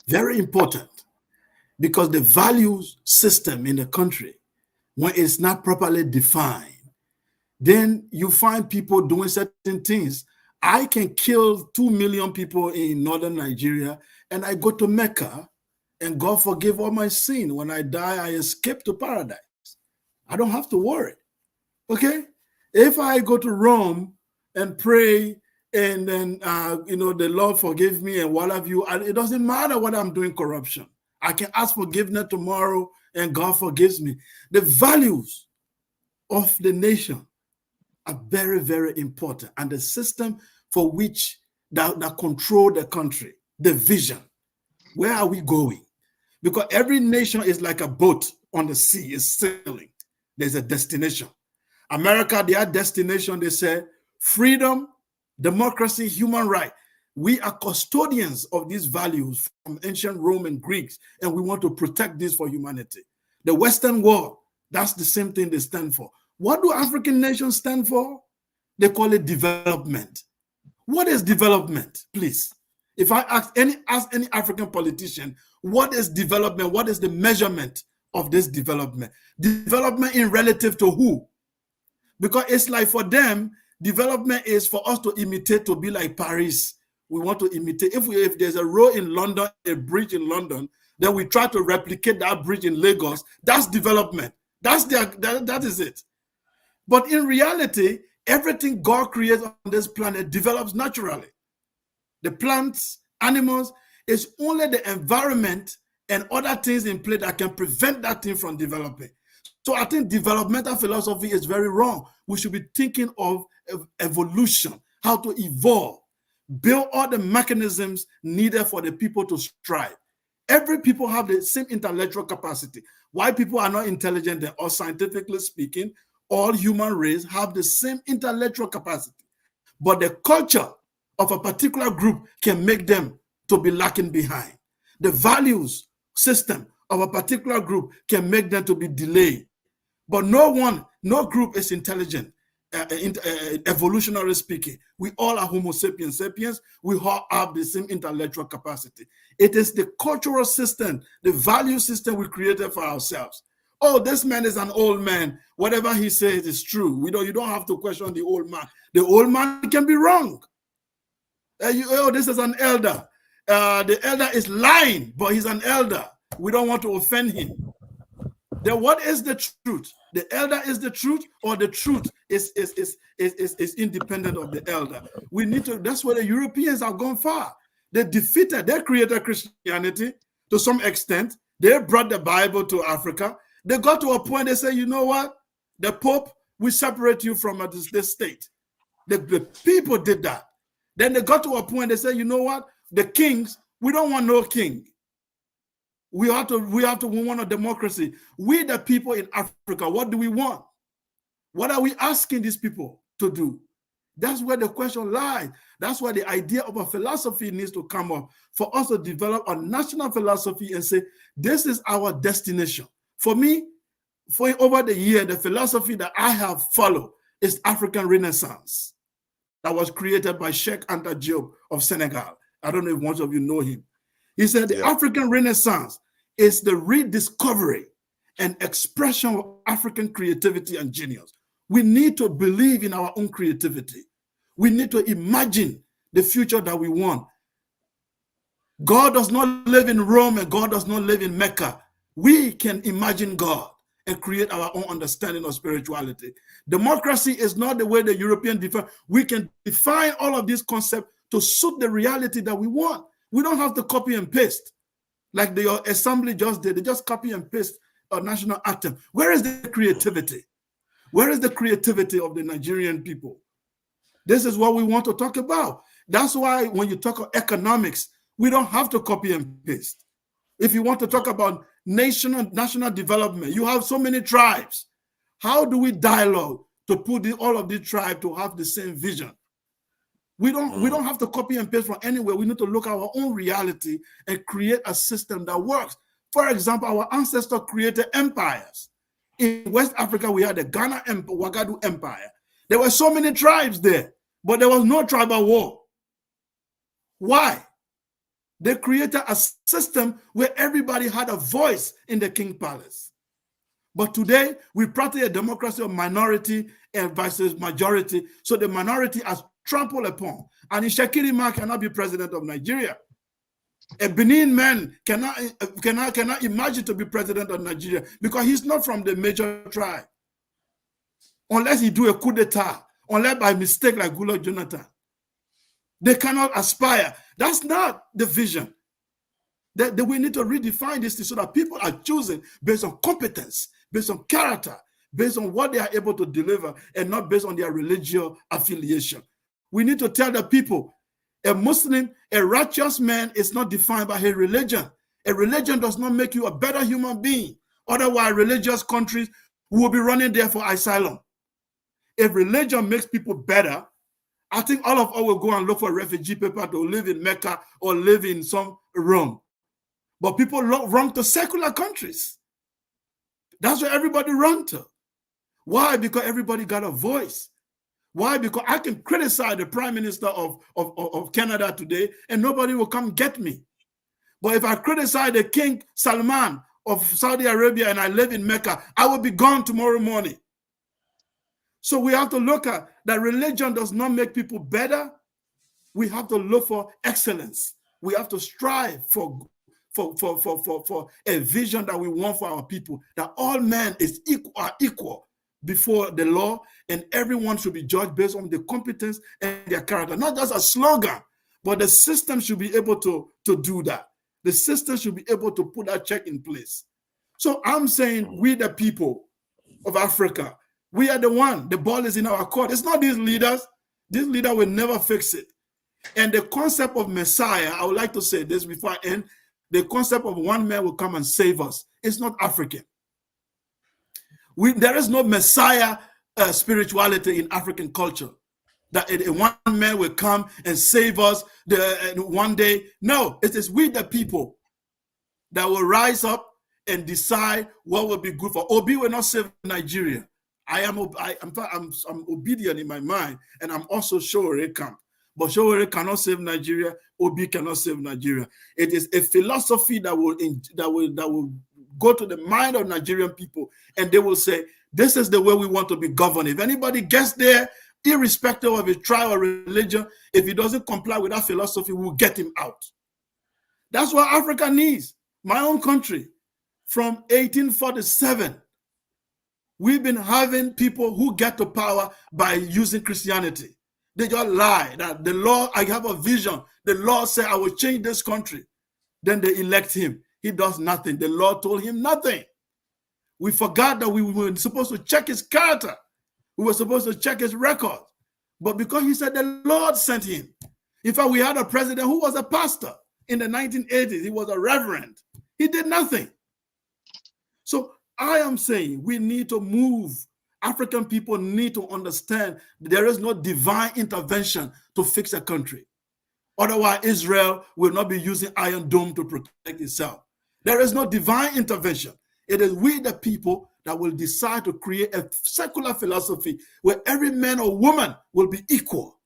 Very important, because the values system in the country when it's not properly defined, then you find people doing certain things. I can kill 2 million people in northern Nigeria, and I go to Mecca, and God forgive all my sin. When I die, I escape to paradise. I don't have to worry. Okay? If I go to Rome and pray, and then the Lord forgive me and what have you, it doesn't matter what I'm doing corruption. I can ask forgiveness tomorrow, and God forgives me. The values of the nation are very, very important, and the system for which that control the country, the vision. Where are we going? Because every nation is like a boat on the sea, is sailing. There's a destination. America, their destination, they say freedom, democracy, human right. We are custodians of these values from ancient Rome and Greeks, and we want to protect this for humanity. The Western world, that's the same thing they stand for. What do African nations stand for? They call it development. What is development, please? If I ask any African politician, what is development? What is the measurement of this development? Development in relative to who? Because it's like for them, development is for us to imitate, to be like Paris. We want to imitate. If there's a road in London, a bridge in London, then we try to replicate that bridge in Lagos. That's development. That is it. But in reality, everything God creates on this planet develops naturally. The plants, animals, it's only the environment and other things in play that can prevent that thing from developing. So I think developmental philosophy is very wrong. We should be thinking of evolution, how to evolve, build all the mechanisms needed for the people to strive. Every people have the same intellectual capacity. Why people are not intelligent, or scientifically speaking, all human race have the same intellectual capacity. But the culture of a particular group can make them to be lacking behind. The values system of a particular group can make them to be delayed. But no group is intelligent, evolutionary speaking. We all are Homo sapiens sapiens. We all have the same intellectual capacity. It is the cultural system, the value system we created for ourselves. Oh, this man is an old man. Whatever he says is true. You don't have to question the old man. The old man can be wrong. This is an elder. The elder is lying, but he's an elder. We don't want to offend him. Then what is the truth? The elder is the truth, or the truth is independent of the elder? We need to. That's where the Europeans have gone far. They created Christianity to some extent. They brought the Bible to Africa. They got to a point, they say, you know what? The Pope will separate you from this state. The people did that. Then they got to a point, they say, you know what? The kings, we don't want no king. We want a democracy. We, the people in Africa, what do we want? What are we asking these people to do? That's where the question lies. That's why the idea of a philosophy needs to come up for us to develop a national philosophy and say, this is our destination. For me, over the year, the philosophy that I have followed is African Renaissance that was created by Sheikh Anta Diop of Senegal. I don't know if most of you know him. He said the African Renaissance is the rediscovery and expression of African creativity and genius. We need to believe in our own creativity. We need to imagine the future that we want. God does not live in Rome and God does not live in Mecca. We can imagine God and create our own understanding of spirituality. Democracy is not the way the European define. We can define all of these concepts to suit the reality that we want. We don't have to copy and paste like the assembly just did. They just copy and paste a national anthem. Where is the creativity? Where is the creativity of the Nigerian people? This is what we want to talk about. That's why when you talk about economics, we don't have to copy and paste. If you want to talk about national development, you have so many tribes. How do we dialogue to put all of these tribes to have the same vision? We don't have to copy and paste from anywhere. We need to look at our own reality and create a system that works. For example, our ancestors created empires. In West Africa, we had the Ghana Empire, Ouagadougou Empire. There were so many tribes there, but there was no tribal war. Why? They created a system where everybody had a voice in the king palace. But today, we practice a democracy of minority and versus majority. So the minority is trampled upon. And Ishekirima cannot be president of Nigeria. A Benin man cannot imagine to be president of Nigeria because he's not from the major tribe. Unless he do a coup d'etat, unless by mistake like Goodluck Jonathan. They cannot aspire. That's not the vision. That we need to redefine this so that people are choosing based on competence, based on character, based on what they are able to deliver, and not based on their religious affiliation. We need to tell the people, a Muslim, a righteous man is not defined by his religion. A religion does not make you a better human being. Otherwise, religious countries will be running there for asylum. If religion makes people better, I think all of us will go and look for refugee paper to live in Mecca or live in some Rome. But people run to secular countries. That's where everybody run to. Why? Because everybody got a voice. Why? Because I can criticize the Prime Minister of Canada today and nobody will come get me. But if I criticize the King Salman of Saudi Arabia and I live in Mecca, I will be gone tomorrow morning. So we have to look at that religion does not make people better. We have to look for excellence. We have to strive for a vision that we want for our people, that all men are equal before the law, and everyone should be judged based on the competence and their character. Not just a slogan, but the system should be able to do that. The system should be able to put that check in place. So I'm saying we the people of Africa, we are the one. The ball is in our court. It's not these leaders. This leader will never fix it. And the concept of Messiah, I would like to say this before I end, the concept of one man will come and save us. It's not African. There is no Messiah spirituality in African culture. That one man will come and save us one day. No, it is we the people that will rise up and decide what will be good for. Obi will not save Nigeria. I'm obedient in my mind, and I'm also Showore camp. But Showore cannot save Nigeria. Obi cannot save Nigeria. It is a philosophy that will go to the mind of Nigerian people, and they will say, this is the way we want to be governed. If anybody gets there, irrespective of his tribe or religion, if he doesn't comply with that philosophy, we'll get him out. That's what Africa needs. My own country, from 1847, we've been having people who get to power by using Christianity. They just lie that the Lord, I have a vision. The Lord said, I will change this country. Then they elect him. He does nothing. The Lord told him nothing. We forgot that we were supposed to check his character. We were supposed to check his record. But because he said the Lord sent him. In fact, we had a president who was a pastor in the 1980s. He was a reverend. He did nothing. So I am saying we need to move. African people need to understand there is no divine intervention to fix a country. Otherwise, Israel will not be using Iron Dome to protect itself. There is no divine intervention. It is we, the people, that will decide to create a secular philosophy where every man or woman will be equal.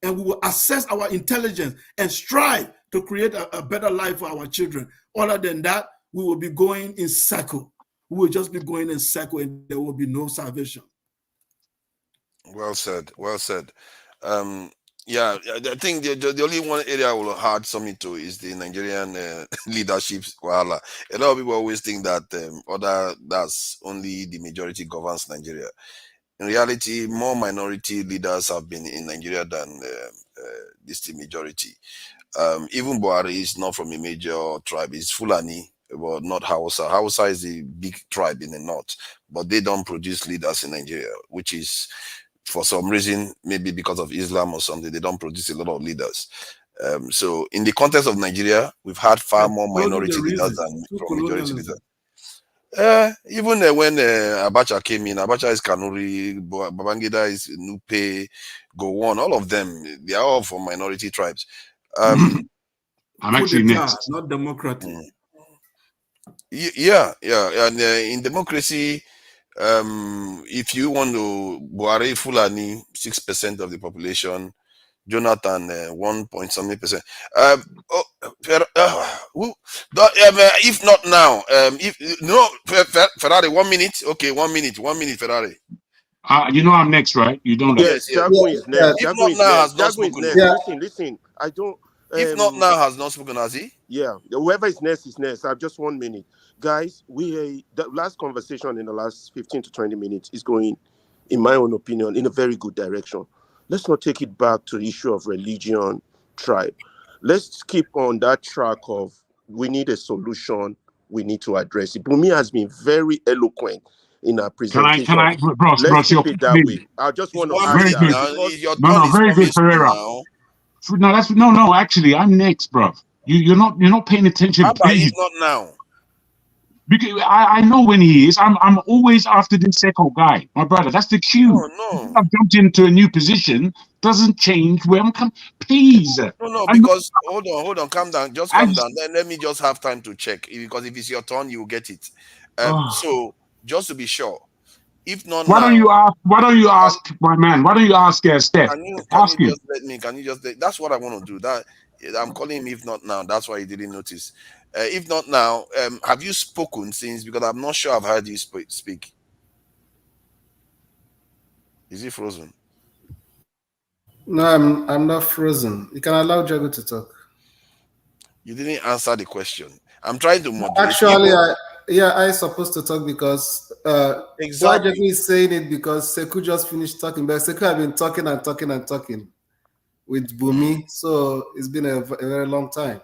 And we will assess our intelligence and strive to create a better life for our children. Other than that, we will be going in circle. We will just be going in circle and there will be no salvation. Well said. Well said. Yeah, I think the only one area I will add something to is the Nigerian leadership. Wahala. A lot of people always think that that's only the majority governs Nigeria. In reality, more minority leaders have been in Nigeria than the majority. Even Buhari is not from a major tribe. He's Fulani, but not Hausa. Hausa is a big tribe in the north, but they don't produce leaders in Nigeria, which is, for some reason, maybe because of Islam or something, they don't produce a lot of leaders. So in the context of Nigeria, we've had far more minority leaders than from majority leaders. Even when Abacha came in, Abacha is Kanuri, Babangida is Nupe, Gowon, all of them, they are all from minority tribes. I'm actually next. Not democratic. Yeah. And in democracy, if you want to Buhari Fulani, 6% of the population, Jonathan 1 point something percent. If not now, if no Ferrari 1 minute. Okay, 1 minute, Ferrari. You know I'm next, right? You don't know. Yes, Jago is next. If Jago not is now, next. has not Jago is spoken. next. Listen. I don't. If not now, has not spoken, has he? Yeah, whoever is next is next. I have just 1 minute, guys. The last conversation in the last 15 to 20 minutes is going, in my own opinion, in a very good direction. Let's not take it back to the issue of religion, tribe. Let's keep on that track of we need a solution. We need to address it. Bumi has been very eloquent in our presentation. Can I, bros, Let's keep it that me. way. I just want to very add good. that. No, very good, Ferreira. No, actually, I'm next, bro. You're not paying attention. How about if not now? Because I know when he is. I'm always after this second guy, my brother. That's the cue. Oh, no. I've jumped into a new position. Doesn't change where I'm coming. Please. No, because hold on, calm down. Just calm down. Then let me just have time to check. Because if it's your turn, you will get it. So just to be sure, if not why now, don't you ask my man? Why don't you ask Steph? Can you just let me? Can you just? That's what I want to do. That I'm calling him. If not now, that's why he didn't notice. If not now, have you spoken since? Because I'm not sure I've heard you speak. Is he frozen? No, I'm not frozen. You can allow Jago to talk. You didn't answer the question. I'm trying to moderate. Actually, I'm supposed to talk because exactly. Why Jago is saying it because Sekou just finished talking, but Sekou have been talking with Bumi, so it's been a very long time.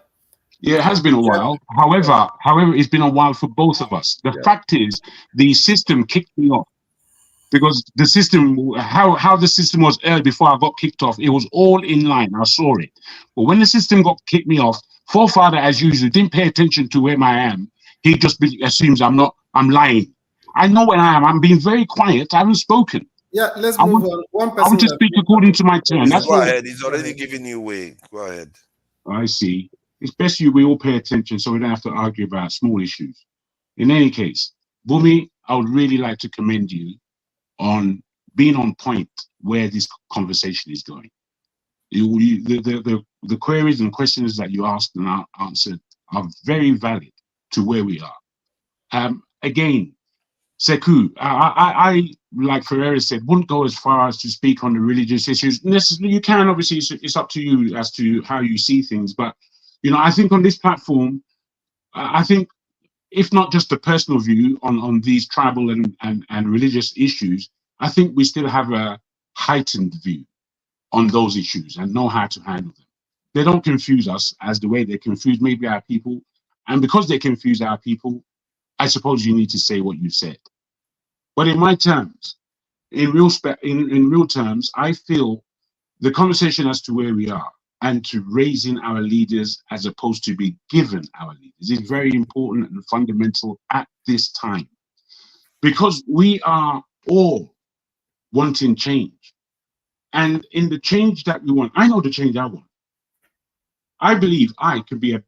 Yeah, it has been a while. However, it's been a while for both of us. The fact is, the system kicked me off because the system, how the system was early before I got kicked off, it was all in line. I saw it. But when the system got kicked me off, Forefather, as usual, didn't pay attention to where I am. He just assumes I'm lying. I know where I am. I'm being very quiet. I haven't spoken. Yeah, let's move on. One person. I want to speak according to my turn. Go ahead. He's already giving you way. Go ahead. I see. It's best we all pay attention so we don't have to argue about small issues. In any case, Bumi, I would really like to commend you on being on point where this conversation is going. The queries and questions that you asked and answered are very valid to where we are. Again, Sekou, I like Ferreira said, wouldn't go as far as to speak on the religious issues. Necessarily, you can, obviously, it's up to you as to how you see things. But, I think on this platform, I think if not just a personal view on these tribal and religious issues, I think we still have a heightened view on those issues and know how to handle them. They don't confuse us as the way they confuse maybe our people. And because they confuse our people, I suppose you need to say what you said. But in my terms, in real terms, I feel the conversation as to where we are and to raising our leaders as opposed to be given our leaders is very important and fundamental at this time. Because we are all wanting change. And in the change that we want, I know the change I want. I believe I could be a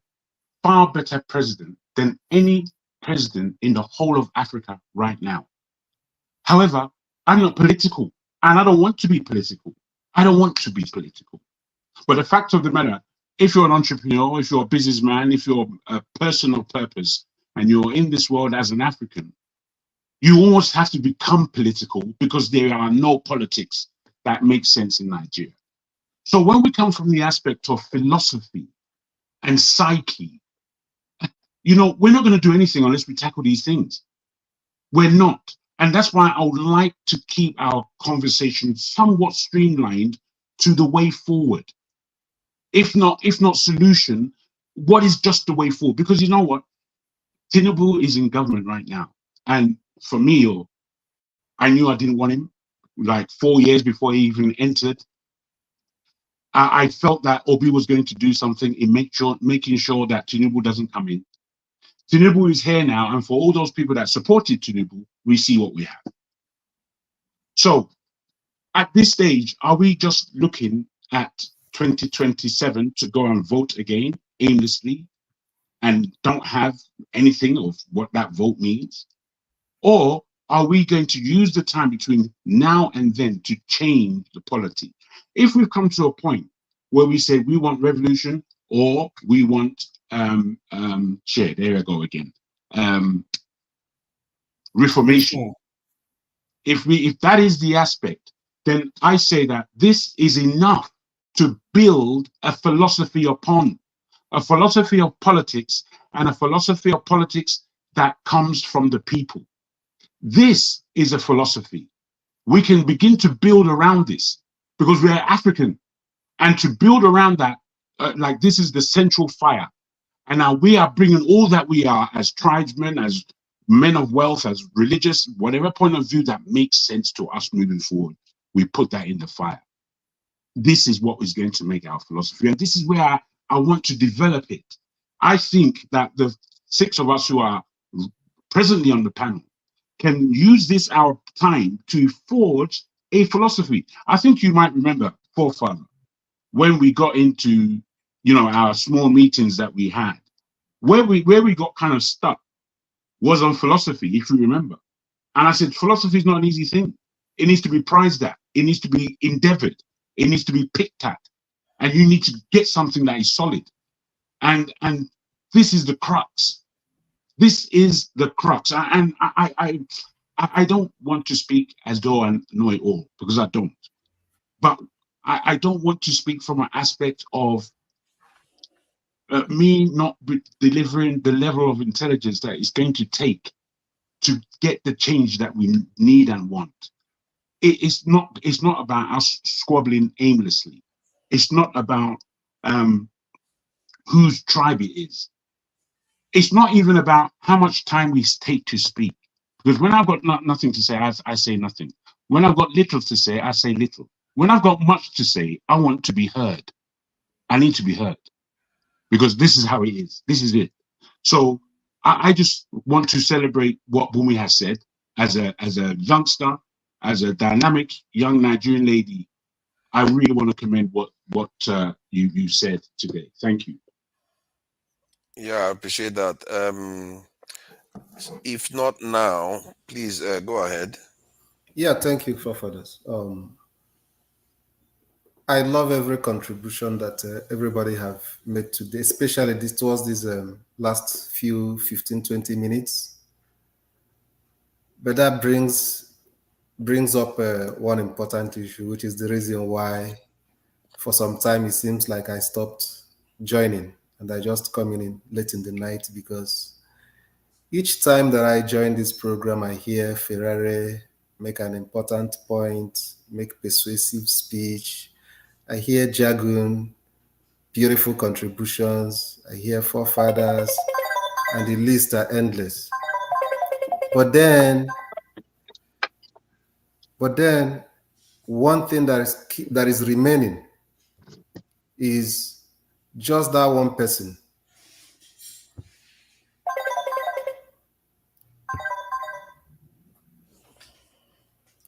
far better president than any president in the whole of Africa right now. However, I'm not political and I don't want to be political. I don't want to be political. But the fact of the matter, if you're an entrepreneur, if you're a businessman, if you're a person of purpose and you're in this world as an African, you almost have to become political because there are no politics that make sense in Nigeria. So when we come from the aspect of philosophy and psyche, we're not going to do anything unless we tackle these things. We're not. And that's why I would like to keep our conversation somewhat streamlined to the way forward. If not solution, what is just the way forward? Because you know what? Tinubu is in government right now. And for me, I knew I didn't want him like 4 years before he even entered. I felt that Obi was going to do something in making sure that Tinubu doesn't come in. Tinubu is here now, and for all those people that supported Tinubu, we see what we have. So, at this stage, are we just looking at 2027 to go and vote again aimlessly and don't have anything of what that vote means? Or are we going to use the time between now and then to change the polity? If we've come to a point where we say we want revolution or we want shit, there I go again. Reformation. If that is the aspect, then I say that this is enough to build a philosophy upon, a philosophy of politics, and a philosophy of politics that comes from the people. This is a philosophy. We can begin to build around this because we are African, and to build around that, like this is the central fire. And now we are bringing all that we are as tribesmen, as men of wealth, as religious, whatever point of view that makes sense to us moving forward, we put that in the fire. This is what is going to make our philosophy. And this is where I want to develop it. I think that the 6 of us who are presently on the panel can use this our time to forge a philosophy. I think you might remember, forefather, when we got into, you know, our small meetings that we had, where we got kind of stuck was on philosophy, if you remember. And I said, philosophy is not an easy thing. It needs to be prized at. It needs to be endeavored. It needs to be picked at. And you need to get something that is solid. And this is the crux. This is the crux. And I don't want to speak as though I know it all, because I don't. But I don't want to speak from an aspect of me not delivering the level of intelligence that it's going to take to get the change that we need and want. It's not about us squabbling aimlessly. It's not about whose tribe it is. It's not even about how much time we take to speak. Because when I've got nothing to say, I say nothing. When I've got little to say, I say little. When I've got much to say, I want to be heard. I need to be heard. Because this is how it is. This is it. So I just want to celebrate what Bumi has said as a youngster, as a dynamic young Nigerian lady. I really want to commend what you said today. Thank you. Yeah, I appreciate that. If not now, please go ahead. Yeah, thank you, forefathers. I love every contribution that everybody have made today, especially towards these last few 15, 20 minutes. But that brings up one important issue, which is the reason why for some time it seems like I stopped joining and I just come in late in the night, because each time that I join this program, I hear Ferrari make an important point, make persuasive speech. I hear Jagun, beautiful contributions. I hear forefathers, and the lists are endless. But then one thing that is remaining is just that one person.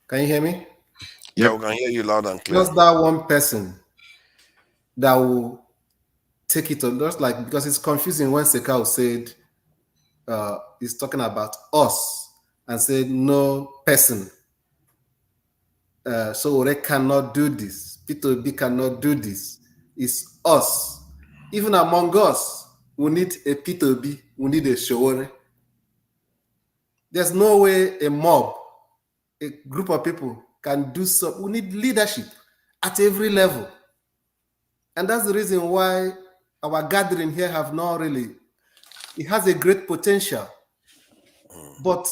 Can you hear me? Yeah, we can hear you loud and clear. Just that one person that will take it on, just like, because it's confusing when Sekau said he's talking about us and said no person. So they cannot do this. P2B cannot do this. It's us. Even among us, we need a P2B, we need a Showore. There's no way a mob, a group of people can do so. We need leadership at every level. And that's the reason why our gathering here have not really, it has a great potential, but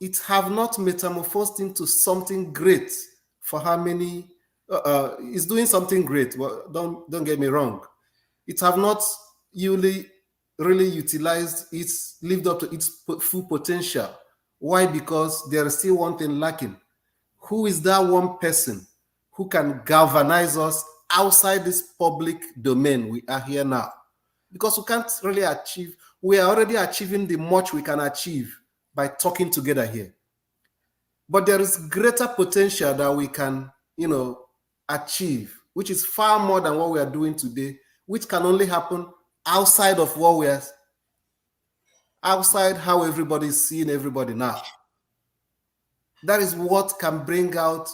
it have not metamorphosed into something great for how many, it's doing something great. Well, don't get me wrong. It have not really utilized its, lived up to its full potential. Why? Because there is still one thing lacking. Who is that one person who can galvanize us outside this public domain we are here now? Because we can't really achieve, we are already achieving the much we can achieve by talking together here. But there is greater potential that we can, achieve, which is far more than what we are doing today, which can only happen outside of what we are, outside how everybody is seeing everybody now. That is what can bring out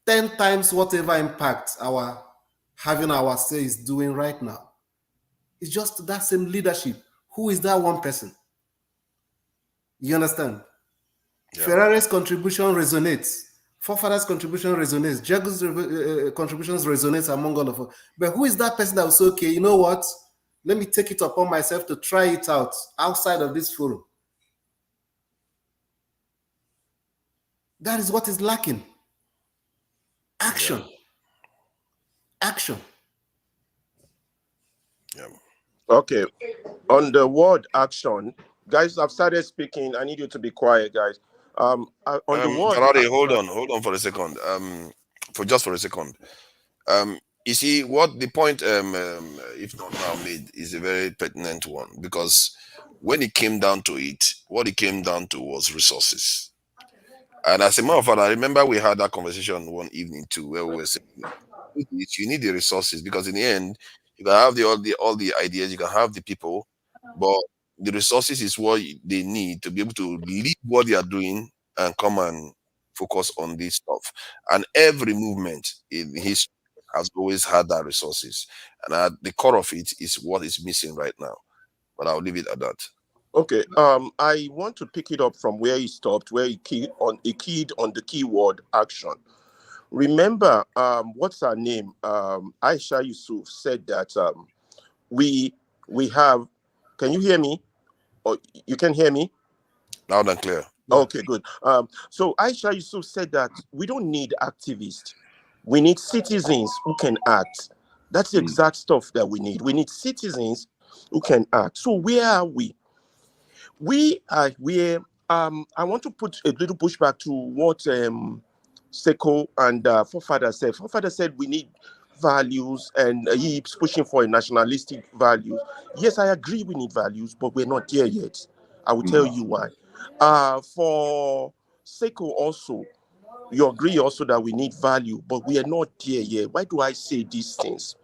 10 times whatever impact our having our say is doing right now. It's just that same leadership. Who is that one person? You understand? Yeah. Ferrari's contribution resonates. Forefathers' contribution resonates. Jaguar's contributions resonates among all of us. But who is that person that will say, okay, you know what? Let me take it upon myself to try it out outside of this forum. That is what is lacking. Action. Yeah. Action. Yeah. Okay. On the word action, guys, I've started speaking. I need you to be quiet, guys. On the word Ferrari, action, hold on for a second. For a second. You see what the point, if not now made, is a very pertinent one, because when it came down to it, what it came down to was resources. And as a matter of fact, I remember we had that conversation one evening too, where we were saying you need the resources, because in the end, you can have all the ideas, you can have the people, but the resources is what they need to be able to lead what they are doing and come and focus on this stuff. And every movement in history has always had that resources, and at the core of it is what is missing right now. But I'll leave it at that. okay. I want to pick it up from where he stopped, where he keyed on the keyword action. Remember, what's her name? Aisha Yusuf said that we have. Can you hear me? Or you can hear me? Loud and clear. Okay, good. So Aisha Yusuf said that we don't need activists. We need citizens who can act. That's the exact stuff that we need. We need citizens who can act. So where are we? We are where I want to put a little pushback to what Seko and Forefather said. Forefather said we need values, and he's pushing for a nationalistic values. Yes, I agree we need values, but we're not there yet. I will tell you why. For Seko also, you agree also that we need value, but we are not there yet. Why do I say these things?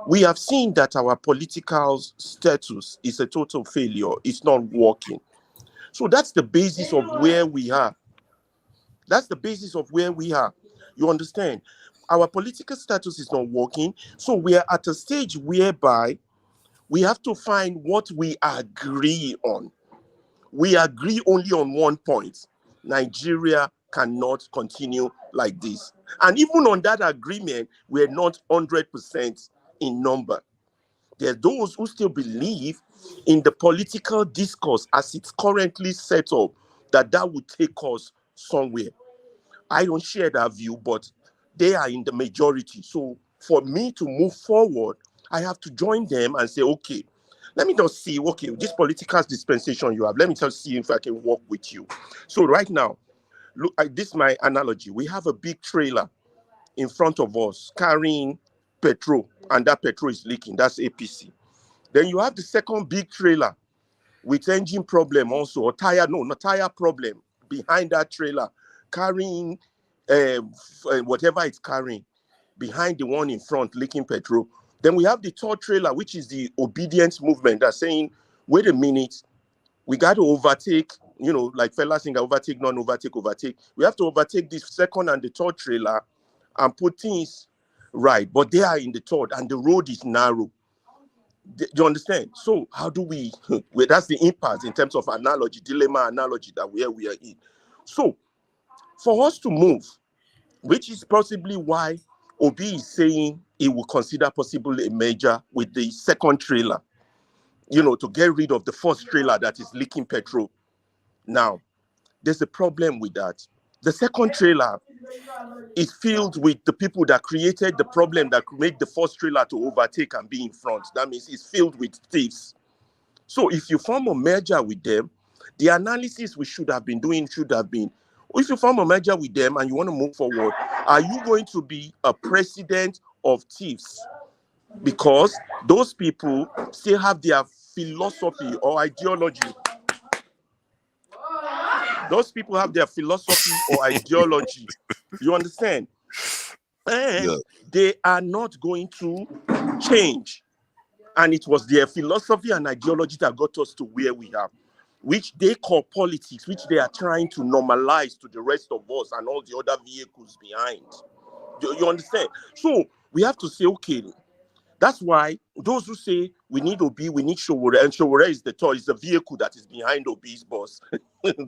We have seen that our political status is a total failure. It's not working. So that's the basis of where we are. That's the basis of where we are. You understand? Our political status is not working. So we are at a stage whereby we have to find what we agree on. We agree only on one point. Nigeria cannot continue like this. And even on that agreement, we're not 100% in number. There are those who still believe in the political discourse as it's currently set up, that would take us somewhere. I don't share that view, but they are in the majority. So for me to move forward, I have to join them and say, okay, let me just see, okay, this political dispensation you have, let me just see if I can work with you. So right now, look, this is my analogy. We have a big trailer in front of us carrying petrol, and that petrol is leaking. That's APC. Then you have the second big trailer with engine problem also, or tire problem behind that trailer, carrying whatever it's carrying behind the one in front, leaking petrol. Then we have the third trailer, which is the obedience movement, that's saying, wait a minute, we got to overtake, like fellas saying, overtake, non-overtake, overtake. We have to overtake this second and the third trailer and put things right. But they are in the third, and the road is narrow. Do you understand? So how do we, that's the impasse in terms of analogy, dilemma analogy that we are in. So for us to move, which is possibly why Obi is saying he will consider possibly a merger with the second trailer, to get rid of the first trailer that is leaking petrol. Now, there's a problem with that. The second trailer is filled with the people that created the problem that made the first trailer to overtake and be in front. That means it's filled with thieves. So if you form a merger with them, the analysis we should have been doing should have been, if you form a merger with them and you want to move forward, are you going to be a president of thieves? Because those people still have their philosophy or ideology. Those people have their philosophy or ideology. You understand? And they are not going to change. And it was their philosophy and ideology that got us to where we are, which they call politics, which they are trying to normalize to the rest of us and all the other vehicles behind. You understand? So we have to say, okay, that's why those who say we need OB, we need Showore, and Showore is the toy, is the vehicle that is behind OB's bus.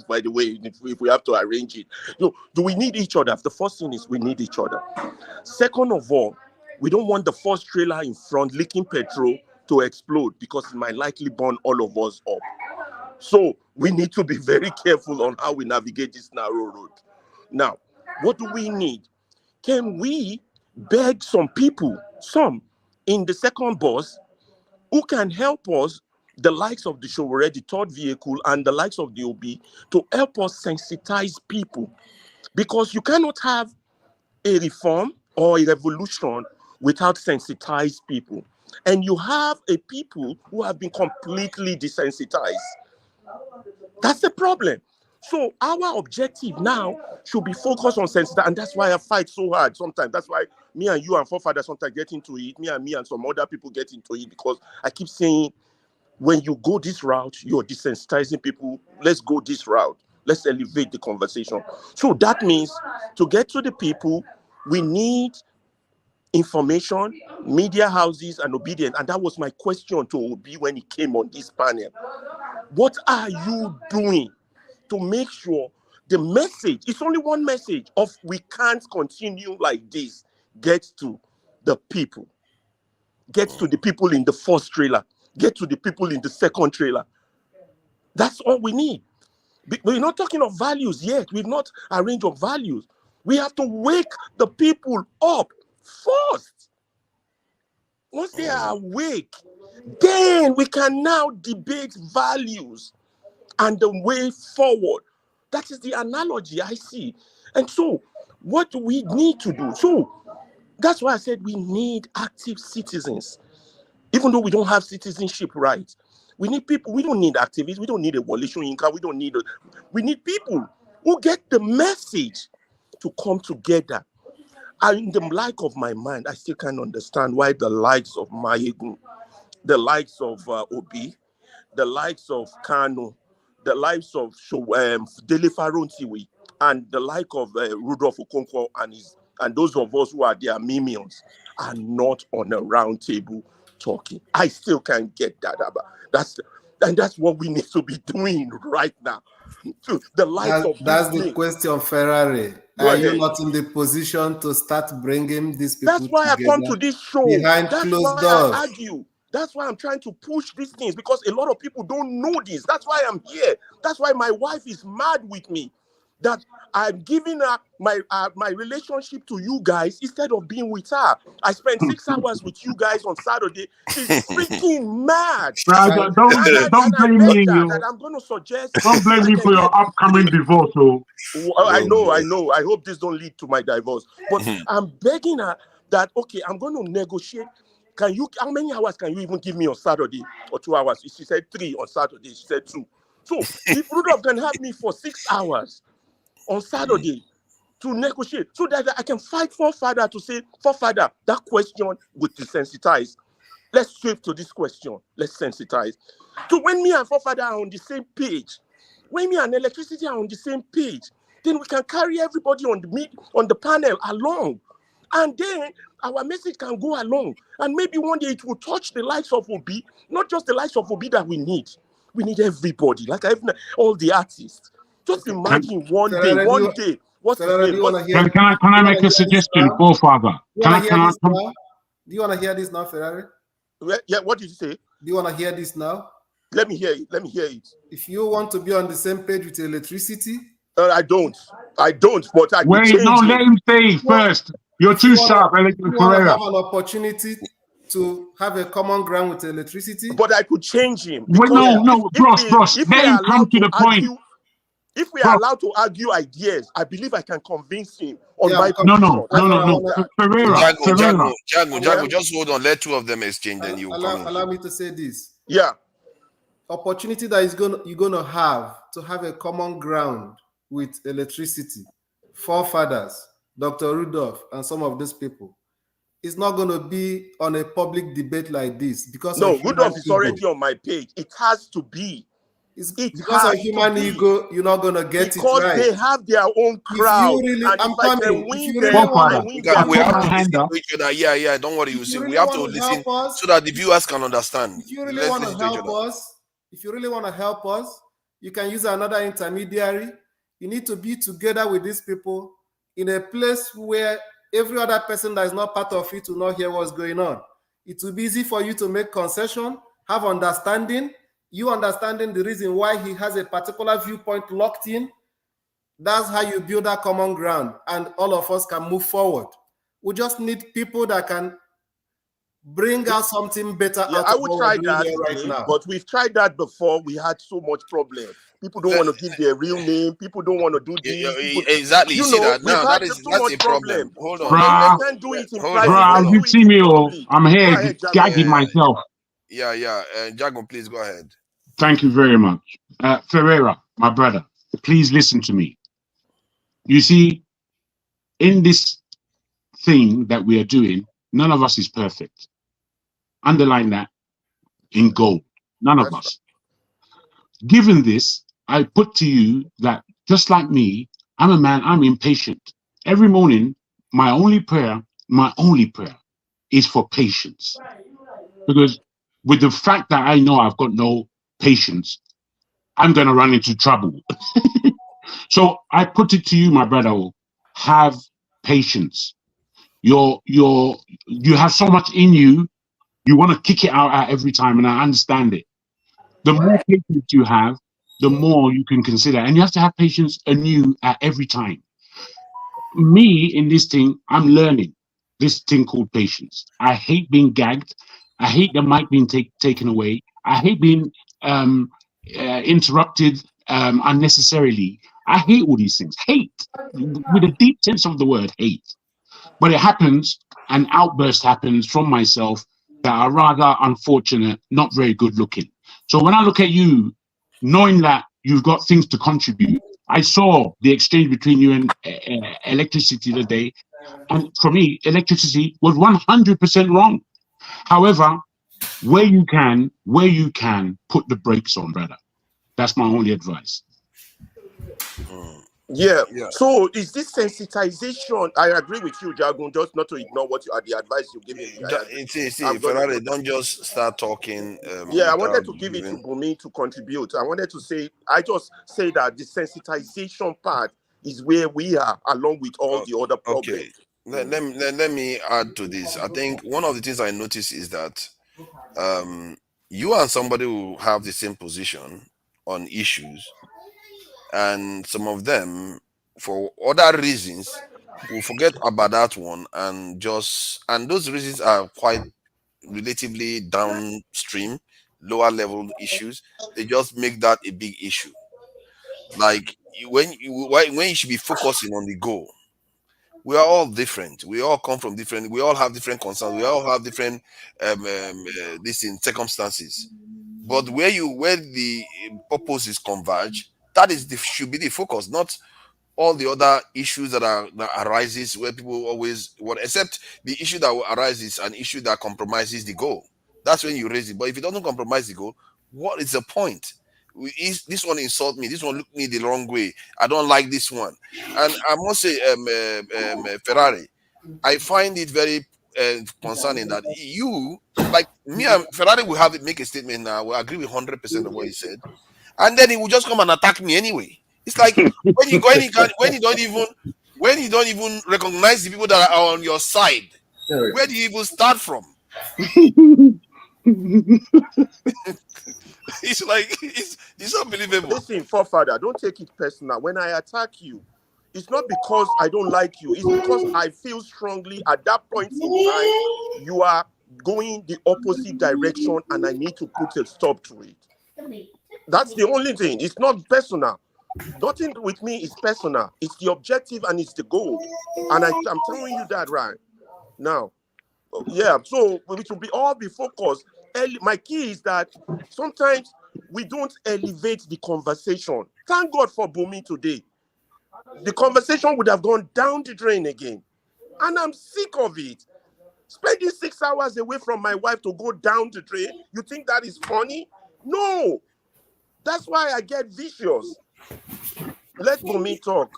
By the way, if we have to arrange it. Do we need each other? The first thing is we need each other. Second of all, we don't want the first trailer in front leaking petrol to explode because it might likely burn all of us up. So we need to be very careful on how we navigate this narrow road. Now, what do we need? Can we beg some people, some in the second bus, who can help us, the likes of the Showore, the third vehicle, and the likes of the OB, to help us sensitize people? Because you cannot have a reform or a revolution without sensitized people. And you have a people who have been completely desensitized. That's the problem. So our objective now should be focused on sensitization, and that's why I fight so hard sometimes. That's why me and you and forefathers sometimes get into it. Me and some other people get into it, because I keep saying, when you go this route, you're desensitizing people. Let's go this route. Let's elevate the conversation. So that means to get to the people, we need information, media houses, and obedience. And that was my question to Obi when he came on this panel. What are you doing to make sure the message, it's only one message of we can't continue like this, gets to the people, gets to the people in the first trailer, get to the people in the second trailer. That's all we need. We're not talking of values yet. We've not arranged of values. We have to wake the people up first. Once they are awake, then we can now debate values and the way forward. That is the analogy I see. And so, what do we need to do? So, that's why I said we need active citizens. Even though we don't have citizenship rights, we need people. We don't need activists. We don't need a Wole Soyinka. We need people who get the message to come together. And in the like of my mind, I still can't understand why the likes of Mayegun, the likes of Obi, the likes of Kano, the likes of Dele Farontiwi, and the like of Rudolph Okonkwo and those of us who are their minions are not on a round table talking. I still can't get that. That's what we need to be doing right now. So the likes of that's the question, Ferrari. Are you not in the position to start bringing these people That's why I come to this show. behind That's closed why doors? I argue. That's why I'm trying to push these things, because a lot of people don't know this. That's why I'm here. That's why my wife is mad with me, that I'm giving her my relationship to you guys instead of being with her. I spent 6 hours with you guys on Saturday. She's freaking mad. Don't blame me. That I'm going to suggest. Don't blame me for your upcoming divorce. I know. I hope this don't lead to my divorce. But I'm begging her that, okay, I'm going to negotiate. How many hours can you even give me on Saturday, or 2 hours? She said 3 on Saturday. She said 2. So if Rudolph can have me for 6 hours on Saturday to negotiate, so that I can fight forefather to say, forefather, that question would desensitize. Let's shift to this question. Let's sensitize. So when me and forefather are on the same page, when me and electricity are on the same page, then we can carry everybody on the panel along. And then our message can go along. And maybe one day it will touch the likes of Obi, not just the likes of Obi that we need. We need everybody, like all the artists. Just imagine one day. What's his name? Can I make a suggestion, forefather? Do you want to hear this now, Ferrari? Yeah, what did you say? Do you want to hear this now? Let me hear it. If you want to be on the same page with electricity, I don't, but I wait, no, let him say first. You're too sharp, you want to have an opportunity to have a common ground with electricity. But I could change him. Wait, no, Bros. Let him come to the point. If we are allowed to argue ideas, I believe I can convince him on my position. No. Ferreira. Jago, just hold on. Let two of them exchange, then you allow me to say this. Yeah. Opportunity that you're gonna have to have a common ground with electricity, forefathers, Dr. Rudolph, and some of these people. It's not going to be on a public debate like this, because Rudolph is already on my page. It has to be. It's It because of has to human be. ego, you're not gonna get it Because right. they have their own If crowd. you really, And I'm if I can coming. If win you them, really I wanna, win We their have to crowd. listen to each other. Yeah. Don't worry. if you We really have to want to listen help us, so that the viewers can understand. if you really Let's want to listen to each help other. us, if you really want to help us, you can use another intermediary. You need to be together with these people in a place where every other person that is not part of it will not hear what's going on. It will be easy for you to make concession, have understanding, you understanding the reason why he has a particular viewpoint locked in. That's how you build that common ground, and all of us can move forward. We just need people that can bring out something better Yeah, out I of would what try we're doing that here right again, now. but we've tried that before. We had so much problem. People don't want to give their real name. People don't want to do this. People, Exactly. You see that we've now? had That's too much a problem. problem. Hold So on. if Bruh, they can't do it in Hold private, on. bruh, let's Hold do you on. it see in me, public. I'm Go here ahead, Jago. gagging myself. Yeah. Jago, please go ahead. Thank you very much. Ferreira, my brother, please listen to me. You see, in this thing that we are doing, none of us is perfect. Underline that in gold. None of That's us. Given this, I put to you that just like me, I'm a man, I'm impatient. Every morning, my only prayer is for patience. Because with the fact that I know I've got no patience, I'm going to run into trouble. So I put it to you, my brother, have patience. You have so much in you, you want to kick it out at every time, and I understand it. The more patience you have, the more you can consider. And you have to have patience anew at every time. Me, in this thing, I'm learning this thing called patience. I hate being gagged. I hate the mic being taken away. I hate being interrupted unnecessarily. I hate all these things. Hate, with a deep sense of the word, hate. But it happens, an outburst happens from myself that are rather unfortunate, not very good looking. So when I look at you, knowing that you've got things to contribute, I saw the exchange between you and electricity today. And for me, electricity was 100% wrong. However, where you can, put the brakes on, brother. That's my only advice. Yeah. Yeah. So is this sensitization? I agree with you, Jagun, just not to ignore what you are the advice you're giving me. I agree. See, Ferrari, don't just start talking. Yeah, I wanted Without to give it to giving. Bumi to contribute. I wanted to say, I just say that the sensitization part is where we are, along with all the other Okay. problems. Let me add to this. I think one of the things I noticed is that you and somebody who have the same position on issues, and some of them, for other reasons, will forget about that one and those reasons are quite relatively downstream, lower level issues. They just make that a big issue. Like when you should be focusing on the goal. We are all different. We all come from different. We all have different concerns. We all have different this in circumstances. But where the purposes converge, should be the focus, not all the other issues that arises where people always except the issue that will arise is an issue that compromises the goal. That's when you raise it. But if it doesn't compromise the goal, what is the point? This one insult me, this one look me the wrong way, I don't like this one. And I must say, Ferrari, I find it very concerning that you, like me and Ferrari, will make a statement now. We agree with 100% of what he said, and then he will just come and attack me anyway. It's like when you don't even recognize the people that are on your side. Where do you even start from? It's like it's unbelievable. Listen, forefather, don't take it personal. When I attack you, it's not because I don't like you. It's because I feel strongly at that point in time you are going the opposite direction and I need to put a stop to it. That's the only thing. It's not personal. Nothing with me is personal. It's the objective and it's the goal. And I'm telling you that right now. Yeah, so we should all be focused. My key is that sometimes we don't elevate the conversation. Thank God for Bumi today. The conversation would have gone down the drain again. And I'm sick of it. Spending 6 hours away from my wife to go down the drain, you think that is funny? No. That's why I get vicious. Let Bumi talk.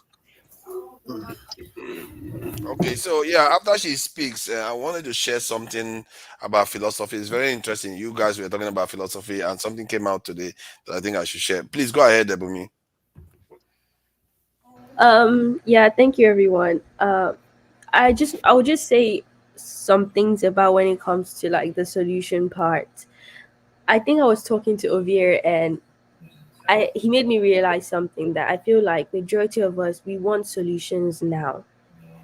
Okay, so yeah, after she speaks, I wanted to share something about philosophy. It's very interesting. You guys were talking about philosophy, and something came out today that I think I should share. Please go ahead, Ebumi. Yeah, thank you everyone. I would just say some things about when it comes to like the solution part. I think I was talking to Ovir and he made me realize something that I feel like majority of us we want solutions now.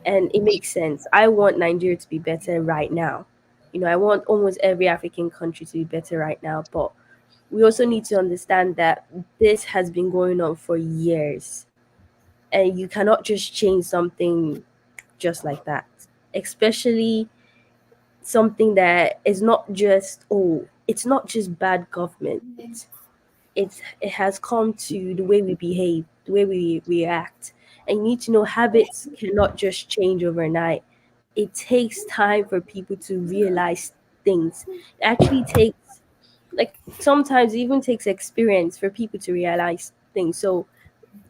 And it makes sense. I want Nigeria to be better right now. I want almost every African country to be better right now, but we also need to understand that this has been going on for years and you cannot just change something just like that, especially something that is not just it's not just bad government. It has come to the way we behave, the way we react, and you need to know habits cannot just change overnight. It takes time for people to realize things. It actually takes, like, sometimes it even takes experience for people to realize things. So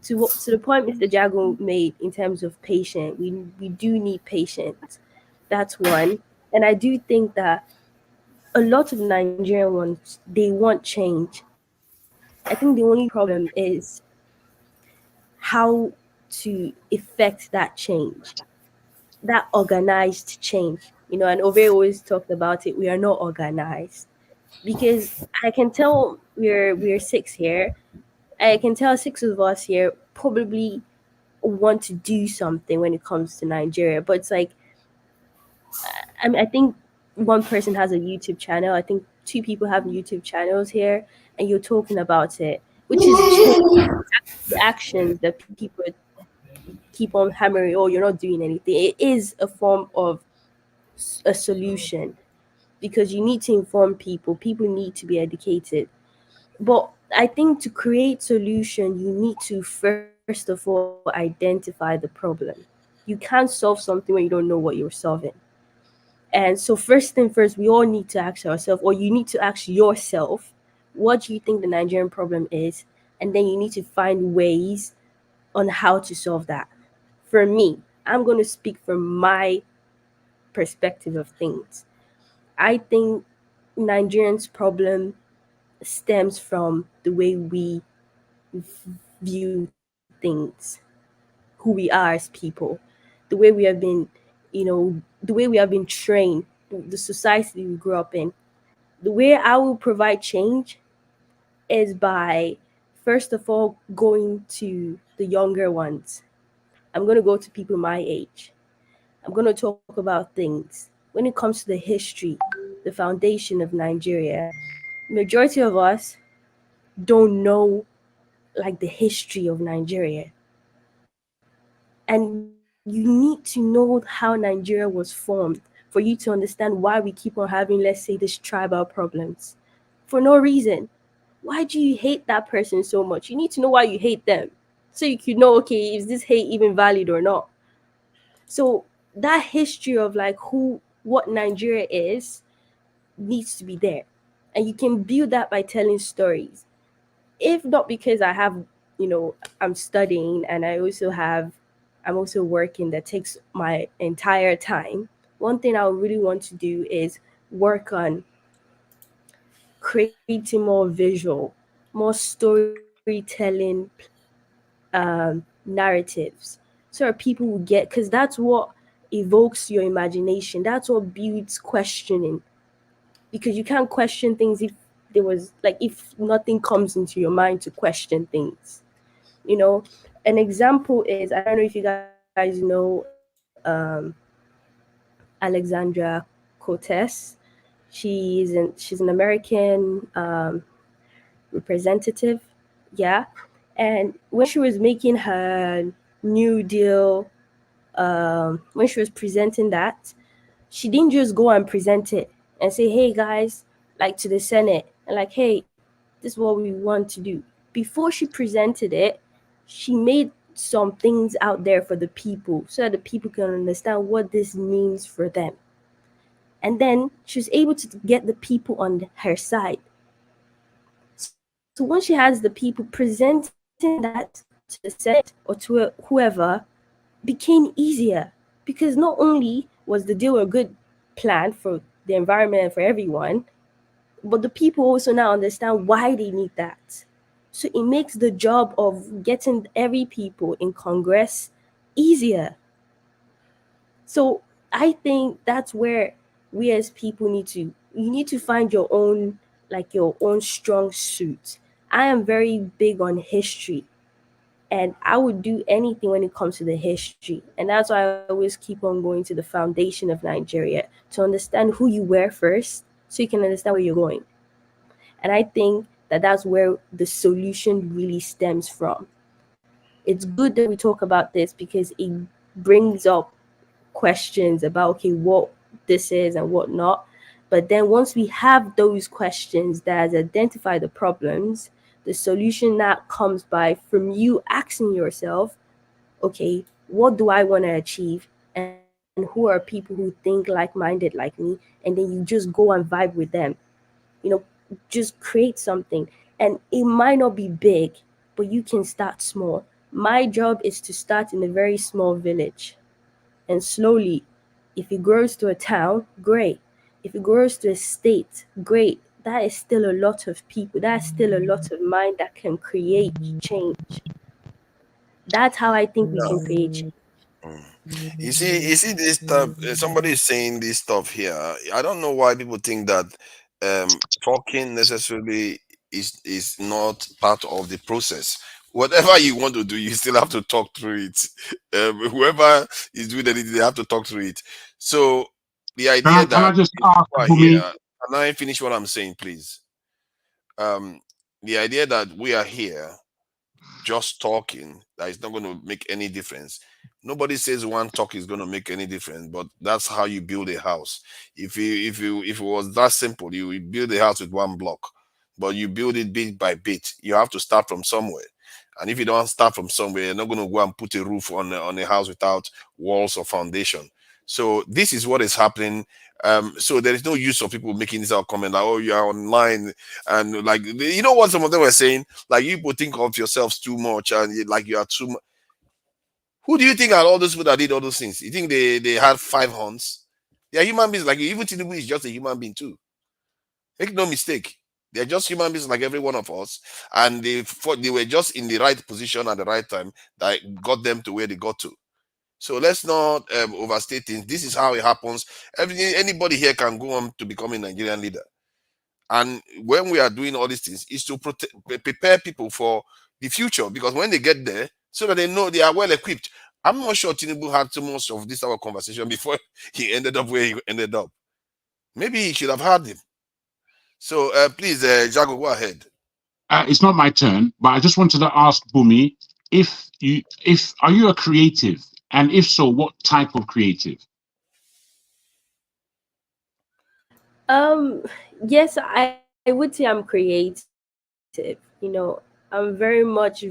to the point Mr. Jago made in terms of patience, we do need patience. That's one. And I do think that a lot of Nigerian ones they want change. I think the only problem is how to effect that change, that organized change. And Ove always talked about it. We are not organized because I can tell we're six here. I can tell six of us here probably want to do something when it comes to Nigeria, but it's like I think one person has a YouTube channel. I think two people have YouTube channels here, and you're talking about it, which is change. The actions that people keep on hammering. Oh, you're not doing anything. It is a form of a solution because you need to inform people. People need to be educated. But I think to create solution, you need to first of all identify the problem. You can't solve something when you don't know what you're solving. And so first thing first, we all need to ask ourselves, or you need to ask yourself, what do you think the Nigerian problem is? And then you need to find ways on how to solve that. For me, I'm going to speak from my perspective of things. I think Nigerians' problem stems from the way we view things, who we are as people, the way we have been, the way we have been trained, the society we grew up in. The way I will provide change is by, first of all, going to the younger ones. I'm going to go to people my age. I'm going to talk about things. When it comes to the history, the foundation of Nigeria, majority of us don't know like the history of Nigeria. And you need to know how Nigeria was formed for you to understand why we keep on having, let's say, these tribal problems for no reason. Why do you hate that person so much? You need to know why you hate them so you could know, okay, is this hate even valid or not? So that history of like what Nigeria is needs to be there. And you can build that by telling stories. If not because I'm studying and I'm also working that takes my entire time. One thing I really want to do is work on creating more visual, more storytelling narratives so that people will get, because that's what evokes your imagination. That's what builds questioning, because you can't question things if nothing comes into your mind to question things. An example is, I don't know if you guys know Alexandra Cortez. She's an American representative, yeah. And when she was making her New Deal, when she was presenting that, she didn't just go and present it and say, hey guys, like to the Senate, and like, hey, this is what we want to do. Before she presented it, she made some things out there for the people so that the people can understand what this means for them. And then she was able to get the people on her side. So So once she has the people presenting that to the Senate or to whoever, became easier, because not only was the deal a good plan for the environment and for everyone, but the people also now understand why they need that. So it makes the job of getting every people in Congress easier. So I think that's where we as people you need to find your own, like your own strong suit. I am very big on history, and I would do anything when it comes to the history. And that's why I always keep on going to the foundation of Nigeria, to understand who you were first so you can understand where you're going. And I think that that's where the solution really stems from. It's good that we talk about this because it brings up questions about, okay, what this is and what not. But then once we have those questions that identify the problems, the solution now comes by from you asking yourself, okay, what do I want to achieve? And who are people who think like-minded like me? And then you just go and vibe with them. You know, just create something. And it might not be big, but you can start small. My job is to start in a very small village. And slowly, if it grows to a town, great. If it grows to a state, great. That is still a lot of people. That's still a lot of mind that can create change. That's how I think we can create change. You see this stuff. Somebody is saying this stuff here. I don't know why people think that talking necessarily is not part of the process. Whatever you want to do, you still have to talk through it. Whoever is doing anything, they have to talk through it. So the idea Can I that just ask people are Bumi? here, can I finish what I'm saying, please? The idea that we are here just talking, that is not going to make any difference. Nobody says one talk is going to make any difference, but that's how you build a house. If it was that simple, you would build a house with one block, but you build it bit by bit. You have to start from somewhere. And if you don't start from somewhere, you're not going to go and put a roof on a house without walls or foundation. So this is what is happening. So there is no use of people making this out comment like, oh, you are online, and like, you know what some of them were saying, like, you people think of yourselves too much, and like you are too much. Who do you think are all those people that did all those things? You think they had 5 horns? They are human beings like you. Even Tinubu is just a human being too. Make no mistake. They're just human beings like every one of us, and they were just in the right position at the right time that got them to where they got to. So let's not overstate things. This is how it happens. Anybody here can go on to become a Nigerian leader. And when we are doing all these things, is to prepare people for the future, because when they get there, so that they know they are well equipped. I'm not sure Tinubu had too much of this type of conversation before he ended up where he ended up. Maybe he should have had him. So please, Jago, go ahead. It's not my turn, but I just wanted to ask Bumi, are you a creative? And if so, what type of creative? Yes, I would say I'm creative. You know, I'm very much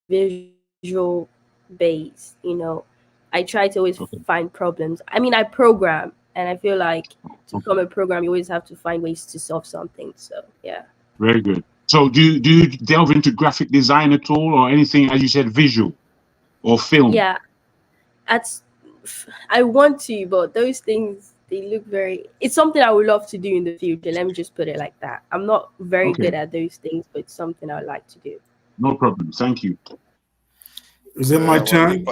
visual based. You know, I try to always find problems. I mean, I program, and I feel like to become a program, you always have to find ways to solve something. So yeah. Very good. So do you delve into graphic design at all, or anything, as you said, visual or film? Yeah, I want to, but those things, they look it's something I would love to do in the future. Let me just put it like that. I'm not very good at those things, but it's something I would like to do. No problem. Thank you. Is it my turn?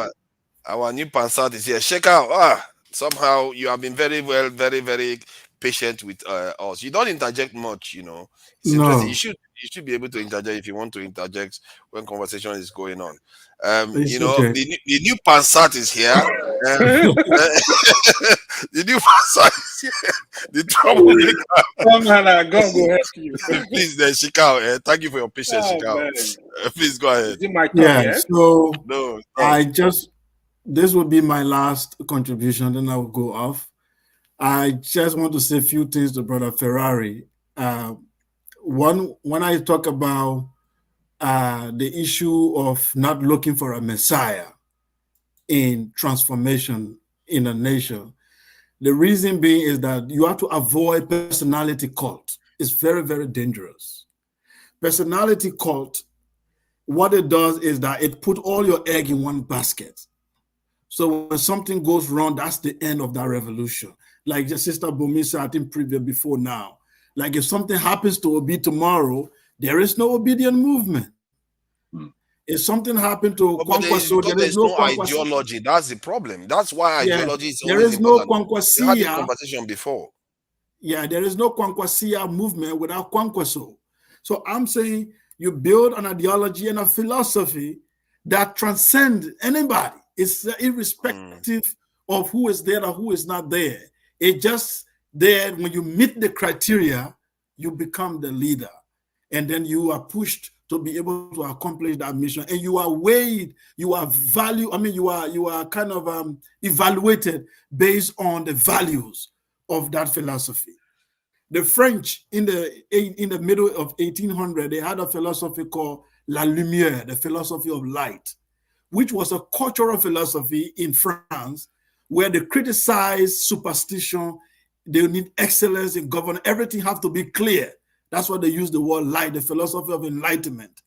Our new Pansat is here. Check out. Somehow you have been very well, very, very patient with us. You don't interject much, you know. It's interesting. You should be able to interject if you want to interject when conversation is going on. You know, okay. the new Pansat is here. The new Pansat is here. The troublemaker. Come on, I'm going to go help you. Please, Shikao, thank you for your patience, Shikao. Please go ahead. Is it my turn? Yeah, so no, this will be my last contribution, then I'll go off. I just want to say a few things to Brother Ferrari. One, when I talk about the issue of not looking for a messiah in transformation in a nation, the reason being is that you have to avoid personality cult. It's very, very dangerous. Personality cult, what it does is that it put all your egg in one basket. So when something goes wrong, that's the end of that revolution. Like the Sister Bumi said, I think before now. Like if something happens to Obi tomorrow, there is no obedient movement. If something happened to Kwankwaso, there is no ideology. That's the problem. That's why ideology is there always is no important. We had this Kwankwasia. conversation before. Yeah, there is no Kwankwasia movement without Kwankwaso. So I'm saying you build an ideology and a philosophy that transcends anybody. It's irrespective of who is there or who is not there. It just there when you meet the criteria, you become the leader, and then you are pushed to be able to accomplish that mission. And you are weighed, you are valued. I mean, you are kind of evaluated based on the values of that philosophy. The French in the middle of 1800, they had a philosophy called La Lumière, the philosophy of light, which was a cultural philosophy in France where they criticized superstition. They need excellence in government. Everything has to be clear. That's why they use the word light, the philosophy of enlightenment.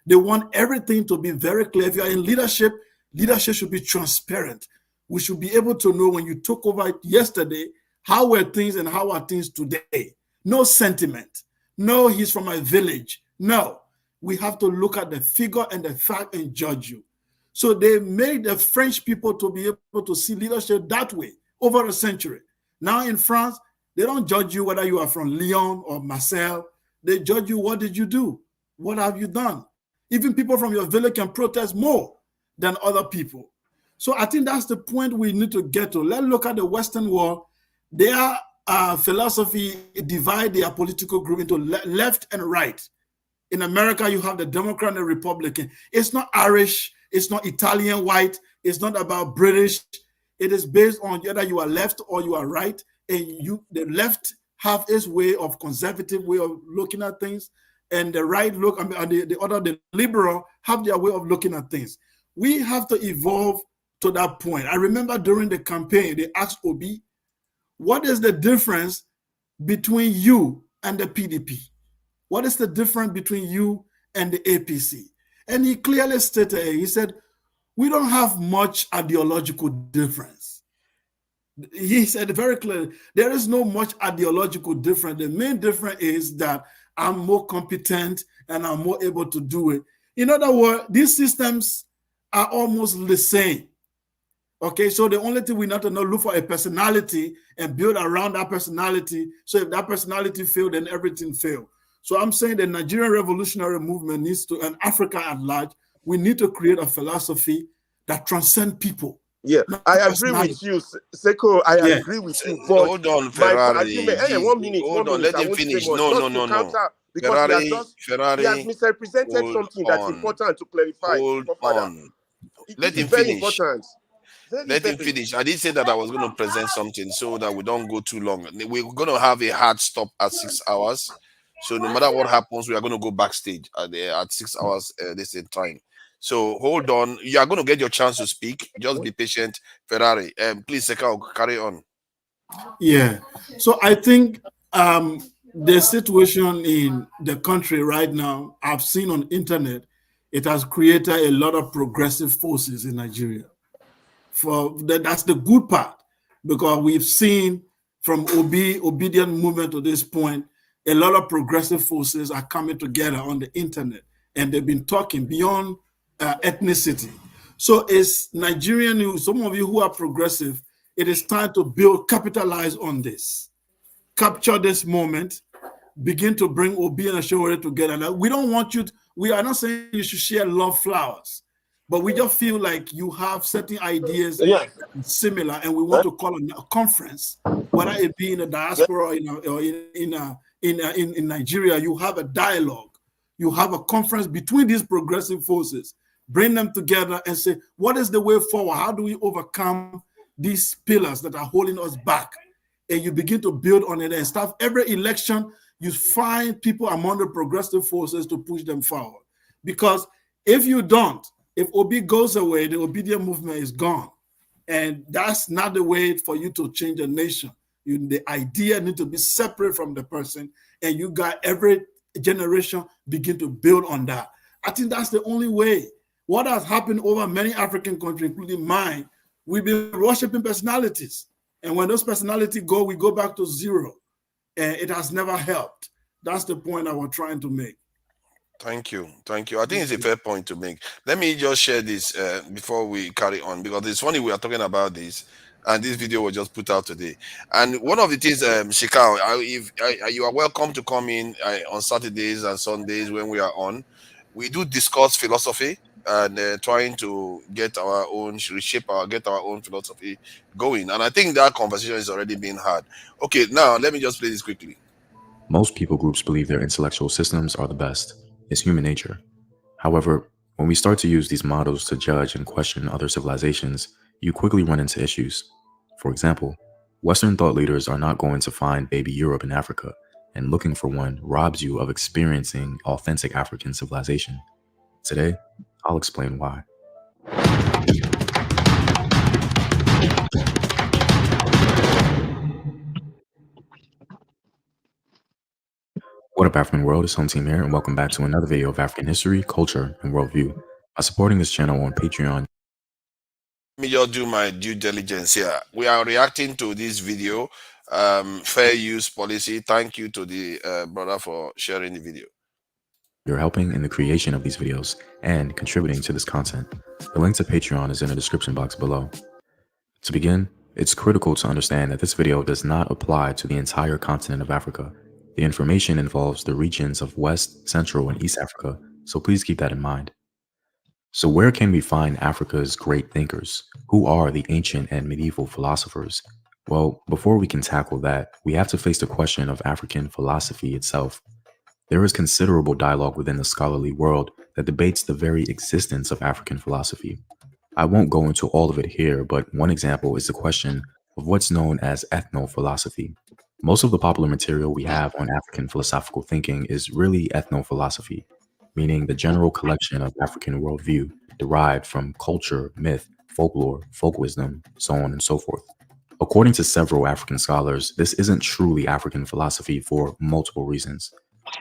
They want everything to be very clear. If you are in leadership, leadership should be transparent. We should be able to know when you took over yesterday, how were things and how are things today? No sentiment. No, he's from my village. No, we have to look at the figure and the fact and judge you. So they made the French people to be able to see leadership that way over a century. Now in France, they don't judge you whether you are from Lyon or Marseille. They judge you, what did you do? What have you done? Even people from your village can protest more than other people. So I think that's the point we need to get to. Let's look at the Western world. Their philosophy divide their political group into left and right. In America, you have the Democrat and the Republican. It's not Irish. It's not Italian white. It's not about British. It is based on whether you are left or you are right. And the left have its way of conservative way of looking at things, and the right look, and the liberal have their way of looking at things. We have to evolve to that point. I remember during the campaign, they asked Obi, what is the difference between you and the PDP? What is the difference between you and the APC? And he clearly stated, he said, we don't have much ideological difference. He said very clearly, there is no much ideological difference. The main difference is that I'm more competent and I'm more able to do it. In other words, these systems are almost the same. Okay, so the only thing we need to know, look for a personality and build around that personality. So if that personality failed, then everything failed. So I'm saying the Nigerian revolutionary movement needs to, and Africa at large, we need to create a philosophy that transcends people. Yeah, I agree with you, Seko. I agree with you. But hold on, Ferrari. 1 minute. Hold on, let him finish. No. Because Ferrari, he has misrepresented something that's important to clarify. Hold on. Let him very finish. Important. Let him finish. I did say that I was going to present something so that we don't go too long. We're going to have a hard stop at 6 hours. So no matter what happens, we are going to go backstage at 6 hours this time. So hold on. You are going to get your chance to speak. Just be patient, Ferrari. Please, Seka, carry on. Yeah. So I think the situation in the country right now, I've seen on internet, it has created a lot of progressive forces in Nigeria. That's the good part, because we've seen from obedient movement to this point, a lot of progressive forces are coming together on the internet, and they've been talking beyond ethnicity. So it's Nigerian, some of you who are progressive, it is time to capitalize on this, capture this moment, begin to bring Obi and Ashore together. Now, we don't want you we are not saying you should share love flowers, but we just feel like you have certain ideas similar, and we want to call a conference, whether it be in the diaspora or in Nigeria. You have a dialogue, you have a conference between these progressive forces, bring them together and say, what is the way forward? How do we overcome these pillars that are holding us back? And you begin to build on it and stuff. Every election, you find people among the progressive forces to push them forward. Because if you don't, if Obi goes away, the obedient movement is gone. And that's not the way for you to change a nation. The idea needs to be separate from the person, and you got every generation begin to build on that. I think that's the only way. What has happened over many African countries, including mine, we've been worshiping personalities. And when those personalities go, we go back to zero. And it has never helped. That's the point I was trying to make. Thank you. Thank you. I think it's a fair point to make. Let me just share this before we carry on, because it's funny we are talking about this, and this video was just put out today. And one of the things, Shikao, you are welcome to come in on Saturdays and Sundays when we are on. We do discuss philosophy and trying to get our own, get our own philosophy going. And I think that conversation is already being had. Okay, now let me just play this quickly. Most people groups believe their intellectual systems are the best. It's human nature. However, when we start to use these models to judge and question other civilizations, you quickly run into issues. For example, Western thought leaders are not going to find baby Europe in Africa, and looking for one robs you of experiencing authentic African civilization. Today, I'll explain why. What up, African world? It's Home Team here, and welcome back to another video of African history, culture, and worldview. By supporting this channel on Patreon, Let me just do my due diligence here. We are reacting to this video, fair use policy. Thank you to the brother for sharing the video. you're helping in the creation of these videos and contributing to this content. The link to Patreon is in the description box below. To begin, it's critical to understand that this video does not apply to the entire continent of Africa. The information involves the regions of West, Central, and East Africa, so please keep that in mind. So where can we find Africa's great thinkers? Who are the ancient and medieval philosophers? Well, before we can tackle that, we have to face the question of African philosophy itself. There is considerable dialogue within the scholarly world that debates the very existence of African philosophy. I won't go into all of it here, but one example is the question of what's known as ethno-philosophy. Most of the popular material we have on African philosophical thinking is really ethno-philosophy, meaning the general collection of African worldview derived from culture, myth, folklore, folk wisdom, so on and so forth. According to several African scholars, this isn't truly African philosophy for multiple reasons.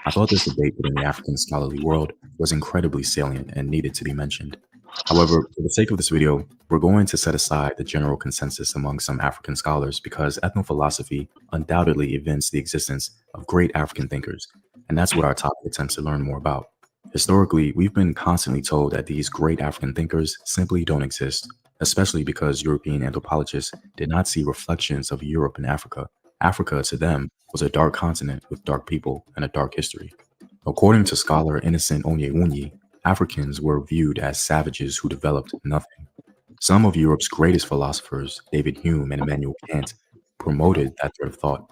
I thought this debate within the African scholarly world was incredibly salient and needed to be mentioned. However, for the sake of this video, we're going to set aside the general consensus among some African scholars because ethnophilosophy undoubtedly evinces the existence of great African thinkers, and that's what our topic attempts to learn more about. Historically, we've been constantly told that these great African thinkers simply don't exist, especially because European anthropologists did not see reflections of Europe in Africa. Africa, to them, was a dark continent with dark people and a dark history. According to scholar Innocent Onyewunyi, Africans were viewed as savages who developed nothing. Some of Europe's greatest philosophers, David Hume and Immanuel Kant, promoted that thread of thought.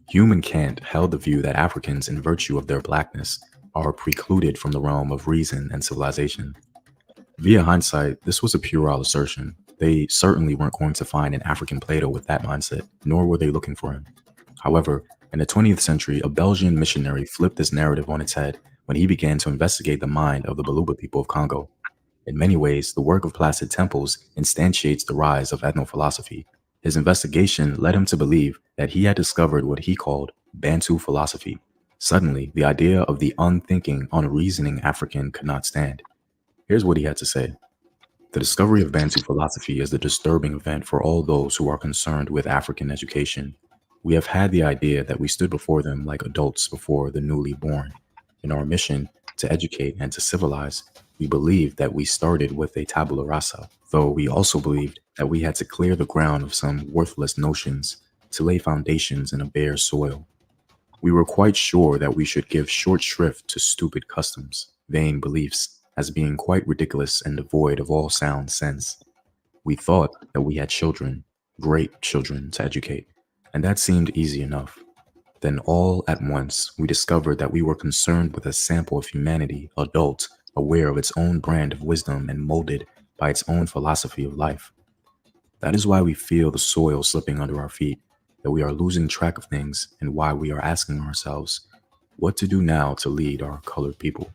Hume and Kant held the view that Africans, in virtue of their blackness, are precluded from the realm of reason and civilization. Via hindsight, this was a puerile assertion. They certainly weren't going to find an African Plato with that mindset, nor were they looking for him. However, in the 20th century, a Belgian missionary flipped this narrative on its head when he began to investigate the mind of the Baluba people of Congo. In many ways, the work of Placid Temples instantiates the rise of ethnophilosophy. His investigation led him to believe that he had discovered what he called Bantu philosophy. Suddenly, the idea of the unthinking, unreasoning African could not stand. Here's what he had to say. The discovery of Bantu philosophy is the disturbing event for all those who are concerned with African education. We have had the idea that we stood before them like adults before the newly born. In our mission to educate and to civilize, we believed that we started with a tabula rasa, though we also believed that we had to clear the ground of some worthless notions to lay foundations in a bare soil. We were quite sure that we should give short shrift to stupid customs, vain beliefs, as being quite ridiculous and devoid of all sound sense. We thought that we had children, great children, to educate, and that seemed easy enough. Then all at once, we discovered that we were concerned with a sample of humanity, adult, aware of its own brand of wisdom and molded by its own philosophy of life. That is why we feel the soil slipping under our feet, that we are losing track of things, and why we are asking ourselves, what to do now to lead our colored people.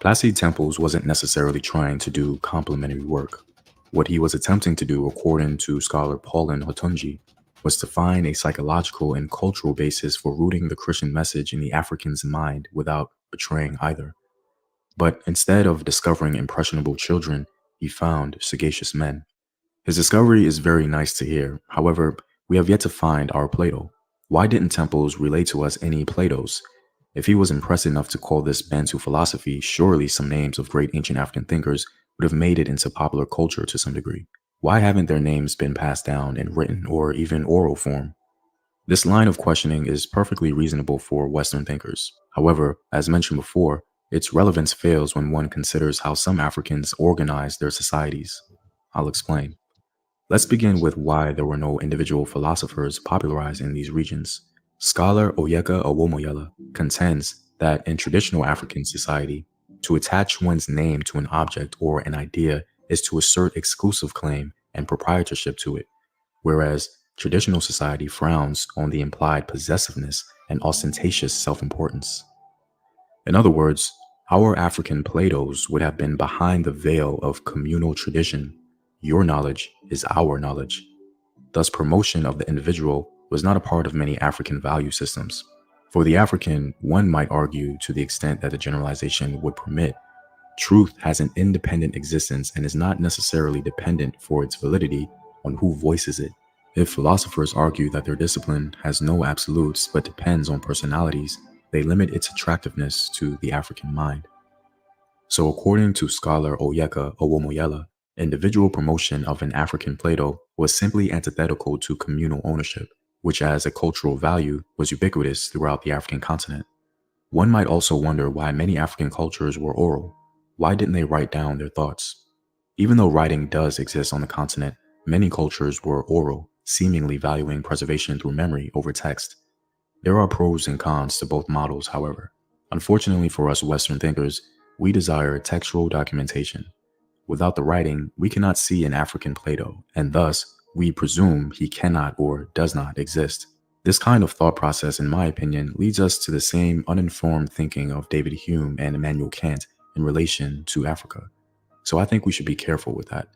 Placid Temples wasn't necessarily trying to do complementary work. What he was attempting to do, according to scholar Paulin Hotunji, was to find a psychological and cultural basis for rooting the Christian message in the African's mind without betraying either. But instead of discovering impressionable children, he found sagacious men. His discovery is very nice to hear. However, we have yet to find our Plato. Why didn't temples relate to us any Platos? If he was impressed enough to call this Bantu philosophy, surely some names of great ancient African thinkers would have made it into popular culture to some degree. Why haven't their names been passed down in written or even oral form? This line of questioning is perfectly reasonable for Western thinkers. However, as mentioned before, its relevance fails when one considers how some Africans organized their societies. I'll explain. Let's begin with why there were no individual philosophers popularized in these regions. Scholar Oyeka Owomoyela contends that in traditional African society, to attach one's name to an object or an idea is to assert exclusive claim and proprietorship to it, whereas traditional society frowns on the implied possessiveness and ostentatious self-importance. In other words, our African Platos would have been behind the veil of communal tradition. Your knowledge is our knowledge. Thus, promotion of the individual was not a part of many African value systems. For the African, one might argue, to the extent that the generalization would permit, truth has an independent existence and is not necessarily dependent for its validity on who voices it. If philosophers argue that their discipline has no absolutes but depends on personalities, they limit its attractiveness to the African mind. So according to scholar Oyeka Owomoyela, individual promotion of an African Plato was simply antithetical to communal ownership, which as a cultural value was ubiquitous throughout the African continent. One might also wonder why many African cultures were oral. Why didn't they write down their thoughts? Even though writing does exist on the continent, many cultures were oral, seemingly valuing preservation through memory over text. There are pros and cons to both models, however. Unfortunately for us Western thinkers, we desire textual documentation. Without the writing, we cannot see an African Plato, and thus, we presume he cannot or does not exist. This kind of thought process, in my opinion, leads us to the same uninformed thinking of David Hume and Immanuel Kant in relation to Africa. So I think we should be careful with that.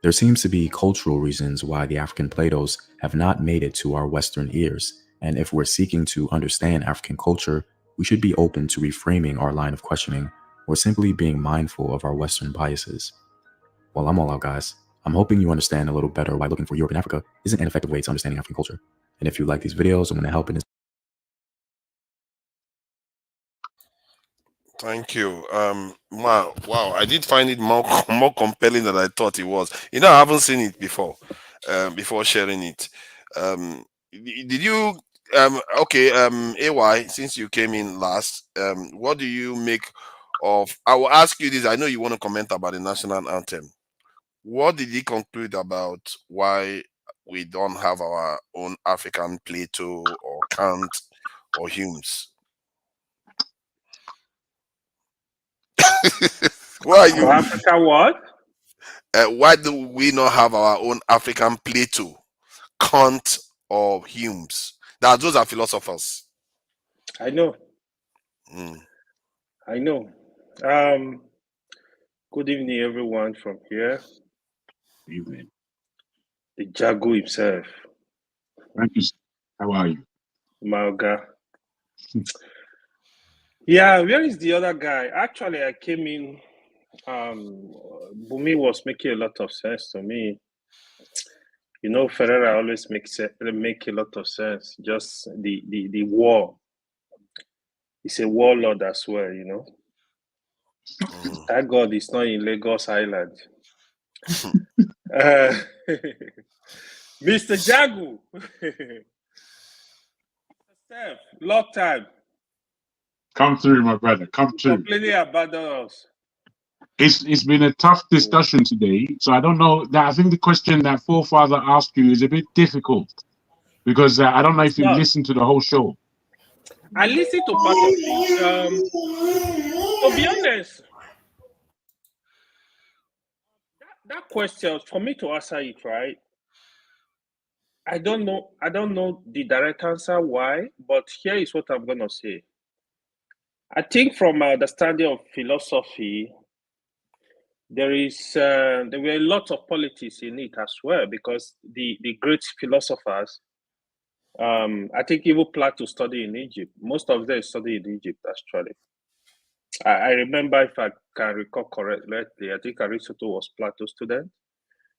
There seems to be cultural reasons why the African Platos have not made it to our Western ears, and if we're seeking to understand African culture, we should be open to reframing our line of questioning or simply being mindful of our Western biases. Well, I'm all out, guys. I'm hoping you understand a little better why looking for Europe and Africa isn't an effective way to understanding African culture. And if you like these videos and want to help in this. Thank you. Wow, I did find it more compelling than I thought it was. You know, I haven't seen it before. Before sharing it, did you? Okay. AY, since you came in last, what do you make of? I will ask you this. I know you want to comment about the national anthem. What did he conclude about why we don't have our own African Plato or Kant or Humes? Why are you? Africa what? Why do we not have our own African Plato, Kant, or Humes? Those are philosophers. I know. Mm. I know. Good evening, everyone from here. Evening. The Jago himself. Thank you. How are you? Malga. Yeah, where is the other guy? Actually, I came in. Bumi was making a lot of sense to me. You know, Ferreira always make a lot of sense. Just the war. He's a warlord as well, you know. Thank God it's not in Lagos Island. Mr. Jagu. Steph, long time. Come through, my brother. Come through. Completely abandoned us. It's been a tough discussion today. So I don't know that I think the question that Forefather asked you is a bit difficult because I don't know if you listened to the whole show. I listened to part of it. To be honest, that question, for me to answer it, right? I don't know the direct answer why, but here is what I'm gonna say. I think from my understanding of philosophy, there were a lot of politics in it as well, because the great philosophers I think even plan to study in Egypt. Most of them study in Egypt, actually. I remember, if I can recall correctly, I think Aristotle was Plato's student.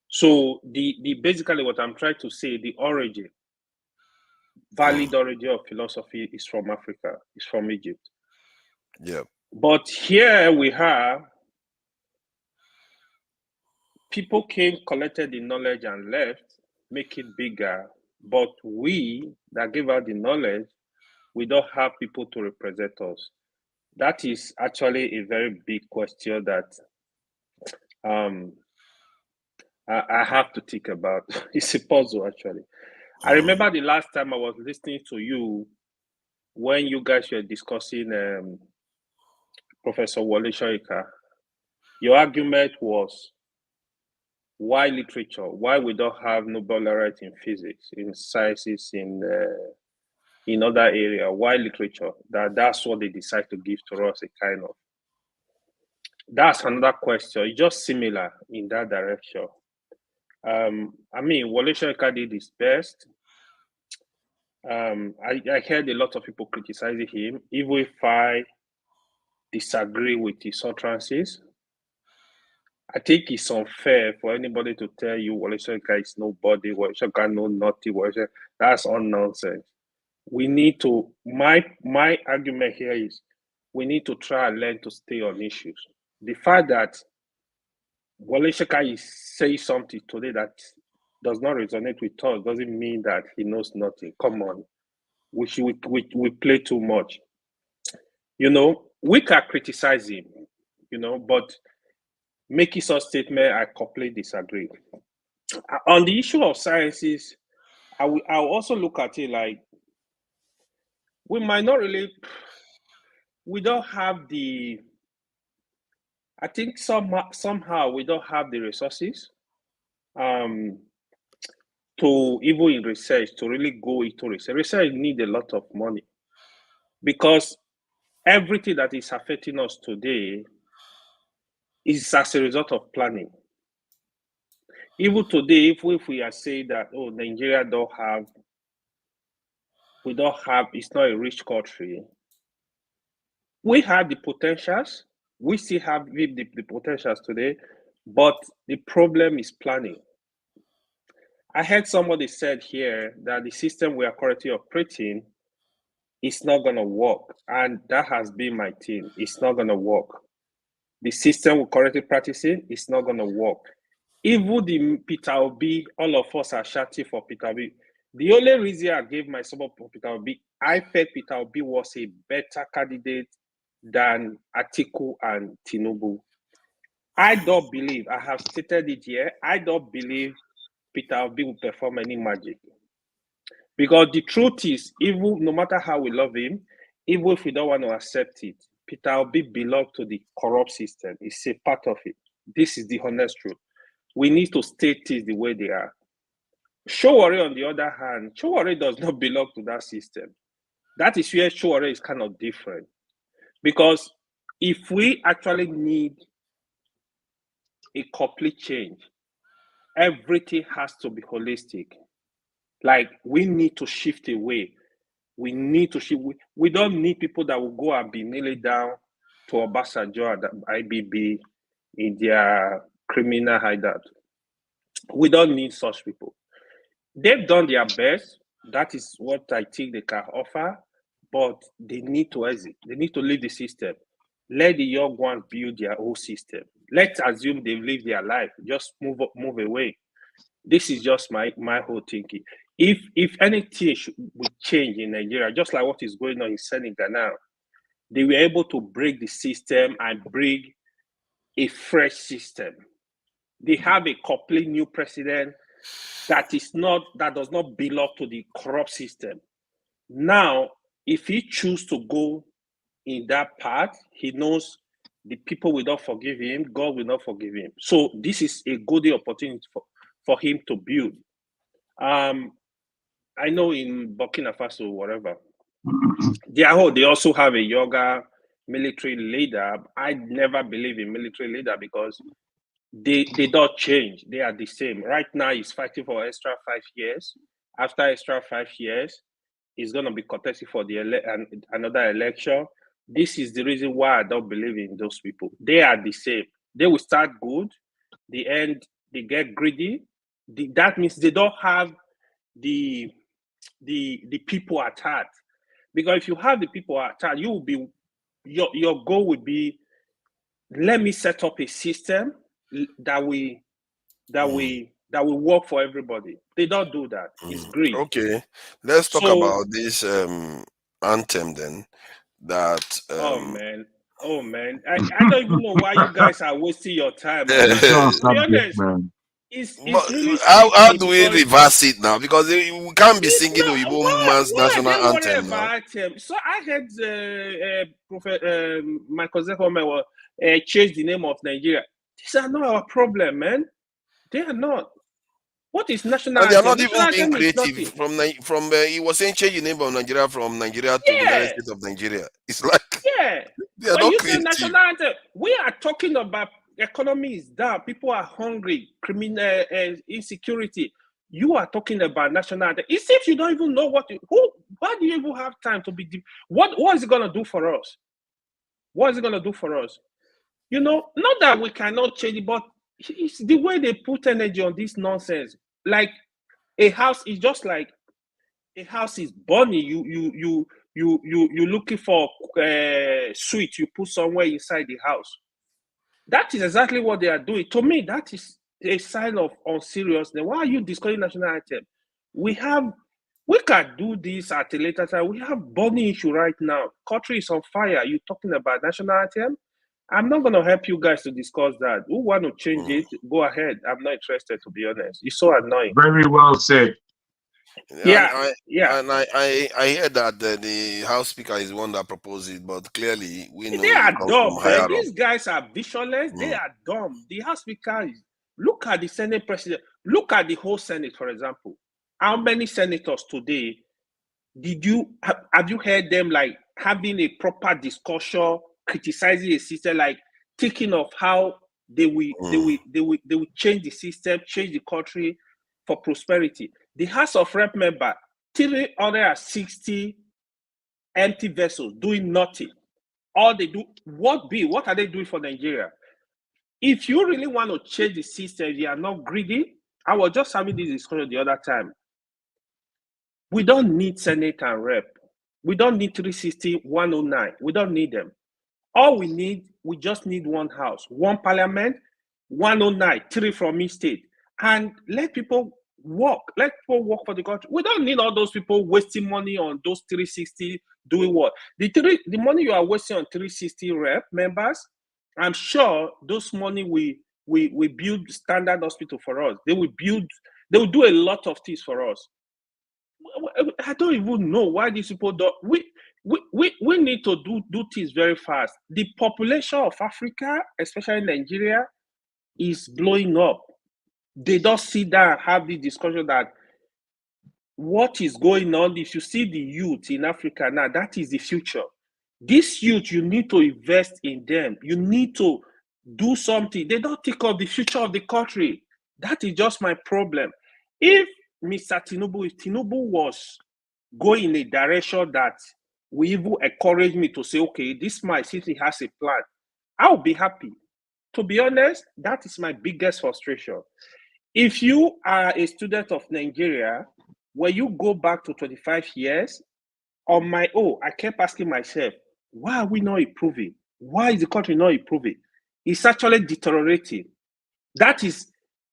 So the basically what I'm trying to say, the origin, valid origin of philosophy is from Africa, is from Egypt. Yeah. But here we have people came, collected the knowledge and left, make it bigger. But we that give out the knowledge, we don't have people to represent us. That is actually a very big question that I have to think about. It's a puzzle, actually. I remember the last time I was listening to you when you guys were discussing Professor Wole Soyinka. Your argument was why literature? Why we don't have Nobel laureate in physics, in sciences, in other area? Why literature? That's what they decide to give to us, a kind of. That's another question. It's just similar in that direction. I mean, Wole Soyinka did his best. I heard a lot of people criticizing him, even if I disagree with his utterances. I think it's unfair for anybody to tell you Wole Soyinka is nobody, Wole Soyinka know nothing, that's all nonsense. We need to, my argument here is, we need to try and learn to stay on issues. The fact that Wole Soyinka is saying something today that does not resonate with us doesn't mean that he knows nothing. Come on. We play too much. You know, we can criticize him, you know, but making such statement, I completely disagree. On the issue of sciences, I'll also look at it like, we might not really, we don't have the, I think somehow we don't have the resources to, even in research, to really go into research. Research need a lot of money, because everything that is affecting us today is as a result of planning. Even today, if we are saying that, oh, Nigeria we don't have, it's not a rich country. We have the potentials. We still have the potentials today, but the problem is planning. I heard somebody said here that the system we are currently operating is not going to work. And that has been my thing. It's not going to work. The system we're currently practicing is not going to work. Even the Peter Obi, all of us are shouting for Peter Obi. The only reason I gave my support for Peter Obi, I felt Peter Obi was a better candidate than Atiku and Tinubu. I don't believe, I have stated it here, I don't believe Peter Obi will perform any magic. Because the truth is, even no matter how we love him, even if we don't want to accept it, Peter Obi belongs to the corrupt system. It's a part of it. This is the honest truth. We need to state things the way they are. Showore, on the other hand, Showore does not belong to that system. That is where Showore is kind of different. Because if we actually need a complete change, everything has to be holistic. Like, we need to shift away. We need to shift. We don't need people that will go and be kneeling down to Obasanjo and IBB in their criminal hideout. We don't need such people. They've done their best. That is what I think they can offer, but they need to exit. They need to leave the system. Let the young ones build their own system. Let's assume they've lived their life. Just move away. This is just my whole thinking. If anything would change in Nigeria, just like what is going on in Senegal now, they were able to break the system and bring a fresh system. They have a complete new president that does not belong to the corrupt system. Now, if he chooses to go in that path, he knows the people will not forgive him, God will not forgive him. So this is a good opportunity for him to build. I know in Burkina Faso, whatever, they also have a yoga military leader. I never believe in military leader because they don't change. They are the same. Right now, he's fighting for extra 5 years. After extra 5 years, it's going to be courtesy for the another election. This is the reason why I don't believe in those people. They are the same. They will start good, the end they get greedy. That means they don't have the people at heart. Because if you have the people at heart, you will be your goal would be, let me set up a system that will work for everybody. They don't do that. It's greed. Okay, let's talk about this anthem then. That oh man, I don't even know why you guys are wasting your time. To be honest, it's really how do we reverse it now? Because we can't be singing Oyibo man's national anthem now. So I heard Prophet Michael Zekome change the name of Nigeria. These are not our problem, man. They are not. What is national and they are not anthem? even being creative. From he was saying change the name of Nigeria from Nigeria to the United States of Nigeria. It's like they are when not you creative. say national anthem, we are talking about economy is down, people are hungry, criminal insecurity. You are talking about national anthem. It seems you don't even know why do you even have time to be what is it gonna do for us? What is it gonna do for us? You know, not that we cannot change it, but it's the way they put energy on this nonsense. Like a house is just like a house is burning. You looking for sweet, you put somewhere inside the house. That is exactly what they are doing. To me, that is a sign of unseriousness. Why are you discussing national anthem? We can do this at a later time. We have burning issue right now. Country is on fire. You talking about national anthem? I'm not going to help you guys to discuss that. Who want to change it? Go ahead. I'm not interested, to be honest. It's so annoying. Very well said. Yeah. And I hear that the House Speaker is the one that proposed it, but clearly we know they are it comes dumb. from higher up. These guys are visionless. They are dumb. The House Speaker look at the Senate President. Look at the whole Senate, for example. How many senators today have you heard them like having a proper discussion, criticizing a system, like thinking of how they will change the system, change the country for prosperity? The House of Rep member, 360 empty vessels doing nothing. All they do, what are they doing for Nigeria? If you really want to change the system, you are not greedy. I was just having this discussion the other time. We don't need Senate and Rep. We don't need 360, 109. We don't need them. All we just need one house, one parliament, 109, 3 from each state. And let people work. Let people work for the country. We don't need all those people wasting money on those 360 doing what? The money you are wasting on 360 Rep members, I'm sure those money we build standard hospital for us. They will do a lot of things for us. I don't even know why these people don't. We need to do things very fast. The population of Africa, especially Nigeria, is blowing up. They don't sit down and have the discussion that what is going on. If you see the youth in Africa now, that is the future. This youth, you need to invest in them. You need to do something. They don't think of the future of the country. That is just my problem. If Tinubu was going in a direction that will even encourage me to say, okay, this my city has a plan, I'll be happy. To be honest, that is my biggest frustration. If you are a student of Nigeria, when you go back to 25 years, on my own, I kept asking myself, why are we not improving? Why is the country not improving? It's actually deteriorating. That is,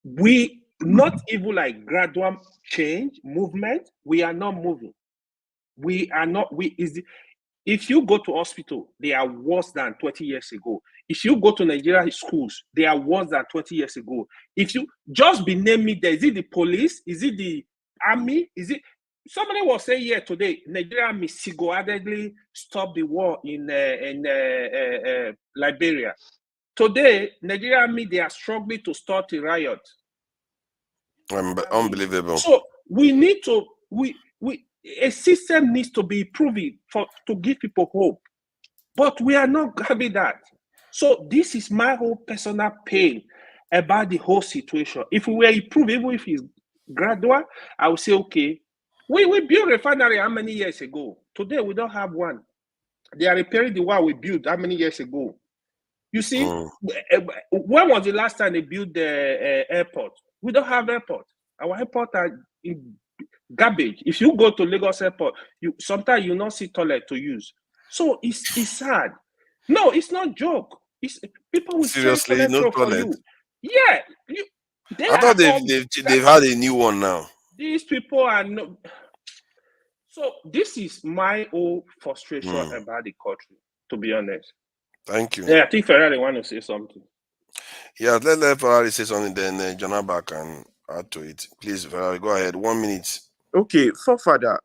we not even like gradual change, movement, we are not moving. We are not, if you go to hospital, they are worse than 20 years ago. If you go to Nigeria schools, they are worse than 20 years ago. If you just be naming there, is it the police? Is it the army? Is it, somebody was saying here today, Nigeria Army single-handedly stopped the war in Liberia. Today, Nigeria Army, they are struggling to start a riot. Unbelievable. So we need to, a system needs to be improving to give people hope. But we are not having that. So this is my whole personal pain about the whole situation. If we were improving, even if it's gradual, I would say, okay, We built refinery how many years ago? Today we don't have one. They are repairing the one we built how many years ago? You see, when was the last time they built the airport? We don't have airport. Our airport are in garbage. If you go to Lagos airport, sometimes you not see toilet to use. So it's sad. No, it's not joke. It's people will Seriously, no for toilet. you. Yeah, I thought they've had a new one now. These people are no. So this is my own frustration about the country, to be honest. Thank you. Yeah, I think Ferrari want to say something. Yeah, let Ferrari say something, then Jonaba can add to it. Please, Ferrari, go ahead. 1 minute. Okay, forefather,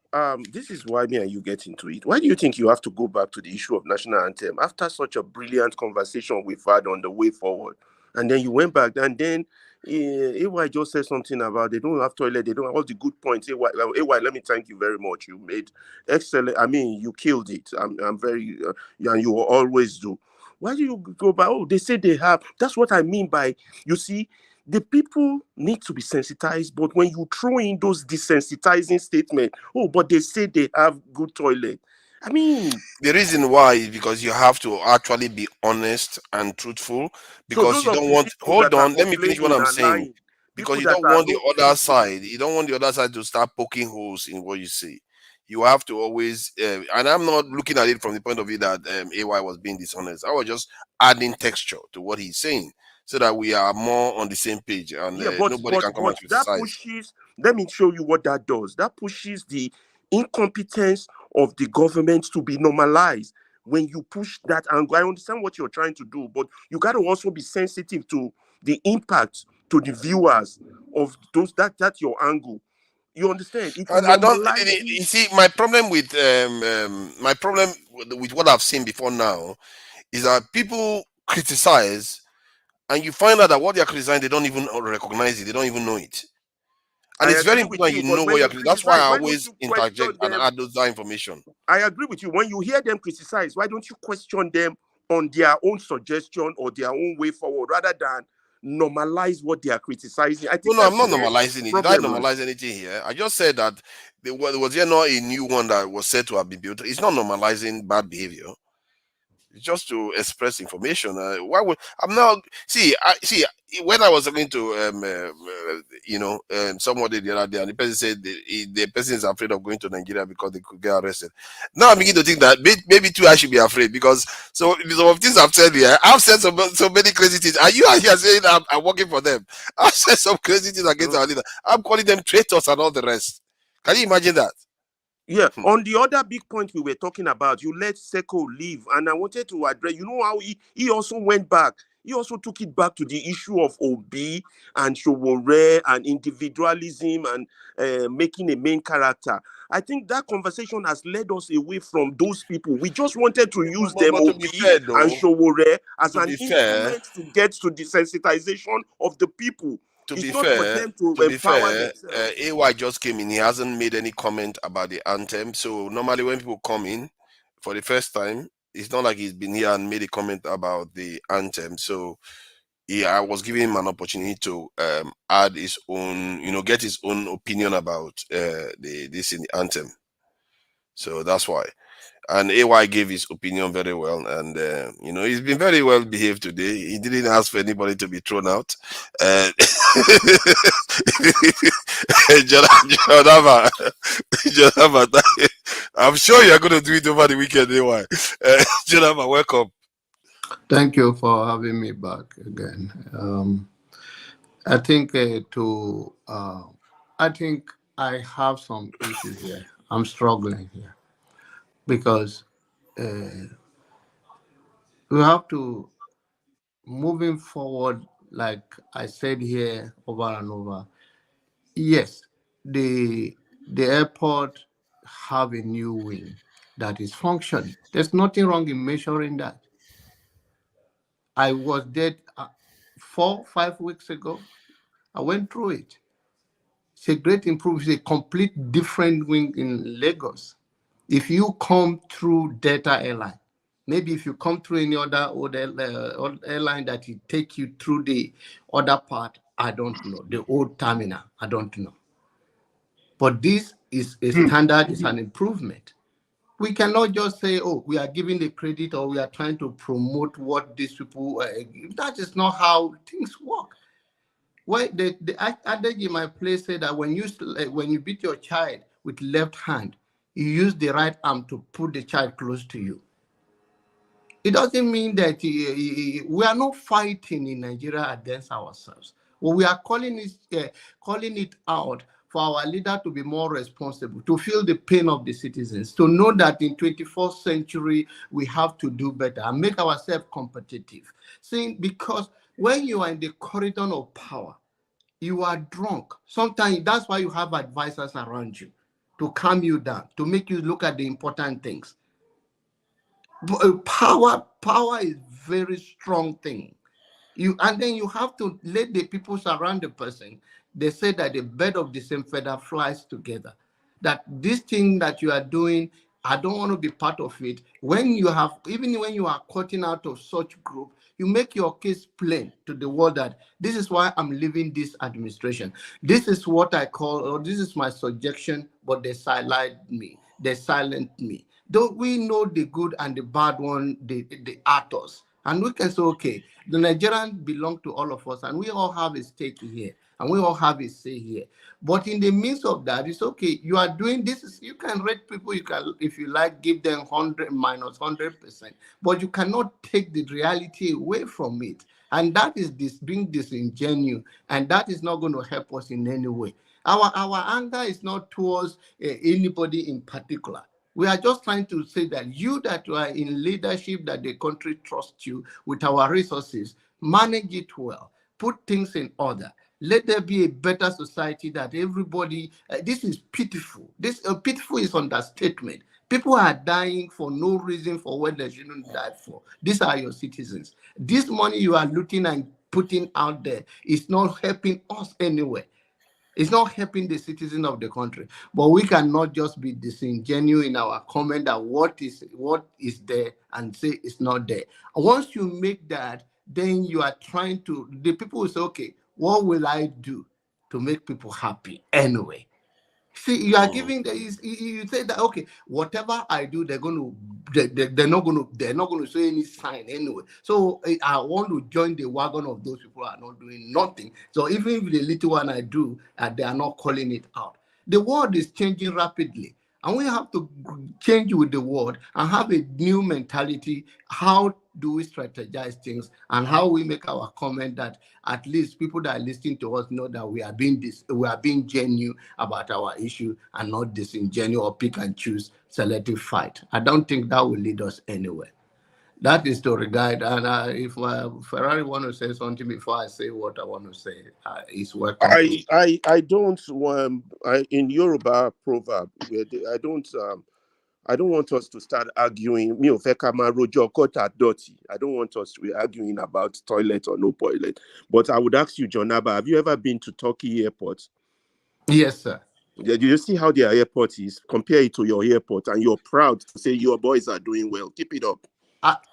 this is why me and you get into it. Why do you think you have to go back to the issue of national anthem after such a brilliant conversation we've had on the way forward? And then you went back, and then AY just said something about they don't have toilet, they don't have all the good points. AY, let me thank you very much. You made excellent. I mean, you killed it. I'm very, and you will always do. Why do you go back? Oh, they say they have. That's what I mean by, you see, the people need to be sensitized, but when you throw in those desensitizing statements, oh, but they say they have good toilet. I mean, the reason why is because you have to actually be honest and truthful, because you don't want. Hold on, let me finish what I'm saying. Because you don't want the other side. You don't want the other side to start poking holes in what you say. You have to always, and I'm not looking at it from the point of view that AY was being dishonest. I was just adding texture to what he's saying, so that we are more on the same page, and nobody can come and criticize. That pushes, let me show you what that does. That pushes the incompetence of the government to be normalized. When you push that angle, I understand what you're trying to do, but you got to also be sensitive to the impact to the viewers of those that's your angle. You understand? I don't. You see, my problem with what I've seen before now is that people criticize, and you find out that what they're criticizing, they don't even recognize it. They don't even know it. And it's very important you know what you're criticizing. That's why I always interject and add that information. I agree with you. When you hear them criticize, why don't you question them on their own suggestion or their own way forward, rather than normalize what they are criticizing? I think I'm not normalizing it. Did I normalize anything here? I just said that was there not a new one that was said to have been built? It's not normalizing bad behavior. It's just to express information. Why would I'm now see when I was talking to somebody the other day, and the person said the person is afraid of going to Nigeria because they could get arrested. Now I'm beginning to think that maybe too I should be afraid, because some of things I've said here, I've said so many crazy things. And you are here saying I'm working for them. I've said some crazy things against our leader. I'm calling them traitors and all the rest. Can you imagine that? Yeah, on the other big point we were talking about, you let Seko leave, and I wanted to address, you know how he also went back. He also took it back to the issue of Obi and Showore and individualism and making a main character. I think that conversation has led us away from those people. We just wanted to use them, Obi and Showore, as an instrument to get to the sensitization of the people. To be fair, AY just came in. He hasn't made any comment about the anthem. So normally when people come in for the first time, it's not like he's been here and made a comment about the anthem. So I was giving him an opportunity to add his own, get his own opinion about this in the anthem. So that's why. And AY gave his opinion very well, and he's been very well behaved today. He didn't ask for anybody to be thrown out. Jonava, I'm sure you're going to do it over the weekend, AY. Jonava, welcome. Thank you for having me back again. I think I have some issues here. I'm struggling here, because we have to, moving forward, like I said here over and over. Yes, the airport have a new wing that is functioning. There's nothing wrong in measuring that. I was there 4-5 weeks ago. I went through it. It's a great improvement. It's a complete different wing in Lagos. If you come through Delta Airline, maybe if you come through any other airline that will take you through the other part, I don't know. The old terminal, I don't know. But this is a standard, is an improvement. We cannot just say, oh, we are giving the credit or we are trying to promote what these people, that is not how things work. Well, the adage in my place said that when you beat your child with left hand, you use the right arm to put the child close to you. It doesn't mean that we are not fighting in Nigeria against ourselves. What we are calling it out for our leader to be more responsible, to feel the pain of the citizens, to know that in 21st century, we have to do better and make ourselves competitive. Because when you are in the corridor of power, you are drunk. Sometimes that's why you have advisors around you to calm you down, to make you look at the important things. Power is very strong thing. And then you have to let the people surround the person. They say that the bird of the same feather flies together. That this thing that you are doing, I don't want to be part of it. Even when you are cutting out of such group, you make your case plain to the world that this is why I'm leaving this administration. This is what I call, or this is my suggestion, but they silent me. Don't we know the good and the bad one, the actors? And we can say, okay, the Nigerians belong to all of us, and we all have a stake here, and we all have a say here. But in the midst of that, it's okay. You are doing this. You can rate people. You can, if you like, give them 100 minus 100%. But you cannot take the reality away from it. And that is being disingenuous, and that is not going to help us in any way. Our anger is not towards anybody in particular. We are just trying to say that you that are in leadership, that the country trusts you with our resources, manage it well, put things in order. Let there be a better society that everybody, this is pitiful. This pitiful is understatement. People are dying for no reason for what they shouldn't die for. These are your citizens. This money you are looting and putting out there is not helping us anyway. It's not helping the citizens of the country. But we cannot just be disingenuous in our comment that what is there and say it's not there. Once you make that, then you are trying to, the people will say, okay, what will I do to make people happy anyway? See, you are giving you say that, okay, whatever I do, they're not going to show any sign anyway. So I want to join the wagon of those people who are not doing nothing. So even if the little one I do, they are not calling it out. The world is changing rapidly, and we have to change with the world and have a new mentality. How do we strategize things, and how we make our comment that at least people that are listening to us know that we are being genuine about our issue and not disingenuous or pick and choose selective fight. I don't think that will lead us anywhere. That is to regard. And if Ferrari want to say something before I say what I want to say, it's welcome. I don't. In Yoruba proverb, I don't want us to start arguing. I don't want us to be arguing about toilet or no toilet. But I would ask you, John Abba, have you ever been to Turkey airport? Yes, sir. Do you see how their airport is? Compare it to your airport, and you're proud to say your boys are doing well. Keep it up.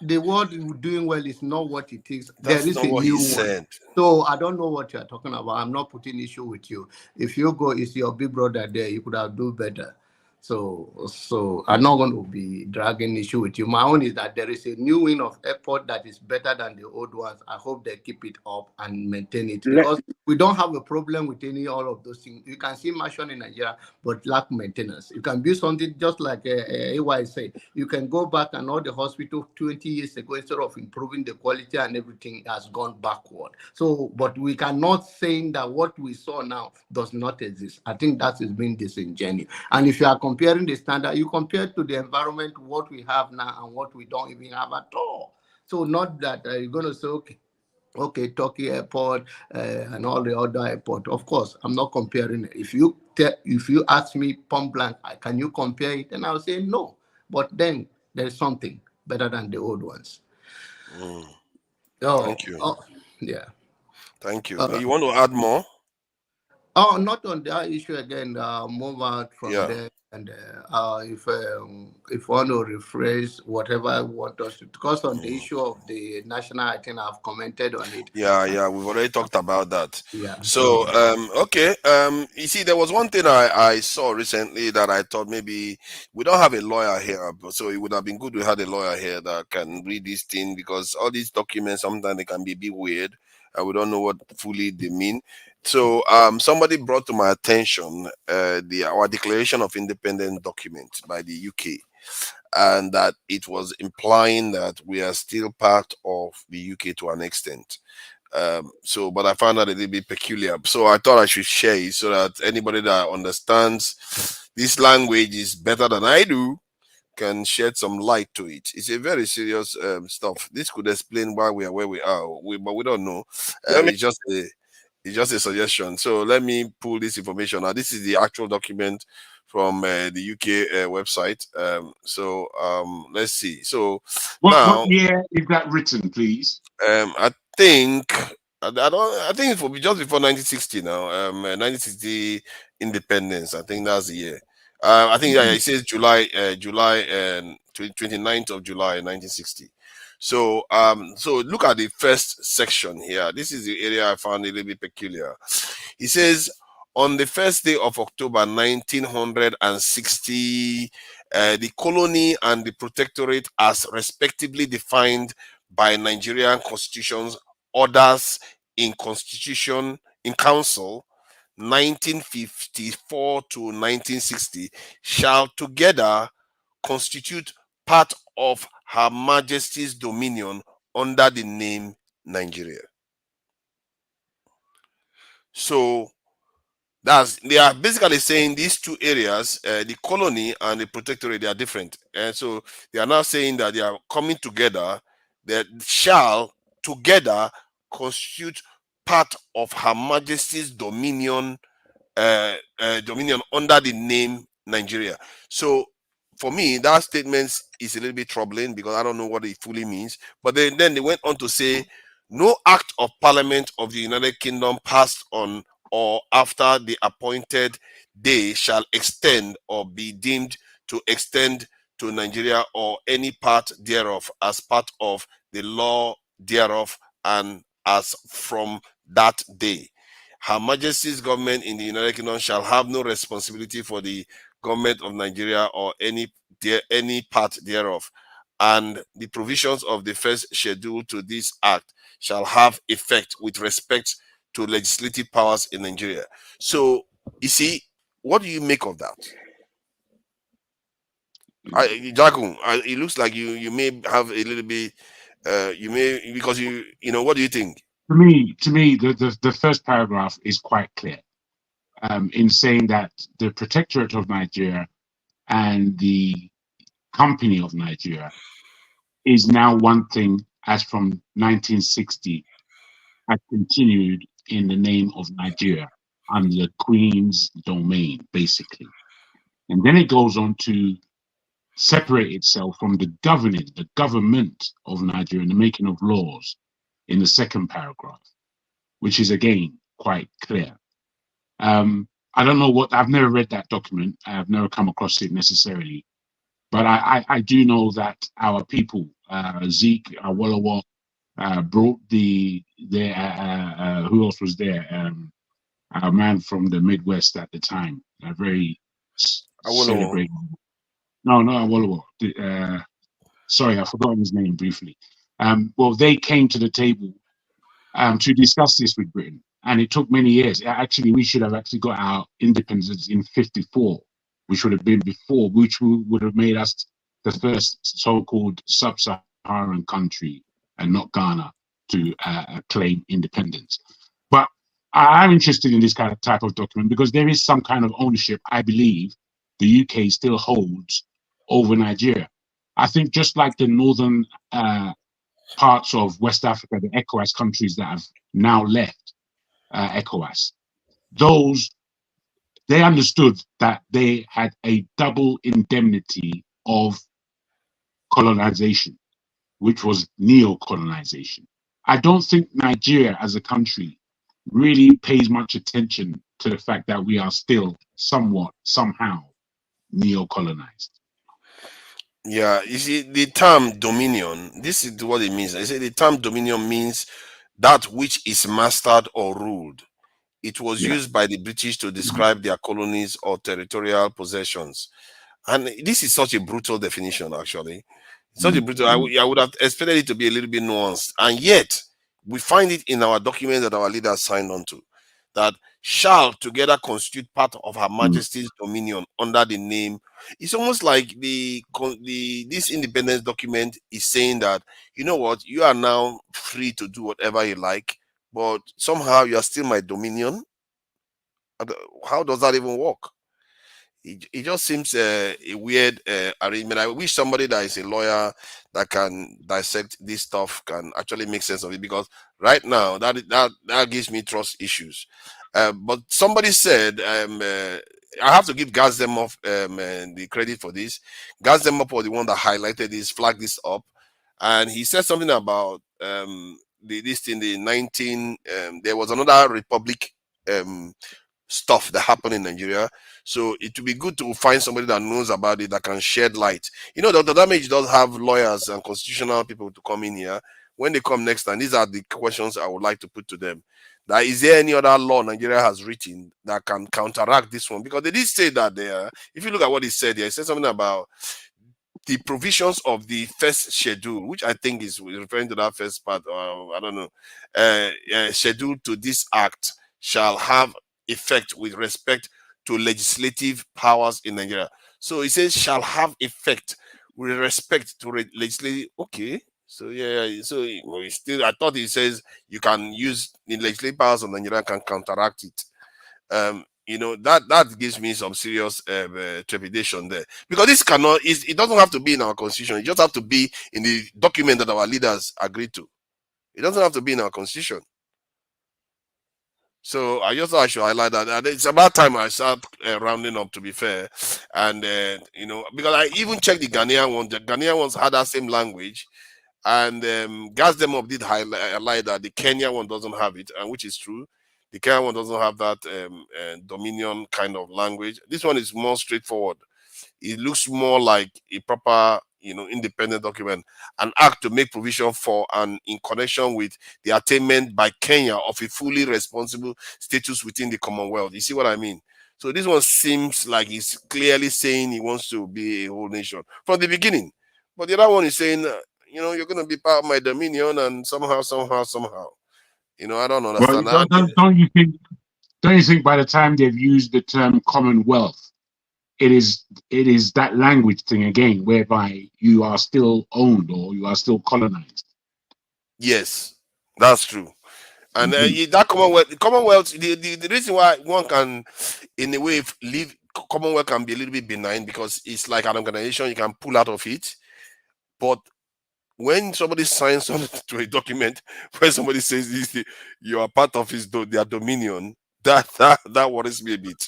The word doing well is not what it is. That's there is not a what new he one. said. So I don't know what you're talking about. I'm not putting issue with you. If you go, it's your big brother there. You could have done better. So I'm not going to be dragging issue with you. My own is that there is a new wing of airport that is better than the old ones. I hope they keep it up and maintain it, because we don't have a problem with all of those things. You can see mansion in Nigeria, but lack maintenance. You can build something just like AY say. You can go back and all the hospital 20 years ago, instead of improving the quality and everything has gone backward. So, but we cannot say that what we saw now does not exist. I think that is being disingenuous. And if you are comparing the standard, you compare to the environment, what we have now and what we don't even have at all. So not that you're going to say, okay, Turkey airport and all the other airport. Of course, I'm not comparing it. If you ask me point blank, can you compare it? And I'll say no. But then there's something better than the old ones. Thank you. Yeah. Thank you. You want to add more? Oh, not on that issue again. Move out from there. And if you want to rephrase whatever I want us to, because on the issue of the national, I think I've commented on it. Yeah, we've already talked about that. Yeah. So, okay. You see, there was one thing I saw recently that I thought maybe we don't have a lawyer here, so it would have been good we had a lawyer here that can read this thing, because all these documents sometimes they can be a bit weird and we don't know what fully they mean. So, somebody brought to my attention our Declaration of Independence document by the UK, and that it was implying that we are still part of the UK to an extent. But I found that a little bit peculiar. So I thought I should share it so that anybody that understands this language is better than I do can shed some light to it. It's a very serious stuff. This could explain why we are where we are, but we don't know. It's just a suggestion. So let me pull this information. Now, this is the actual document from the UK website. Let's see. So What year is that written, please? I think I think it will be just before 1960 now. 1960 independence. I think that's the year. I think it says July 29th of July 1960. So look at the first section here. This is the area I found a little bit peculiar. It says, on the first day of October 1960, the colony and the protectorate, as respectively defined by Nigerian constitutions, orders in council 1954 to 1960, shall together constitute part of Her Majesty's dominion under the name Nigeria. So they are basically saying these two areas, the colony and the protectorate, they are different. And so they are now saying that they are coming together, that shall together constitute part of Her Majesty's dominion, dominion under the name Nigeria. So for me, that statement is a little bit troubling, because I don't know what it fully means. But then they went on to say, no act of Parliament of the United Kingdom passed on or after the appointed day shall extend or be deemed to extend to Nigeria or any part thereof as part of the law thereof, and as from that day. Her Majesty's government in the United Kingdom shall have no responsibility for the government of Nigeria or any part thereof, and the provisions of the first schedule to this act shall have effect with respect to legislative powers in Nigeria. So, you see, what do you make of that? Jacob, it looks like you may have a little bit, because you know, what do you think? To me, the first paragraph is quite clear, in saying that the Protectorate of Nigeria and the Company of Nigeria is now one thing, as from 1960 has continued in the name of Nigeria under the Queen's domain, basically. And then it goes on to separate itself from the government of Nigeria and the making of laws in the second paragraph, which is again quite clear. I don't know I've never read that document. I've never come across it necessarily, but I do know that our people, Zeke Awolowo, brought who else was there? Our man from the Midwest at the time, a very celebrated. No, not Awolowo. Sorry, I've forgotten his name briefly. Well, they came to the table to discuss this with Britain, and it took many years. Actually, we should have actually got our independence in '54, which would have been before, which would have made us the first so-called sub-Saharan country, and not Ghana, to claim independence. But I'm interested in this kind of type of document because there is some kind of ownership, I believe, the UK still holds over Nigeria. I think just like the northern parts of West Africa, the ECOWAS countries that have now left ECOWAS, they understood that they had a double indemnity of colonization, which was neo-colonization. I don't think Nigeria as a country really pays much attention to the fact that we are still somewhat, somehow, neo-colonized. Yeah, you see, the term dominion, this is what it means. I say the term dominion means that which is mastered or ruled. It was Yeah. used by the British to describe their colonies or territorial possessions. And this is such a brutal definition, actually. Such a brutal, I would have expected it to be a little bit nuanced. And yet, we find it in our documents that our leaders signed on to, that shall together constitute part of Her Majesty's dominion under the name. It's almost like this independence document is saying that, you know what, you are now free to do whatever you like, but somehow you are still my dominion. How does that even work? It just seems a weird arrangement. I wish somebody that is a lawyer that can dissect this stuff can actually make sense of it, because right now that gives me trust issues. But somebody said, I have to give Gazdemov the credit for this. Gazdemov was the one that highlighted this, flagged this up, and he said something about this in the 19. There was another republic stuff that happened in Nigeria. So it would be good to find somebody that knows about it, that can shed light. You know, Dr. Damage does have lawyers and constitutional people to come in here. When they come next time, these are the questions I would like to put to them. That is there any other law Nigeria has written that can counteract this one? Because they did say that there. If you look at what he said here, he said something about the provisions of the first schedule, which I think is referring to that first part, or I don't know, schedule to this act shall have effect with respect to legislative powers in Nigeria. So it says shall have effect with respect to legislative. Okay, so yeah, so still, I thought it says you can use the legislative powers of Nigeria can counteract it. You know, that gives me some serious trepidation there, because this cannot. It doesn't have to be in our constitution. It just have to be in the document that our leaders agreed to. It doesn't have to be in our constitution. So I just thought I should highlight that. And it's about time I start rounding up, to be fair. And, you know, because I even checked the Ghanaian ones. The Ghanaian ones had that same language. And Gazdemov did highlight that the Kenya one doesn't have it, and which is true. The Kenya one doesn't have that dominion kind of language. This one is more straightforward. It looks more like a proper, you know, independent document, an act to make provision for and in connection with the attainment by Kenya of a fully responsible status within the Commonwealth. You see what I mean? So this one seems like he's clearly saying he wants to be a whole nation from the beginning. But the other one is saying, you know, you're going to be part of my dominion, and somehow. You know, I don't understand. Well, don't you think by the time they've used the term Commonwealth, it is that language thing again, whereby you are still owned or you are still colonized? Yes, that's true. And that Commonwealth, the reason why one can, in a way, leave Commonwealth can be a little bit benign, because it's like an organization you can pull out of it. But when somebody signs on to a document where somebody says this, you are part of their dominion, that worries me a bit.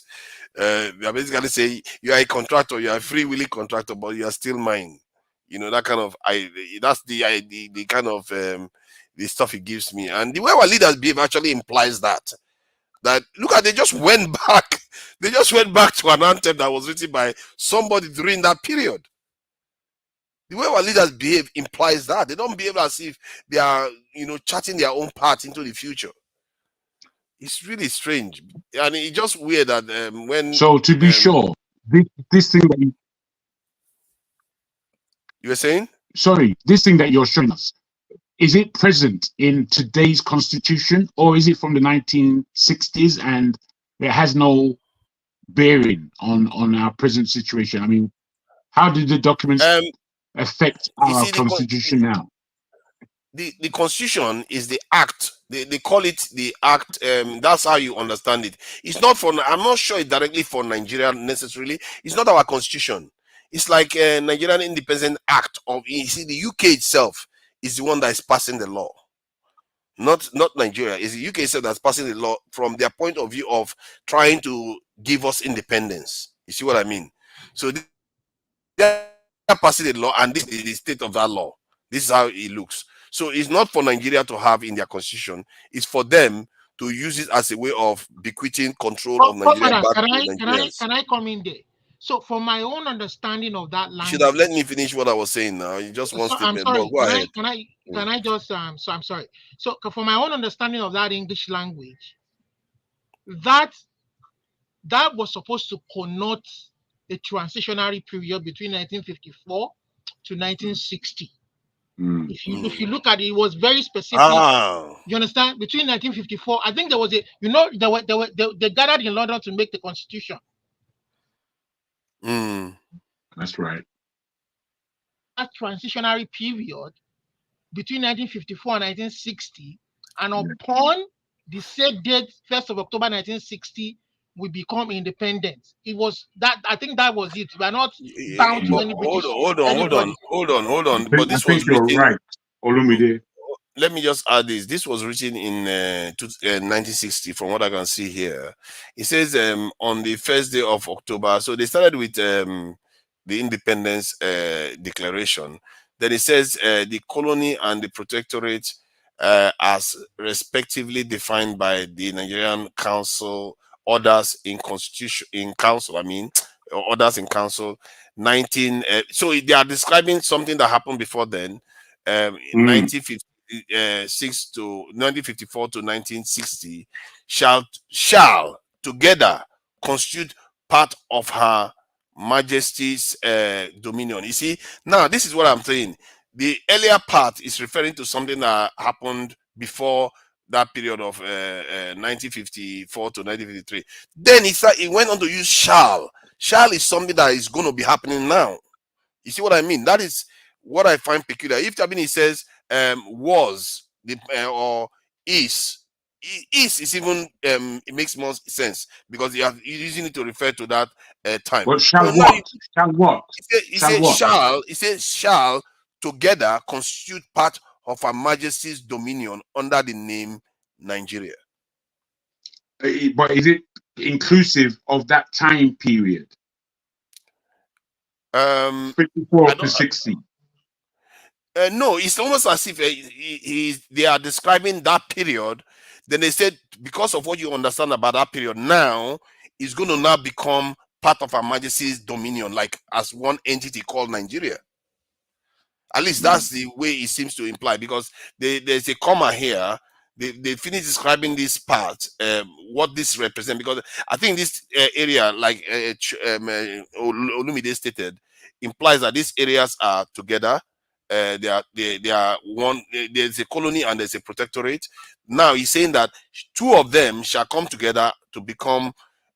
They basically say you are a contractor, you are a free willing contractor, but you are still mine. You know, that kind of that's the kind of the stuff it gives me. And the way our leaders behave actually implies that look at, they just went back. They just went back to an anthem that was written by somebody during that period. The way our leaders behave implies that. They don't behave as if they are, you know, charting their own path into the future. It's really strange. And it's just weird that when... So to be sure, this thing that you were saying? Sorry, this thing that you're showing us, is it present in today's constitution, or is it from the 1960s and it has no bearing on our present situation? I mean, how did the documents affect our constitution now? The constitution is the act. They call it the act. That's how you understand it. It's not for, I'm not sure it's directly for Nigeria necessarily. It's not our constitution. It's like a Nigerian Independent Act of, you see, the UK itself is the one that is passing the law. Not Nigeria. It's the UK itself that's passing the law from their point of view of trying to give us independence. You see what I mean? So they are passing the law, and this is the state of that law. This is how it looks. So it's not for Nigeria to have in their constitution. It's for them to use it as a way of bequeathing control of Nigeria back to Nigerians. Can I come in there? So from my own understanding of that You should have let language, me finish what I was saying now. You just one so I'm statement, but sorry. go ahead. Can I just so I'm sorry. So from my own understanding of that English language, that was supposed to connote a transitionary period between 1954 to 1960. If you look at it, it was very specific. You understand? Between 1954, I think there was a, they gathered in London to make the constitution. That's right. That transitionary period between 1954 and 1960, and upon the said date, 1st of October 1960, we become independent. It was that, I think that was it. We are not bound to any British. Hold on. But this I was think you're written. right, Olumide. Let me just add this. This was written in 1960, from what I can see here. It says on the first day of October. So they started with the Independence Declaration. Then it says the colony and the protectorate as respectively defined by the Nigerian Council, orders in Constitution, in Council, orders in Council 19. So they are describing something that happened before then, 1956 to 1954 to 1960, shall together constitute part of Her Majesty's dominion. You see, now this is what I'm saying. The earlier part is referring to something that happened before that period of 1954 to 1953. Then it went on to use shall. Shall is something that is going to be happening now. You see what I mean? That is what I find peculiar. If Tabini says was the or is even it makes more sense because you're using it to refer to that time. But shall So what? Shall what? He says shall together constitute part of Her Majesty's dominion under the name Nigeria. But is it inclusive of that time period? 54 to 60. No, it's almost as if they are describing that period. Then they said, because of what you understand about that period now, it's going to now become part of Her Majesty's dominion, like as one entity called Nigeria. At least that's the way it seems to imply, because there's a comma here. They finish describing this part, what this represents, because I think this area, like Olumide stated, implies that these areas are together. They are one. There's a colony and there's a protectorate. Now he's saying that two of them shall come together to become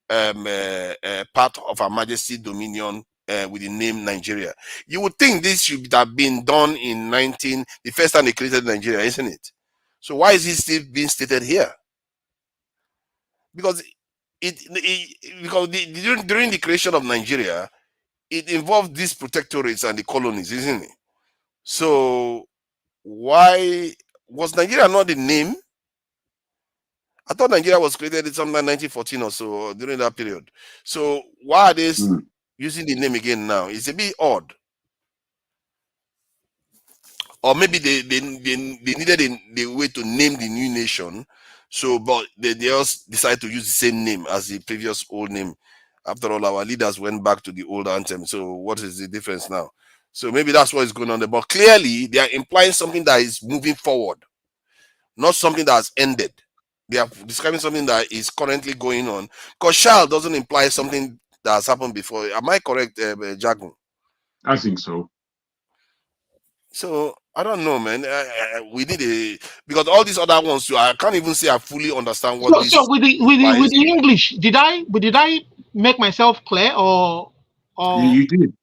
part of Her Majesty's dominion with the name Nigeria. You would think this should have been done in the first time they created Nigeria, isn't it? So why is it still being stated here? Because during the creation of Nigeria, it involved these protectorates and the colonies, isn't it? So why was Nigeria not the name? I thought Nigeria was created in something like 1914 or so, during that period. So why are they using the name again now? It's a bit odd. Or maybe they needed the way to name the new nation. So, but they just decided to use the same name as the previous old name. After all, our leaders went back to the old anthem. So what is the difference now? So maybe that's what is going on there. But clearly, they are implying something that is moving forward, not something that has ended. They are describing something that is currently going on. Because shall doesn't imply something that has happened before. Am I correct, Jagun? I think so. So I don't know, man. We need because all these other ones too, I can't even say I fully understand what. So with the English, did I make myself clear or you did.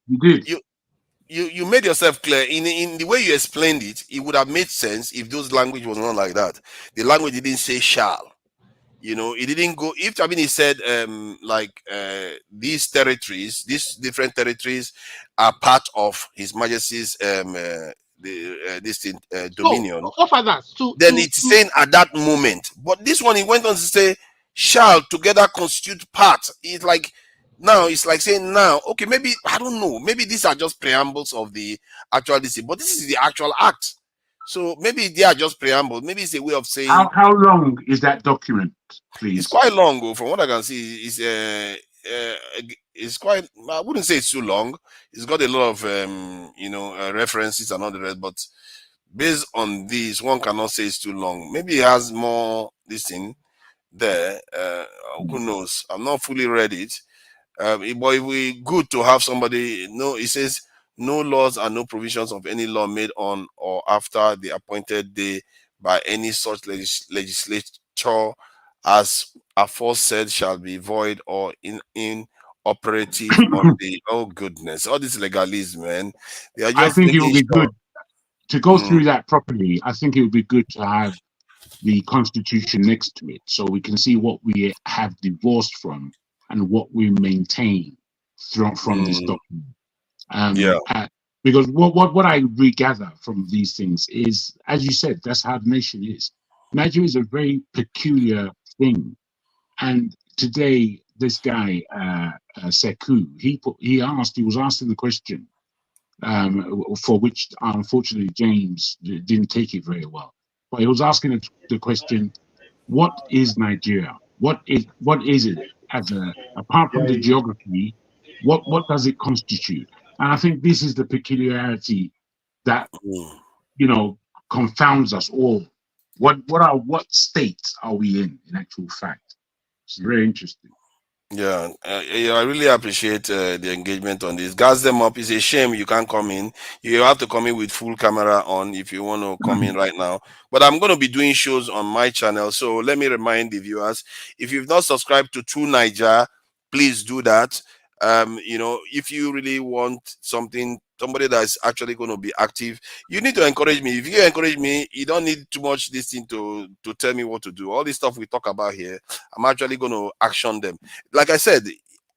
You made yourself clear in the way you explained it. It would have made sense if those language was not like that. The language didn't say shall. You know, it didn't go. If Tabini said these territories, these different territories are part of His Majesty's dominion. Then it's saying at that moment. But this one, he went on to say shall together constitute part. It's like now, it's like saying now, okay, maybe I don't know, maybe these are just preambles of the actual DC, but this is the actual act. So maybe they are just preambles. Maybe it's a way of saying how long is that document, please? It's quite long, from what I can see. It's it's quite, I wouldn't say it's too long. It's got a lot of references and all the rest, but based on this, one cannot say it's too long. Maybe it has more this thing there. Who knows? I'm not fully read it. But it would be good to have somebody. No, it says no laws and no provisions of any law made on or after the appointed day by any such legislature as aforesaid shall be void or inoperative on the. Oh goodness, all this legalism, man. They are I just think it making would be sure. good to go through that properly. I think it would be good to have the Constitution next to it so we can see what we have divorced from and what we maintain from this document. Because what I regather from these things is, as you said, that's how the nation is. Nigeria is a very peculiar thing. And today, this guy, Sekou, he was asking the question, for which unfortunately James didn't take it very well. But he was asking the question, what is Nigeria? What is it apart from the geography? What does it constitute? And I think this is the peculiarity that confounds us all. What state are we in actual fact? It's very interesting. Yeah, I really appreciate the engagement on this. Gas them up. It's a shame you can't come in. You have to come in with full camera on if you want to come in right now. But I'm going to be doing shows on my channel. So let me remind the viewers, if you've not subscribed to True Niger, please do that. If you really want somebody that's actually going to be active, you need to encourage me. If you encourage me, you don't need too much this thing to tell me what to do. All this stuff we talk about here, I'm actually going to action them. Like I said,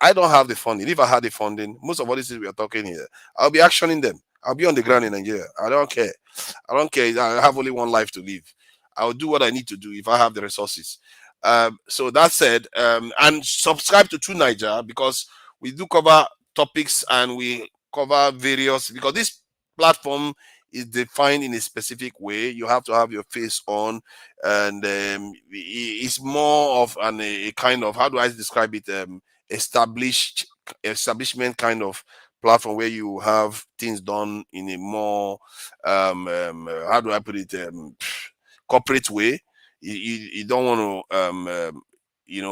I don't have the funding. If I had the funding, most of all these things we are talking here, I'll be actioning them. I'll be on the ground in Nigeria. I don't care. I have only one life to live. I'll do what I need to do if I have the resources. So that said, and subscribe to True Niger, because we do cover topics and we cover various, because this platform is defined in a specific way. You have to have your face on, and it's more of a kind of, how do I describe it, establishment kind of platform where you have things done in a more how do I put it, corporate way. You don't want to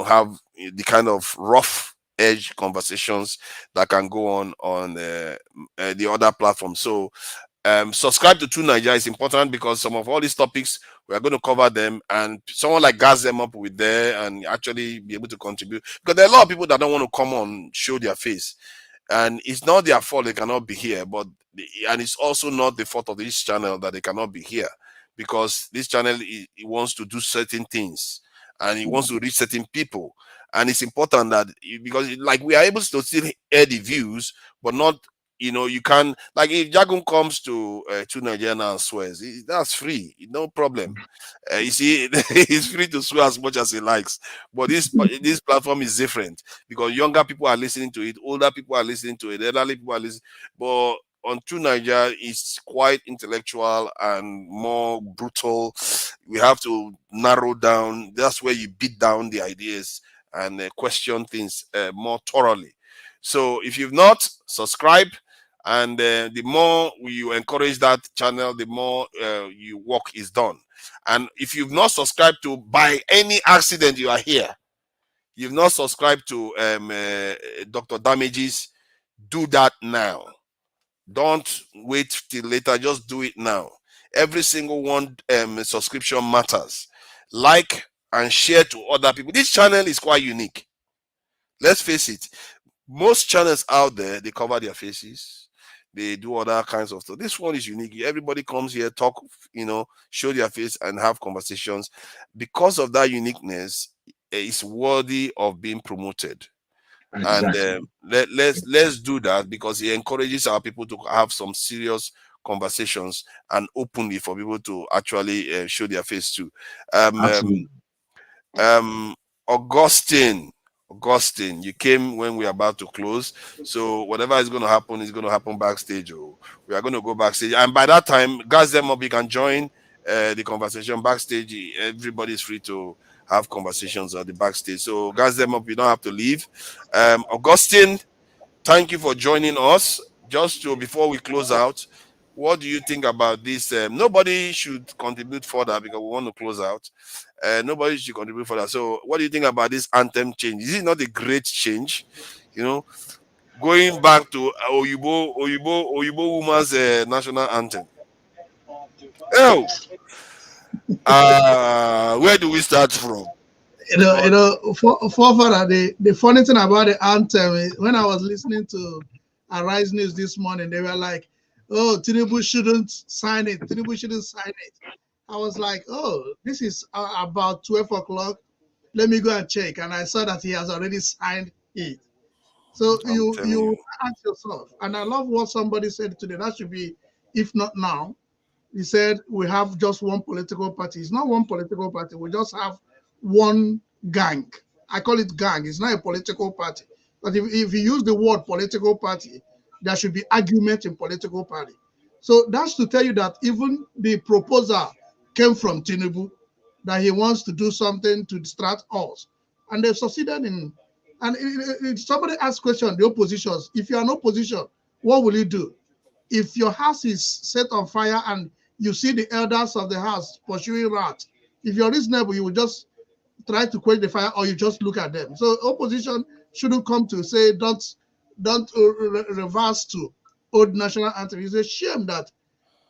have the kind of rough edge conversations that can go on the other platform. So subscribe to True Niger is important, because some of all these topics we are going to cover them, and someone like Gas them up with there and actually be able to contribute, because there are a lot of people that don't want to come on, show their face, and it's not their fault they cannot be here, and it's also not the fault of this channel that they cannot be here, because this channel it wants to do certain things and it wants to reach certain people. And it's important that, because like we are able to still air the views, but not, you can, like if Jagun comes to Nigeria and swears, that's free, no problem. You see, he's free to swear as much as he likes. But this platform is different, because younger people are listening to it, older people are listening to it, elderly people are listening. But on True Niger, it's quite intellectual and more brutal. We have to narrow down. That's where you beat down the ideas and question things more thoroughly. So if you've not subscribed, and the more you encourage that channel, the more your work is done. And if you've not subscribed to, by any accident you are here, you've not subscribed to Dr. Damages, do that now. Don't wait till later, just do it now. Every single one subscription matters. Like and share to other people. This channel is quite unique. Let's face it. Most channels out there, they cover their faces. They do other kinds of stuff. This one is unique. Everybody comes here, talk, show their face and have conversations. Because of that uniqueness, it's worthy of being promoted. Exactly. And let's do that, because it encourages our people to have some serious conversations and openly for people to actually show their face too. Augustine, you came when we are about to close. So whatever is going to happen backstage. We are going to go backstage, and by that time, Gas them up. You can join the conversation backstage. Everybody's free to have conversations at the backstage. So guys, them up. You don't have to leave. Augustine, thank you for joining us. Just before we close out, what do you think about this? Nobody should contribute further because we want to close out. Nobody should contribute further. So what do you think about this anthem change? Is it not a great change? You know, going back to Oyibo woman's national anthem. Oh, where do we start from? Forefather, the funny thing about the anthem is when I was listening to Arise News this morning, they were like, "Oh, Tinubu shouldn't sign it. Tinubu shouldn't sign it." I was like, "Oh, this is about 12 o'clock. Let me go and check." And I saw that he has already signed it. So you ask yourself, and I love what somebody said today. That should be, if not now. He said we have just one political party. It's not one political party. We just have one gang. I call it gang. It's not a political party. But if you use the word political party, there should be argument in political party. So that's to tell you that even the proposal came from Tinubu, that he wants to do something to distract us. And they've succeeded in, and somebody asked question, the oppositions, if you're an opposition, what will you do? If your house is set on fire and you see the elders of the house pursuing rats, if you're reasonable, you will just try to quench the fire, or you just look at them. So opposition shouldn't come to say don't reverse to old national anthem. It's a shame that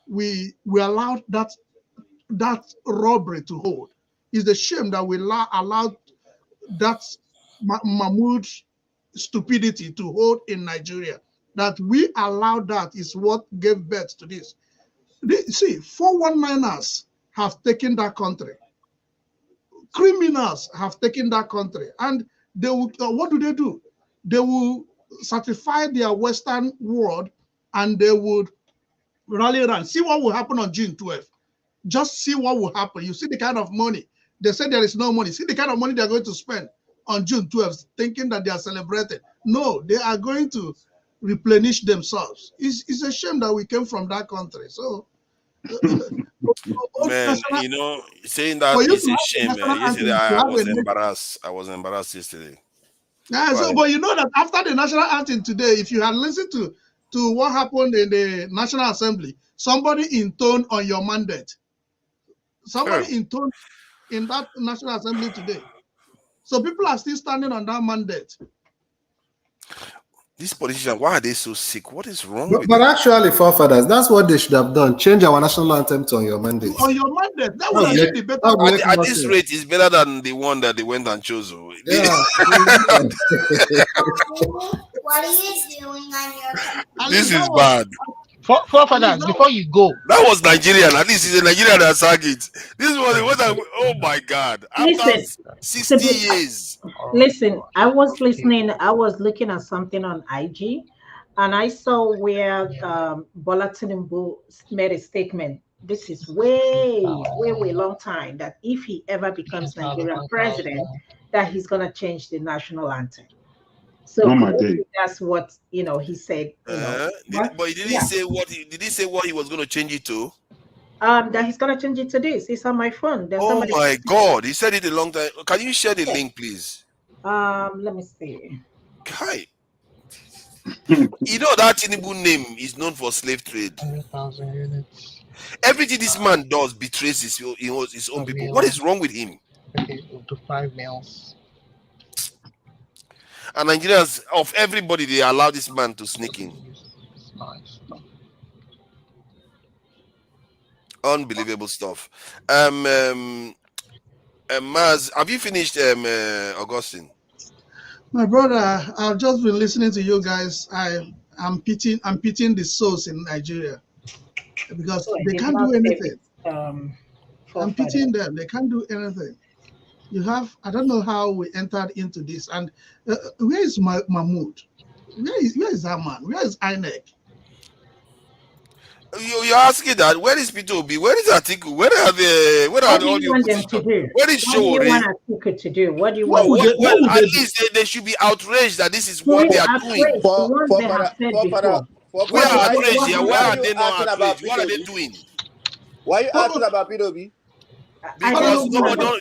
we allowed that robbery to hold. It's a shame that we allowed that Mahmoud stupidity to hold in Nigeria. That we allowed that is what gave birth to this. See, 419ers have taken that country. Criminals have taken that country, and they will. What do? They will certify their Western world, and they would rally around. See what will happen on June 12th. Just see what will happen. You see the kind of money. They say there is no money. See the kind of money they are going to spend on June 12th, thinking that they are celebrating. No, they are going to replenish themselves. It's a shame that we came from that country. So. Man, you know, saying that is a shame. Yesterday, I was embarrassed. I was embarrassed yesterday. Yeah, so, but you know that after the national anthem today, if you had listened to what happened in the National Assembly, somebody intoned on your mandate. Somebody intoned in that National Assembly today. So people are still standing on that mandate. These politicians, why are they so sick? What is wrong with But them? actually, forefathers, that's what they should have done. Change our national anthem to On Your Mandate. On your mandate. That would have been better. At this rate, it's better than the one that they went and chose. Yeah. What are you doing on your This is bad. Forefathers, before you go. That was Nigerian. At least it's a Nigerian that sang it. This was what oh my God. After 60 years. Listen, I was listening. I was looking at something on IG, and I saw where Bola Tinubu made a statement. This is way long time, that if he ever becomes Nigerian president, that he's gonna change the national anthem. So that's what he said. But he didn't say what did he say what he was going to change it to? That he's gonna change it to this. It's on my phone. Oh my God! He said it a long time. Can you share the link, please? Let me see. Kai, you know that Tinubu name is known for slave trade. 100,000 units. Everything this man does betrays his own people. What is wrong with him? Okay, up to 5 meals. And Nigerians, of everybody, they allow this man to sneak in. Unbelievable stuff. Maz, have you finished, Augustine? My brother, I've just been listening to you guys. I'm pitying the souls in Nigeria because they can't do anything. I'm pitying them. They can't do anything. I don't know how we entered into this. And where is Mahmoud? Where is that man? Where is INEC? You're asking that. Where is P2B? Where is Atiku? Where are all the opposition? Where is Showore? What do you want Atiku to do? What do you want? Well, at least they should be outraged that this is what they are doing. We are outraged here. Why are they not outraged? What are they doing? Why are you asking about P2B? Because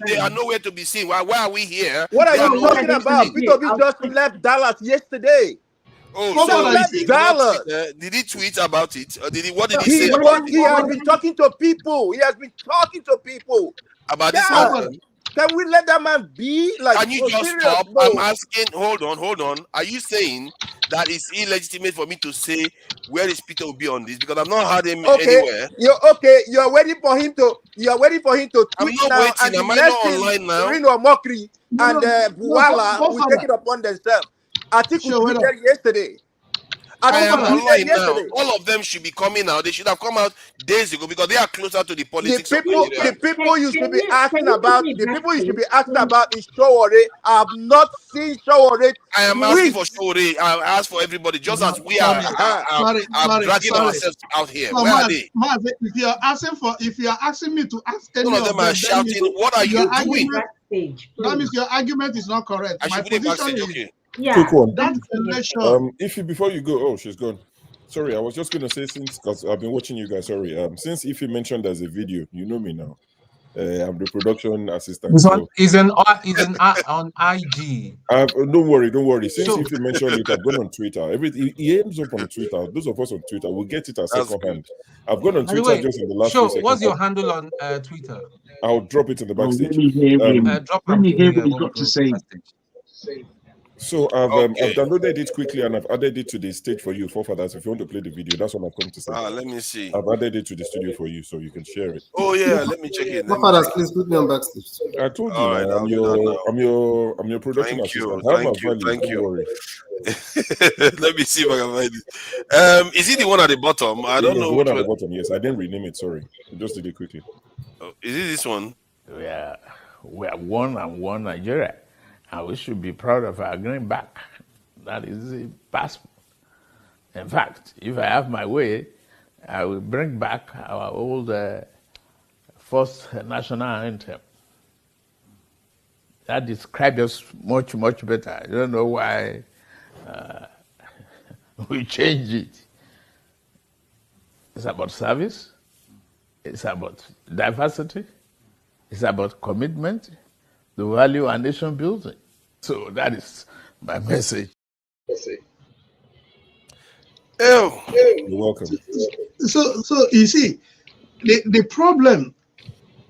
they are nowhere to be seen. Why are we here? What are you talking about? P2B just left Dallas yesterday. Oh, so so left Dallas. Did he tweet about it? Or what did he He say about it? He has been talking to people. He has been talking to people. About this anthem? Can we let that man be? Like, can you just serious, stop? bro. I'm asking. Hold on. Are you saying that it's illegitimate for me to say where is Peter Obi on this? Because I've not heard him anywhere. You're waiting for him to. You're waiting for him to tweet I'm not now. waiting. And Am I not online now? Rino Mokri and Buala will take it upon themselves. I think we tweeted yesterday. I am online now. All of them should be coming out. They should have come out days ago because they are closer to the politics. The people you should be asking about. The people you should be asking about is Showore. I have not seen Showore. I am asking for Showore. I ask for everybody, just as we are dragging ourselves out here. So Where are they? If you are asking me to ask any None of them are shouting. What are you doing? That means your argument is not correct. I should put it backstage. Okay. Quick one. That's election. Before you go, she's gone. Sorry, I was just gonna say because I've been watching you guys. Sorry, since if you mentioned there's a video, you know me now. I'm the production assistant. This one is on IG. Don't worry. Since if you mentioned it, I've gone on Twitter. He ends up on Twitter. Those of us on Twitter will get it at second hand. I've gone on Twitter just in the last few seconds. What's your handle on Twitter? I'll drop it in the backstage. Let me hear what he's got to say. So I've downloaded it quickly and I've added it to the stage for you, forefathers. If you want to play the video, that's what I've come to say. Let me see. I've added it to the studio for you so you can share it. Oh yeah, let me check it. Forefathers, please put me on backstage. I told you, right, I'm your production assistant. Thank you. Let me see if I can find it. Is it the one at the bottom? I don't know. The one at the bottom, yes. I didn't rename it, sorry. I just did it quickly. Oh, is it this one? We are one Nigeria. And we should be proud of our greenback. That is the passport. In fact, if I have my way, I will bring back our old first national anthem. That describes us much, much better. I don't know why we changed it. It's about service. It's about diversity. It's about commitment. The value and nation building. So that is my message. You're welcome. So you see, the problem,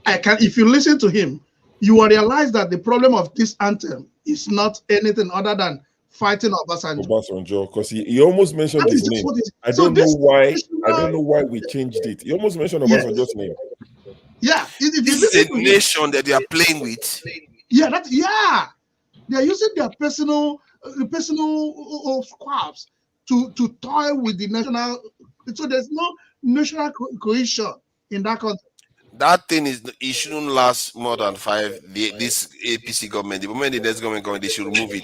if you listen to him, you will realize that the problem of this anthem is not anything other than fighting Obasanjo, because he almost mentioned his name. I don't know why we changed it. He almost mentioned Obasanjo's name. Yeah, this is a nation that they are playing with. Yeah, they are using their personal squabs to toy with the national. So there's no national cohesion in that country. That thing it shouldn't last more than 5. This APC government, the moment the next government, they should remove it.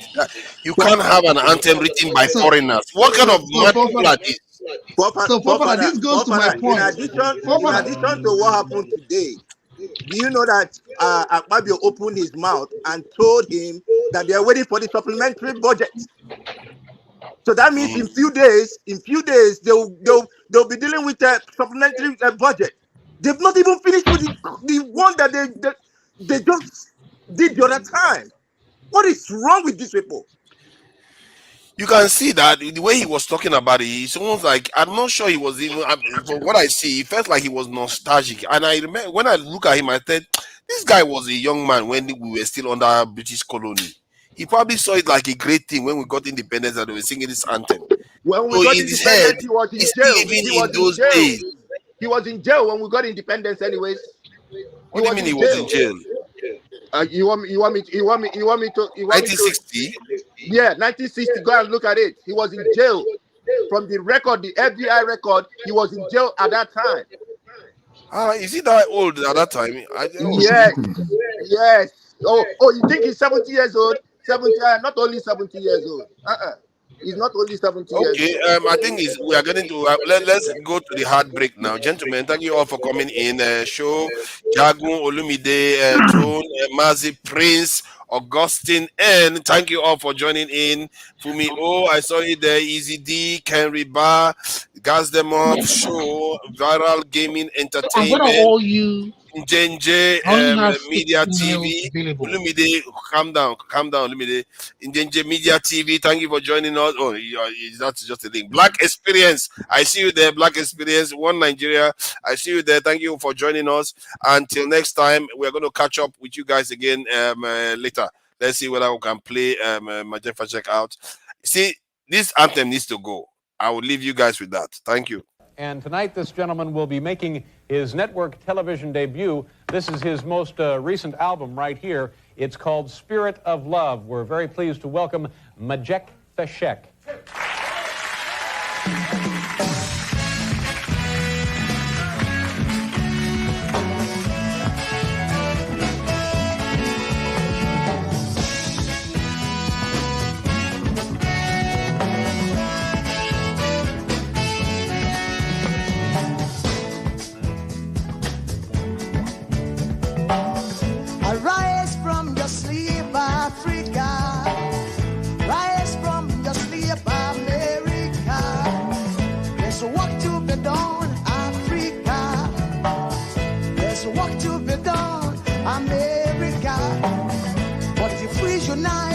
You can't have an anthem written by foreigners. What kind of mad people are these? This goes to my point. In addition to what happened today, do you know that Akpabio opened his mouth and told him that they are waiting for the supplementary budget? So that means in few days, they'll be dealing with a supplementary budget. They've not even finished with the one that they just did the other time. What is wrong with these people? You can see that the way he was talking about it, it's almost like, I'm not sure he was even, from what I see, it felt like he was nostalgic. And I remember when I look at him, I said, this guy was a young man when we were still under British colony. He probably saw it like a great thing when we got independence and they were singing this anthem. When we got independence, he was in jail. He was in jail when we got independence, anyways. What do you mean he was in jail? You want me to 1960? Yeah, 1960. Go and look at it. He was in jail. From the record, the FBI record, he was in jail at that time. Is he that old at that time? Yes. Oh, you think he's 70 years old? 70, not only 70 years old. He's not only 70 years old. Okay, I think we are getting to let's go to the hard break now. Gentlemen, thank you all for coming in. Show, Jagun, Olumide, Tone, Mazi, Prince, Augustine, and thank you all for joining in. Fumi O, I saw you there. Easy D, Kenry Bar, gas them up, show, viral gaming, So I'm gonna entertainment, owe you. Njenje I only have 6 Media emails TV. available. Lumide, calm down, Lumide. Njenje Media TV, thank you for joining us. Oh, that's just a link. Black Experience, I see you there. Black Experience, One Nigeria, I see you there. Thank you for joining us. Until next time, we're going to catch up with you guys again later. Let's see whether we can play Majefa Check out. See, this anthem needs to go. I will leave you guys with that. Thank you. And tonight, this gentleman will be making his network television debut. This is his most recent album right here. It's called Spirit of Love. We're very pleased to welcome Majek Feshek. Arise from your sleep, Africa. Rise from your sleep, America. There's work to be done, Africa. There's work to be done, America. But if we unite,